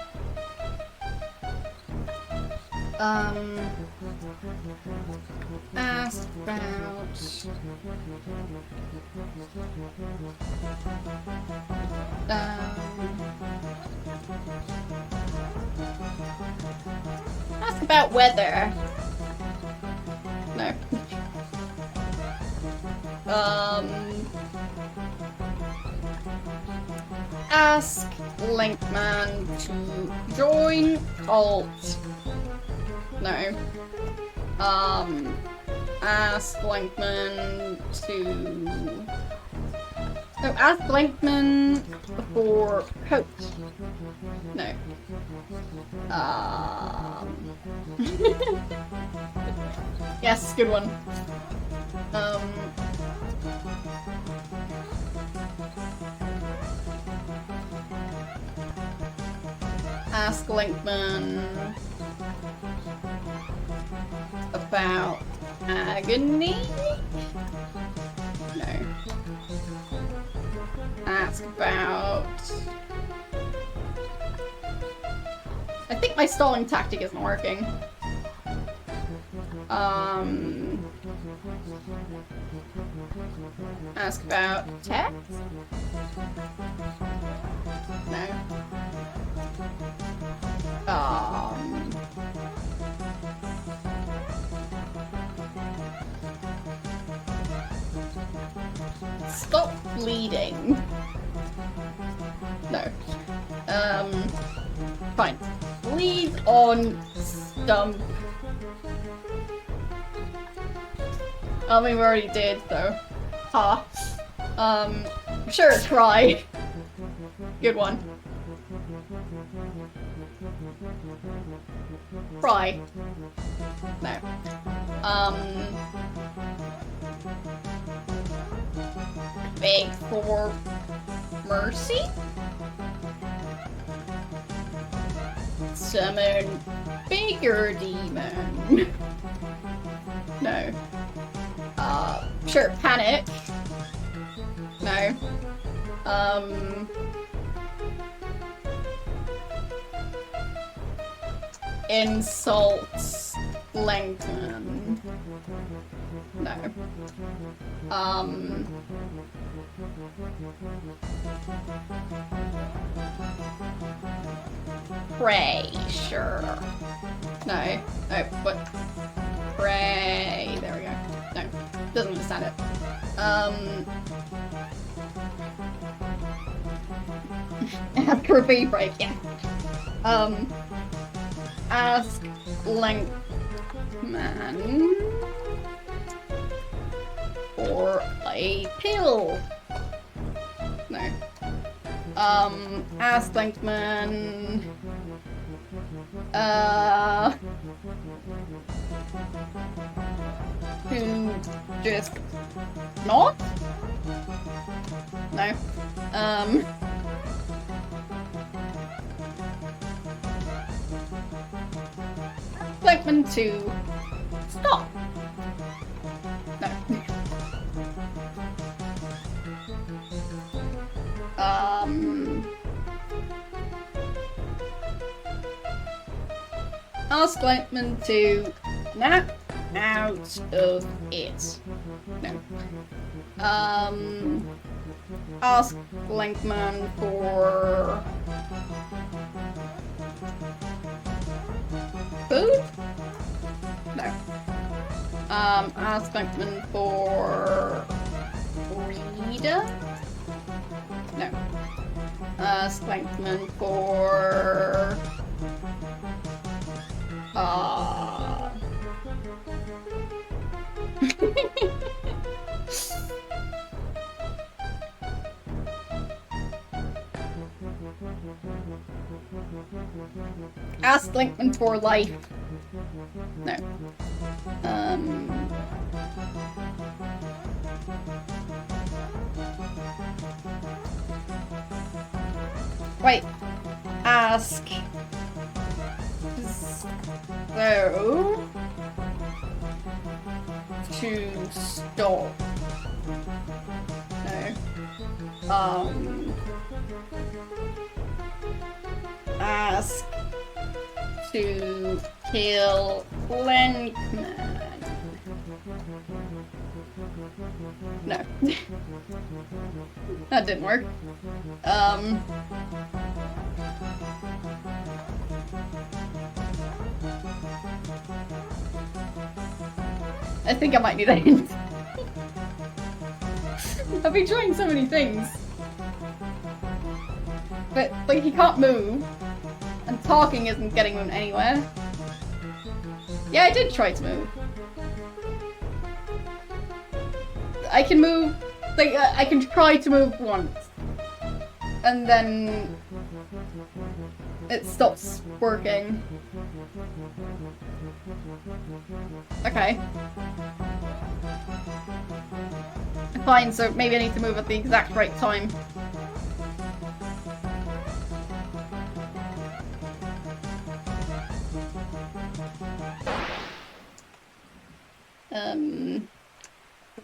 Ask about... Ask about weather. No. Ask Linkman to join cult. No. Ask Linkman to... No, ask Linkman for coach. No. Yes, good one. Ask Linkman about agony? No. Ask about... I think my stalling tactic isn't working. Ask about text? No. Stop bleeding. No. Fine. Bleed on stump. I mean, we already did, though. Ha. Sure, try. Good one. Try. No. Beg for mercy? Summon bigger demon. No. Sure, panic. No. Insults Langton. No. Pray, sure. No. No, but pray. There we go. No. Doesn't understand it. After a bee break, yeah. Ask Lankman for a pill. No. Ask Lankman. To just not? No. Lankman to stop. No. Ask Lightman to nap out of it. No. Ask Blankman for food? No. Ask Blankman for reader? No. Ask Blankman for ask Linkman for life. No. Wait. Ask. So. To stop. No. Ask to kill Blankman. No. That didn't work. I think I might need a hint. I've been trying so many things. But, like, he can't move. And talking isn't getting him anywhere. Yeah, I did try to move. I can move... Like, I can try to move once. And then... it stops working. Okay. Fine, so maybe I need to move at the exact right time.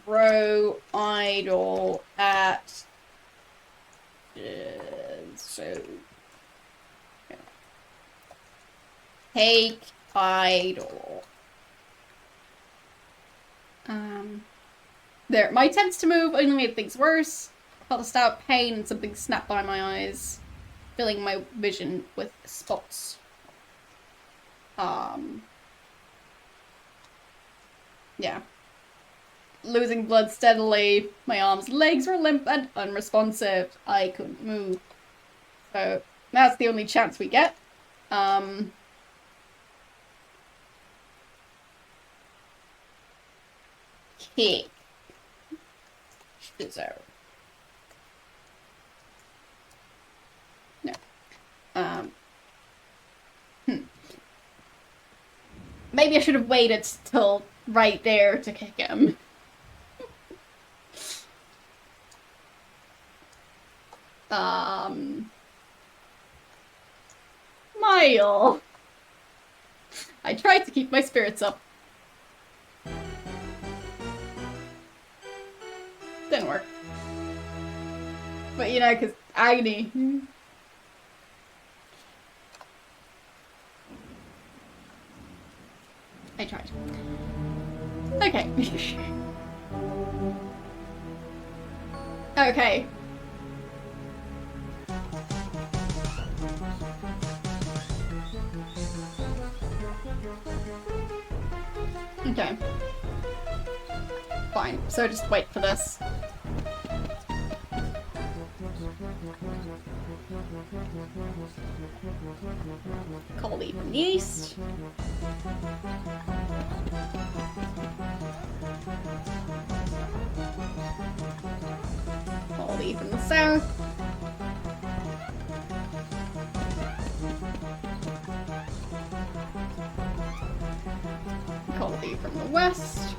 Throw idol at... so... Take idol. There. My attempts to move only made things worse. Felt a stout pain and something snapped by my eyes, filling my vision with spots. Yeah. Losing blood steadily. My arms and legs were limp and unresponsive. I couldn't move. So, that's the only chance we get. Kick. Deserve. No. Maybe I should have waited till right there to kick him. Mile. I tried to keep my spirits up. Didn't work. But you know, because agony. I tried. Okay. Okay. Okay. Fine. So just wait for this. Colby from the east. Colby from the south. Colby from the west.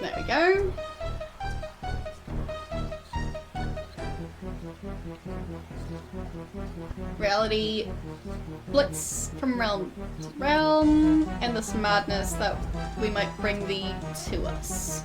There we go. Reality blitz from realm to realm, endless madness that we might bring thee to us.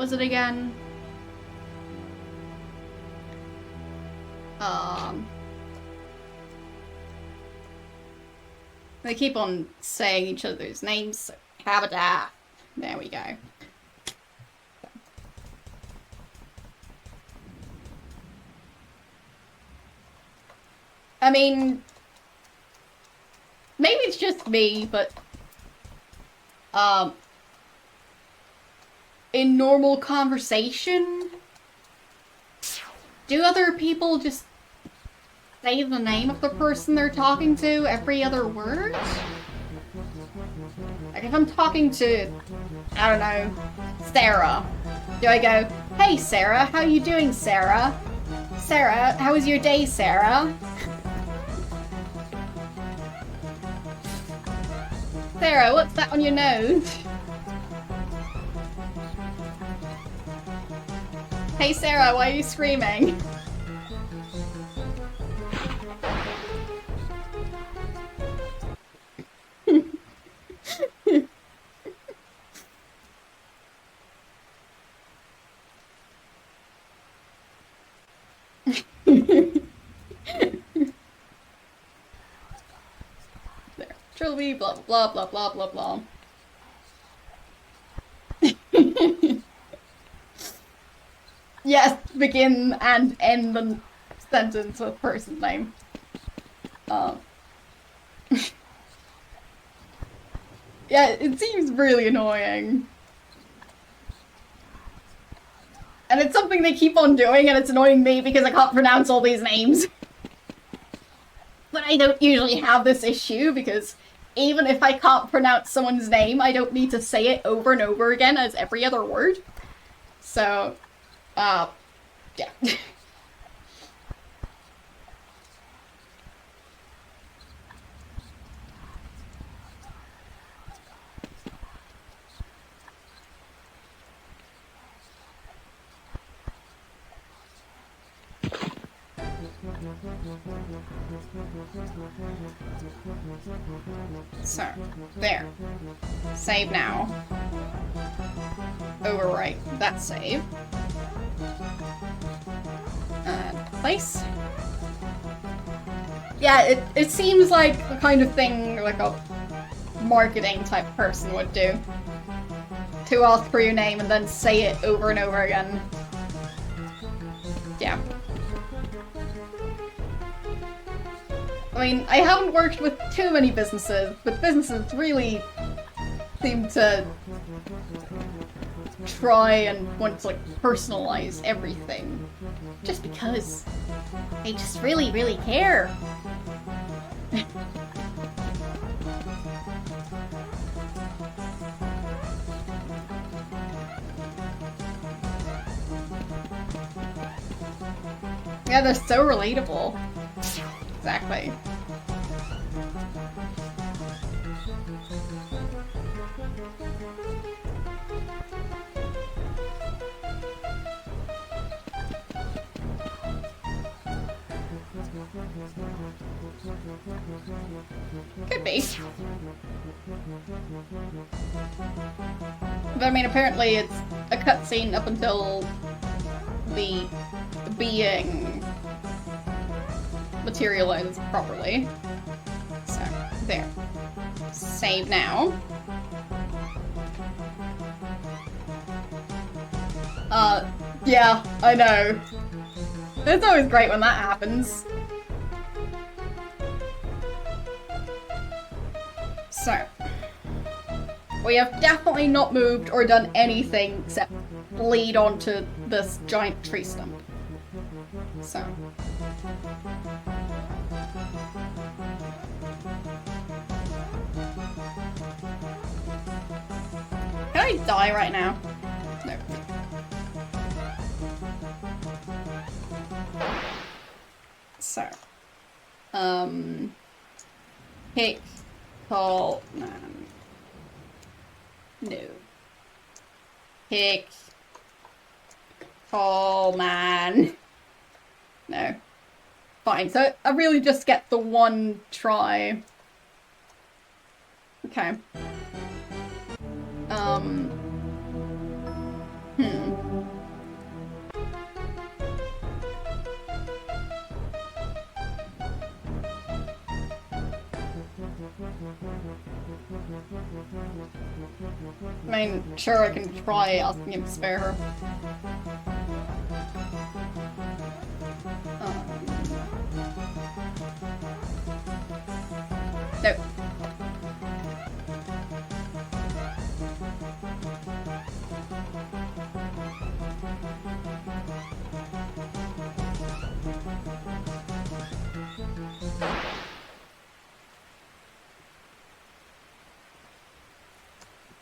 was it again? They keep on saying each other's names, so habitat. There we go. I mean, maybe it's just me, but in normal conversation, do other people just say the name of the person they're talking to every other word? Like if I'm talking to, I don't know, Sarah, do I go, "Hey Sarah, how you doing, Sarah? Sarah, how was your day, Sarah? Sarah, what's that on your nose? Hey Sarah, why are you screaming?" There. Trilby, blah blah blah blah blah blah blah. Yes, begin and end the sentence with person name. Yeah, it seems really annoying. And it's something they keep on doing, and it's annoying me because I can't pronounce all these names. But I don't usually have this issue, because even if I can't pronounce someone's name, I don't need to say it over and over again as every other word. So, yeah. So, there. Save now. Overwrite that save. Place. Yeah, it seems like the kind of thing like a marketing type person would do. To ask for your name and then say it over and over again. Yeah. I mean, I haven't worked with too many businesses, but businesses really seem to try and want to, like, personalize everything. Just because they just really, really care. Yeah, they're so relatable. Exactly. Could be. But I mean, apparently it's a cutscene up until the being materializes properly. So, there. Save now. Yeah, I know. It's always great when that happens. So, we have definitely not moved or done anything except bleed onto this giant tree stump. So. Can I die right now? No. So. Pick, call, man. No. Pick, call, man. No. Fine, so I really just get the one try. Okay. I mean, sure, I can try asking him to spare her. No.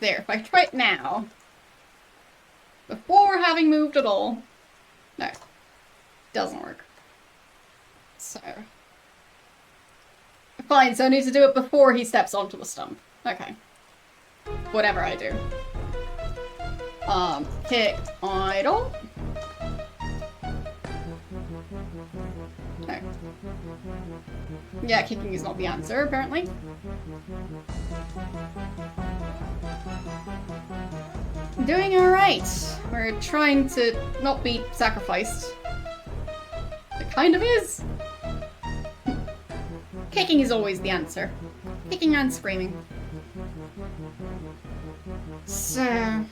There, if I try it now, before having moved at all, no, doesn't work. So, fine, so I need to do it before he steps onto the stump. Okay. Whatever I do. Kick, idle. No. Yeah, kicking is not the answer, apparently. Doing alright. We're trying to not be sacrificed. It kind of is. Kicking is always the answer. Kicking and screaming. So...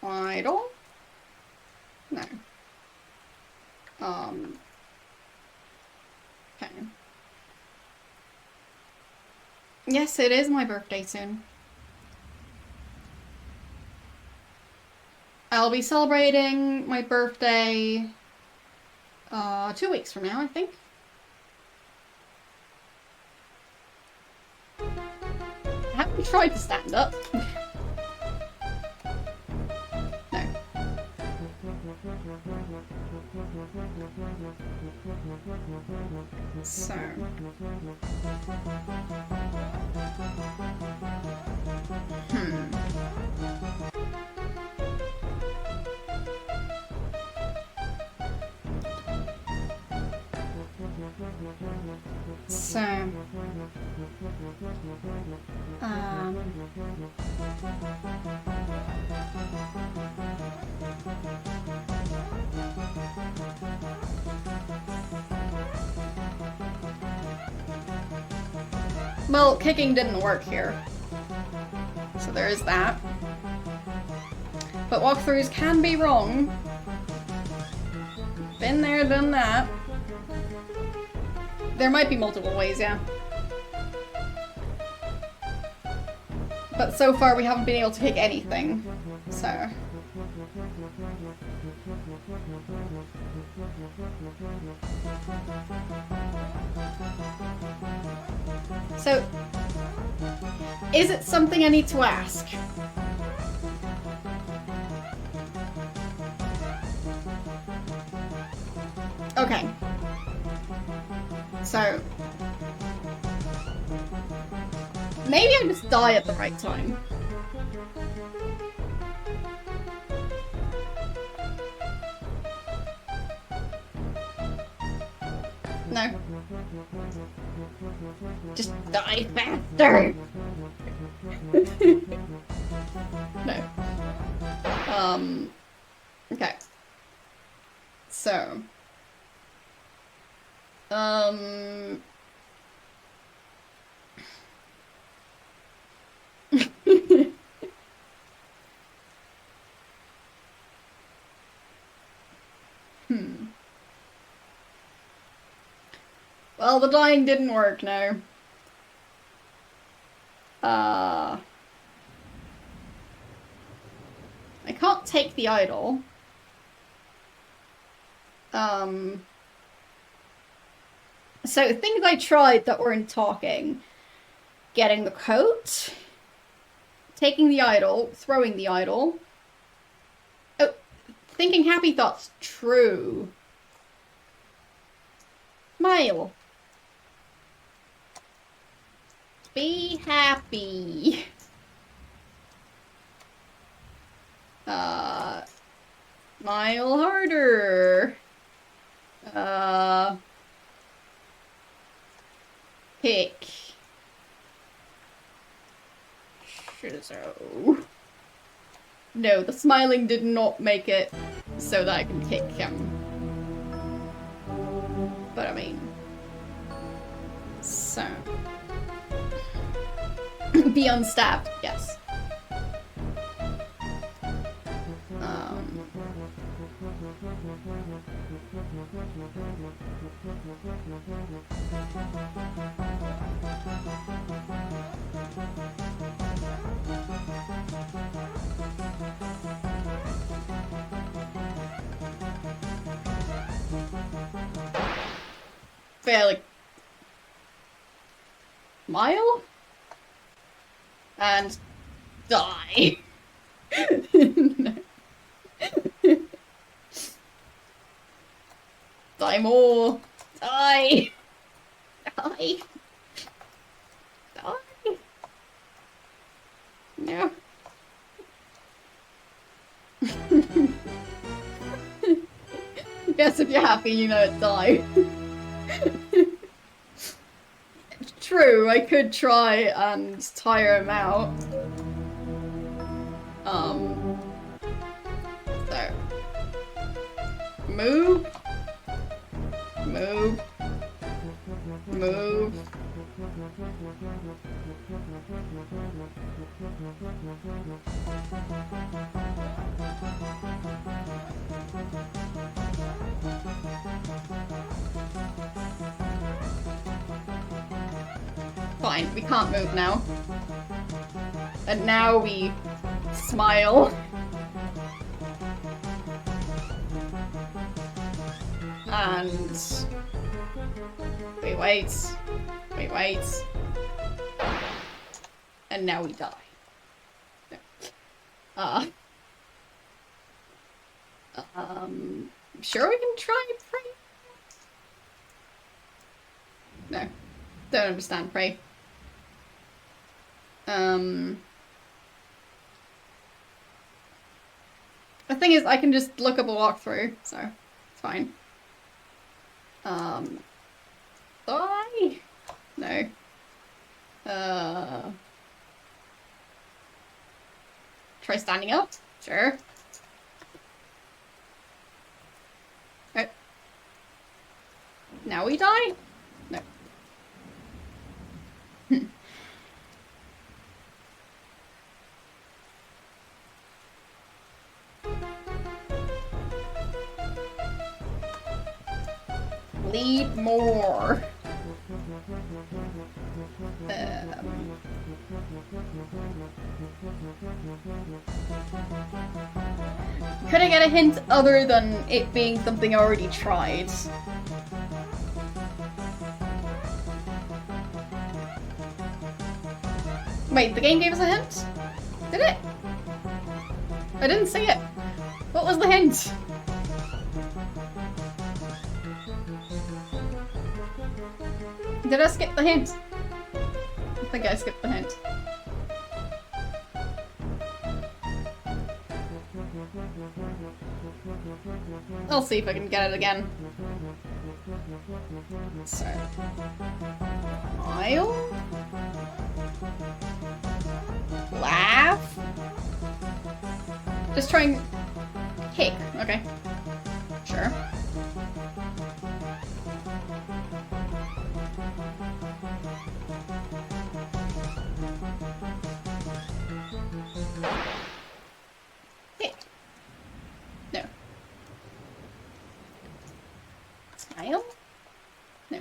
idle? No. Okay. Yes, it is my birthday soon. I'll be celebrating my birthday 2 weeks from now, I think. I haven't tried to stand up. No. So... So, well, kicking didn't work here. So there is that. But walkthroughs can be wrong. Been there, done that. There might be multiple ways, yeah. But so far we haven't been able to pick anything, so... So... is it something I need to ask? Okay. So... maybe I just die at the right time. No. Just die faster! No. Okay. So. Well, the dying didn't work, no. I can't take the idol. So things I tried that weren't talking. Getting the coat. Taking the idol. Throwing the idol. Oh, thinking happy thoughts. True. Smile. Be happy. Smile harder. Pick. Shizzo. No, the smiling did not make it so that I can kick him. But I mean... So... Be unstabbed, yes. Fairly... Smile? And... die. No. Die more. Die. Die. Die. No. Yes, if you're happy, you know it died. True, I could try and tire him out. So. Move. Move. Move. Fine, we can't move now. And now we smile. And we wait. We wait. And now we die. No. Sure we can try and pray? No. Don't understand pray. The thing is, I can just look up a walkthrough, so it's fine. Die? No. Try standing up? Sure. Oh. Now we die? No. Bleed more. Could I get a hint other than it being something I already tried? Wait, the game gave us a hint? Did it? I didn't see it. What was the hint? Did I skip the hint? I think I skipped the hint. I'll see if I can get it again. So... Smile? Laugh? Just try and kick. Okay. Sure. Hit. No. Smile? No.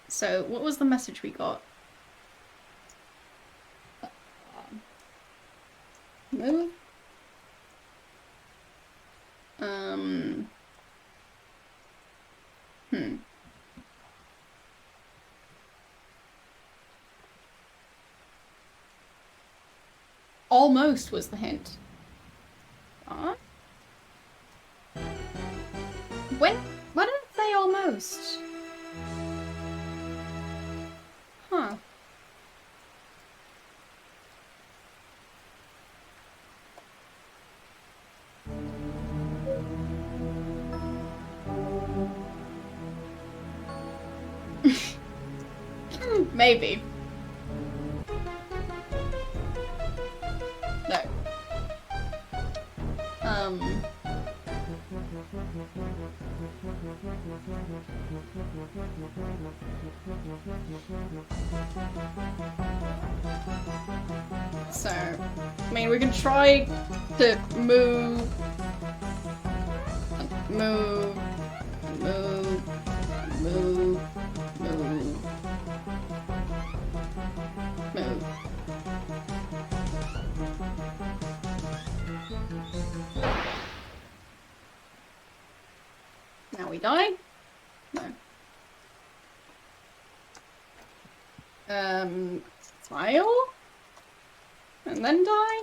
So, what was the message we got? Move? Almost was the hint. When? Why did it say almost? Huh. Maybe. No. So, I mean, we can try to move, move, move, move, move, move. Now we die? No. Smile? And then die?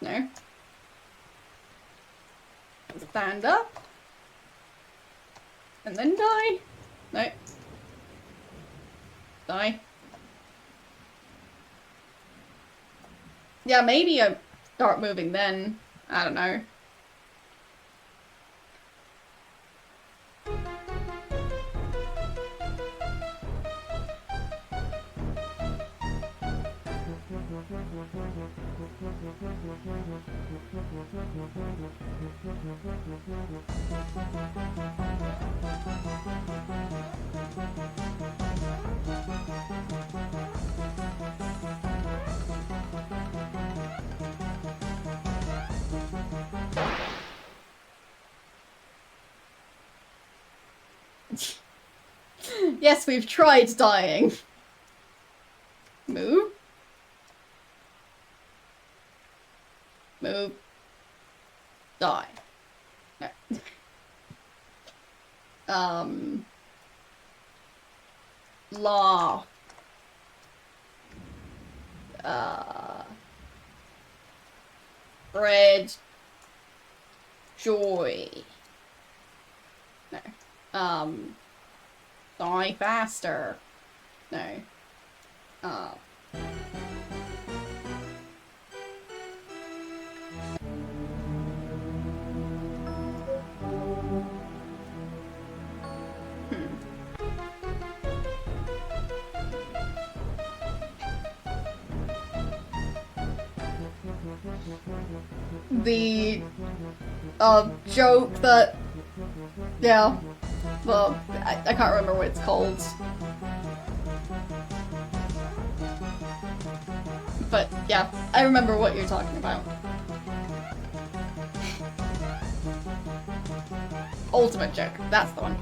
No. Stand up? And then die? No. Die. Yeah, maybe I start moving then. I don't know. Yes, we've tried dying. Move. Move. Die. No. Law. Bread. Joy. No. Die faster. No. The joke that, yeah, well, I can't remember what it's called, but yeah, I remember what you're talking about. Ultimate joke, that's the one.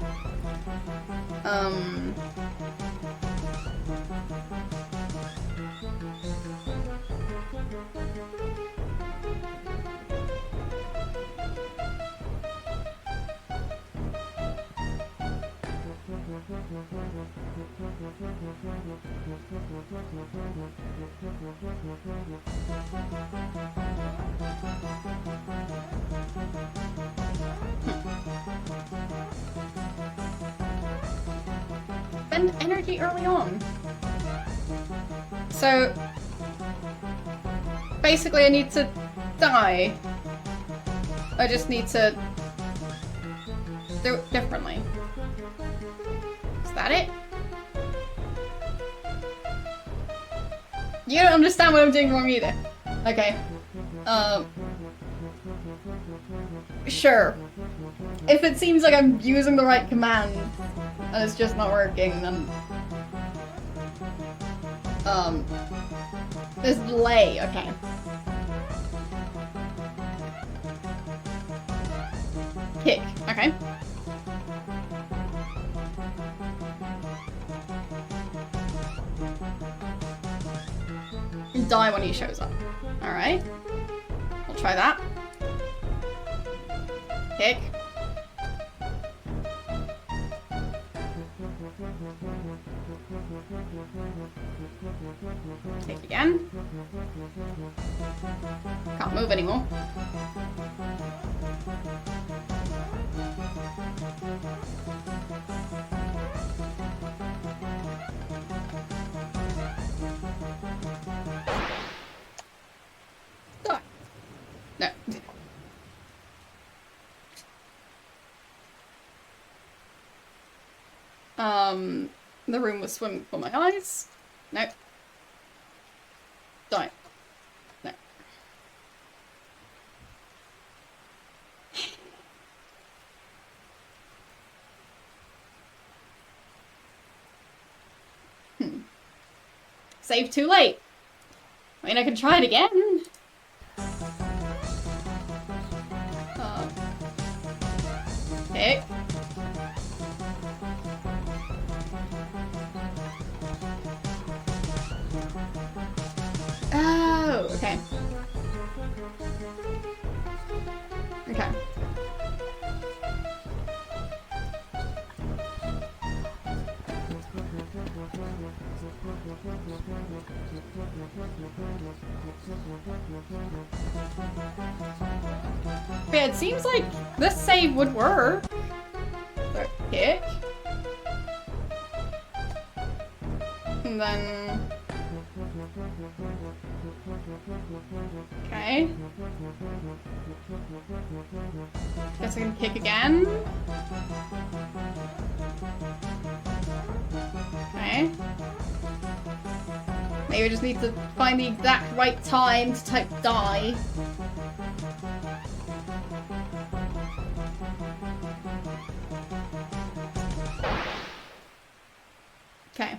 Spend energy early on. So, basically I need to die. I just need to do it differently. Is that it? You don't understand what I'm doing wrong either. Okay. Sure. If it seems like I'm using the right command and it's just not working, then there's delay, okay. Kick, okay. Die when he shows up. Alright. We'll try that. Kick. Kick again. Can't move anymore. No. The room was swimming before my eyes. No. Die. No. Save too late. I mean, I can try it again. Okay. Oh, okay. Okay. Yeah, it seems like this save would work. So, kick. And then... Okay. Guess I can kick again. Okay. Maybe I just need to find the exact right time to type die. Okay.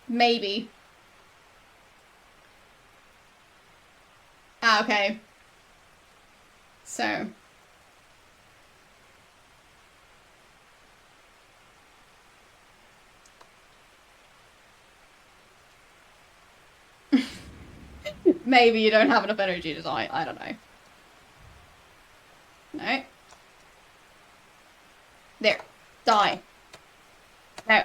Maybe. Ah, okay. So. Maybe you don't have enough energy to die. I don't know. No. There. Die. No.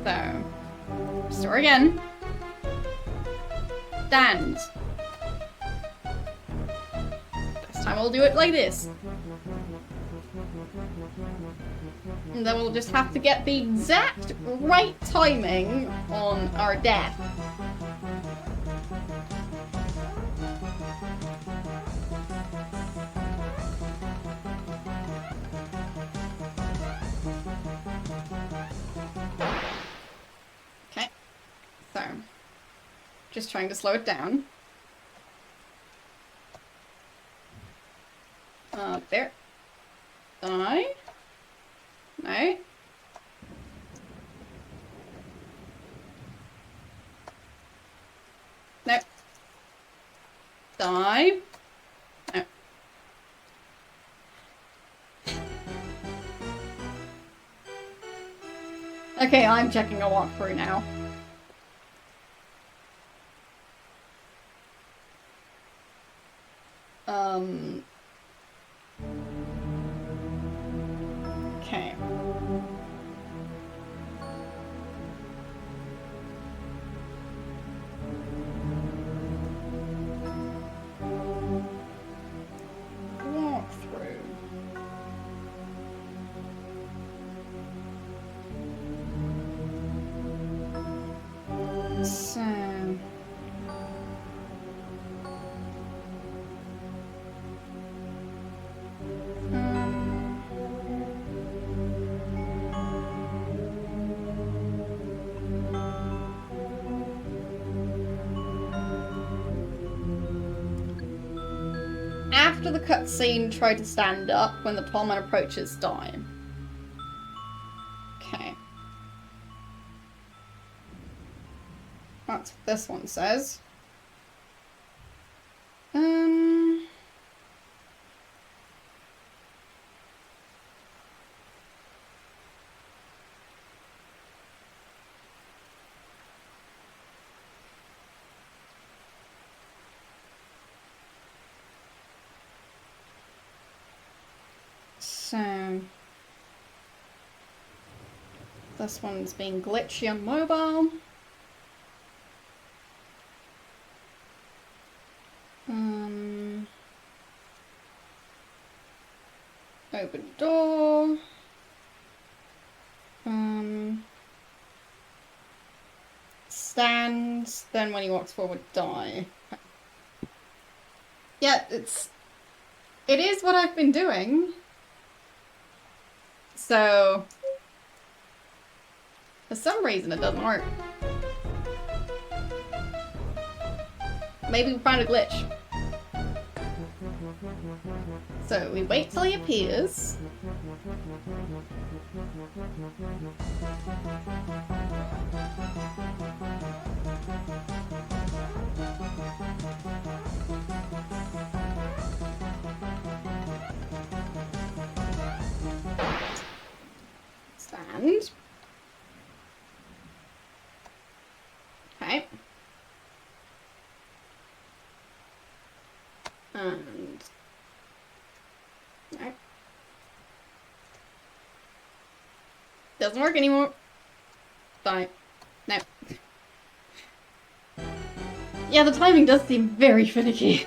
So. Restore again. Stand. This time we'll do it like this. And then we'll just have to get the exact right timing on our death. Okay. So, just trying to slow it down. There. Die. No. No. Die. No. Okay, I'm checking a walkthrough now. Okay. Walkthrough. So... After the cutscene, try to stand up. When the plowman approaches, die. Okay. That's what this one says. So, this one's being glitchy on mobile. Open door. Stand. Then when he walks forward, die. Yeah, it is what I've been doing. So, for some reason it doesn't work. Maybe we find a glitch. So we wait till he appears. Stand. Okay. And no. Doesn't work anymore. Fine. No. Yeah, the timing does seem very finicky.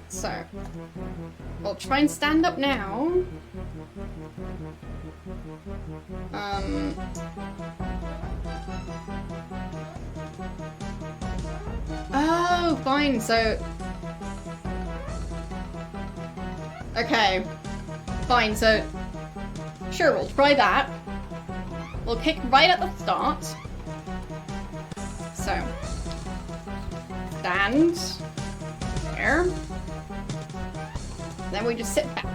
So, we'll try and stand up now. Oh, fine, so... Okay. Fine, so... Sure, we'll try that. We'll kick right at the start. So... Stand. There. Then we just sit back.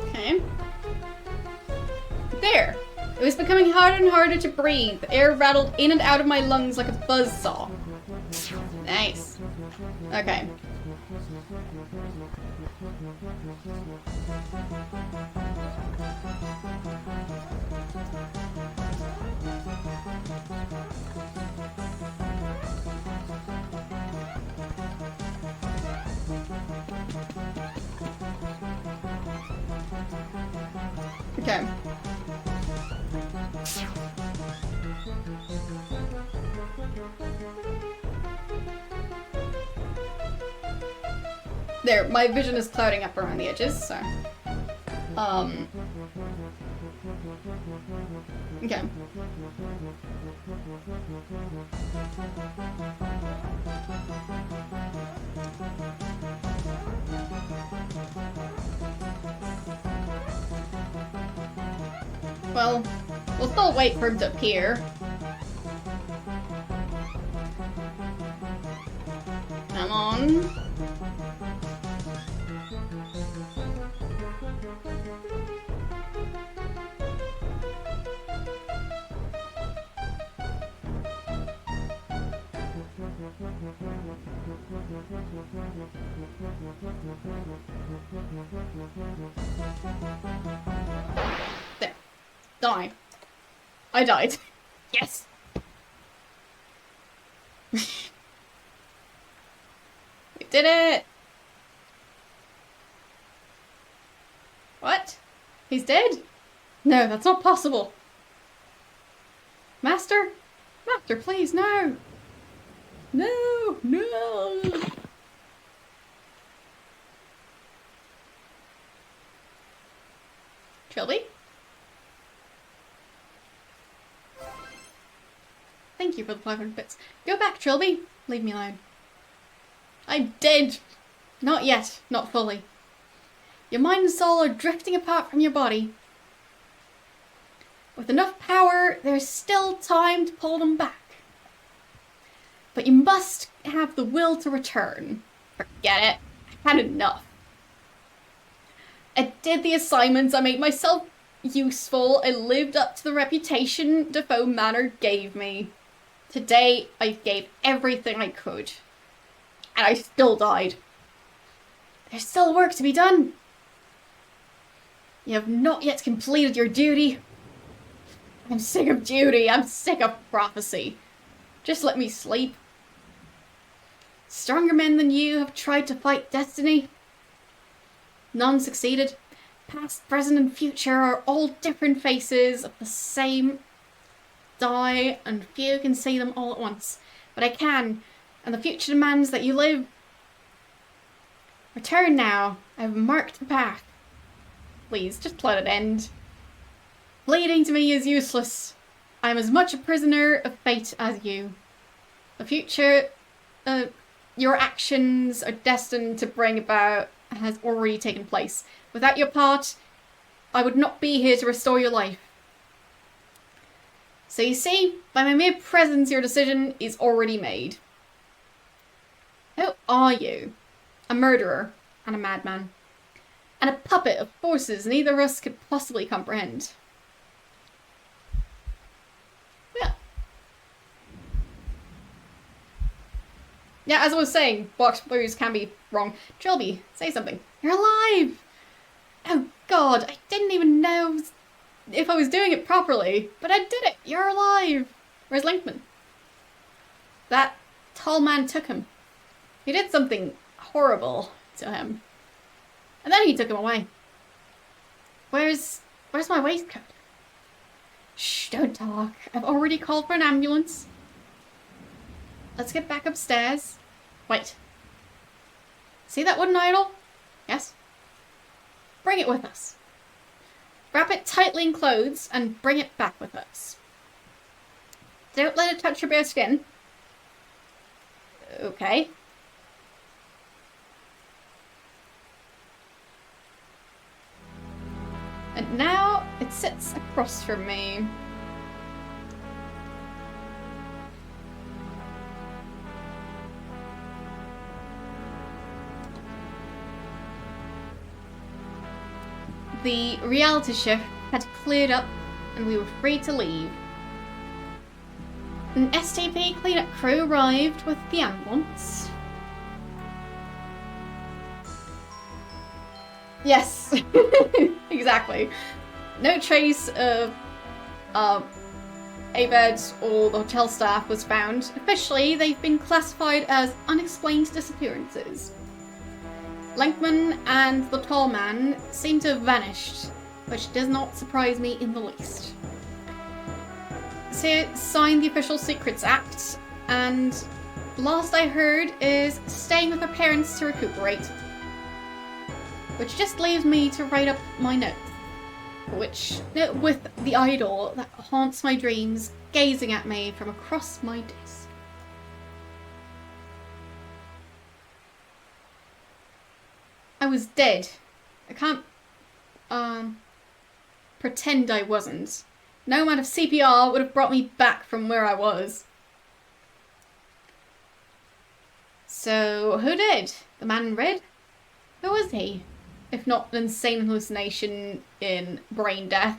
Okay. There! It was becoming harder and harder to breathe. The air rattled in and out of my lungs like a buzzsaw. Nice. Okay. Okay. There, my vision is clouding up around the edges, so... Okay. Well, we'll still wait for him to appear. Come on. There. Die. I died. Yes! We did it! What? He's dead? No, that's not possible. Master? Master, please, no! No! No! Trilby? Thank you for the 500 bits. Go back, Trilby. Leave me alone. I'm dead. Not yet. Not fully. Your mind and soul are drifting apart from your body. With enough power, there's still time to pull them back. But you must have the will to return. Forget it. I had enough. I did the assignments, I made myself useful, I lived up to the reputation Defoe Manor gave me. Today, I gave everything I could. And I still died. There's still work to be done. You have not yet completed your duty. I'm sick of duty. I'm sick of prophecy. Just let me sleep. Stronger men than you have tried to fight destiny. None succeeded. Past, present, and future are all different faces of the same die, and few can see them all at once. But I can, and the future demands that you live. Return now. I've marked the path. Please, just let it end. Pleading to me is useless. I am as much a prisoner of fate as you. The future, your actions are destined to bring about has already taken place. Without your part, I would not be here to restore your life. So you see, by my mere presence, your decision is already made. Who are you? A murderer and a madman. And a puppet of forces neither of us could possibly comprehend. Yeah, as I was saying, walkthroughs can be wrong. Trilby, say something. You're alive! Oh god, I didn't even know if I was doing it properly, but I did it! You're alive! Where's Linkman? That tall man took him. He did something horrible to him. And then he took him away. Where's my waistcoat? Shh, don't talk. I've already called for an ambulance. Let's get back upstairs. Wait. See that wooden idol? Yes? Bring it with us. Wrap it tightly in clothes and bring it back with us. Don't let it touch your bare skin. Okay. And now it sits across from me. The reality shift had cleared up and we were free to leave. An STP cleanup crew arrived with the ambulance. Yes, exactly. No trace of Abed or the hotel staff was found. Officially, they've been classified as unexplained disappearances. Lankman and the tall man seem to have vanished, which does not surprise me in the least. So, signed the Official Secrets Act, and last I heard is staying with her parents to recuperate. Which just leaves me to write up my notes, with the idol that haunts my dreams gazing at me from across my desk. I was dead. I can't pretend I wasn't. No amount of CPR would have brought me back from where I was. So, who did? The man in red? Who was he? If not an insane hallucination in brain death.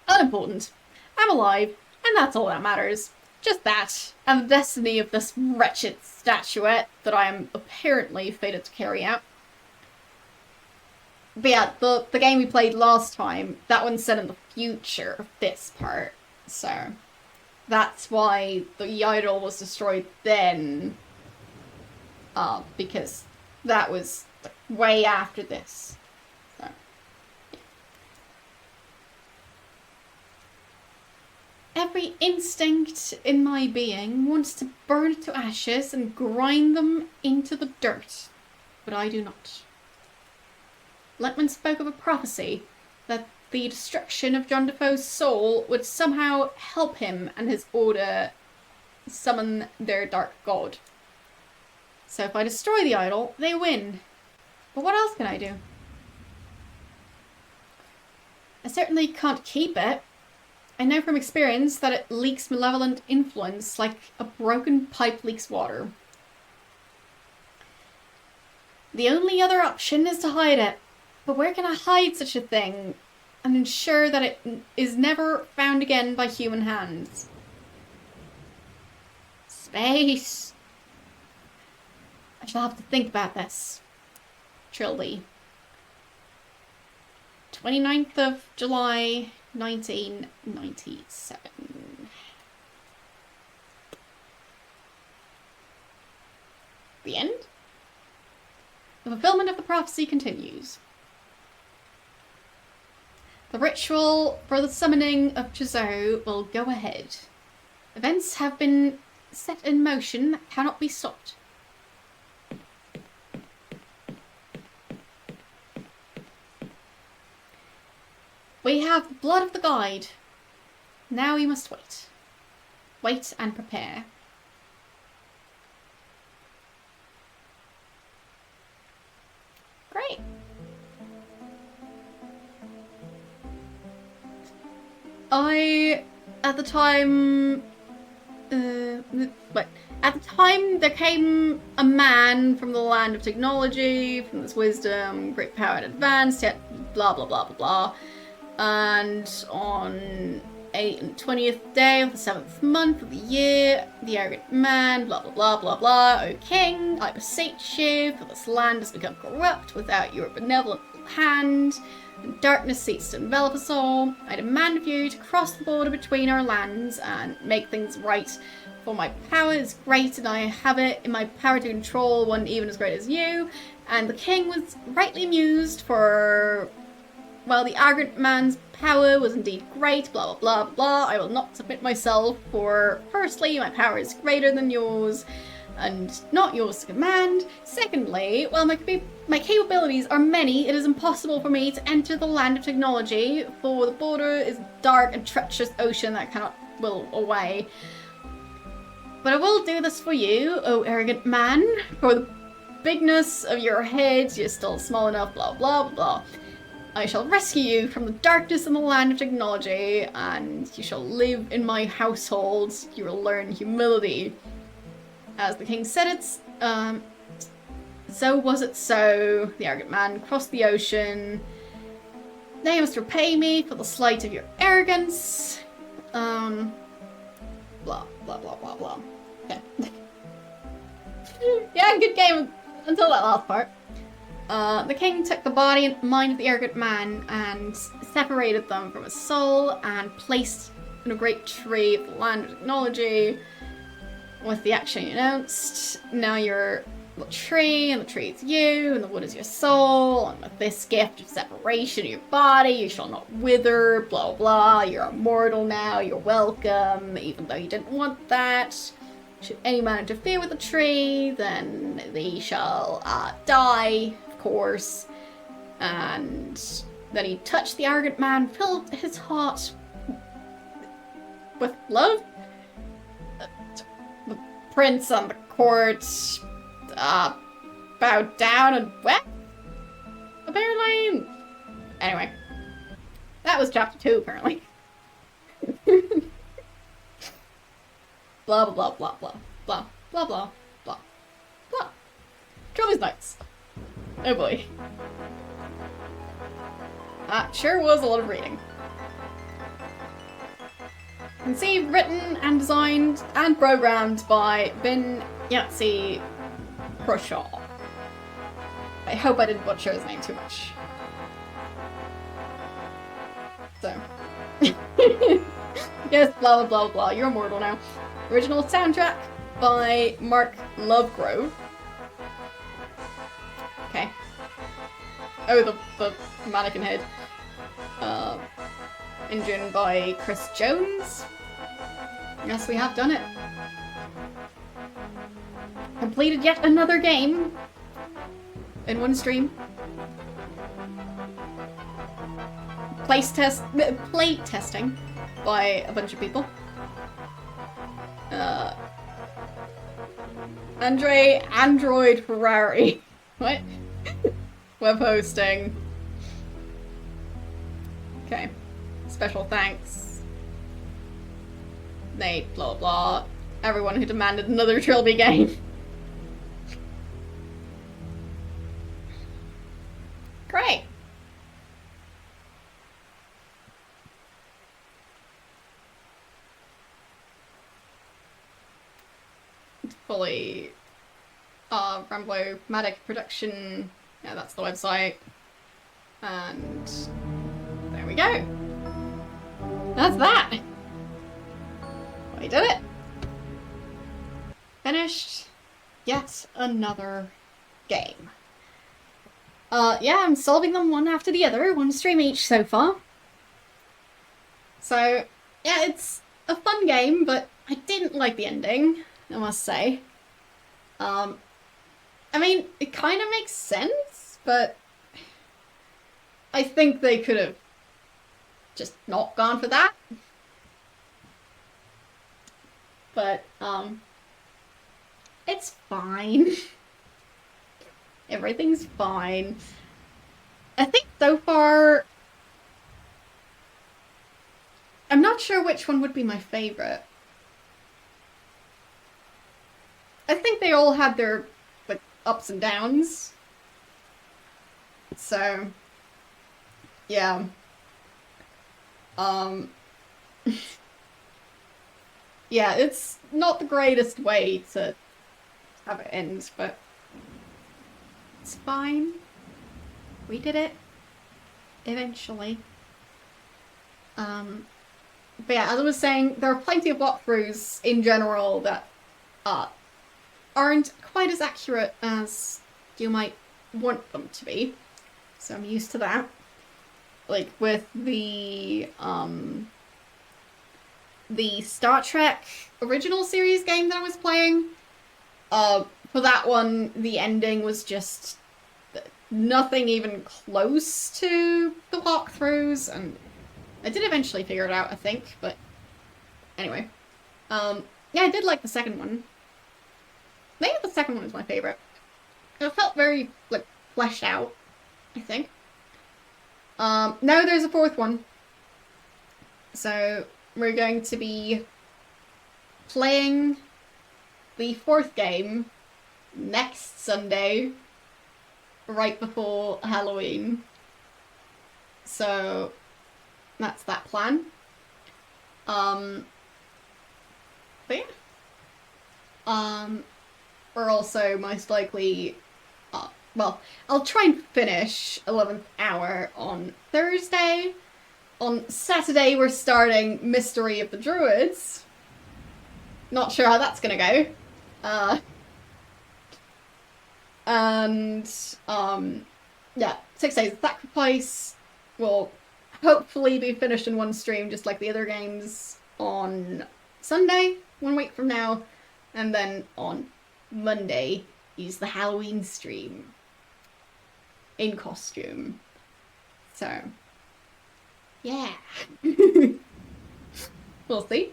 Unimportant. I'm alive, and that's all that matters. Just that, and the destiny of this wretched statuette that I am apparently fated to carry out. But yeah, the game we played last time, that one's set in the future of this part. So, that's why the idol was destroyed then. Because that was way after this. So, yeah. Every instinct in my being wants to burn it to ashes and grind them into the dirt, but I do not. Letman spoke of a prophecy that the destruction of John Defoe's soul would somehow help him and his order summon their dark god. So if I destroy the idol, they win. But what else can I do? I certainly can't keep it. I know from experience that it leaks malevolent influence like a broken pipe leaks water. The only other option is to hide it. But where can I hide such a thing and ensure that it is never found again by human hands? Space. I shall have to think about this. Trilby. 29th of July, 1997. The end? The fulfillment of the prophecy continues. The ritual for the summoning of Chizou will go ahead. Events have been set in motion that cannot be stopped. We have the blood of the guide. Now we must wait. Wait and prepare. Great. At the time, there came a man from the land of technology, from this wisdom, great power and advance, yet blah blah blah blah blah. And on 20th day of the 7th month of the year, the arrogant man, blah blah blah blah blah, O king, I beseech you, for this land has become corrupt without your benevolent hand, and darkness seeks to envelop us all. I demand of you to cross the border between our lands and make things right, for my power is great and I have it in my power to control one even as great as you. And the king was rightly amused, for while the arrogant man's power was indeed great, blah blah blah blah, I will not submit myself, for firstly, my power is greater than yours, and not yours to command. Secondly, while my capabilities are many, it is impossible for me to enter the land of technology, for the border is dark and treacherous ocean that cannot will away. But I will do this for you, O arrogant man, for the bigness of your head, you're still small enough, blah blah blah. I shall rescue you from the darkness in the land of technology, and you shall live in my household. You will learn humility. As the king said it, so was it so. The arrogant man crossed the ocean. Now you must repay me for the slight of your arrogance. Blah, blah, blah, blah, blah. Okay. Yeah, good game until that last part. The king took the body and mind of the arrogant man and separated them from his soul and placed in a great tree of the land of technology. With the action you announced, now you're the tree, and the tree is you, and the wood is your soul, and with this gift of separation of your body, you shall not wither, blah blah, you're immortal now, you're welcome, even though you didn't want that. Should any man interfere with the tree, then they shall die, of course. And then he touched the arrogant man, filled his heart with love. The prince on the court bowed down and wept, apparently. Anyway, that was chapter 2, apparently. Blah blah blah blah blah blah blah blah blah. Trilby's nice. Oh boy. Sure was a lot of reading. Conceived, written, and designed and programmed by Ben Yatzy Croshaw. I hope I didn't butcher his name too much. So. Yes, blah blah blah blah, you're immortal now. Original soundtrack by Mark Lovegrove. Okay. Oh, the mannequin head. Engine by Chris Jones. Yes, we have done it. Completed yet another game in one stream. Play testing by a bunch of people. Android Ferrari. What? Web hosting. Okay. Special thanks. Nate, blah blah. Everyone who demanded another Trilby game. Great. Fully Ramblomatic Production. Yeah, that's the website. And there we go. That's that. We did it. Finished yet another game. Yeah, I'm solving them one after the other, one stream each so far. So, yeah, it's a fun game, but I didn't like the ending, I must say. I mean, it kind of makes sense, but I think they could have just not gone for that. But, it's fine. Everything's fine. I think so far, I'm not sure which one would be my favorite. I think they all had their, like, ups and downs. So, yeah. Yeah, it's not the greatest way to have it end, but it's fine. We did it. Eventually. But yeah, as I was saying, there are plenty of walkthroughs in general that aren't quite as accurate as you might want them to be. So I'm used to that. Like with the Star Trek original series game that I was playing, for that one, the ending was just nothing even close to the walkthroughs, and I did eventually figure it out, I think, but anyway. Yeah, I did like the second one. I think the second one was my favorite. It felt very, like, fleshed out, I think. Now there's a fourth one. So, we're going to be playing the fourth game next Sunday, right before Halloween. So, that's that plan. But yeah. We're also most likely, well, I'll try and finish 11th Hour on Thursday. On Saturday, we're starting Mystery of the Druids. Not sure how that's gonna go. Yeah, 6 Days of Sacrifice will hopefully be finished in one stream, just like the other games, on Sunday, 1 week from now, and then on Monday is the Halloween stream in costume. So, yeah. We'll see.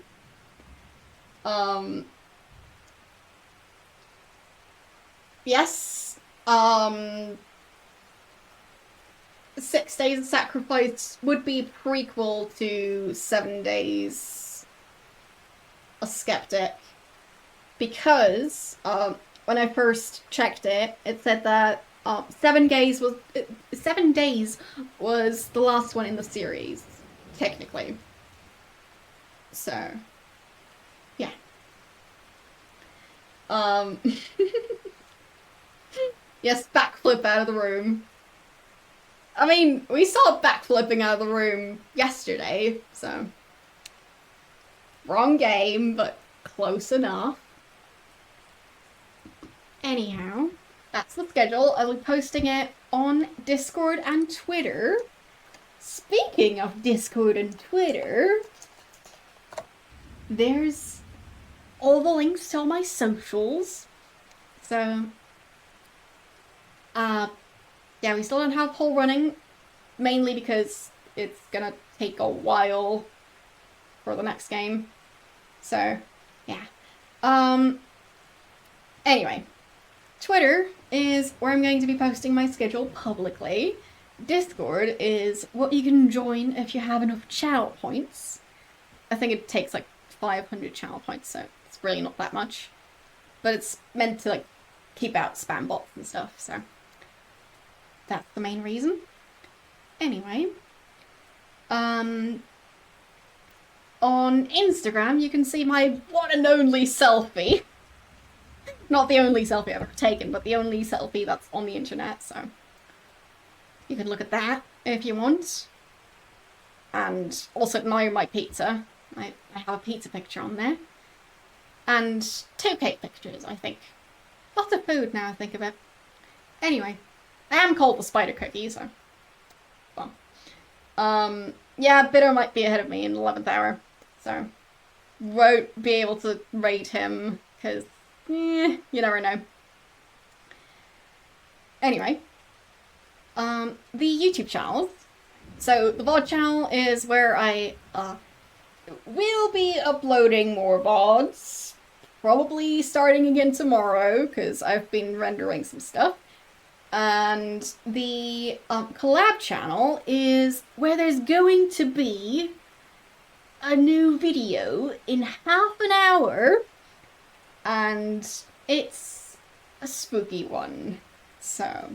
Yes. 6 Days of Sacrifice would be prequel to 7 Days a Skeptic, because when I first checked it, it said that 7 Days was the last one in the series, technically. So, yeah. Yes, backflip out of the room. I mean, we saw backflipping out of the room yesterday, so wrong game, but close enough. Anyhow, that's the schedule. I'll be posting it on Discord and Twitter. Speaking of Discord and Twitter, there's all the links to all my socials. So, yeah, we still don't have poll running, mainly because it's gonna take a while for the next game. So, yeah. Anyway, Twitter is where I'm going to be posting my schedule publicly. Discord is what you can join if you have enough channel points. I think it takes like 500 channel points, so it's really not that much. But it's meant to like keep out spam bots and stuff, so that's the main reason. Anyway, on Instagram you can see my one and only selfie Not the only selfie I've ever taken, but the only selfie that's on the internet, so you can look at that if you want. And also admire my pizza. I have a pizza picture on there. And 2 cake pictures, I think. Lots of food now I think of it. Anyway, I am called TheSpiderCookie, so... Well. Yeah, Bitter might be ahead of me in 11th hour, so... Won't be able to rate him, because... you never know. Anyway. The YouTube channels. So, the VOD channel is where I, will be uploading more VODs. Probably starting again tomorrow, because I've been rendering some stuff. And the collab channel is where there's going to be a new video in half an hour. And it's a spooky one. So,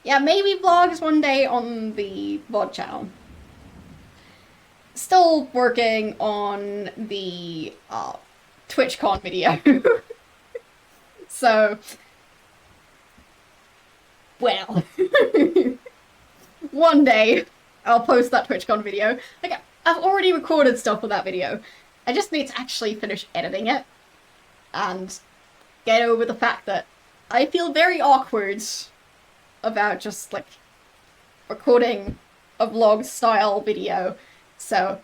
yeah, maybe vlogs one day on the VOD channel. Still working on the TwitchCon video. So, well, one day I'll post that TwitchCon video. Like, I've already recorded stuff for that video. I just need to actually finish editing it and get over the fact that I feel very awkward about just, like, recording a vlog-style video. So,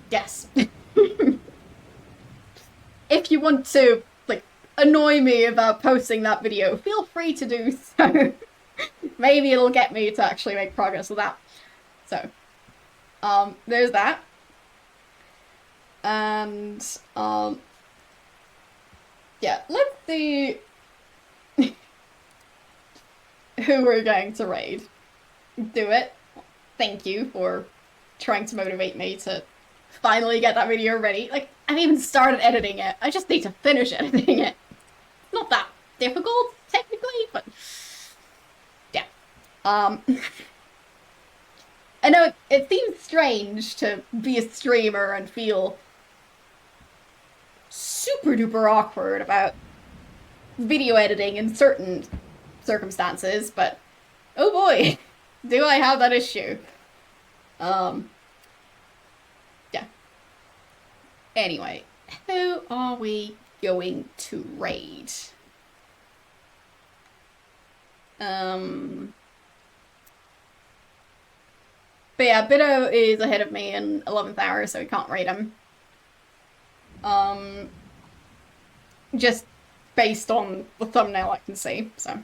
yes. If you want to, like, annoy me about posting that video, feel free to do so. Maybe it'll get me to actually make progress with that. So, there's that. And, yeah, let's see who we're going to raid. Do it. Thank you for trying to motivate me to finally get that video ready. Like, I've even started editing it. I just need to finish editing it. Not that difficult, technically, but yeah. I know it seems strange to be a streamer and feel super duper awkward about video editing in certain circumstances, but oh boy, do I have that issue. Yeah. Anyway, who are we going to raid? But yeah, Biddo is ahead of me in 11th hour, so we can't raid him. Just based on the thumbnail I can see, so.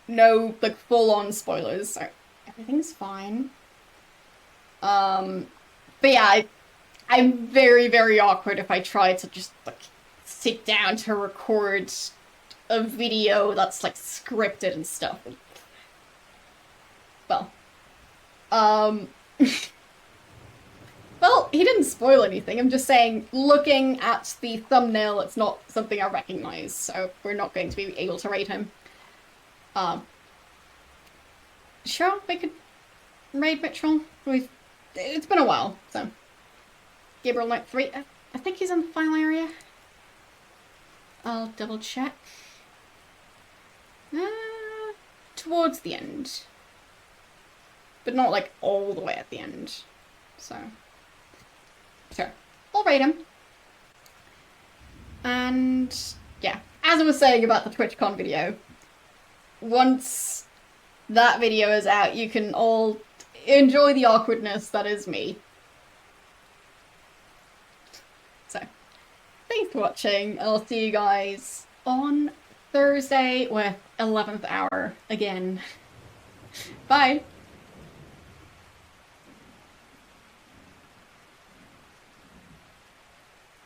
No, like, full-on spoilers, so everything's fine. But yeah, I'm very, very awkward if I try to just, like, sit down to record a video that's, like, scripted and stuff. Well, well, he didn't spoil anything. I'm just saying, looking at the thumbnail, it's not something I recognize, so we're not going to be able to rate him. Sure, we could raid Mitchell. It's been a while, so. Gabriel Knight 3, I think he's in the final area. I'll double check. Towards the end. But not, like, all the way at the end. So, sure. I'll raid him. And, yeah. As I was saying about the TwitchCon video, once that video is out, you can all enjoy the awkwardness that is me. So, thanks for watching. I'll see you guys on Thursday with 11th hour again. Bye!